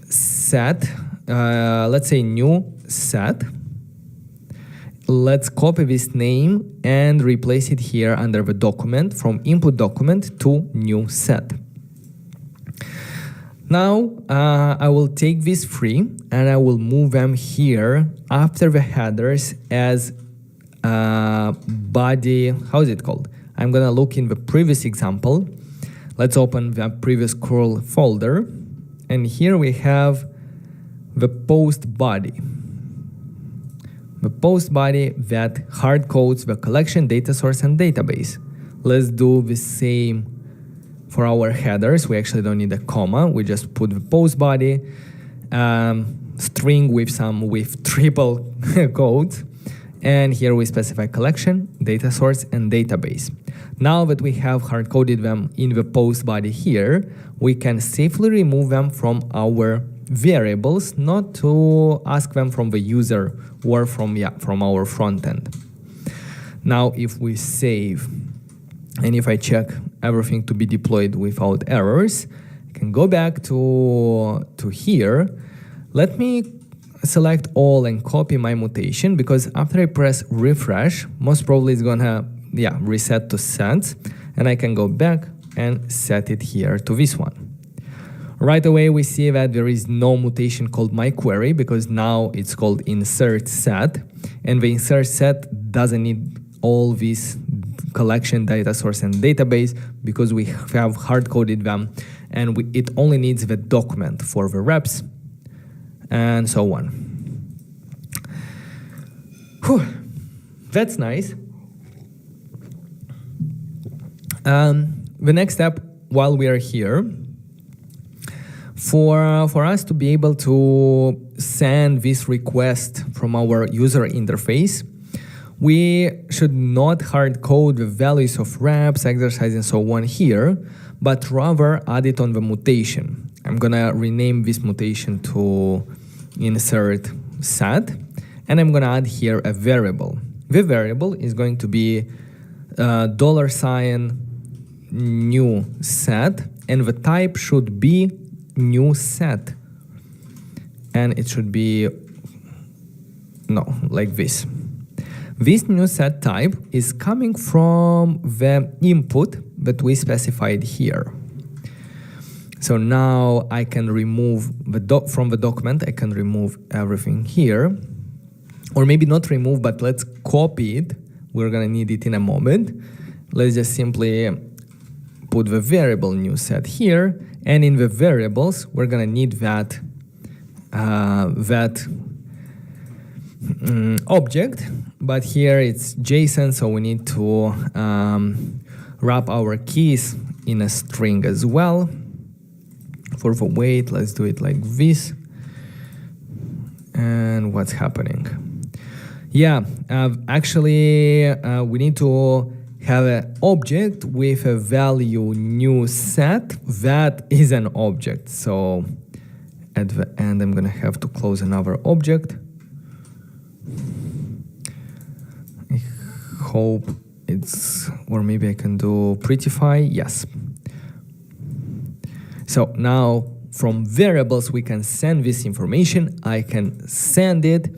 set, let's say new set. Let's copy this name and replace it here under the document from input document to new set. Now I will take these 3 and I will move them here after the headers as body, how is it called? I'm gonna look in the previous example. Let's open the previous curl folder, and here we have the post body. The post body that hard codes the collection, data source, and database. Let's do the same for our headers. We actually don't need a comma. We just put the post body, string with triple quotes. And here we specify collection, data source, and database. Now that we have hard-coded them in the post body here, we can safely remove them from our variables, not to ask them from the user or from our front end. Now, if we save, and if I check everything to be deployed without errors, I can go back to here. Let me select all and copy my mutation, because after I press refresh, most probably it's gonna reset to sets, and I can go back and set it here to this one. Right away we see that there is no mutation called my query, because now it's called insert set, and the insert set doesn't need all this collection, data source, and database, because we have hard-coded them, and it only needs the document for the reps, and so on. Whew, that's nice. The next step, while we are here, for us to be able to send this request from our user interface, we should not hard code the values of reps, exercise, and so on here, but rather add it on the mutation. I'm gonna rename this mutation to insert set, and I'm gonna add here a variable. The variable is going to be $ new set, and the type should be new set, and it should be like this. This new set type is coming from the input that we specified here. So now I can remove from the document, I can remove everything here, or maybe not remove, but let's copy it. We're gonna need it in a moment. Let's just simply put the variable new set here, and in the variables, we're gonna need that object, but here it's JSON, so we need to wrap our keys in a string as well. For the weight, let's do it like this. And what's happening? Actually, we need to have an object with a value new set that is an object. So at the end, I'm gonna have to close another object. I hope it's, or maybe I can do prettify, yes. So now from variables, we can send this information. I can send it,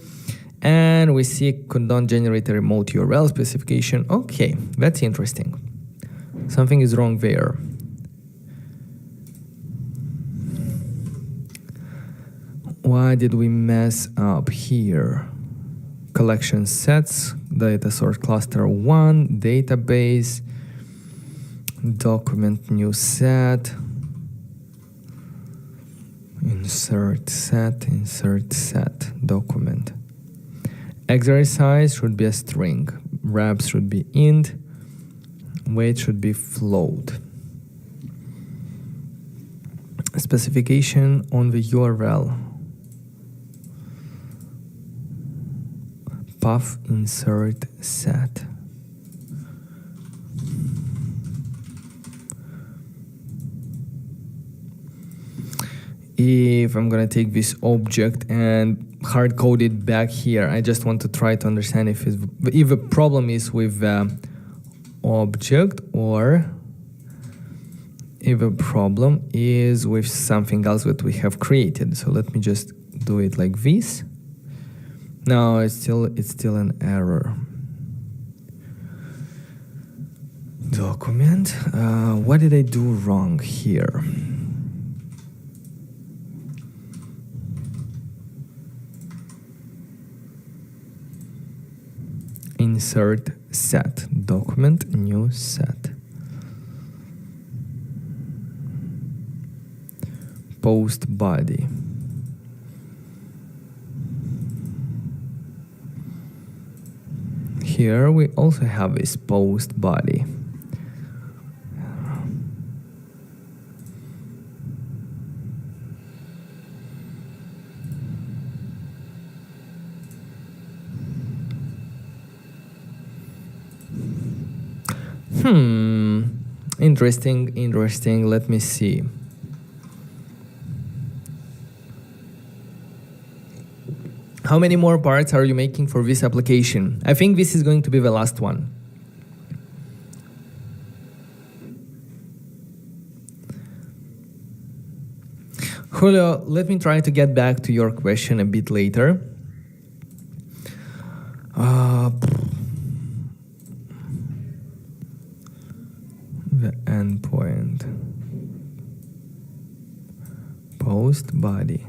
and we see don't generate a remote URL specification. Okay, that's interesting. Something is wrong there. Why did we mess up here? Collection sets, data source cluster 1, database, document new set, insert set, document. Exercise should be a string, reps should be int, weight should be float. Specification on the URL. Path insert set. If I'm gonna take this object and hard code it back here, I just want to try to understand if the problem is with the object or if the problem is with something else that we have created. So let me just do it like this. No, it's still an error. Document. What did I do wrong here? Insert set, document new set. Post body. Here we also have this post body. Interesting. Let me see. How many more parts are you making for this application? I think this is going to be the last one. Julio, let me try to get back to your question a bit later. The endpoint. Post body.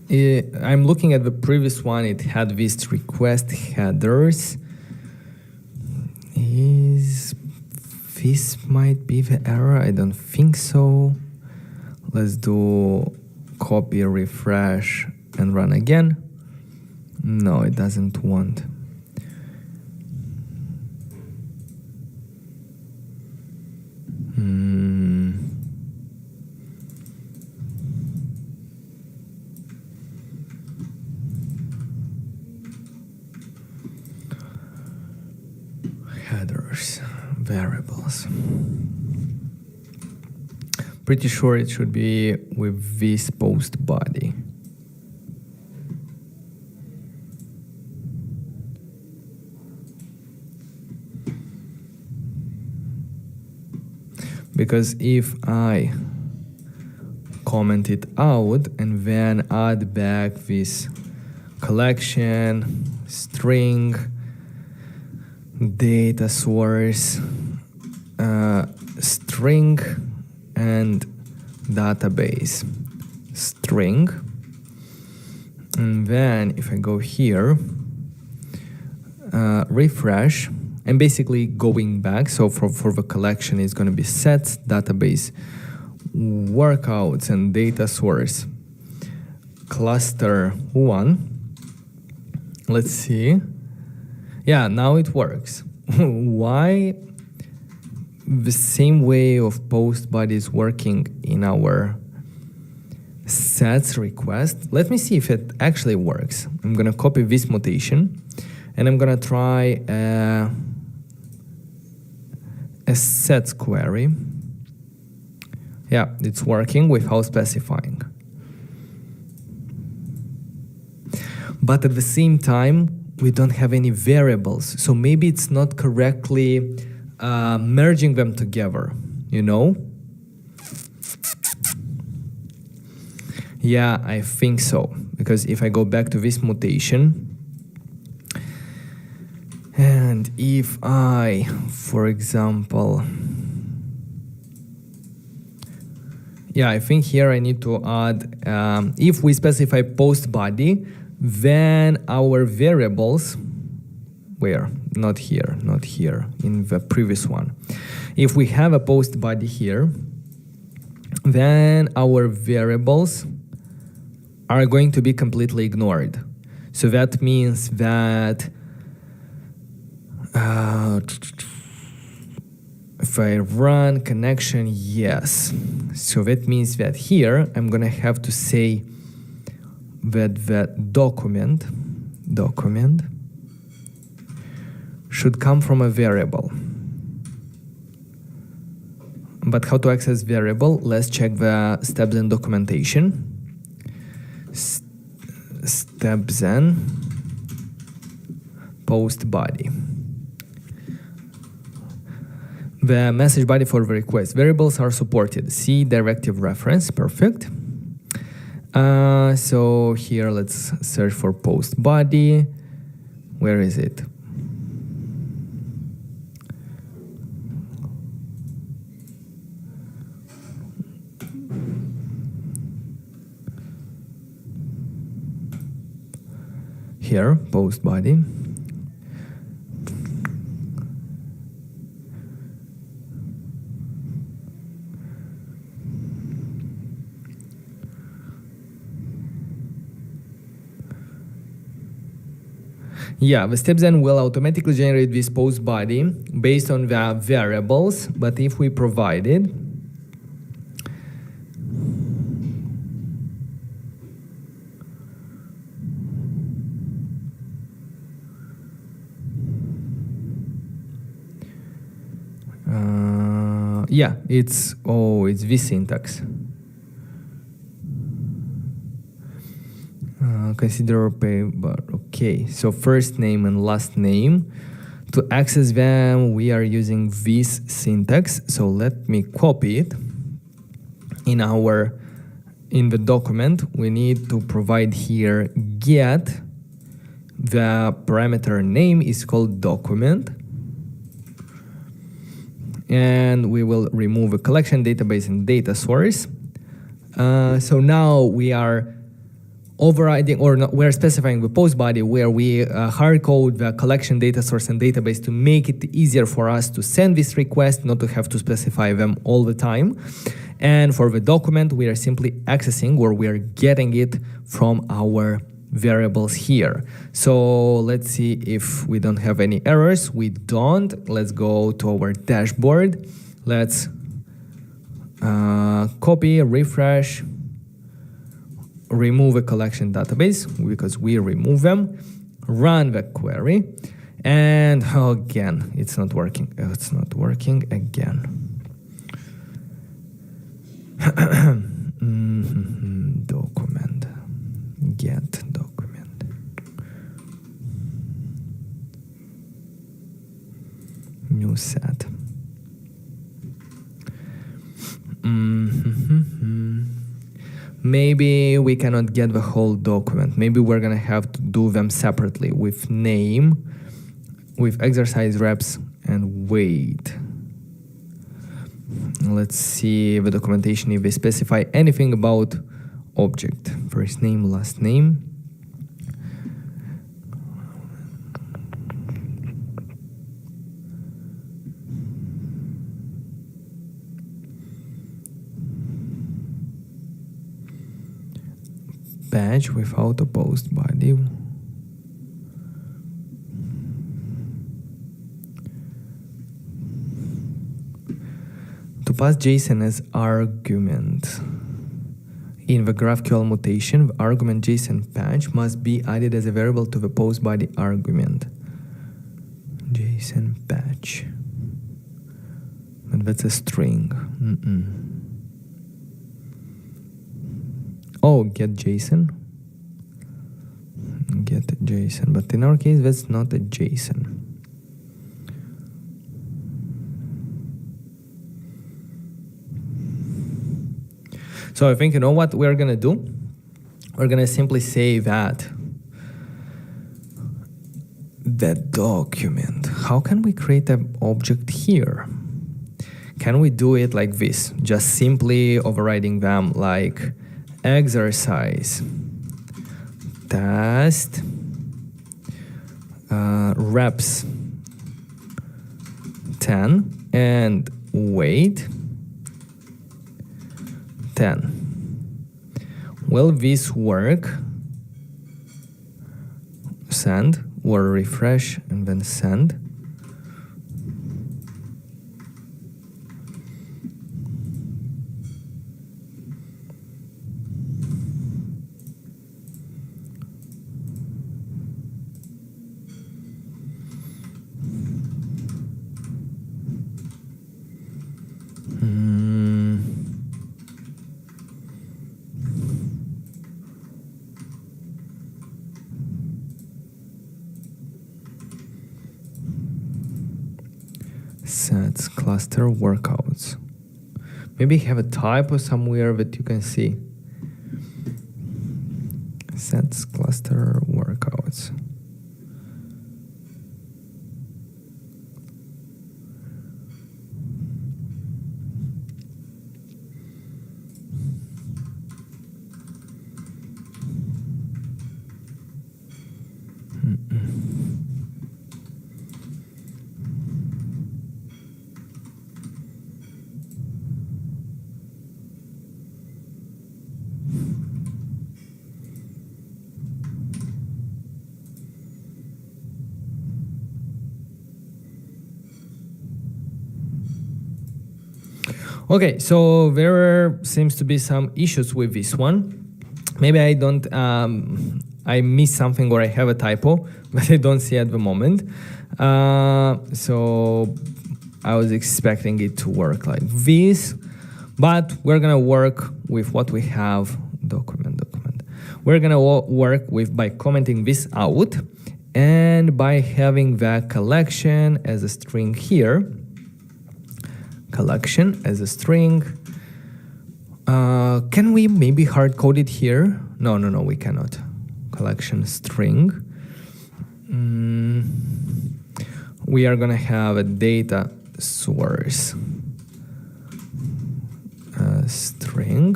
I'm looking at the previous one. It had these request headers. This might be the error. I don't think so. Let's do copy, refresh, and run again. No, it doesn't want. Headers, variables. Pretty sure it should be with this post body. Because if I comment it out and then add back this collection, string, data source, string, and database string, and then if I go here, refresh, and basically going back, so for the collection is going to be sets, database, workouts, and data source, cluster 1. Let's see. Yeah, now it works. Why the same way of post body is working in our sets request? Let me see if it actually works. I'm gonna copy this mutation and I'm gonna try a sets query. Yeah, it's working without specifying. But at the same time, we don't have any variables. So maybe it's not correctly merging them together, you know? Yeah, I think so. Because if I go back to this mutation, and if I, for example, yeah, I think here I need to add, if we specify post body, then our variables, where? Not here, in the previous one. If we have a post body here, then our variables are going to be completely ignored. So that means that if I run connection, yes. So that means that here I'm gonna have to say that the document should come from a variable. But how to access variable? Let's check the steps and documentation. Steps and post body. The message body for the request. Variables are supported. See directive reference. Perfect. So here let's search for post body. Where is it? Here, post body. Yeah, the steps then will automatically generate this post body based on the variables, but if we provide it, Yeah, it's this syntax. Consider pay, but okay. So first name and last name. To access them, we are using this syntax. So let me copy it. In the document, we need to provide here get. The parameter name is called document. And we will remove a collection, database, and data source. So now we are overriding, or not, we're specifying the post body where we hard code the collection, data source, and database to make it easier for us to send this request, not to have to specify them all the time. And for the document, we are simply accessing, or we are getting it from our variables here. So let's see if we don't have any errors. We don't. Let's go to our dashboard. Let's copy, refresh, remove a collection database because we remove them, run the query, and again, it's not working. It's not working again. Document, get document. New set. Maybe we cannot get the whole document. Maybe we're gonna have to do them separately with name, with exercise reps, and weight. Let's see the documentation if they specify anything about object. First name, last name. Badge without a post body. To pass JSON as argument. In the GraphQL mutation, the argument JSON patch must be added as a variable to the post body argument. JSON patch. And that's a string. Oh, get JSON. Get JSON, but in our case, that's not a JSON. So I think, you know what we're gonna do? We're gonna simply say that document. How can we create an object here? Can we do it like this? Just simply overriding them like exercise, test, reps 10, and weight 10. Will this work? Send or refresh and then send. Sets cluster workouts. Maybe have a typo somewhere that you can see. Sets cluster workouts. Okay, so there seems to be some issues with this one. Maybe I don't, I missed something or I have a typo, but I don't see at the moment. So I was expecting it to work like this, but we're gonna work with what we have. Document. We're gonna work with by commenting this out and by having the collection as a string here. Collection as a string. Can we maybe hard code it here? No, we cannot. Collection string. We are gonna have a data source string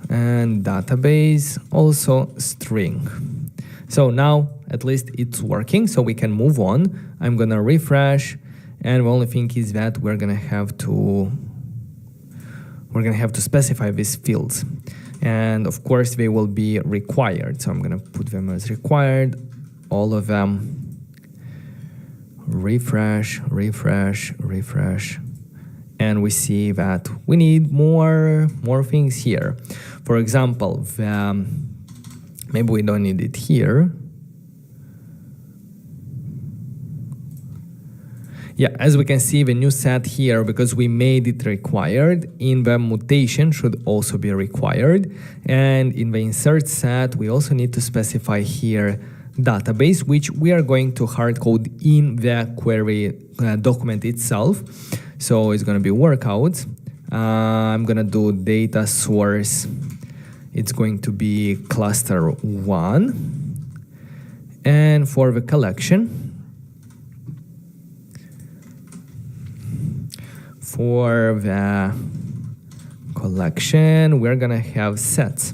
and database also string. So now at least it's working, so we can move on. I'm gonna refresh, and the only thing is that we're gonna have to specify these fields, and of course they will be required. So I'm gonna put them as required, all of them. Refresh, and we see that we need more things here. For example, maybe we don't need it here. Yeah, as we can see, the new set here, because we made it required, in the mutation should also be required. And in the insert set, we also need to specify here database, which we are going to hard code in the query document itself. So it's going to be workout. I'm going to do data source. It's going to be cluster 1. And for the collection, we're going to have sets.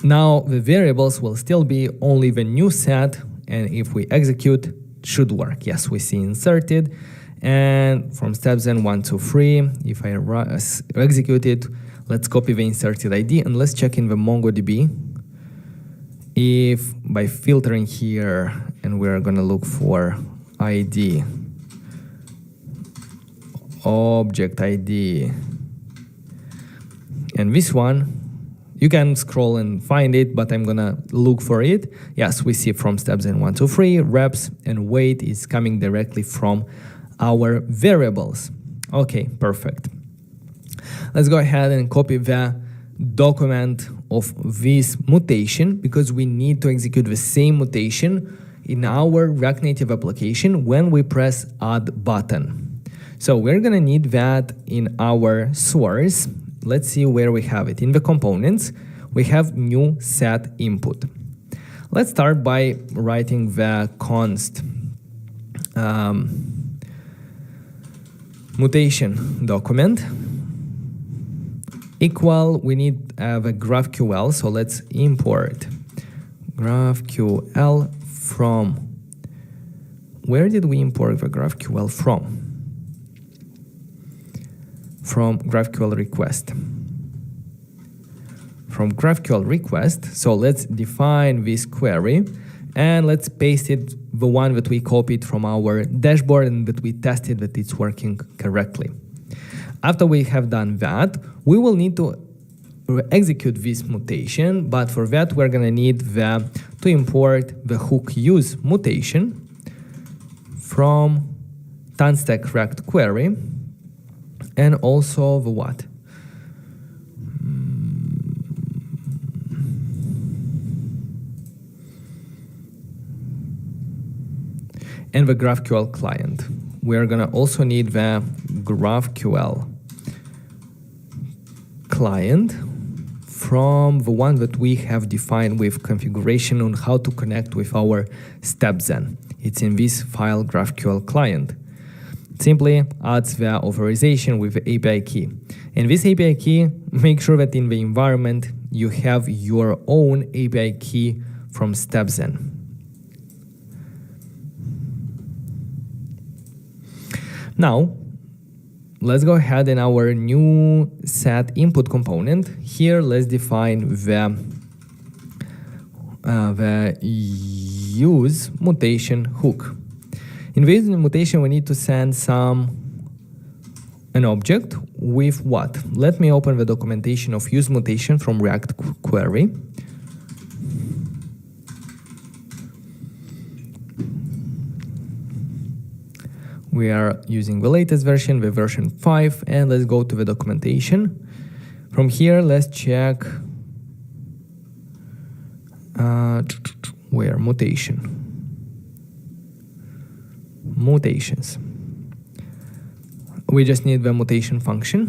Now the variables will still be only the new set, and if we execute, it should work. Yes, we see inserted, and from steps in 1, 2, 3, if I execute it, let's copy the inserted ID and let's check in the MongoDB if by filtering here, and we're gonna look for ID, object ID, and this one, you can scroll and find it, but I'm gonna look for it. Yes, we see from steps in 1, 2, 3, reps and weight is coming directly from our variables. Okay, perfect. Let's go ahead and copy the document of this mutation, because we need to execute the same mutation in our React Native application when we press add button. So we're gonna need that in our source. Let's see where we have it. In the components, we have new set input. Let's start by writing the const mutation document equal, we need the GraphQL, so let's import GraphQL from, where did we import the GraphQL from? From GraphQL request. From GraphQL request, so let's define this query and let's paste it, the one that we copied from our dashboard and that we tested that it's working correctly. After we have done that, we will need to execute this mutation, but for that we're gonna need to import the hook use mutation from Tanstack React query, and also the what? And the GraphQL client. We're gonna also need the GraphQL client from the one that we have defined with configuration on how to connect with our StepZen. It's in this file GraphQL client. Simply adds the authorization with the API key. And this API key, make sure that in the environment you have your own API key from StepZen. Now, let's go ahead in our new set input component. Here, let's define the use mutation hook. In this mutation, we need to send an object with what? Let me open the documentation of use mutation from React query. We are using the latest version, the version 5, and let's go to the documentation. From here, let's check where mutations. We just need the mutation function,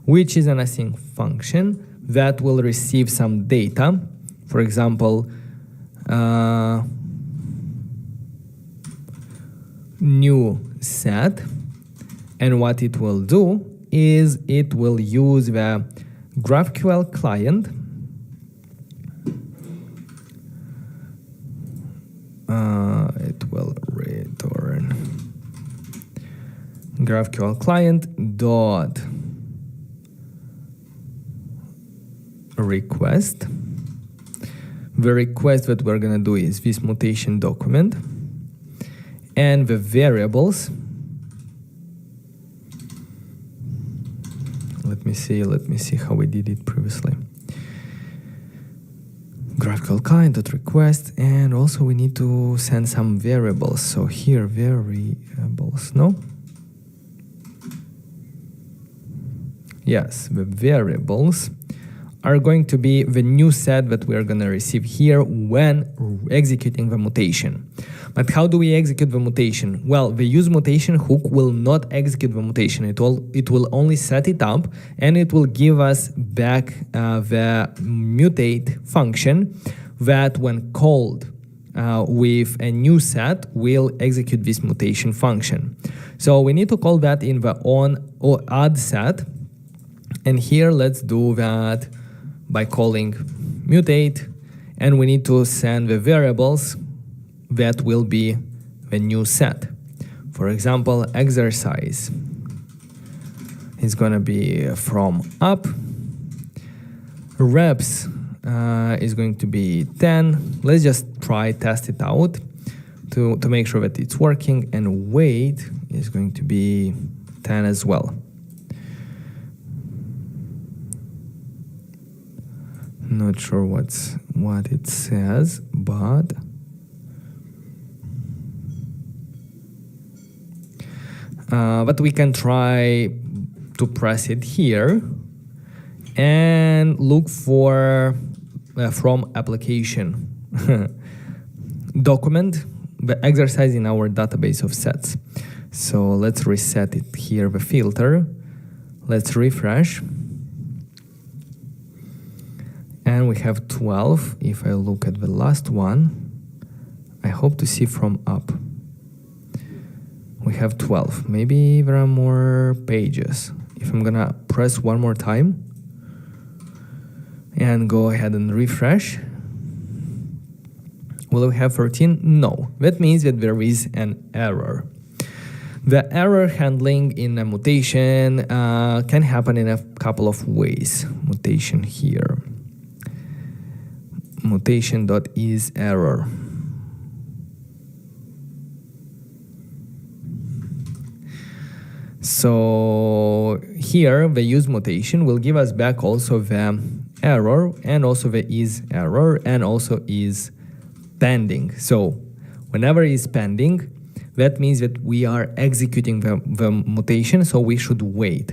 which is an async function that will receive some data. For example, new set, and what it will do is it will use the GraphQL client it will return GraphQL client dot request. The request that we're gonna do is this mutation document, and the variables. Let me see how we did it previously. GraphQL client.request, and also we need to send some variables. So here, variables, no? Yes, the variables are going to be the new set that we are going to receive here when executing the mutation. But how do we execute the mutation? Well, the use mutation hook will not execute the mutation. It will only set it up, and it will give us back the mutate function that, when called with a new set, will execute this mutation function. So we need to call that in the on or add set. And here, let's do that by calling mutate, and we need to send the variables that will be the new set. For example, exercise is going to be from up, reps is going to be 10. Let's just test it out to make sure that it's working, and weight is going to be 10 as well. Not sure what it says, but we can try to press it here and look for from application document the exercise in our database of sets. So let's reset it here, the filter. Let's refresh. And we have 12. If I look at the last one, I hope to see from up. We have 12. Maybe there are more pages. If I'm gonna press one more time and go ahead and refresh, will we have 13? No. That means that there is an error. The error handling in a mutation can happen in a couple of ways. Mutation here. Mutation.isError. So here the use mutation will give us back also the error, and also the is error, and also is pending. So whenever is pending, that means that we are executing the mutation, so we should wait.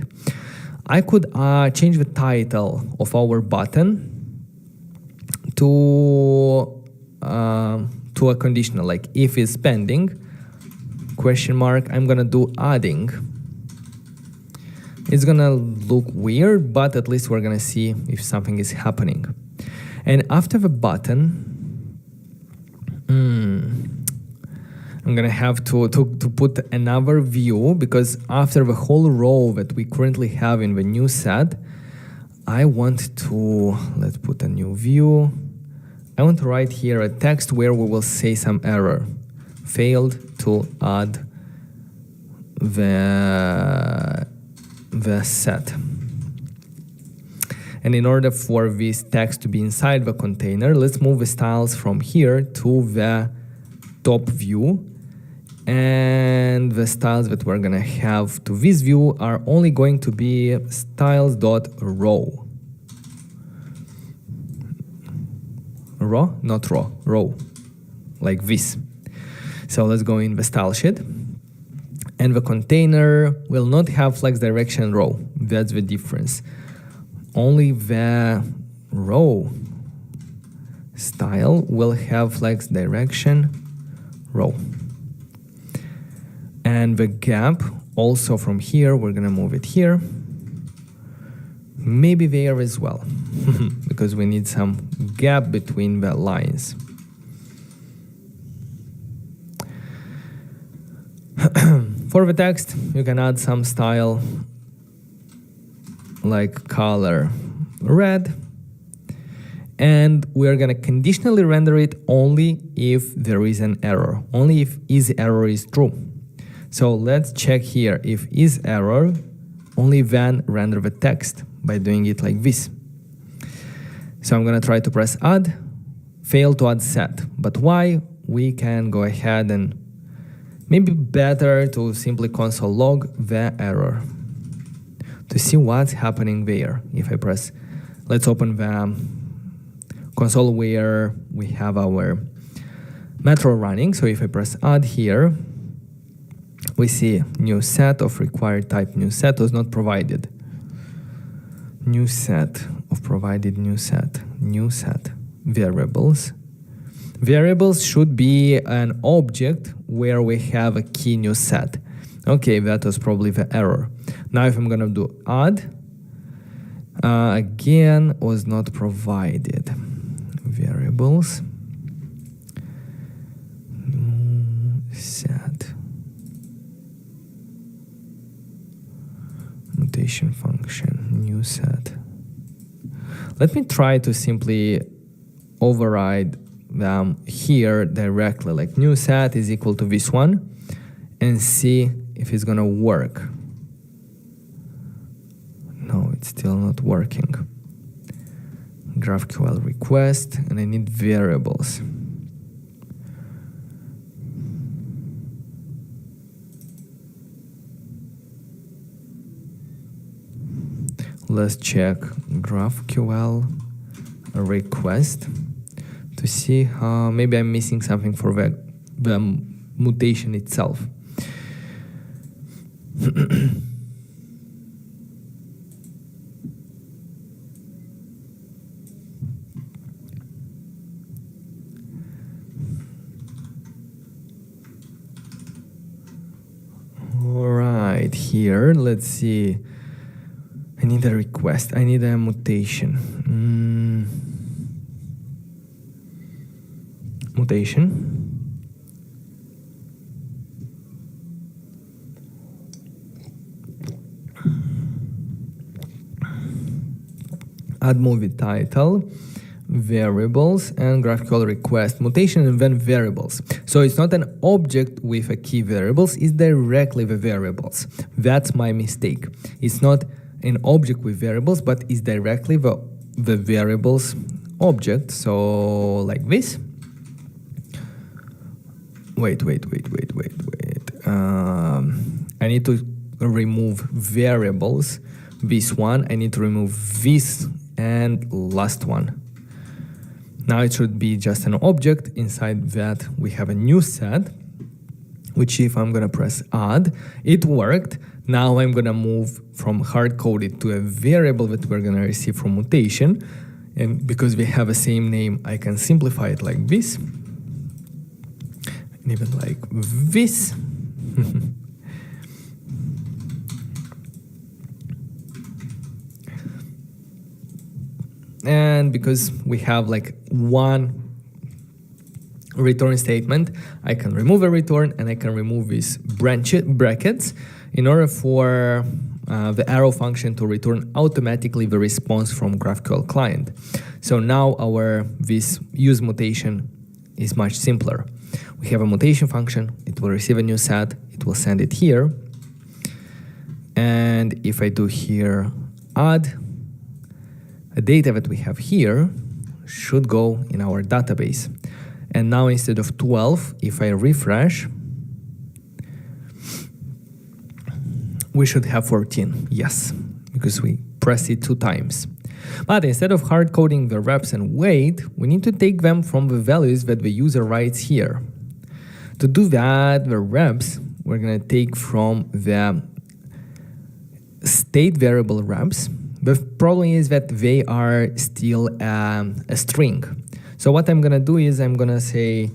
I could change the title of our button to a conditional, like if is pending, question mark, I'm gonna do adding. It's gonna look weird, but at least we're gonna see if something is happening. And after the button, I'm gonna have to put another view, because after the whole row that we currently have in the new set, I want to, let's put a new view. I want to write here a text where we will say some error. Failed to add the set. And in order for this text to be inside the container, let's move the styles from here to the top view. And the styles that we're gonna have to this view are only going to be styles.row. row, like this. So let's go in the style sheet. And the container will not have flex direction row. That's the difference. Only the row style will have flex direction row. And the gap also from here, we're gonna move it here. Maybe there as well, because we need some gap between the lines. For the text, you can add some style like color red, and we're gonna conditionally render it only if there is an error, only if is error is true. So let's check here. If is error, only then render the text by doing it like this. So I'm gonna try to press add, fail to add set. But why? We can go ahead and maybe better to simply console log the error to see what's happening there. If I press, let's open the console where we have our metro running. So if I press add here, we see new set of required type, new set was not provided. New set of provided new set variables. Variables should be an object where we have a key new set. Okay, that was probably the error. Now if I'm gonna do add, again was not provided. Variables, new set, mutation function, new set. Let me try to simply override them here directly, like new set is equal to this one, and see if it's gonna work. No, it's still not working. GraphQL request, and I need variables. Let's check GraphQL request to see how maybe I'm missing something for the mutation itself. All right, here, let's see. I need a request. I need a mutation. Mutation. Add movie title, variables, and GraphQL request, mutation, and then variables. So it's not an object with a key variables, it's directly the variables. That's my mistake. It's not an object with variables, but it's directly the variables object. So like this. Wait. I need to remove variables. This one, I need to remove this and last one. Now it should be just an object. Inside that we have a new set, which if I'm gonna press add, it worked. Now I'm gonna move from hard-coded to a variable that we're gonna receive from mutation. And because we have the same name, I can simplify it like this. And even like this. And because we have like one return statement, I can remove a return and I can remove these brackets in order for the arrow function to return automatically the response from GraphQL client. So now this use mutation is much simpler. We have a mutation function, it will receive a new set, it will send it here. And if I do here add, the data that we have here should go in our database. And now instead of 12, if I refresh, we should have 14, yes, because we pressed it 2 times. But instead of hard coding the reps and wait, we need to take them from the values that the user writes here. To do that, the reps we're going to take from the state variable reps. The problem is that they are still a string. So what I'm going to do is I'm going to say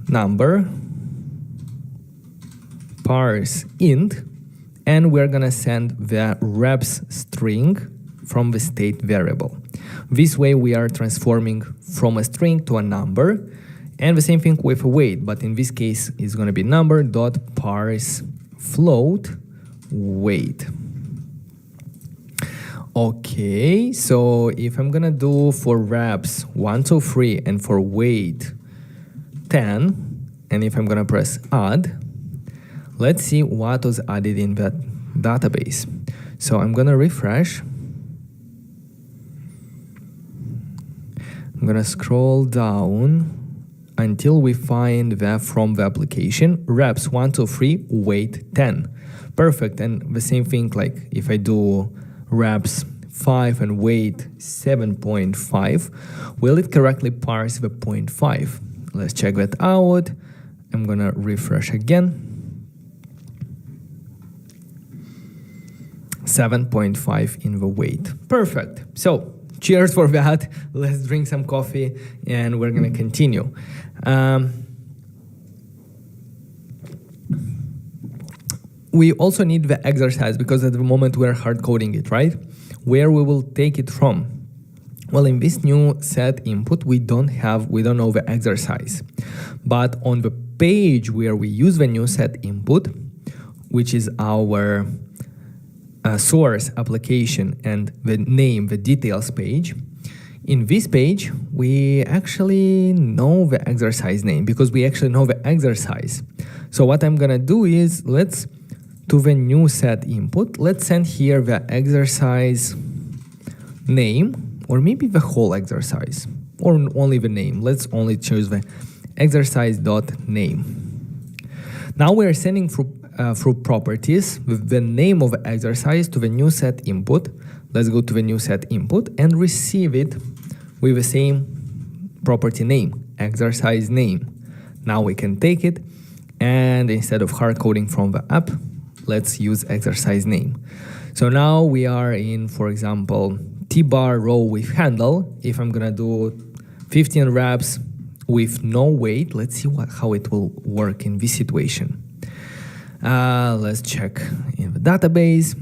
number parse int, and we're going to send the reps string from the state variable. This way we are transforming from a string to a number, and the same thing with a weight, but in this case it's going to be number dot parse float weight. Okay, so if I'm gonna do for reps 1, 2, 3 and for weight 10, and if I'm gonna press add, let's see what was added in that database. So I'm gonna refresh. I'm gonna scroll down until we find that from the application reps 1, 2, 3 weight 10. Perfect. And the same thing, like if I do reps 5 and weight 7.5, will it correctly parse the 0.5? Let's check that out. I'm gonna refresh again. 7.5 in the weight. Perfect. So cheers for that. Let's drink some coffee and we're gonna continue. We also need the exercise because at the moment we're hard coding it, right? Where we will take it from? Well, in this new set input, we don't know the exercise. But on the page where we use the new set input, which is our source application and the name, the details page, in this page, we actually know the exercise name because we actually know the exercise. So what I'm gonna do is to the new set input, let's send here the exercise name, or maybe the whole exercise, or only the name. Let's only choose the exercise.name. Now we're sending through properties with the name of the exercise to the new set input. Let's go to the new set input and receive it with the same property name, exercise name. Now we can take it and instead of hard coding from the app, let's use exercise name. So now we are in, for example, T-bar row with handle. If I'm gonna do 15 reps with no weight, let's see how it will work in this situation. Let's check in the database.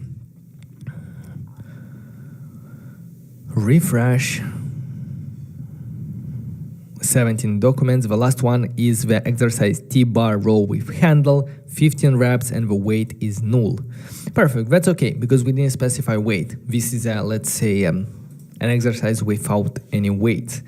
Refresh. 17 documents. The last one is the exercise T-bar row with handle, 15 reps, and the weight is null. Perfect. That's okay because we didn't specify weight. This is let's say an exercise without any weight.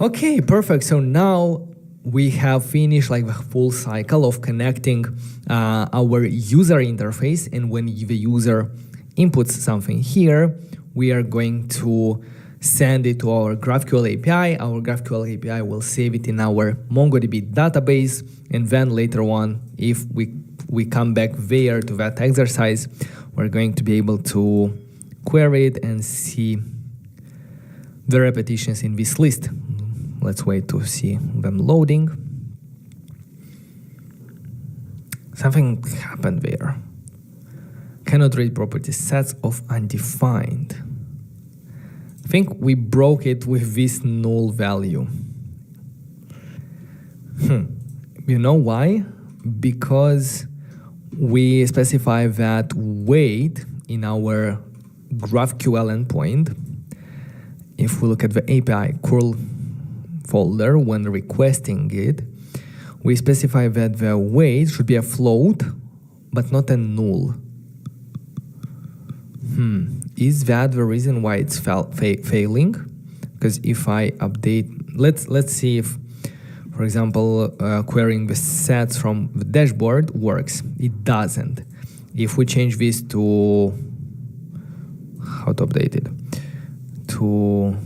Okay, perfect. So now we have finished like the full cycle of connecting our user interface, and when the user inputs something here, we are going to send it to our GraphQL API. Our GraphQL API will save it in our MongoDB database, and then later on, if we come back there to that exercise, we're going to be able to query it and see the repetitions in this list. Let's wait to see them loading. Something happened there. Cannot read properties, sets of undefined. I think we broke it with this null value. You know why? Because we specify that weight in our GraphQL endpoint. If we look at the API curl folder when requesting it, we specify that the weight should be a float, but not a null. Is that the reason why it's failing? Because if I update, let's see if, for example, querying the sets from the dashboard works. It doesn't. If we change this to how to update it to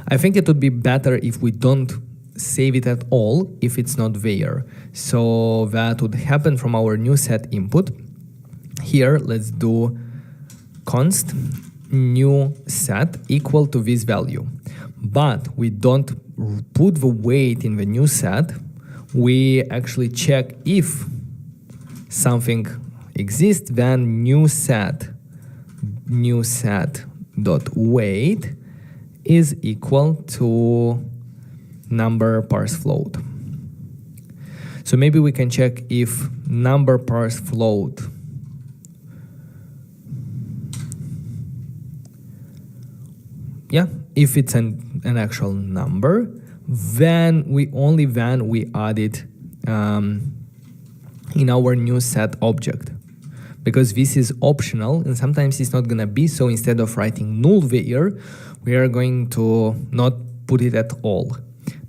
I think it would be better if we don't save it at all if it's not there. So that would happen from our new set input. Here, let's do const new set equal to this value. But we don't put the weight in the new set. We actually check if something exists, then new set dot weight is equal to number parse float. So maybe we can check if number parse float if it's an actual number, then we add it in our new set object, because this is optional and sometimes it's not gonna be. So instead of writing null there, we are going to not put it at all.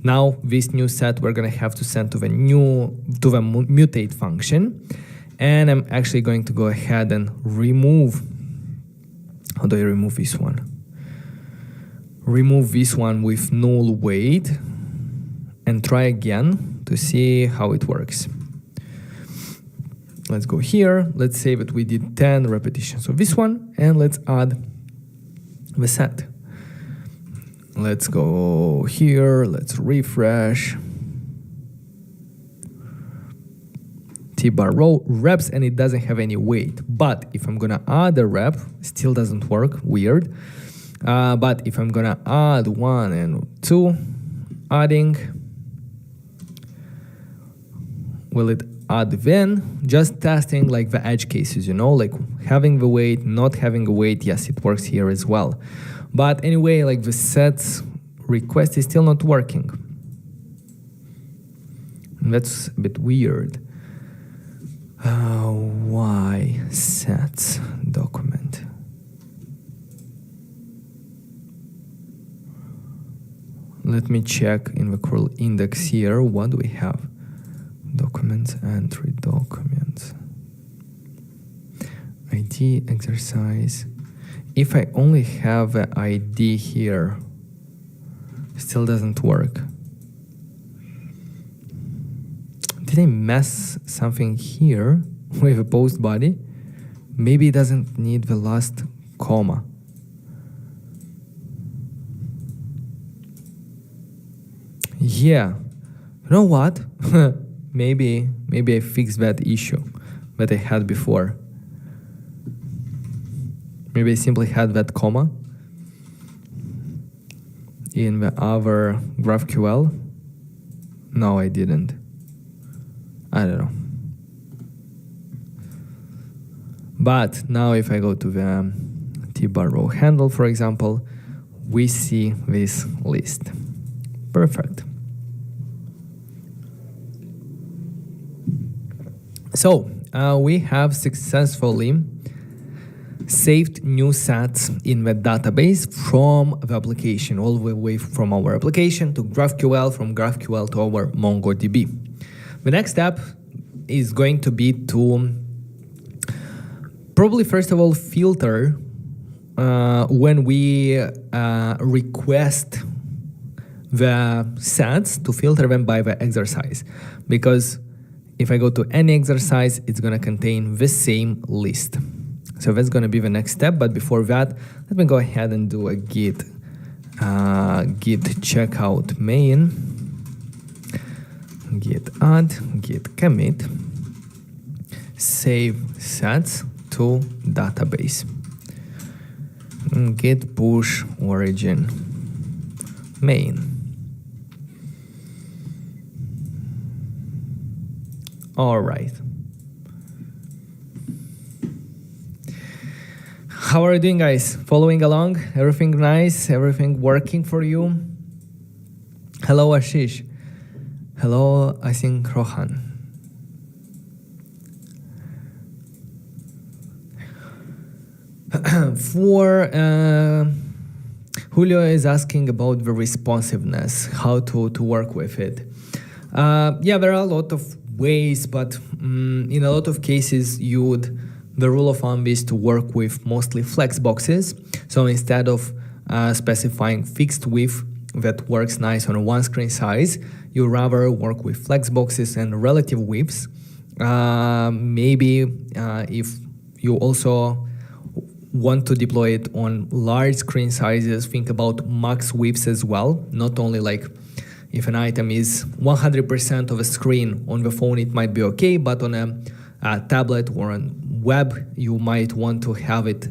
Now this new set we're gonna have to send to the mutate function, and I'm actually going to go ahead and remove. How do I remove this one? Remove this one with null weight and try again to see how it works. Let's go here. Let's say that we did 10 repetitions of this one, and let's add the set. Let's go here. Let's refresh. T-bar row reps, and it doesn't have any weight. But if I'm gonna add a rep, still doesn't work. Weird. But if I'm gonna add 1 and 2, adding, will it add then? Just testing like the edge cases, like having the weight, not having the weight. Yes, it works here as well. But anyway, like the sets request is still not working. And that's a bit weird. Why sets document? Let me check in the curl index here. What do we have? Documents, entry, documents. ID, exercise. If I only have an ID here, still doesn't work. Did I mess something here with a post body? Maybe it doesn't need the last comma. Yeah, you know what? maybe I fixed that issue that I had before. Maybe I simply had that comma in the other GraphQL. No, I didn't. I don't know. But now if I go to the T-bar row handle, for example, we see this list. Perfect. So we have successfully saved new sets in the database from the application, all the way from our application to GraphQL, from GraphQL to our MongoDB. The next step is going to be to probably first of all filter when we request the sets, to filter them by the exercise, because if I go to any exercise, it's going to contain the same list. So that's going to be the next step. But before that, let me go ahead and do a git checkout main, git add, git commit, save sets to database, git push origin main. All right. How are you doing, guys? Following along? Everything nice? Everything working for you? Hello, Ashish. Hello, I think Rohan. For Julio is asking about the responsiveness, how to work with it. Yeah, there are a lot of ways, but in a lot of cases, the rule of thumb is to work with mostly flex boxes. So instead of specifying fixed width that works nice on one screen size, you rather work with flex boxes and relative widths. Maybe if you also want to deploy it on large screen sizes, think about max widths as well. Not only like if an item is 100% of a screen on the phone, it might be okay, but on a tablet or on web, you might want to have it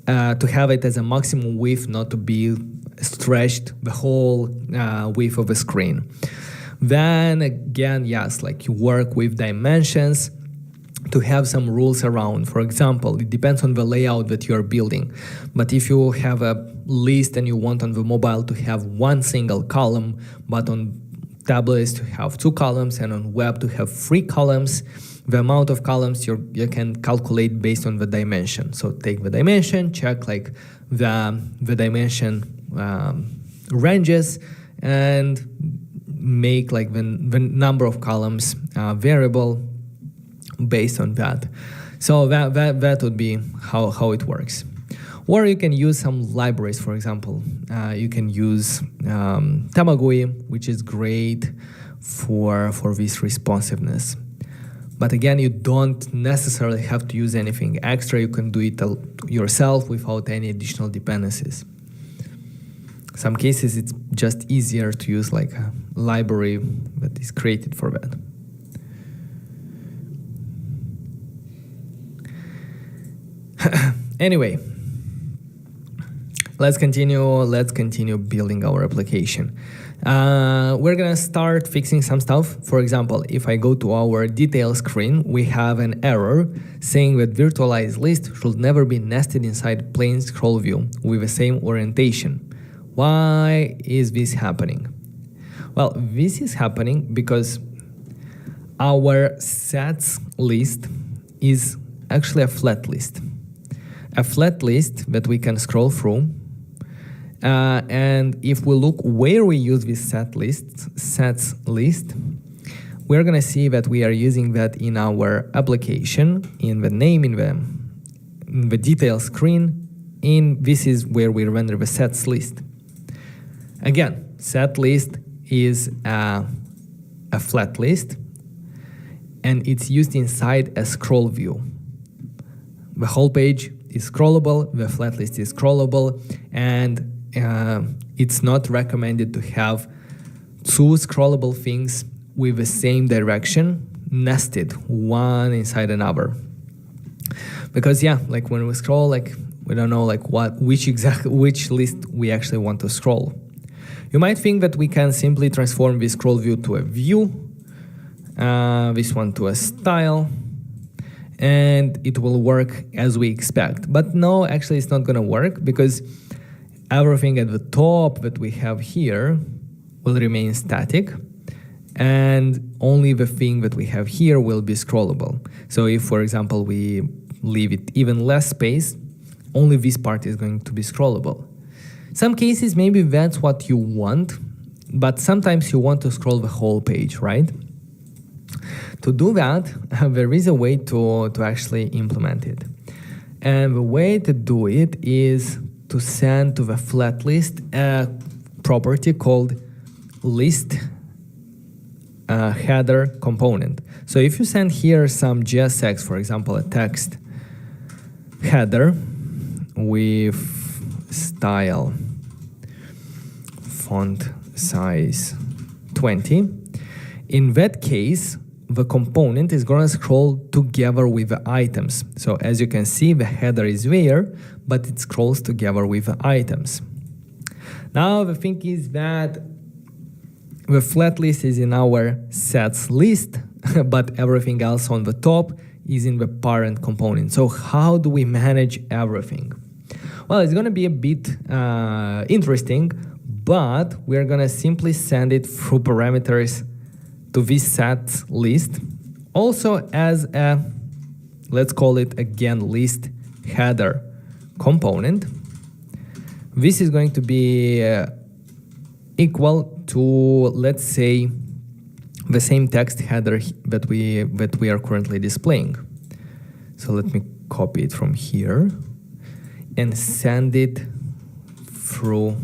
as a maximum width, not to be stretched the whole width of a screen. Then again, yes, like you work with dimensions to have some rules around. For example, it depends on the layout that you're building. But if you have a list and you want on the mobile to have one single column, but on tablets to have 2 columns and on web to have 3 columns, the amount of columns you can calculate based on the dimension. So take the dimension, check like the dimension ranges, and make like the number of columns variable based on that. So that would be how it works. Or you can use some libraries, for example. You can use Tamagui, which is great for this responsiveness. But again, you don't necessarily have to use anything extra. You can do it yourself without any additional dependencies. Some cases, it's just easier to use like a library that is created for that. Anyway, let's continue building our application. We're gonna start fixing some stuff. For example, if I go to our detail screen, we have an error saying that virtualized list should never be nested inside plain scroll view with the same orientation. Why is this happening? Well, this is happening because our sets list is actually a flat list. A flat list that we can scroll through. And if we look where we use this sets list, we're gonna see that we are using that in our application, in the name, in the detail screen. This is where we render the sets list. Again, set list is a flat list, and it's used inside a scroll view. The whole page is scrollable, the flat list is scrollable, and it's not recommended to have 2 scrollable things with the same direction nested one inside another. Because yeah, like when we scroll, like we don't know like which list we actually want to scroll. You might think that we can simply transform this scroll view to a view, this one to a style, and it will work as we expect. But no, actually it's not gonna work, because everything at the top that we have here will remain static, and only the thing that we have here will be scrollable. So if, for example, we leave it even less space, only this part is going to be scrollable. Some cases, maybe that's what you want, but sometimes you want to scroll the whole page, right? To do that, there is a way to actually implement it. And the way to do it is to send to the flat list a property called list header component. So if you send here some JSX, for example, a text header with style font size 20, in that case, the component is going to scroll together with the items. So as you can see, the header is there, but it scrolls together with the items. Now the thing is that the flat list is in our sets list, but everything else on the top is in the parent component. So how do we manage everything? Well, it's going to be a bit interesting, but we're going to simply send it through parameters to this set list, also as a, let's call it again, list header component. This is going to be equal to, let's say, the same text header that we are currently displaying. So let me copy it from here and send it through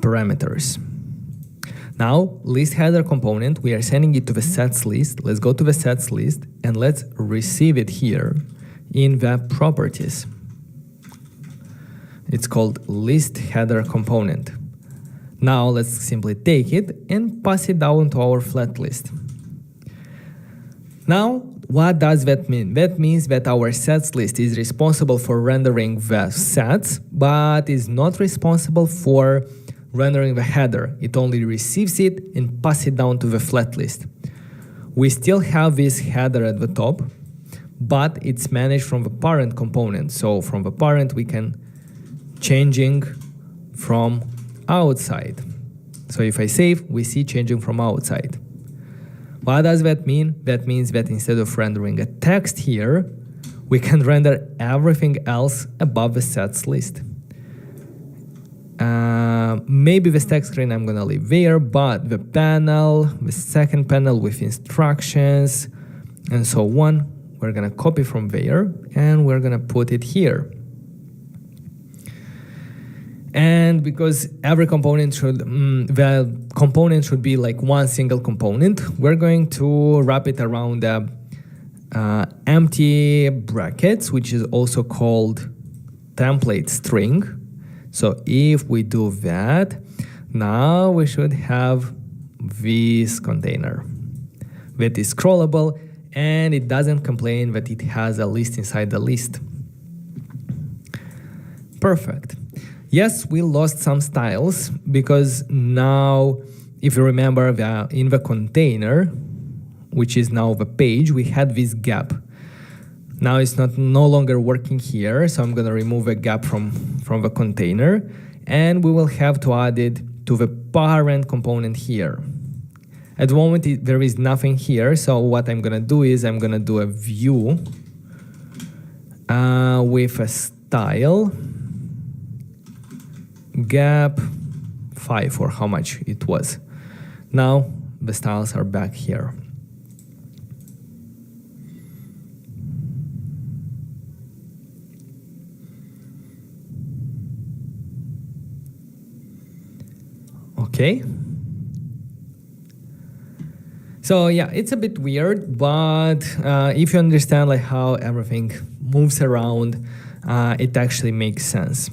parameters. Now, list header component, we are sending it to the sets list. Let's go to the sets list and let's receive it here in the properties. It's called list header component. Now let's simply take it and pass it down to our flat list. Now, what does that mean? That means that our sets list is responsible for rendering the sets, but is not responsible for rendering the header. It only receives it and passes it down to the flat list. We still have this header at the top, but it's managed from the parent component. So from the parent, we can changing from outside. So if I save, we see changing from outside. What does that mean? That means that instead of rendering a text here, we can render everything else above the sets list. Maybe the stack screen I'm gonna leave there, but the panel, the second panel with instructions and so on, we're gonna copy from there and we're gonna put it here. And because every component should, the component should be like one single component, we're going to wrap it around the empty brackets, which is also called template string. So if we do that, now we should have this container that is scrollable and it doesn't complain that it has a list inside the list. Perfect. Yes, we lost some styles because now, if you remember, in the container, which is now the page, we had this gap. Now it's no longer working here, so I'm going to remove a gap from the container, and we will have to add it to the parent component here. At the moment, there is nothing here, so what I'm going to do is I'm going to do a view with a style gap 5 or how much it was. Now the styles are back here. Okay. So yeah, it's a bit weird, but if you understand like how everything moves around, it actually makes sense.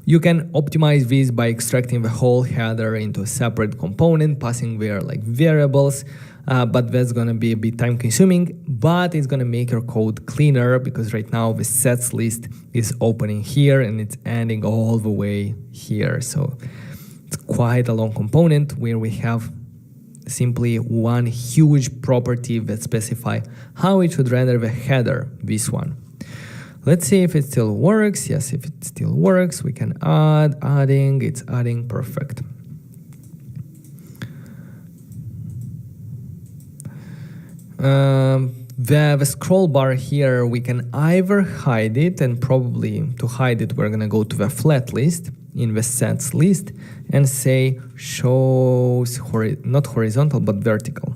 You can optimize this by extracting the whole header into a separate component, passing there like variables, but that's gonna be a bit time consuming, but it's gonna make your code cleaner because right now the sets list is opening here and it's ending all the way here. So it's quite a long component where we have simply one huge property that specifies how it should render the header, this one. Let's see if it still works. Yes, if it still works, we can adding, it's adding, perfect. The scroll bar here, we can either hide it, and probably to hide it, we're gonna go to the flat list in the sets list and say shows, not horizontal, but vertical.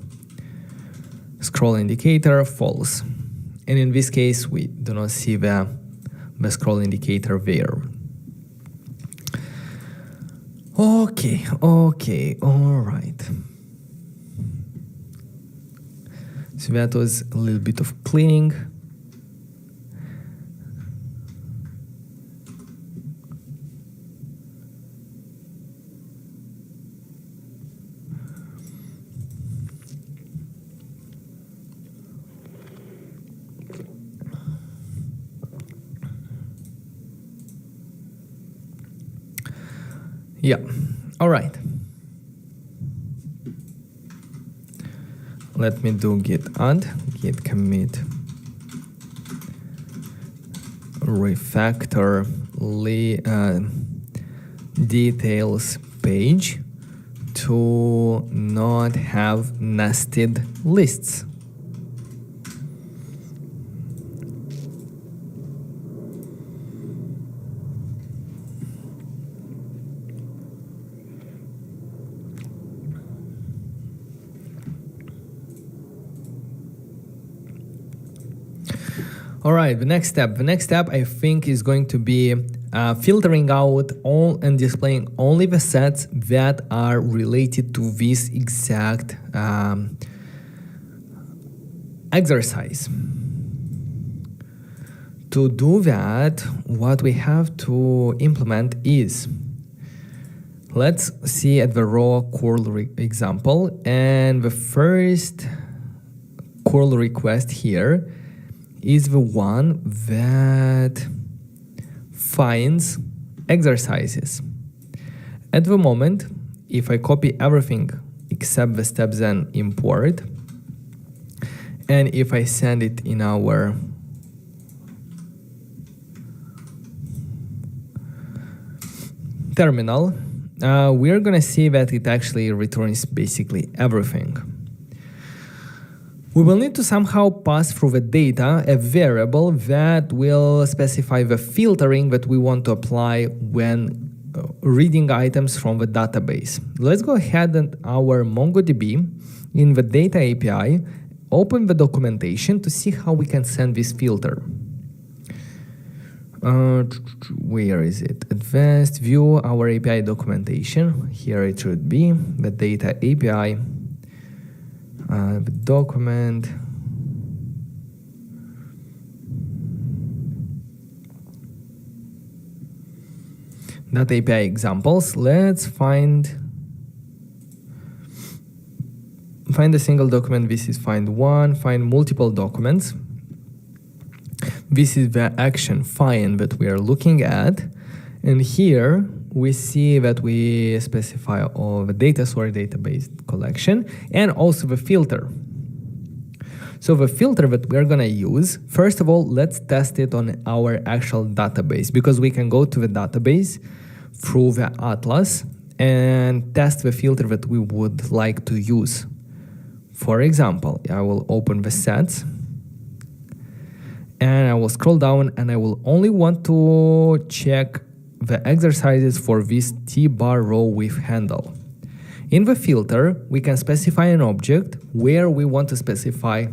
Scroll indicator, false. And in this case, we do not see the scroll indicator there. Okay, all right. So that was a little bit of cleaning. Yeah, all right. Let me do git add, git commit, refactor details page to not have nested lists. All right, the next step I think is going to be filtering out all and displaying only the sets that are related to this exact exercise. To do that, what we have to implement is, let's see at the raw curl example, and the first curl request here is the one that finds exercises. At the moment, if I copy everything except the steps and import, and if I send it in our terminal, we're gonna see that it actually returns basically everything. We will need to somehow pass through the data a variable that will specify the filtering that we want to apply when reading items from the database. Let's go ahead and our MongoDB in the data API, open the documentation to see how we can send this filter. Where is it? Advanced view, our API documentation. Here it should be, the data API, the document. That API examples. Let's find a single document. This is find one, find multiple documents. This is the action find that we are looking at. And here we see that we specify all the data source database collection and also the filter. So the filter that we're gonna use, first of all, let's test it on our actual database, because we can go to the database through the Atlas and test the filter that we would like to use. For example, I will open the sets and I will scroll down and I will only want to check the exercises for this T-bar row with handle. In the filter, we can specify an object where we want to specify,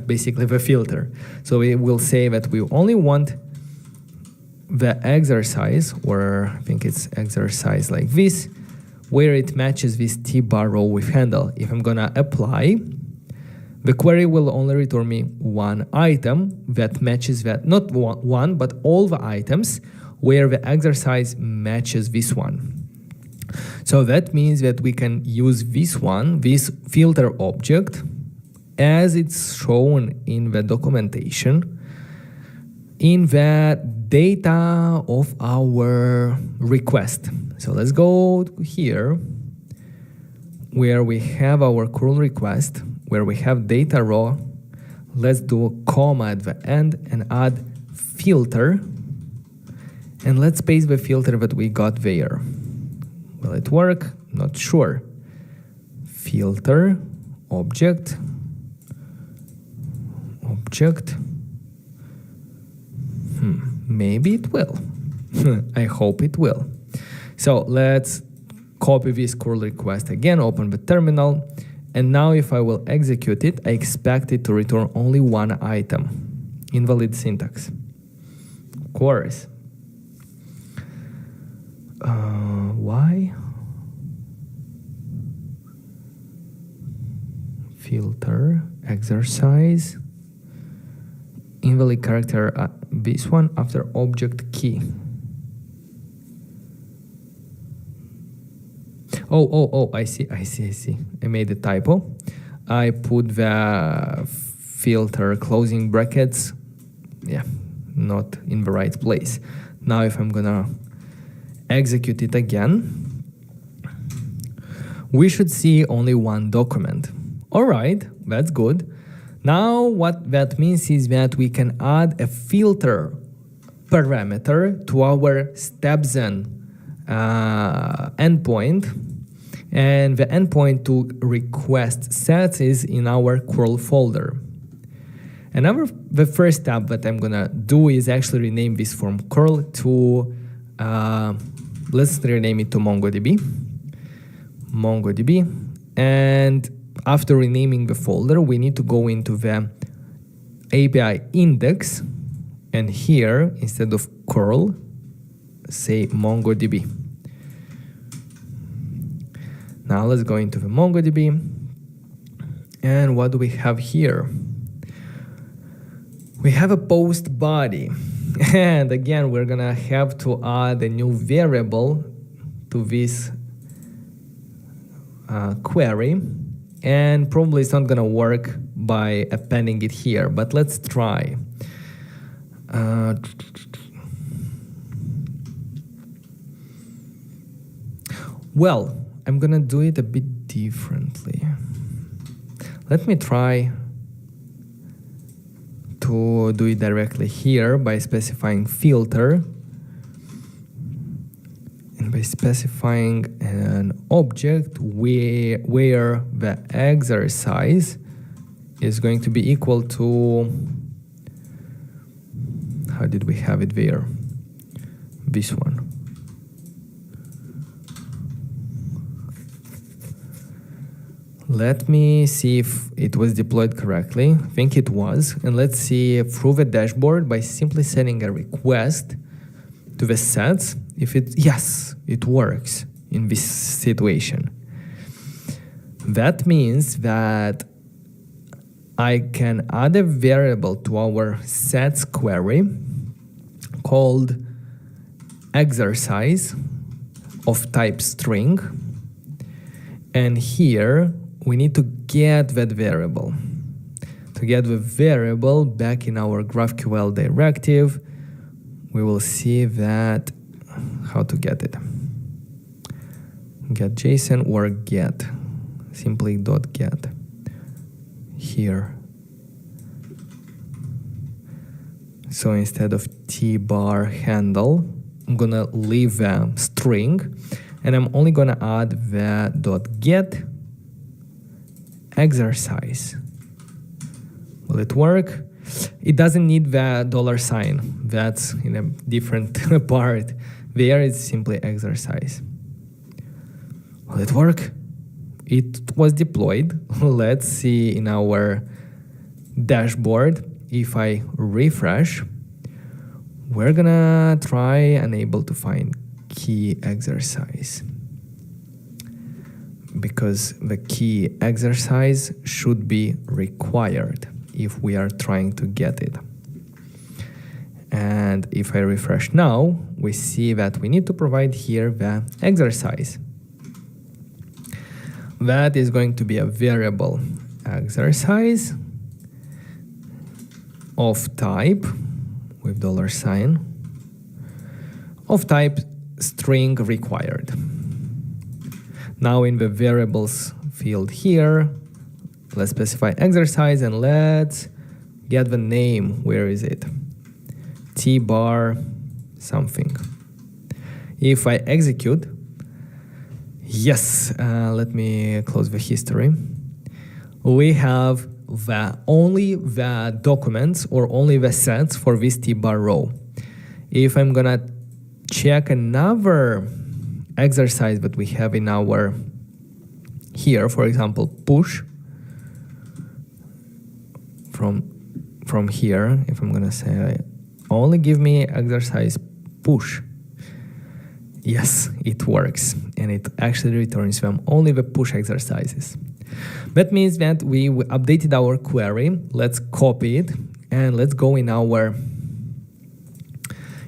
basically the filter. So we will say that we only want the exercise, or I think it's exercise like this, where it matches this T-bar row with handle. If I'm gonna apply, the query will only return me one item that matches that, not one, but all the items where the exercise matches this one. So that means that we can use this one, this filter object, as it's shown in the documentation, in the data of our request. So let's go here, where we have our curl request, where we have data raw. Let's do a comma at the end and add filter. And let's paste the filter that we got there. Will it work? Not sure. Filter, object. Maybe it will. I hope it will. So let's copy this curl request again, open the terminal. And now if I will execute it, I expect it to return only one item. Invalid syntax. Of course. Why? Filter, exercise, invalid character, this one after object key. Oh, I see. I made a typo. I put the filter closing brackets, not in the right place. Now if I'm gonna execute it again, we should see only one document. All right, that's good. Now what that means is that we can add a filter parameter to our stepzen endpoint, and the endpoint to request sets is in our curl folder. And the first step that I'm gonna do is actually rename this from curl to let's rename it to MongoDB. And after renaming the folder, we need to go into the API index, and here, instead of curl, say MongoDB. Now let's go into the MongoDB. And what do we have here? We have a post body. And again, we're gonna have to add a new variable to this query, and probably it's not gonna work by appending it here, but let's try. Well, I'm gonna do it a bit differently. Let me try to do it directly here by specifying filter and by specifying an object where the exercise is going to be equal to, how did we have it there? This one. Let me see if it was deployed correctly. I think it was. And let's see through the dashboard by simply sending a request to the sets. If it, yes, it works in this situation. That means that I can add a variable to our sets query called exercise of type string. And here we need to get that variable. To get the variable back in our GraphQL directive, we will see that how to get it. Get JSON or get, simply .get here. So instead of t-bar handle, I'm gonna leave a string, and I'm only gonna add the .get exercise. Will it work? It doesn't need the $sign. That's in a different part. There it's simply exercise. Will it work? It was deployed. Let's see in our dashboard. If I refresh, we're gonna try unable to find key exercise, because the key exercise should be required if we are trying to get it. And if I refresh now, we see that we need to provide here the exercise. That is going to be a variable exercise of type with $sign of type string required. Now in the variables field here, let's specify exercise and let's get the name. Where is it? T-bar something. If I execute, yes, let me close the history. We have only the documents or only the sets for this T-bar row. If I'm gonna check another exercise that we have in our here, for example, push from here, if I'm gonna say only give me exercise push, yes, it works, and it actually returns them only the push exercises. That means that we updated our query. Let's copy it and let's go in our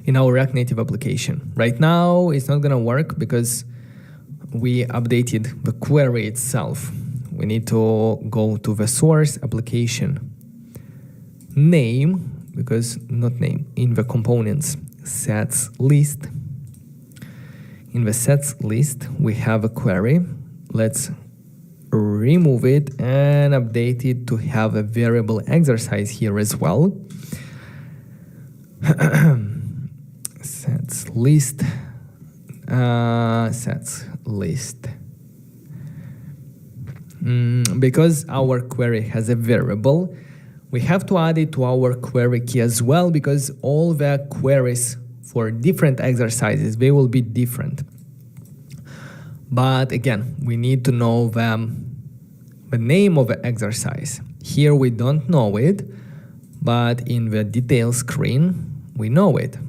React Native application. Right now, it's not gonna work because we updated the query itself. We need to go to the source application name, because not name, in the components sets list. In the sets list, we have a query. Let's remove it and update it to have a variable exercise here as well. Sets list, sets list. Because our query has a variable, we have to add it to our query key as well, because all the queries for different exercises, they will be different. But again, we need to know the name of the exercise. Here we don't know it, but in the details screen, we know it.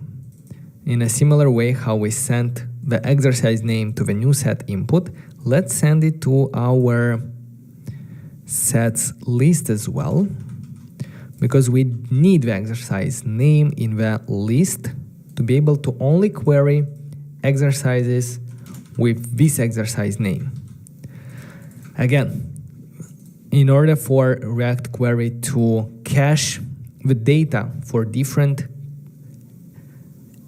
In a similar way how we sent the exercise name to the new set input, let's send it to our sets list as well, because we need the exercise name in the list to be able to only query exercises with this exercise name. Again, in order for React Query to cache the data for different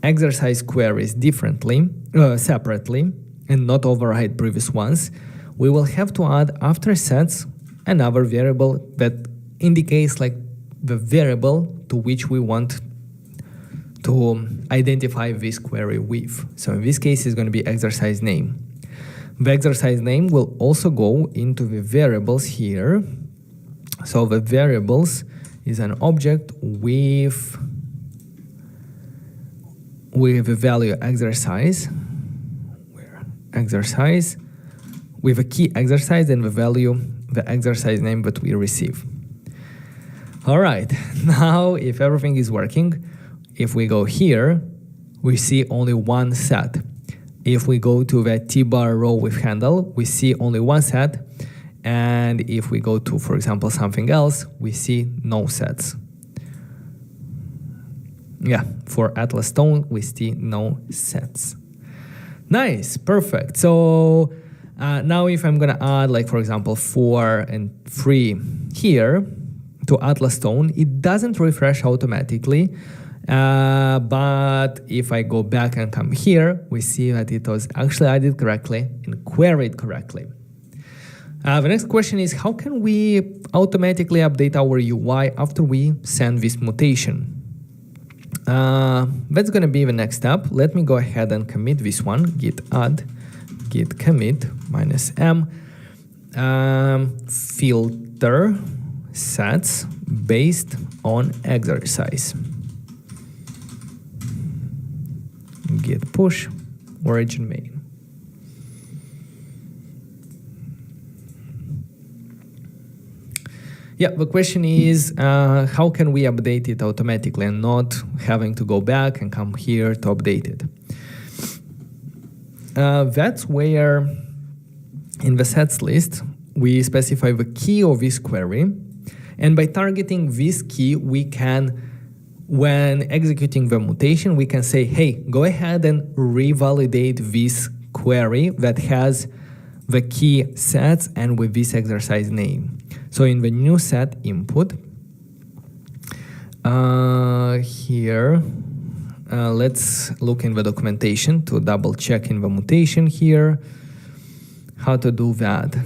exercise queries separately, and not override previous ones, we will have to add after sets another variable that indicates like the variable to which we want to identify this query with. So in this case, it's going to be exercise name. The exercise name will also go into the variables here. So the variables is an object with a value exercise, with a key exercise and the value, the exercise name that we receive. All right, now if everything is working, if we go here, we see only one set. If we go to the T-bar row with handle, we see only one set. And if we go to, for example, something else, we see no sets. Yeah, for Atlas Stone, we see no sets. Nice, perfect. So now if I'm gonna add, like, for example, 4 and 3 here to Atlas Stone, it doesn't refresh automatically. But if I go back and come here, we see that it was actually added correctly and queried correctly. The next question is, how can we automatically update our UI after we send this mutation? That's going to be the next step. Let me go ahead and commit this one, git add, git commit -m, filter sets based on exercise. Git push origin main. Yeah, the question is, how can we update it automatically and not having to go back and come here to update it? That's where in the sets list, we specify the key of this query. And by targeting this key, we can, when executing the mutation, we can say, hey, go ahead and revalidate this query that has the key sets and with this exercise name. So in the new set input, here, let's look in the documentation to double check in the mutation here, how to do that.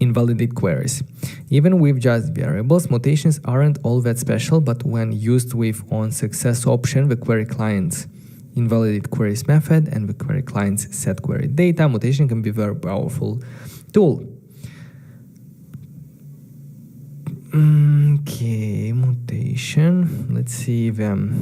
Invalidate queries. Even with just variables, mutations aren't all that special, but when used with on success option, the query client's invalidate queries method and the query client's set query data, mutation can be a very powerful tool. Okay, mutation. Let's see them.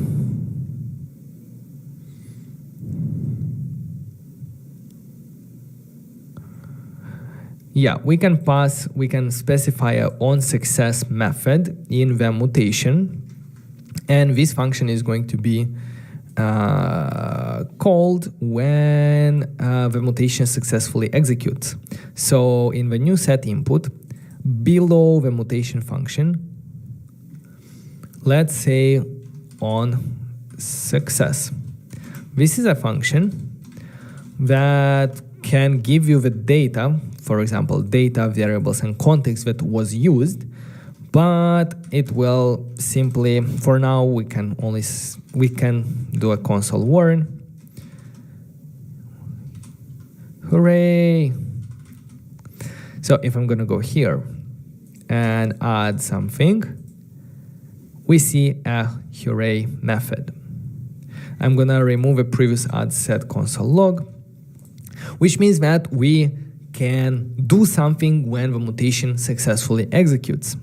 Yeah, we can specify a on success method in the mutation, and this function is going to be called when the mutation successfully executes. So in the new set input, below the mutation function, let's say on success. This is a function that can give you the data, for example, data, variables, and context that was used, but it will simply, for now, we can do a console warn. Hooray! So if I'm gonna go here and add something, we see a hooray method. I'm gonna remove a previous add set console log, which means that we can do something when the mutation successfully executes.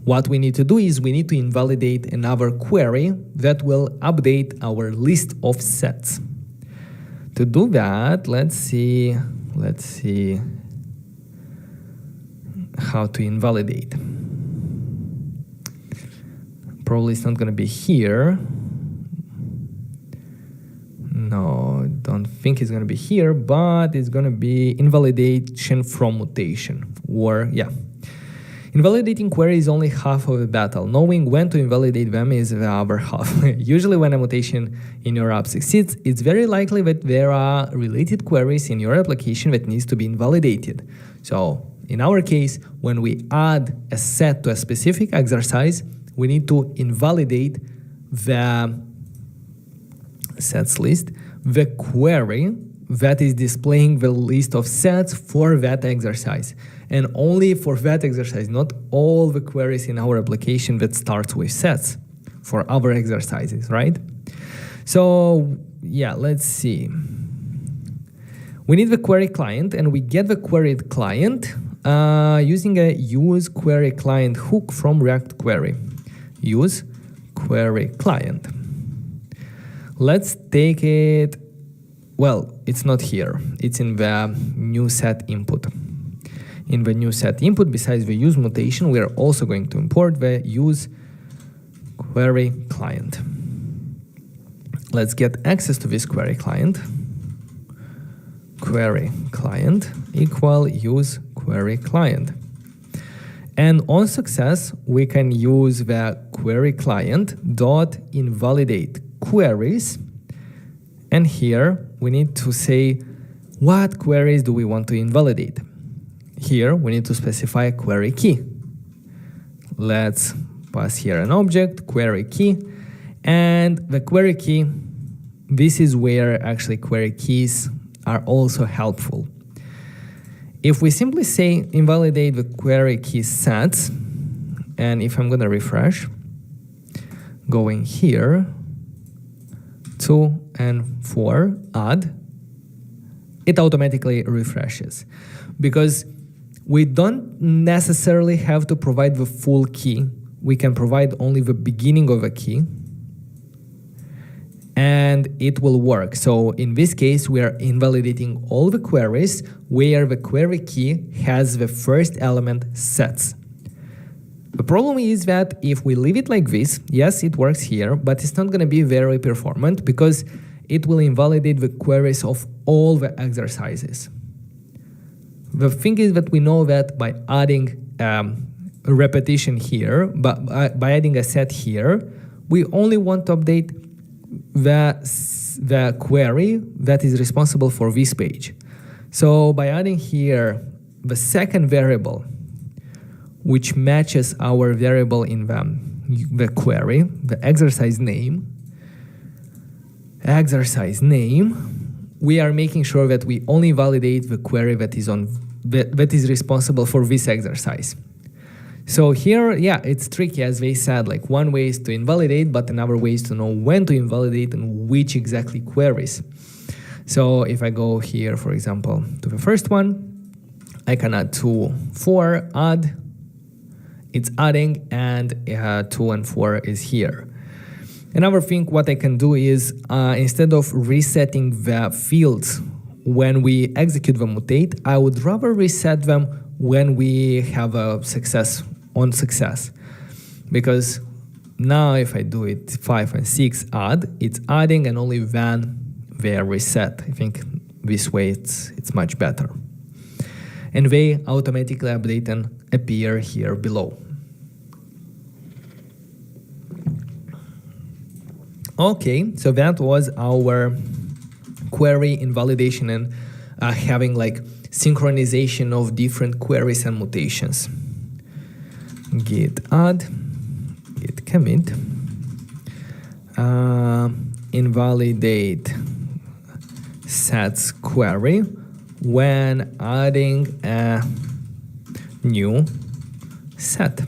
What we need to do is we need to invalidate another query that will update our list of sets. To do that, let's see how to invalidate. Probably it's not going to be here. No, don't think it's going to be here, but it's going to be invalidation from mutation, or yeah. Invalidating query is only half of the battle. Knowing when to invalidate them is the other half. Usually when a mutation in your app succeeds, it's very likely that there are related queries in your application that needs to be invalidated. So in our case, when we add a set to a specific exercise, we need to invalidate the sets list, the query that is displaying the list of sets for that exercise. And only for that exercise, not all the queries in our application that starts with sets for other exercises, right? So yeah, let's see. We need the query client, and we get the queried client using a use query client hook from React Query. Use query client. Let's take it, well, it's not here. It's in the new set input. In the new set input, besides the use mutation, we are also going to import the use query client. Let's get access to this query client. Query client equal use query client. And on success, we can use the query client dot invalidate queries. And here we need to say what queries do we want to invalidate. Here we need to specify a query key. Let's pass here an object, query key, and the query key, this is where actually query keys are also helpful. If we simply say invalidate the query key sets, and if I'm going to refresh, going here, 2 and 4, add, it automatically refreshes. Because we don't necessarily have to provide the full key. We can provide only the beginning of a key, and it will work. So in this case, we are invalidating all the queries where the query key has the first element sets. The problem is that if we leave it like this, yes, it works here, but it's not going to be very performant because it will invalidate the queries of all the exercises. The thing is that we know that by adding a repetition here, but by adding a set here, we only want to update the query that is responsible for this page. So by adding here the second variable, which matches our variable in the query, the exercise name, we are making sure that we only validate the query that is responsible for this exercise. So here, yeah, it's tricky, as they said, like one way is to invalidate, but another way is to know when to invalidate and which exactly queries. So if I go here, for example, to the first one, I can add 2, 4, add, it's adding, and 2 and 4 is here. Another thing what I can do is, instead of resetting the fields when we execute the mutate, I would rather reset them when we have a success on success. Because now if I do it 5 and 6 add, it's adding and only then they are reset. I think this way it's much better. And they automatically update and appear here below. Okay, so that was our query invalidation and having like synchronization of different queries and mutations. Git add, git commit, invalidate sets query when adding a new set.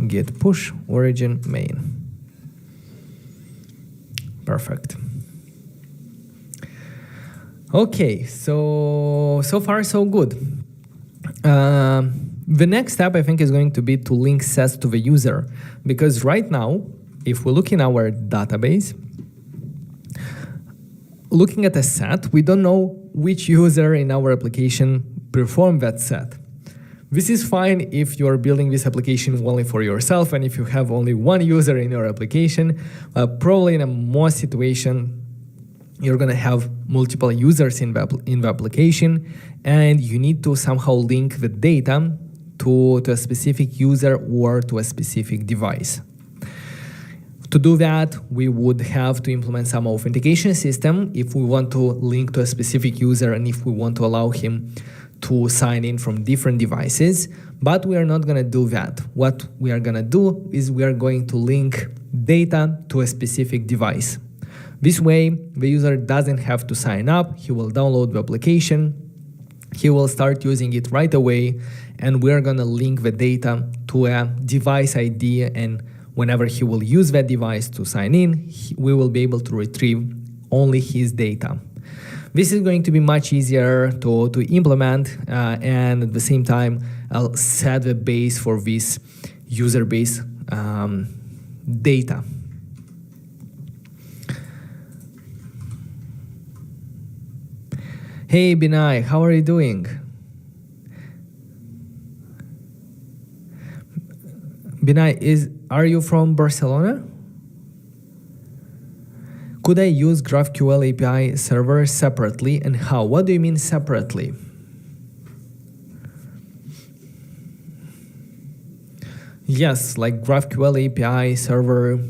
Git push origin main. Perfect. Okay, so far so good. The next step I think is going to be to link sets to the user, because right now, if we look in our database, looking at a set, we don't know which user in our application performed that set. This is fine if you're building this application only for yourself and if you have only one user in your application. Probably in most situations, you're going to have multiple users in the application, and you need to somehow link the data to a specific user or to a specific device. To do that, we would have to implement some authentication system if we want to link to a specific user and if we want to allow him to sign in from different devices, but we are not going to do that. What we are going to do is we are going to link data to a specific device. This way, the user doesn't have to sign up. He will download the application, he will start using it right away, and we're going to link the data to a device ID, and whenever he will use that device to sign in, we will be able to retrieve only his data. This is going to be much easier to implement, and at the same time, I'll set the base for this user base data. Hey Binay, how are you doing? Binay, are you from Barcelona? Could I use GraphQL API server separately, and how? What do you mean separately? Yes, like GraphQL API server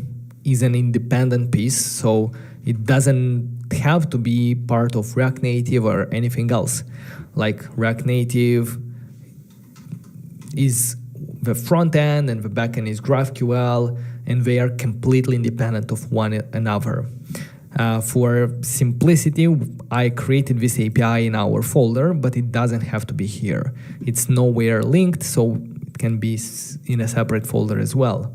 is an independent piece, so it doesn't have to be part of React Native or anything else. Like React Native is the front end and the back end is GraphQL, and they are completely independent of one another. For simplicity, I created this API in our folder, but it doesn't have to be here. It's nowhere linked, so it can be in a separate folder as well.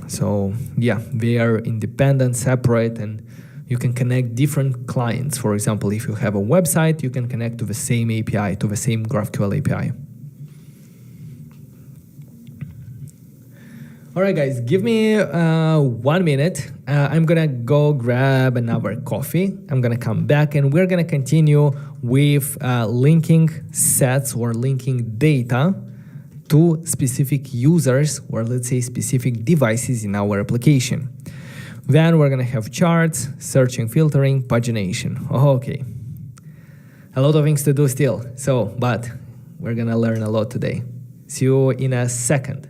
So yeah, they are independent, separate, and you can connect different clients. For example, if you have a website, you can connect to the same API, to the same GraphQL API. All right, guys, give me 1 minute. I'm gonna go grab another coffee. I'm gonna come back and we're gonna continue with linking sets or linking data to specific users, or let's say specific devices in our application. Then we're gonna have charts, searching, filtering, pagination. Okay, a lot of things to do still. But we're gonna learn a lot today. See you in a second.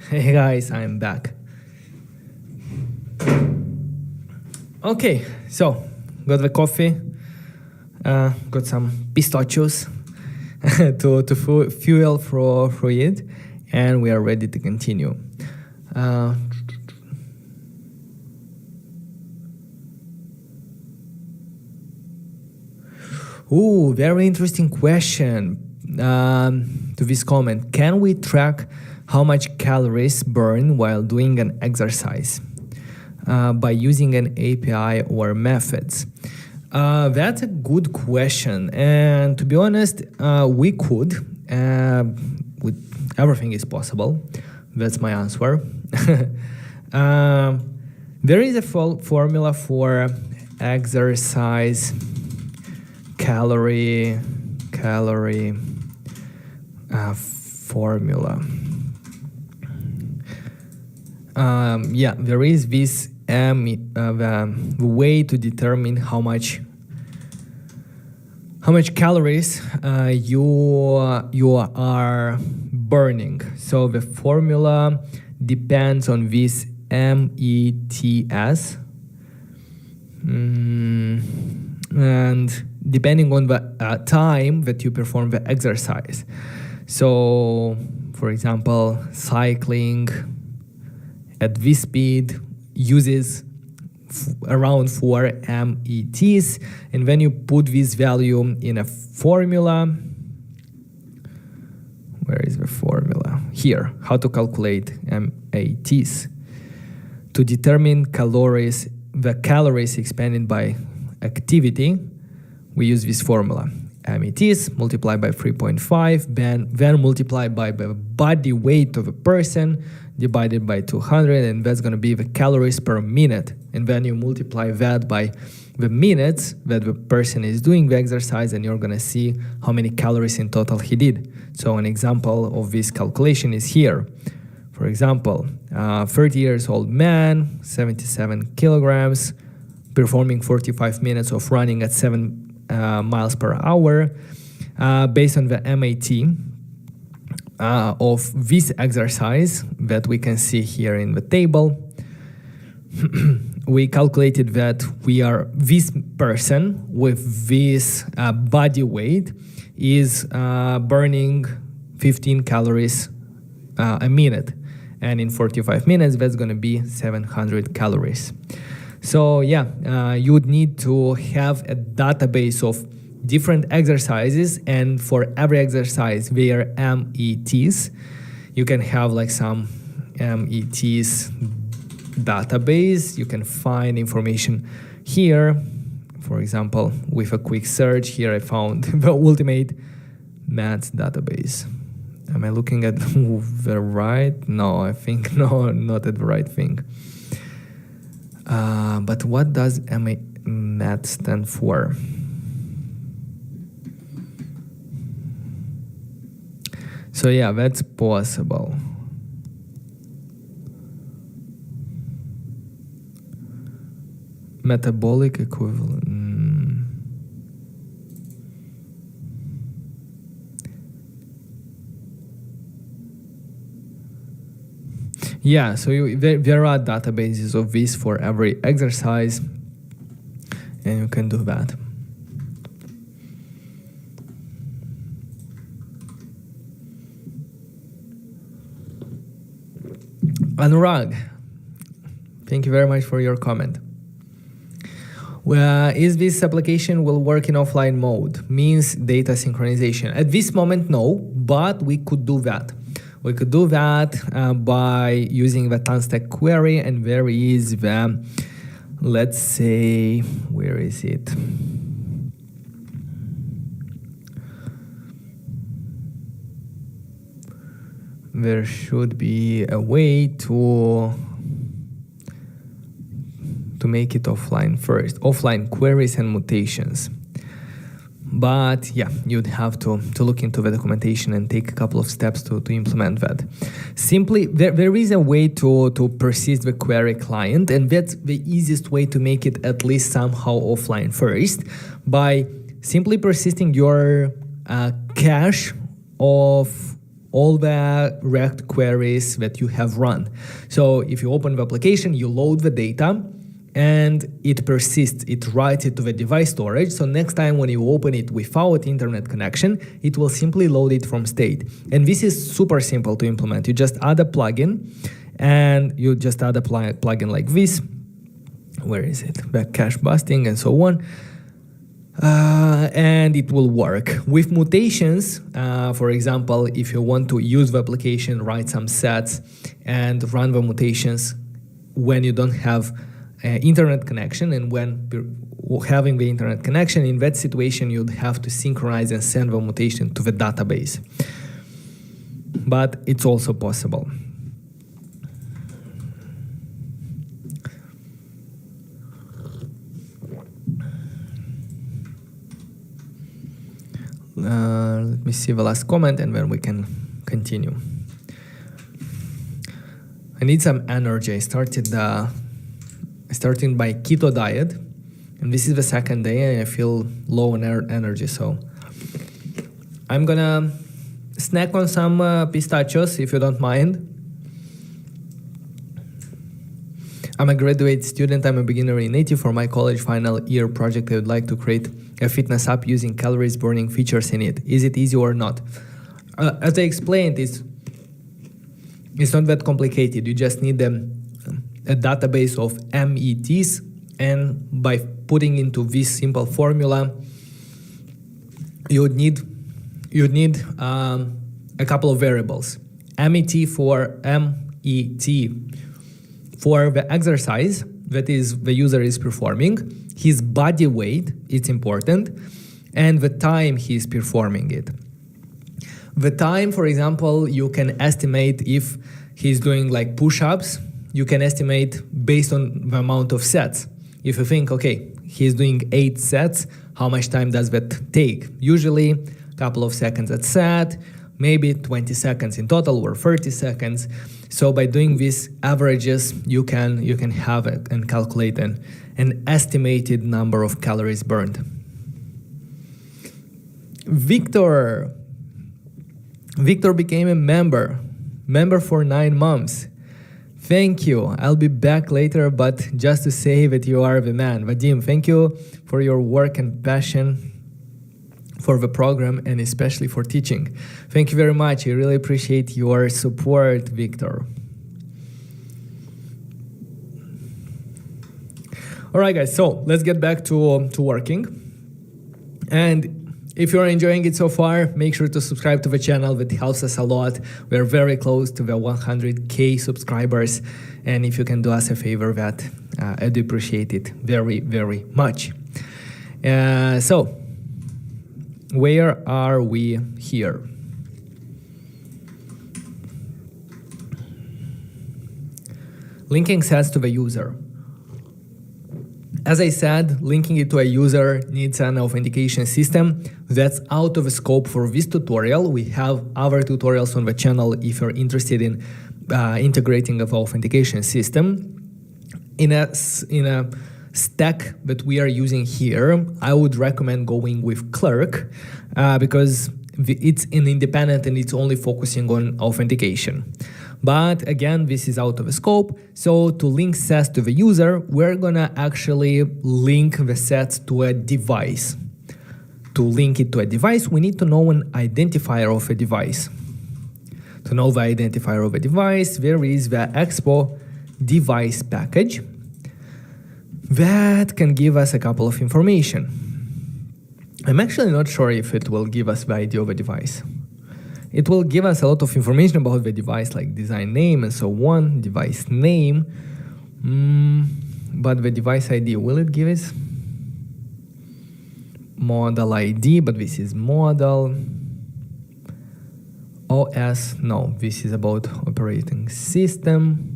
Hey guys, I'm back. Okay, so got the coffee, got some pistachios to fuel for it, and we are ready to continue. Very interesting question to this comment. Can we track how much calories burn while doing an exercise by using an API or methods? That's a good question, and to be honest, we could. Everything is possible. That's my answer. There is a formula for exercise calorie formula. There is this the way to determine how much calories you are burning. So the formula depends on this METS, and depending on the time that you perform the exercise. So, for example, cycling at this speed uses around 4 METs, and when you put this value in a formula, where is the formula? Here, how to calculate METs to determine the calories expended by activity. We use this formula. METs multiplied by 3.5, then multiplied by the body weight of a person, divided by 200, and that's going to be the calories per minute. And then you multiply that by the minutes that the person is doing the exercise, and you're going to see how many calories in total he did. So an example of this calculation is here. For example, 30 years old man, 77 kilograms, performing 45 minutes of running at 7 miles per hour. Based on the MAT of this exercise that we can see here in the table, we calculated that this person with this body weight is burning 15 calories a minute, and in 45 minutes that's going to be 700 calories. So you would need to have a database of different exercises, and for every exercise their METs. You can have like some METs database. You can find information here. For example, with a quick search here, I found the ultimate maths database. Am I looking at the right? No, I think no, not at the right thing. But what does MAT stand for? So that's possible. Metabolic equivalent. So there are databases of this for every exercise, and you can do that. Anurag, thank you very much for your comment. Is this application will work in offline mode? Means data synchronization. At this moment, no, but we could do that. We could do that by using the Tanstack query, and there is the, let's say, where is it? There should be a way to make it offline first. Offline queries and mutations. But you'd have to look into the documentation and take a couple of steps to implement that. Simply, there is a way to persist the query client, and that's the easiest way to make it at least somehow offline first, by simply persisting your cache of all the React queries that you have run. So if you open the application, you load the data, and it persists, it writes it to the device storage. So next time when you open it without internet connection, it will simply load it from state. And this is super simple to implement. You just add a plugin, and you just add a plugin like this. Where is it? Back cache busting and so on. And it will work. With mutations, for example, if you want to use the application, write some sets, and run the mutations when you don't have internet connection, and when having the internet connection, in that situation you'd have to synchronize and send the mutation to the database. But it's also possible. Let me see the last comment and then we can continue. I need some energy. I started by keto diet, and this is the second day and I feel low on energy, so I'm gonna snack on some pistachios if you don't mind. I'm a graduate student. I'm a beginner in native. For my college final year project, I would like to create a fitness app using calories burning features in it. Is it easy or not? As I explained, it's not that complicated. You just need a database of METs, and by putting into this simple formula, you'd need a couple of variables. MET for the exercise that is the user is performing, his body weight, it's important, and the time he's performing it. The time, for example, you can estimate if he's doing like push-ups, you can estimate based on the amount of sets. If you think, okay, he's doing 8 sets, how much time does that take? Usually a couple of seconds at set, maybe 20 seconds in total or 30 seconds. So by doing these averages, you can have it and calculate an estimated number of calories burned. Victor became a member for 9 months. Thank you. I'll be back later, but just to say that you are the man. Vadim, thank you for your work and passion for the program, and especially for teaching. Thank you very much. I really appreciate your support, Victor. All right, guys, so let's get back to working. And if you're enjoying it so far, make sure to subscribe to the channel. That helps us a lot. We're very close to the 100K subscribers. And if you can do us a favor, that I'd appreciate it very, very much. So, where are we here? Linking sets to the user. As I said, linking it to a user needs an authentication system. That's out of the scope for this tutorial. We have other tutorials on the channel if you're interested in integrating an authentication system. In a stack that we are using here, I would recommend going with Clerk because it's an independent and it's only focusing on authentication. But again, this is out of the scope. So to link sets to the user, we're gonna actually link the sets to a device. To link it to a device, we need to know an identifier of a device. To know the identifier of a device, there is the Expo device package that can give us a couple of information. I'm actually not sure if it will give us the ID of a device. It will give us a lot of information about the device, like design name and so on, device name. But the device ID, will it give us? Model ID, but this is model. OS, no, this is about operating system.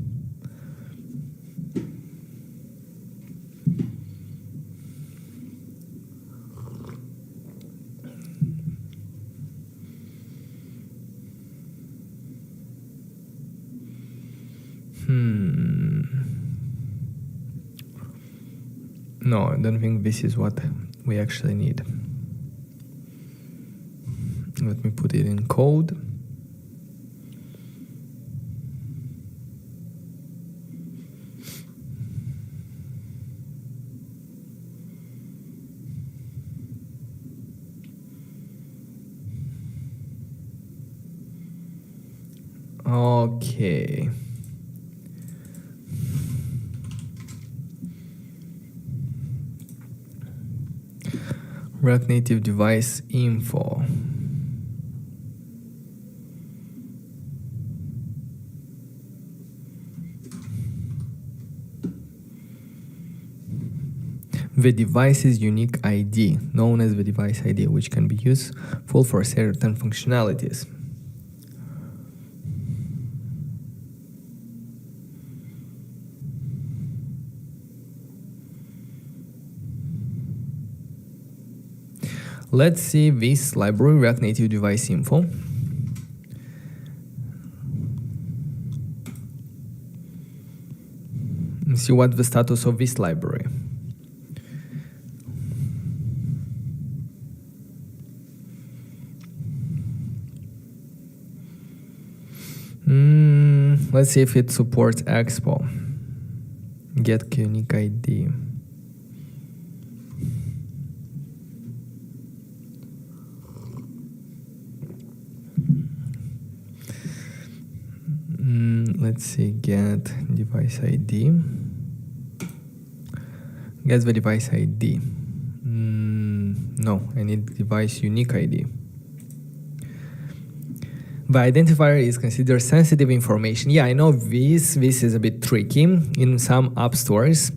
No, I don't think this is what we actually need. Let me put it in code. Okay. React Native device info. The device's unique ID, known as the device ID, which can be useful for certain functionalities. Let's see this library, React Native device info. Let's see what the status of this library. Let's see if it supports Expo. Get unique ID. Let's see, get device ID. Get the device ID. No, I need device unique ID. The identifier is considered sensitive information. Yeah, I know this is a bit tricky. In some app stores,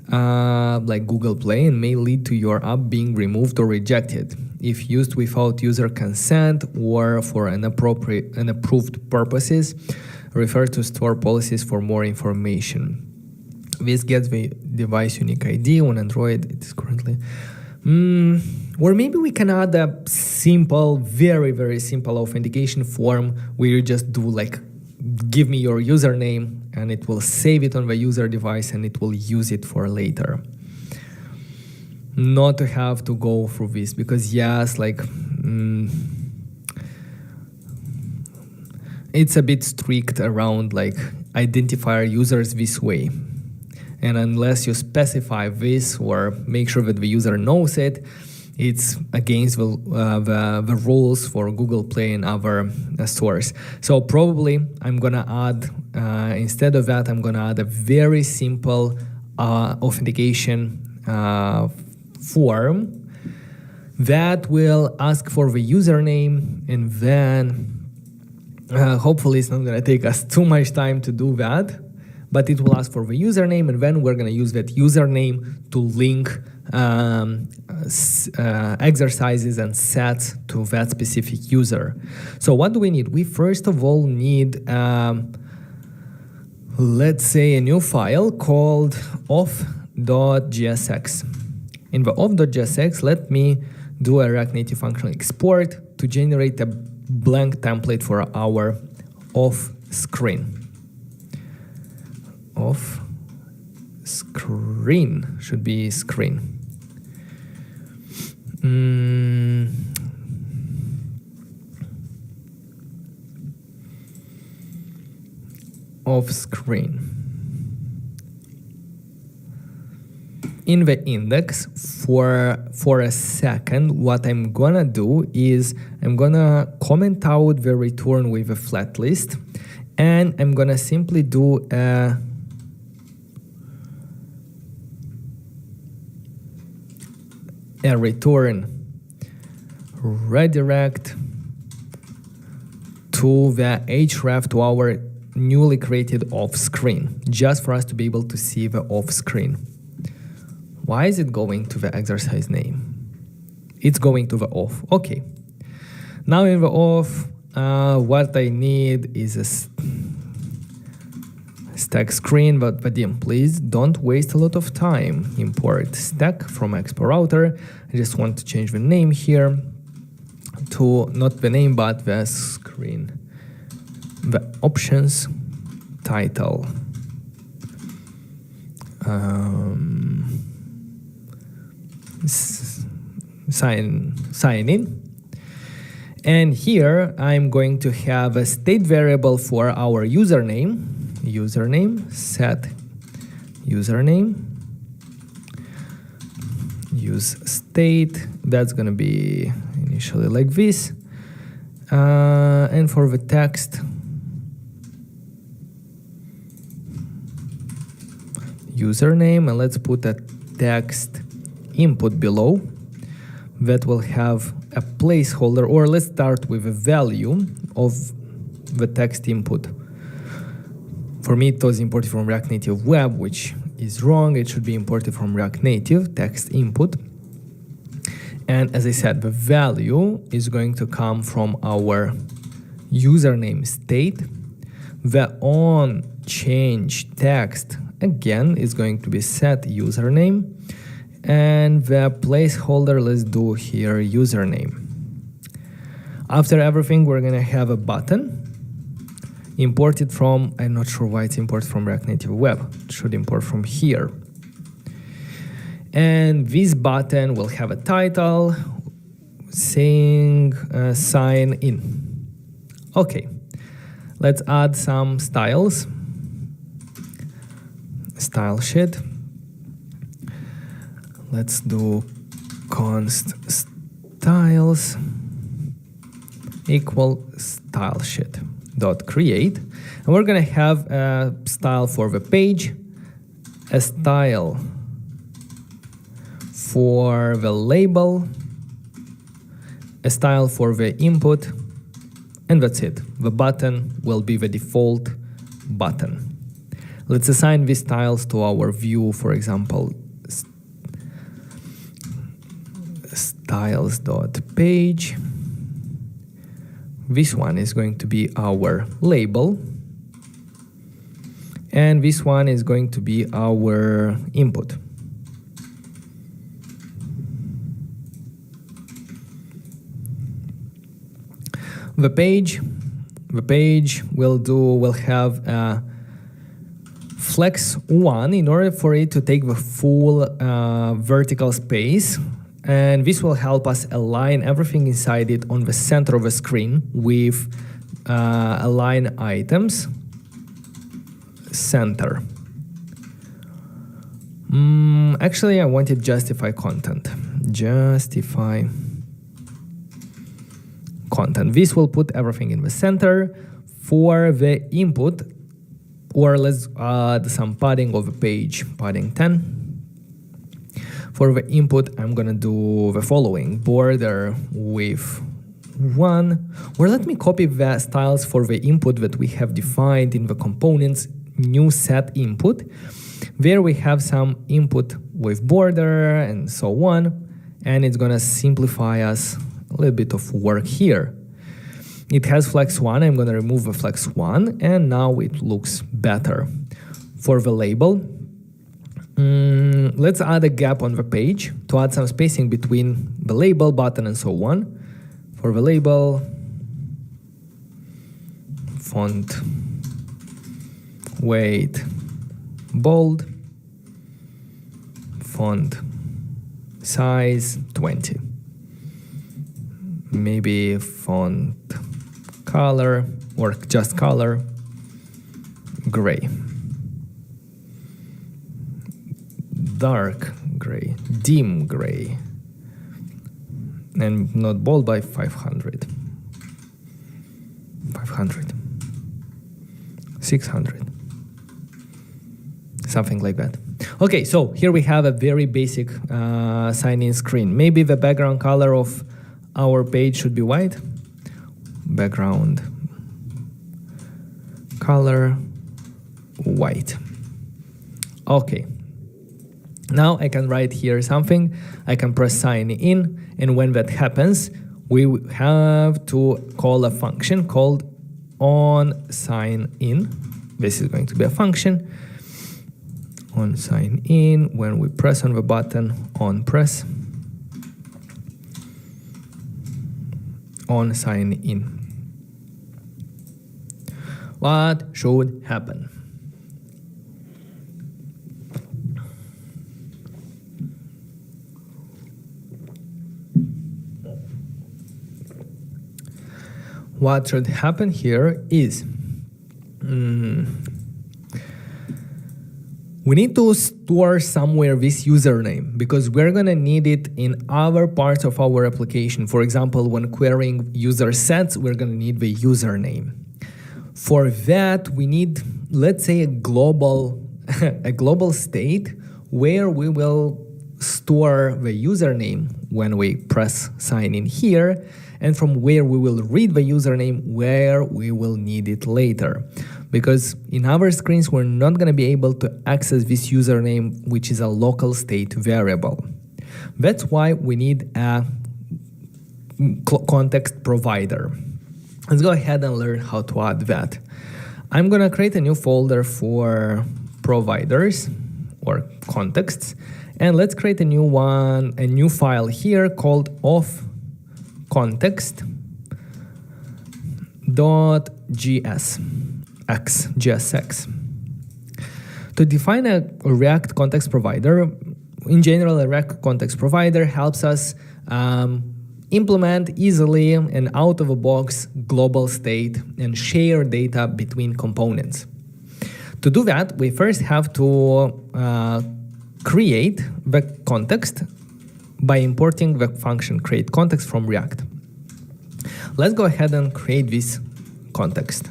like Google Play, and may lead to your app being removed or rejected if used without user consent or for unapproved purposes. Refer to store policies for more information. This gets the device unique ID on Android. It is currently. Or maybe we can add a simple, very, very simple authentication form where you just do like, give me your username and it will save it on the user device and it will use it for later. Not to have to go through this because yes, like, it's a bit strict around like identifier users this way. And unless you specify this or make sure that the user knows it, it's against the rules for Google Play and other stores. So probably I'm gonna add, instead of that, I'm gonna add a very simple authentication form that will ask for the username, and then hopefully it's not gonna take us too much time to do that. But it will ask for the username, and then we're going to use that username to link exercises and sets to that specific user. So what do we need? We first of all need, let's say, a new file called off.jsx. In the off.jsx, let me do a React Native functional export to generate a blank template for our off screen. Off screen should be screen. Off screen. In the index, for a second, what I'm gonna do is I'm gonna comment out the return with a flat list, and I'm gonna simply do a return redirect to the href to our newly created off screen, just for us to be able to see the off screen. Why is it going to the exercise name? It's going to the off. Okay. Now in the off, what I need is a stack screen, but Vadim, please don't waste a lot of time. Import stack from Expo router. I just want to change the name here to not the name, but the screen. The options title. Sign in. And here I'm going to have a state variable for our username. Username, set username, use state, that's gonna be initially like this, and for the text, username, and let's put a text input below that will have a placeholder, or let's start with a value of the text input. For me, it was imported from React Native Web, which is wrong. It should be imported from React Native text input. And as I said, the value is going to come from our username state. The on change text, again, is going to be set username. And the placeholder, let's do here username. After everything, we're going to have a button imported from, I'm not sure why it's imported from React Native Web. It should import from here. And this button will have a title saying sign in. Okay, let's add some styles. Style sheet. Let's do const styles equal style sheet dot create, and we're gonna have a style for the page, a style for the label, a style for the input, and that's it. The button will be the default button. Let's assign these styles to our view, for example, styles.page. This one is going to be our label, and this one is going to be our input. The page will have a flex 1 in order for it to take the full vertical space. And this will help us align everything inside it on the center of the screen with align items center. Actually, I wanted justify content. Justify content. This will put everything in the center. For the input, or let's add some padding of the page, padding 10. For the input, I'm gonna do the following: border width 1, or let me copy the styles for the input that we have defined in the components new set input. There we have some input with border and so on, and it's gonna simplify us a little bit of work here. It has flex 1, I'm gonna remove the flex 1, and now it looks better. For the label, let's add a gap on the page to add some spacing between the label, button, and so on. For the label, font, weight, bold, font, size 20. Maybe font color, or just color, gray. Dark gray, dim gray, and not bold by 500, 600, something like that. Okay, so here we have a very basic sign-in screen. Maybe the background color of our page should be white. Background color white. Okay. Now I can write here something, I can press sign in, and when that happens, we have to call a function called onSignIn. This is going to be a function, onSignIn. When we press on the button, onPress, onSignIn. What should happen? What should happen here is we need to store somewhere this username because we're going to need it in other parts of our application. For example, when querying user sets, we're going to need the username. For that, we need, let's say, a global a global state where we will store the username when we press sign in here, and from where we will read the username where we will need it later. Because in our screens, we're not going to be able to access this username, which is a local state variable. That's why we need a context provider. Let's go ahead and learn how to add that. I'm going to create a new folder for providers or contexts, and let's create a new file here called offcontext.gsx. To define a React context provider, in general, a React context provider helps us implement easily and out-of-the-box global state and share data between components. To do that, we first have to create the context by importing the function createContext from React. Let's go ahead and create this context.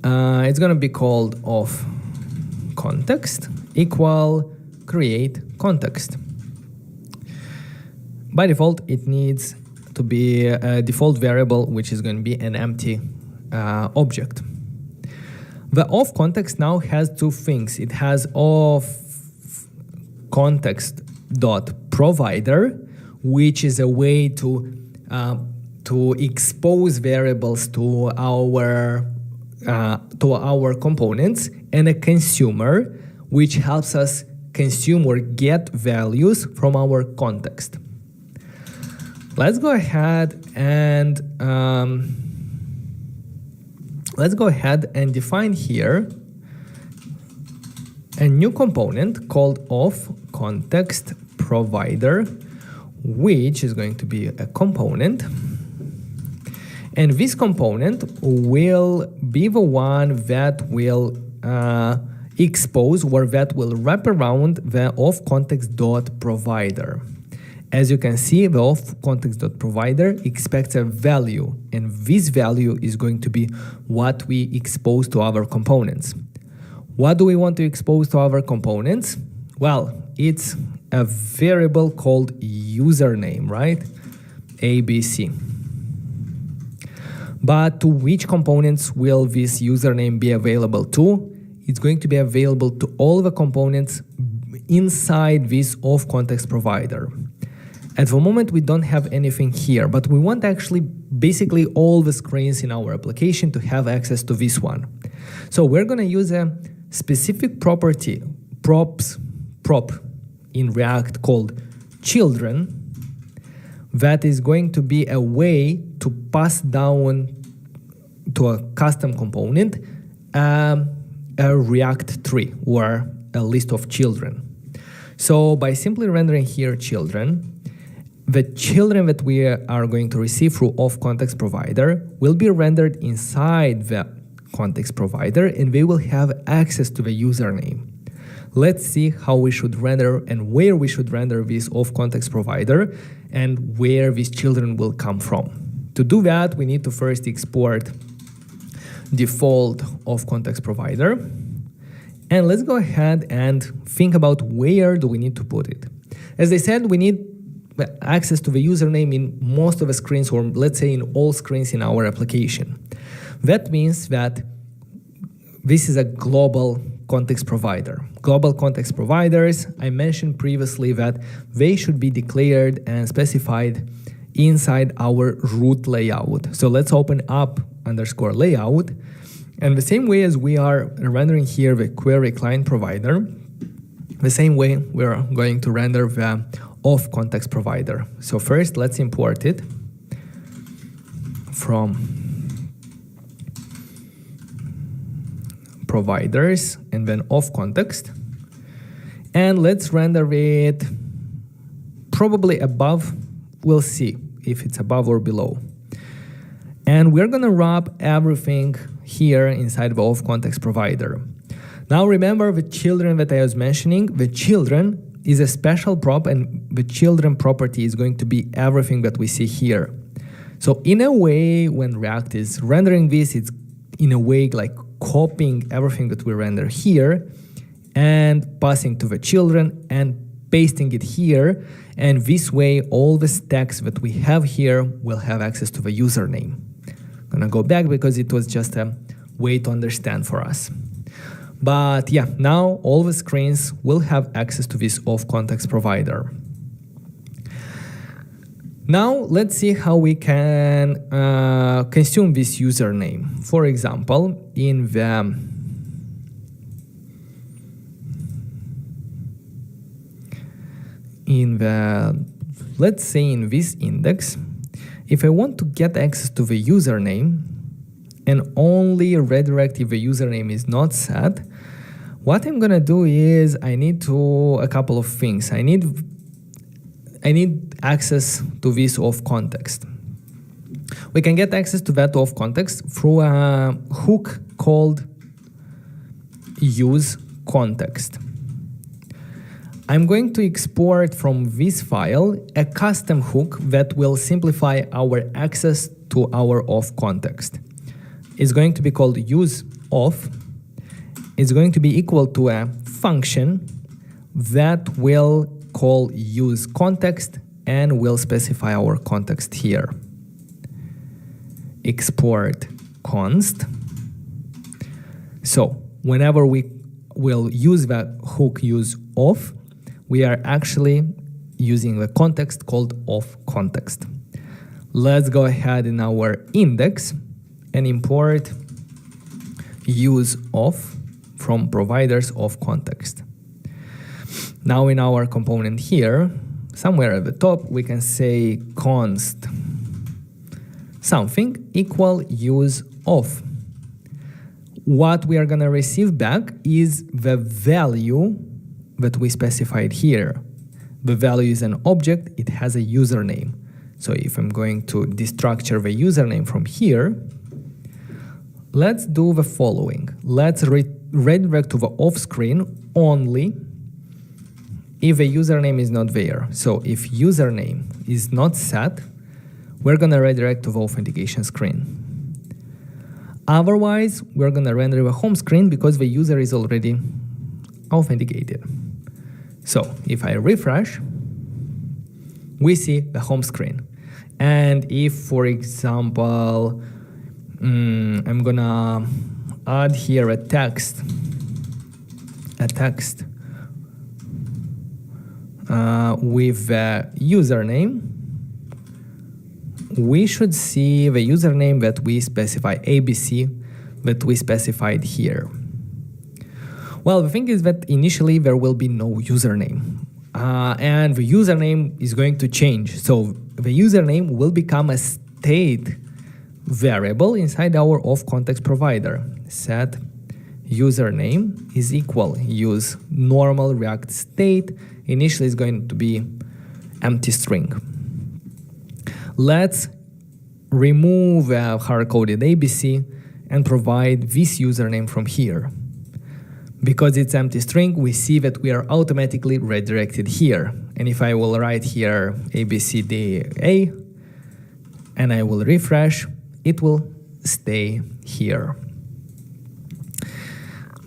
It's going to be called offContext equal createContext. By default, it needs to be a default variable, which is going to be an empty object. The offContext now has two things. It has offContext.provider, which is a way to expose variables to our components, and a consumer, which helps us consume or get values from our context. Let's go ahead and define here a new component called offContextProvider, which is going to be a component. And this component will be the one that will expose or that will wrap around the offContext.provider. As you can see, the offContext.provider expects a value, and this value is going to be what we expose to our components. What do we want to expose to our components? Well, it's a variable called username, right? ABC. But to which components will this username be available to? It's going to be available to all the components inside this offContext provider. At the moment, we don't have anything here, but we want actually basically all the screens in our application to have access to this one. So we're going to use a specific property, prop in React called children, that is going to be a way to pass down to a custom component a React tree or a list of children. So by simply rendering here children, the children that we are going to receive through offContext provider will be rendered inside the context provider, and they will have access to the username. Let's see how we should render and where we should render this offContext provider and where these children will come from. To do that, we need to first export default offContext provider. And let's go ahead and think about where do we need to put it. As I said, we need access to the username in most of the screens, or let's say in all screens in our application. That means that this is a global context provider. Global context providers, I mentioned previously that they should be declared and specified inside our root layout. So let's open up _layout. And the same way as we are rendering here the query client provider, the same way we're going to render the offContext provider. So first, let's import it from providers and then offContext. And let's render it probably above. We'll see if it's above or below. And we're going to wrap everything here inside the offContext provider. Now remember the children that I was mentioning. The children is a special prop, and the children property is going to be everything that we see here. So in a way, when React is rendering this, it's in a way like copying everything that we render here and passing to the children and pasting it here. And this way, all the stacks that we have here will have access to the username. I'm gonna go back because it was just a way to understand for us. But yeah, now all the screens will have access to this off context provider. Now let's see how we can consume this username. For example, let's say in this index, if I want to get access to the username and only redirect if the username is not set, what I'm gonna do is I need a couple of things. I need access to this off context. We can get access to that off context through a hook called use context. I'm going to export from this file a custom hook that will simplify our access to our off context. It's going to be called use off. It's going to be equal to a function that will call use context and will specify our context here. Export const. So whenever we will use that hook use off, we are actually using the context called off context. Let's go ahead in our index and import use off from providers of context. Now in our component here, somewhere at the top, we can say const something equal use off. What we are going to receive back is the value that we specified here. The value is an object, it has a username. So if I'm going to destructure the username from here, let's do the following. Let's redirect to the off screen only if the username is not there. So if username is not set, we're gonna redirect to the authentication screen. Otherwise, we're gonna render the home screen because the user is already authenticated. So if I refresh, we see the home screen. And if, for example, I'm gonna add here a text with the username, we should see the username that we specify, ABC, that we specified here. Well, the thing is that initially there will be no username. And the username is going to change. So the username will become a state variable inside our off context provider. Set username is equal use normal React state. Initially is going to be empty string. Let's remove hard-coded ABC and provide this username from here. Because it's empty string, we see that we are automatically redirected here. And if I will write here ABCDA and I will refresh, it will stay here.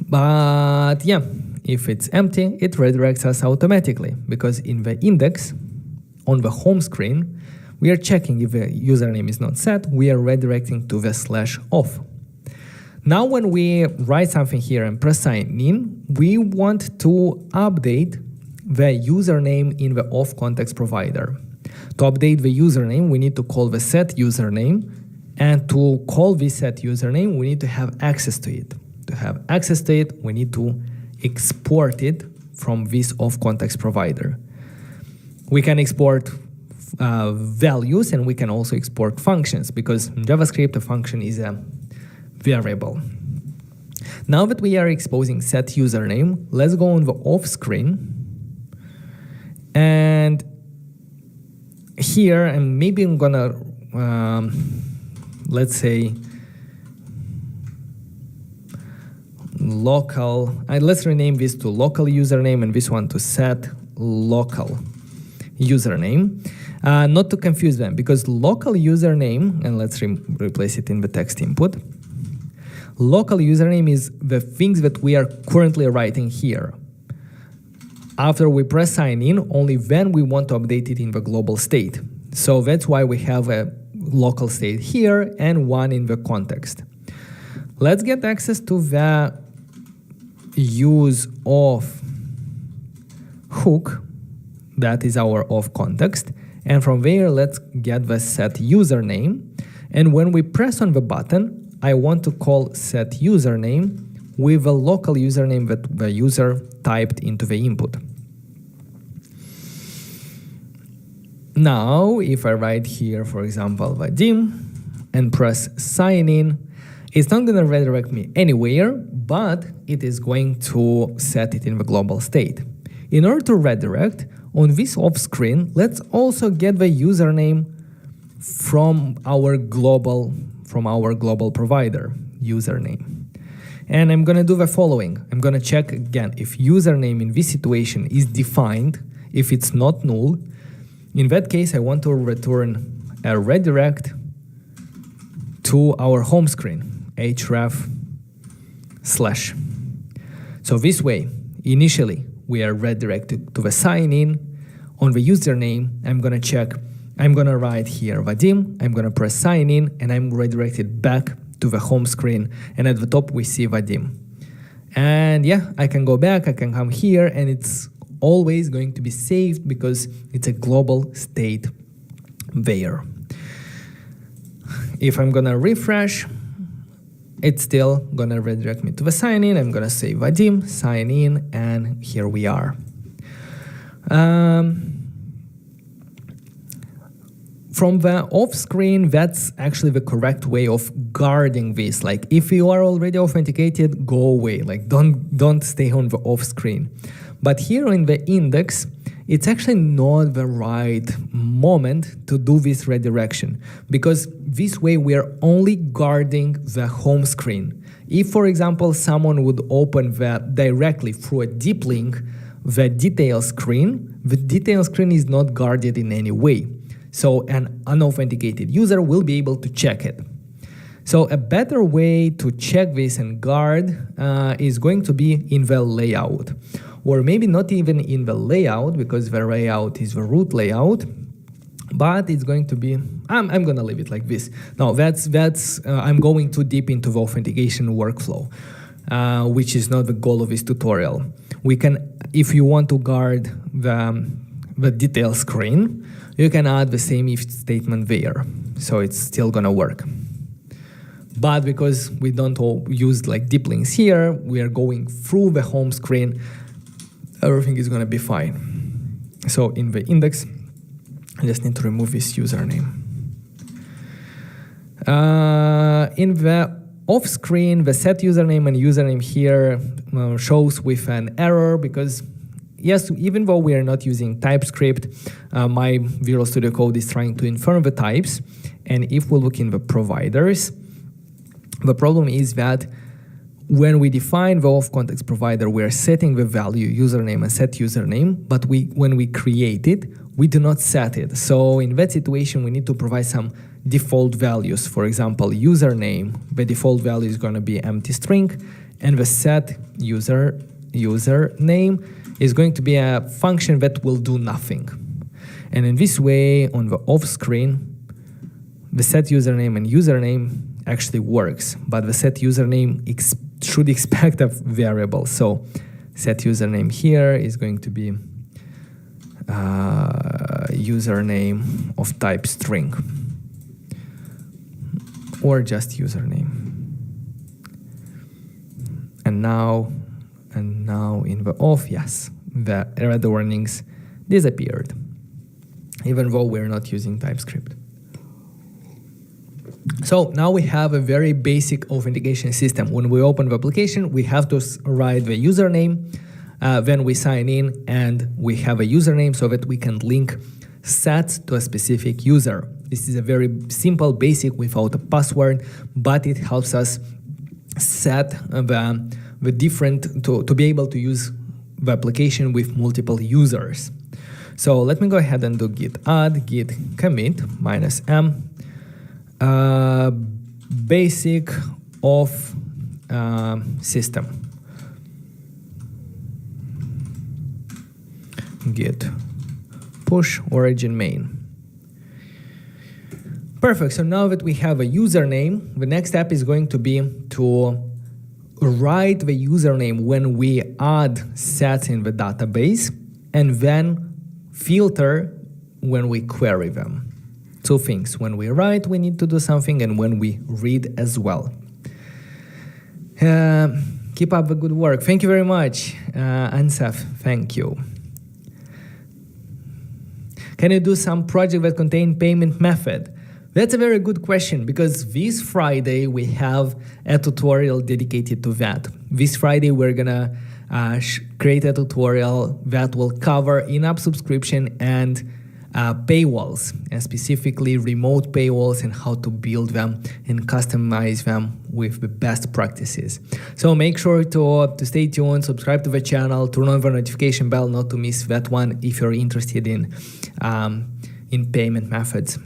But yeah, if it's empty, it redirects us automatically because in the index on the home screen, we are checking if the username is not set, we are redirecting to the /off. Now when we write something here and press sign in, we want to update the username in the off context provider. To update the username, we need to call the set username, and to call this set username, we need to have access to it. To have access to it, we need to export it from this off context provider. We can export values and we can also export functions because in JavaScript a function is a variable. Now that we are exposing set username, let's go on the off screen. And here, and maybe I'm gonna, let's say, local, let's rename this to local username and this one to set local username. Not to confuse them, because local username, and let's replace it in the text input. Local username is the things that we are currently writing here. After we press sign in, only then we want to update it in the global state. So that's why we have a local state here and one in the context. Let's get access to the use of hook, that is our of context, and from there let's get the set username, and when we press on the button I want to call set username with a local username that the user typed into the input. Now if I write here for example Vadim and press sign in, it's not going to redirect me anywhere, but it is going to set it in the global state. In order to redirect, on this off screen, let's also get the username from our global provider, username. And I'm going to do the following. I'm going to check again if username in this situation is defined. If it's not null, in that case, I want to return a redirect to our home screen. href/. So this way, initially, we are redirected to the sign-in. On the username, I'm going to check, I'm going to write here Vadim, I'm going to press sign in, and I'm redirected back to the home screen. And at the top, we see Vadim. And yeah, I can go back, I can come here, and it's always going to be saved because it's a global state there. If I'm going to refresh, it's still going to redirect me to the sign in. I'm going to say Vadim, sign in, and here we are. From the off screen, that's actually the correct way of guarding this. Like if you are already authenticated, go away. Like don't stay on the off screen. But here in the index, it's actually not the right moment to do this redirection, because this way we are only guarding the home screen. If, for example, someone would open that directly through a deep link, the detail screen is not guarded in any way. So an unauthenticated user will be able to check it. So a better way to check this and guard is going to be in the layout. Or maybe not even in the layout, because the layout is the root layout, but it's going to be, I'm going to leave it like this. Now I'm going too deep into the authentication workflow, which is not the goal of this tutorial. We can, if you want to guard the detail screen, you can add the same if statement there. So it's still going to work. But because we don't use like deep links here, we are going through the home screen, everything is going to be fine. So in the index, I just need to remove this username. In the off screen, the set username and username here shows with an error because, yes, even though we are not using TypeScript, my Visual Studio Code is trying to infer the types. And if we look in the providers, the problem is that when we define the off-context provider, we are setting the value username and set username, but when we create it, we do not set it. So in that situation, we need to provide some default values. For example, username, the default value is going to be empty string, and the set username is going to be a function that will do nothing. And in this way, on the off screen, the set username and username actually works, but the set username should expect a variable. So set username here is going to be username of type string, or just username. And now in the off, yes, the error warnings disappeared, even though we're not using TypeScript. So now we have a very basic authentication system. When we open the application, we have to write the username, then we sign in and we have a username so that we can link sets to a specific user. This is a very simple basic without a password, but it helps us set the different, to be able to use the application with multiple users. So let me go ahead and do git add, git commit -m. Basic of system. Git push origin main. Perfect. So now that we have a username, the next step is going to be to write the username when we add sets in the database, and then filter when we query them. Two things. When we write, we need to do something, and when we read as well. Keep up the good work. Thank you very much, Ansaf. Thank you. Can you do some project that contain payment method? That's a very good question, because this Friday we have a tutorial dedicated to that. This Friday we're gonna create a tutorial that will cover in-app subscription and paywalls, and specifically remote paywalls, and how to build them and customize them with the best practices. So make sure to stay tuned, subscribe to the channel, turn on the notification bell not to miss that one if you're interested in payment methods.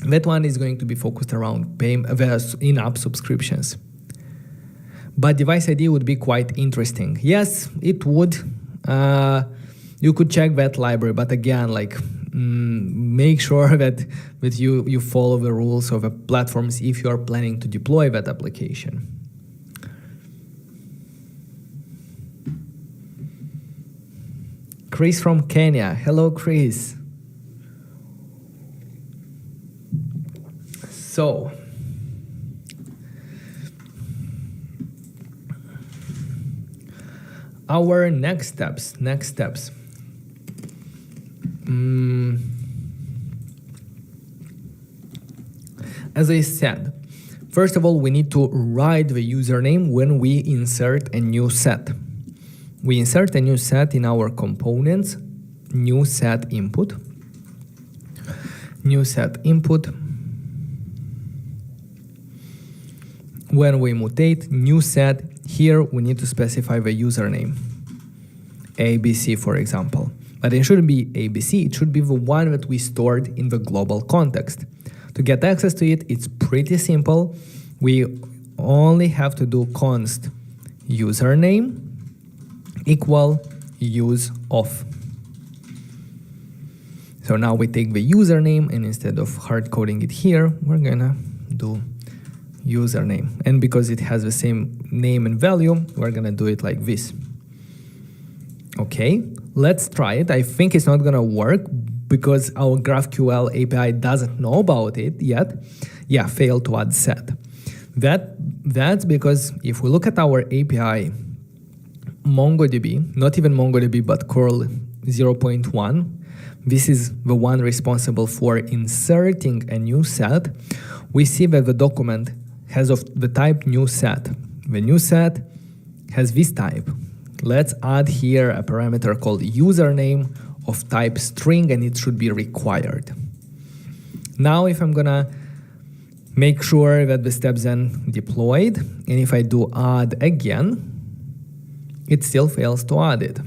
That one is going to be focused around in-app subscriptions. But device ID would be quite interesting. Yes, it would. You could check that library, but again, make sure that you follow the rules of the platforms if you are planning to deploy that application. Chris from Kenya. Hello, Chris. So, our next steps. As I said, first of all, we need to write the username when we insert a new set. We insert a new set in our components, new set input. When we mutate new set, here we need to specify the username, ABC for example. But it shouldn't be ABC, it should be the one that we stored in the global context. To get access to it, it's pretty simple. We only have to do const username equal use of. So now we take the username, and instead of hard coding it here, we're gonna do username. And because it has the same name and value, we're gonna do it like this. Okay, let's try it. I think it's not gonna work because our GraphQL API doesn't know about it yet. Yeah, failed to add set. That's because if we look at our API, MongoDB, not even MongoDB, but curl 0.1, this is the one responsible for inserting a new set. We see that the document has of the type new set. The new set has this type. Let's add here a parameter called username of type string, and it should be required. Now if I'm gonna make sure that the steps then deployed, and if I do add again, it still fails to add it.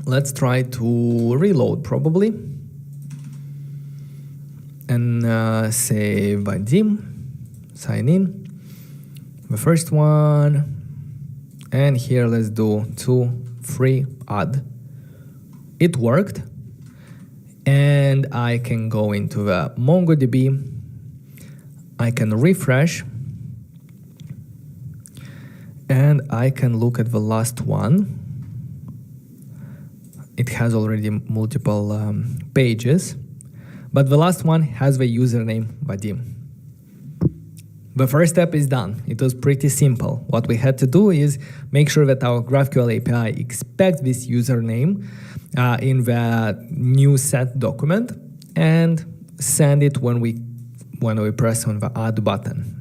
Let's try to reload probably. And say Vadim, sign in. The first one. And here let's do 2, 3, add. It worked. And I can go into the MongoDB. I can refresh. And I can look at the last one. It has already multiple pages. But the last one has the username Vadim. The first step is done. It was pretty simple. What we had to do is make sure that our GraphQL API expects this username in the new set document and send it when we press on the add button.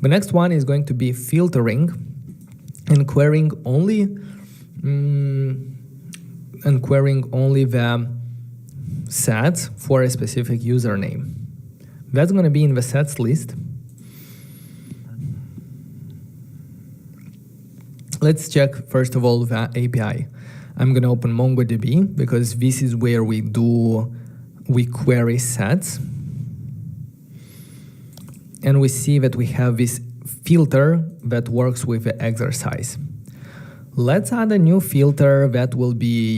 The next one is going to be filtering and querying only the sets for a specific username. That's going to be in the sets list. Let's check first of all the API. I'm going to open MongoDB because this is where we query sets. And we see that we have this filter that works with the exercise. Let's add a new filter that will be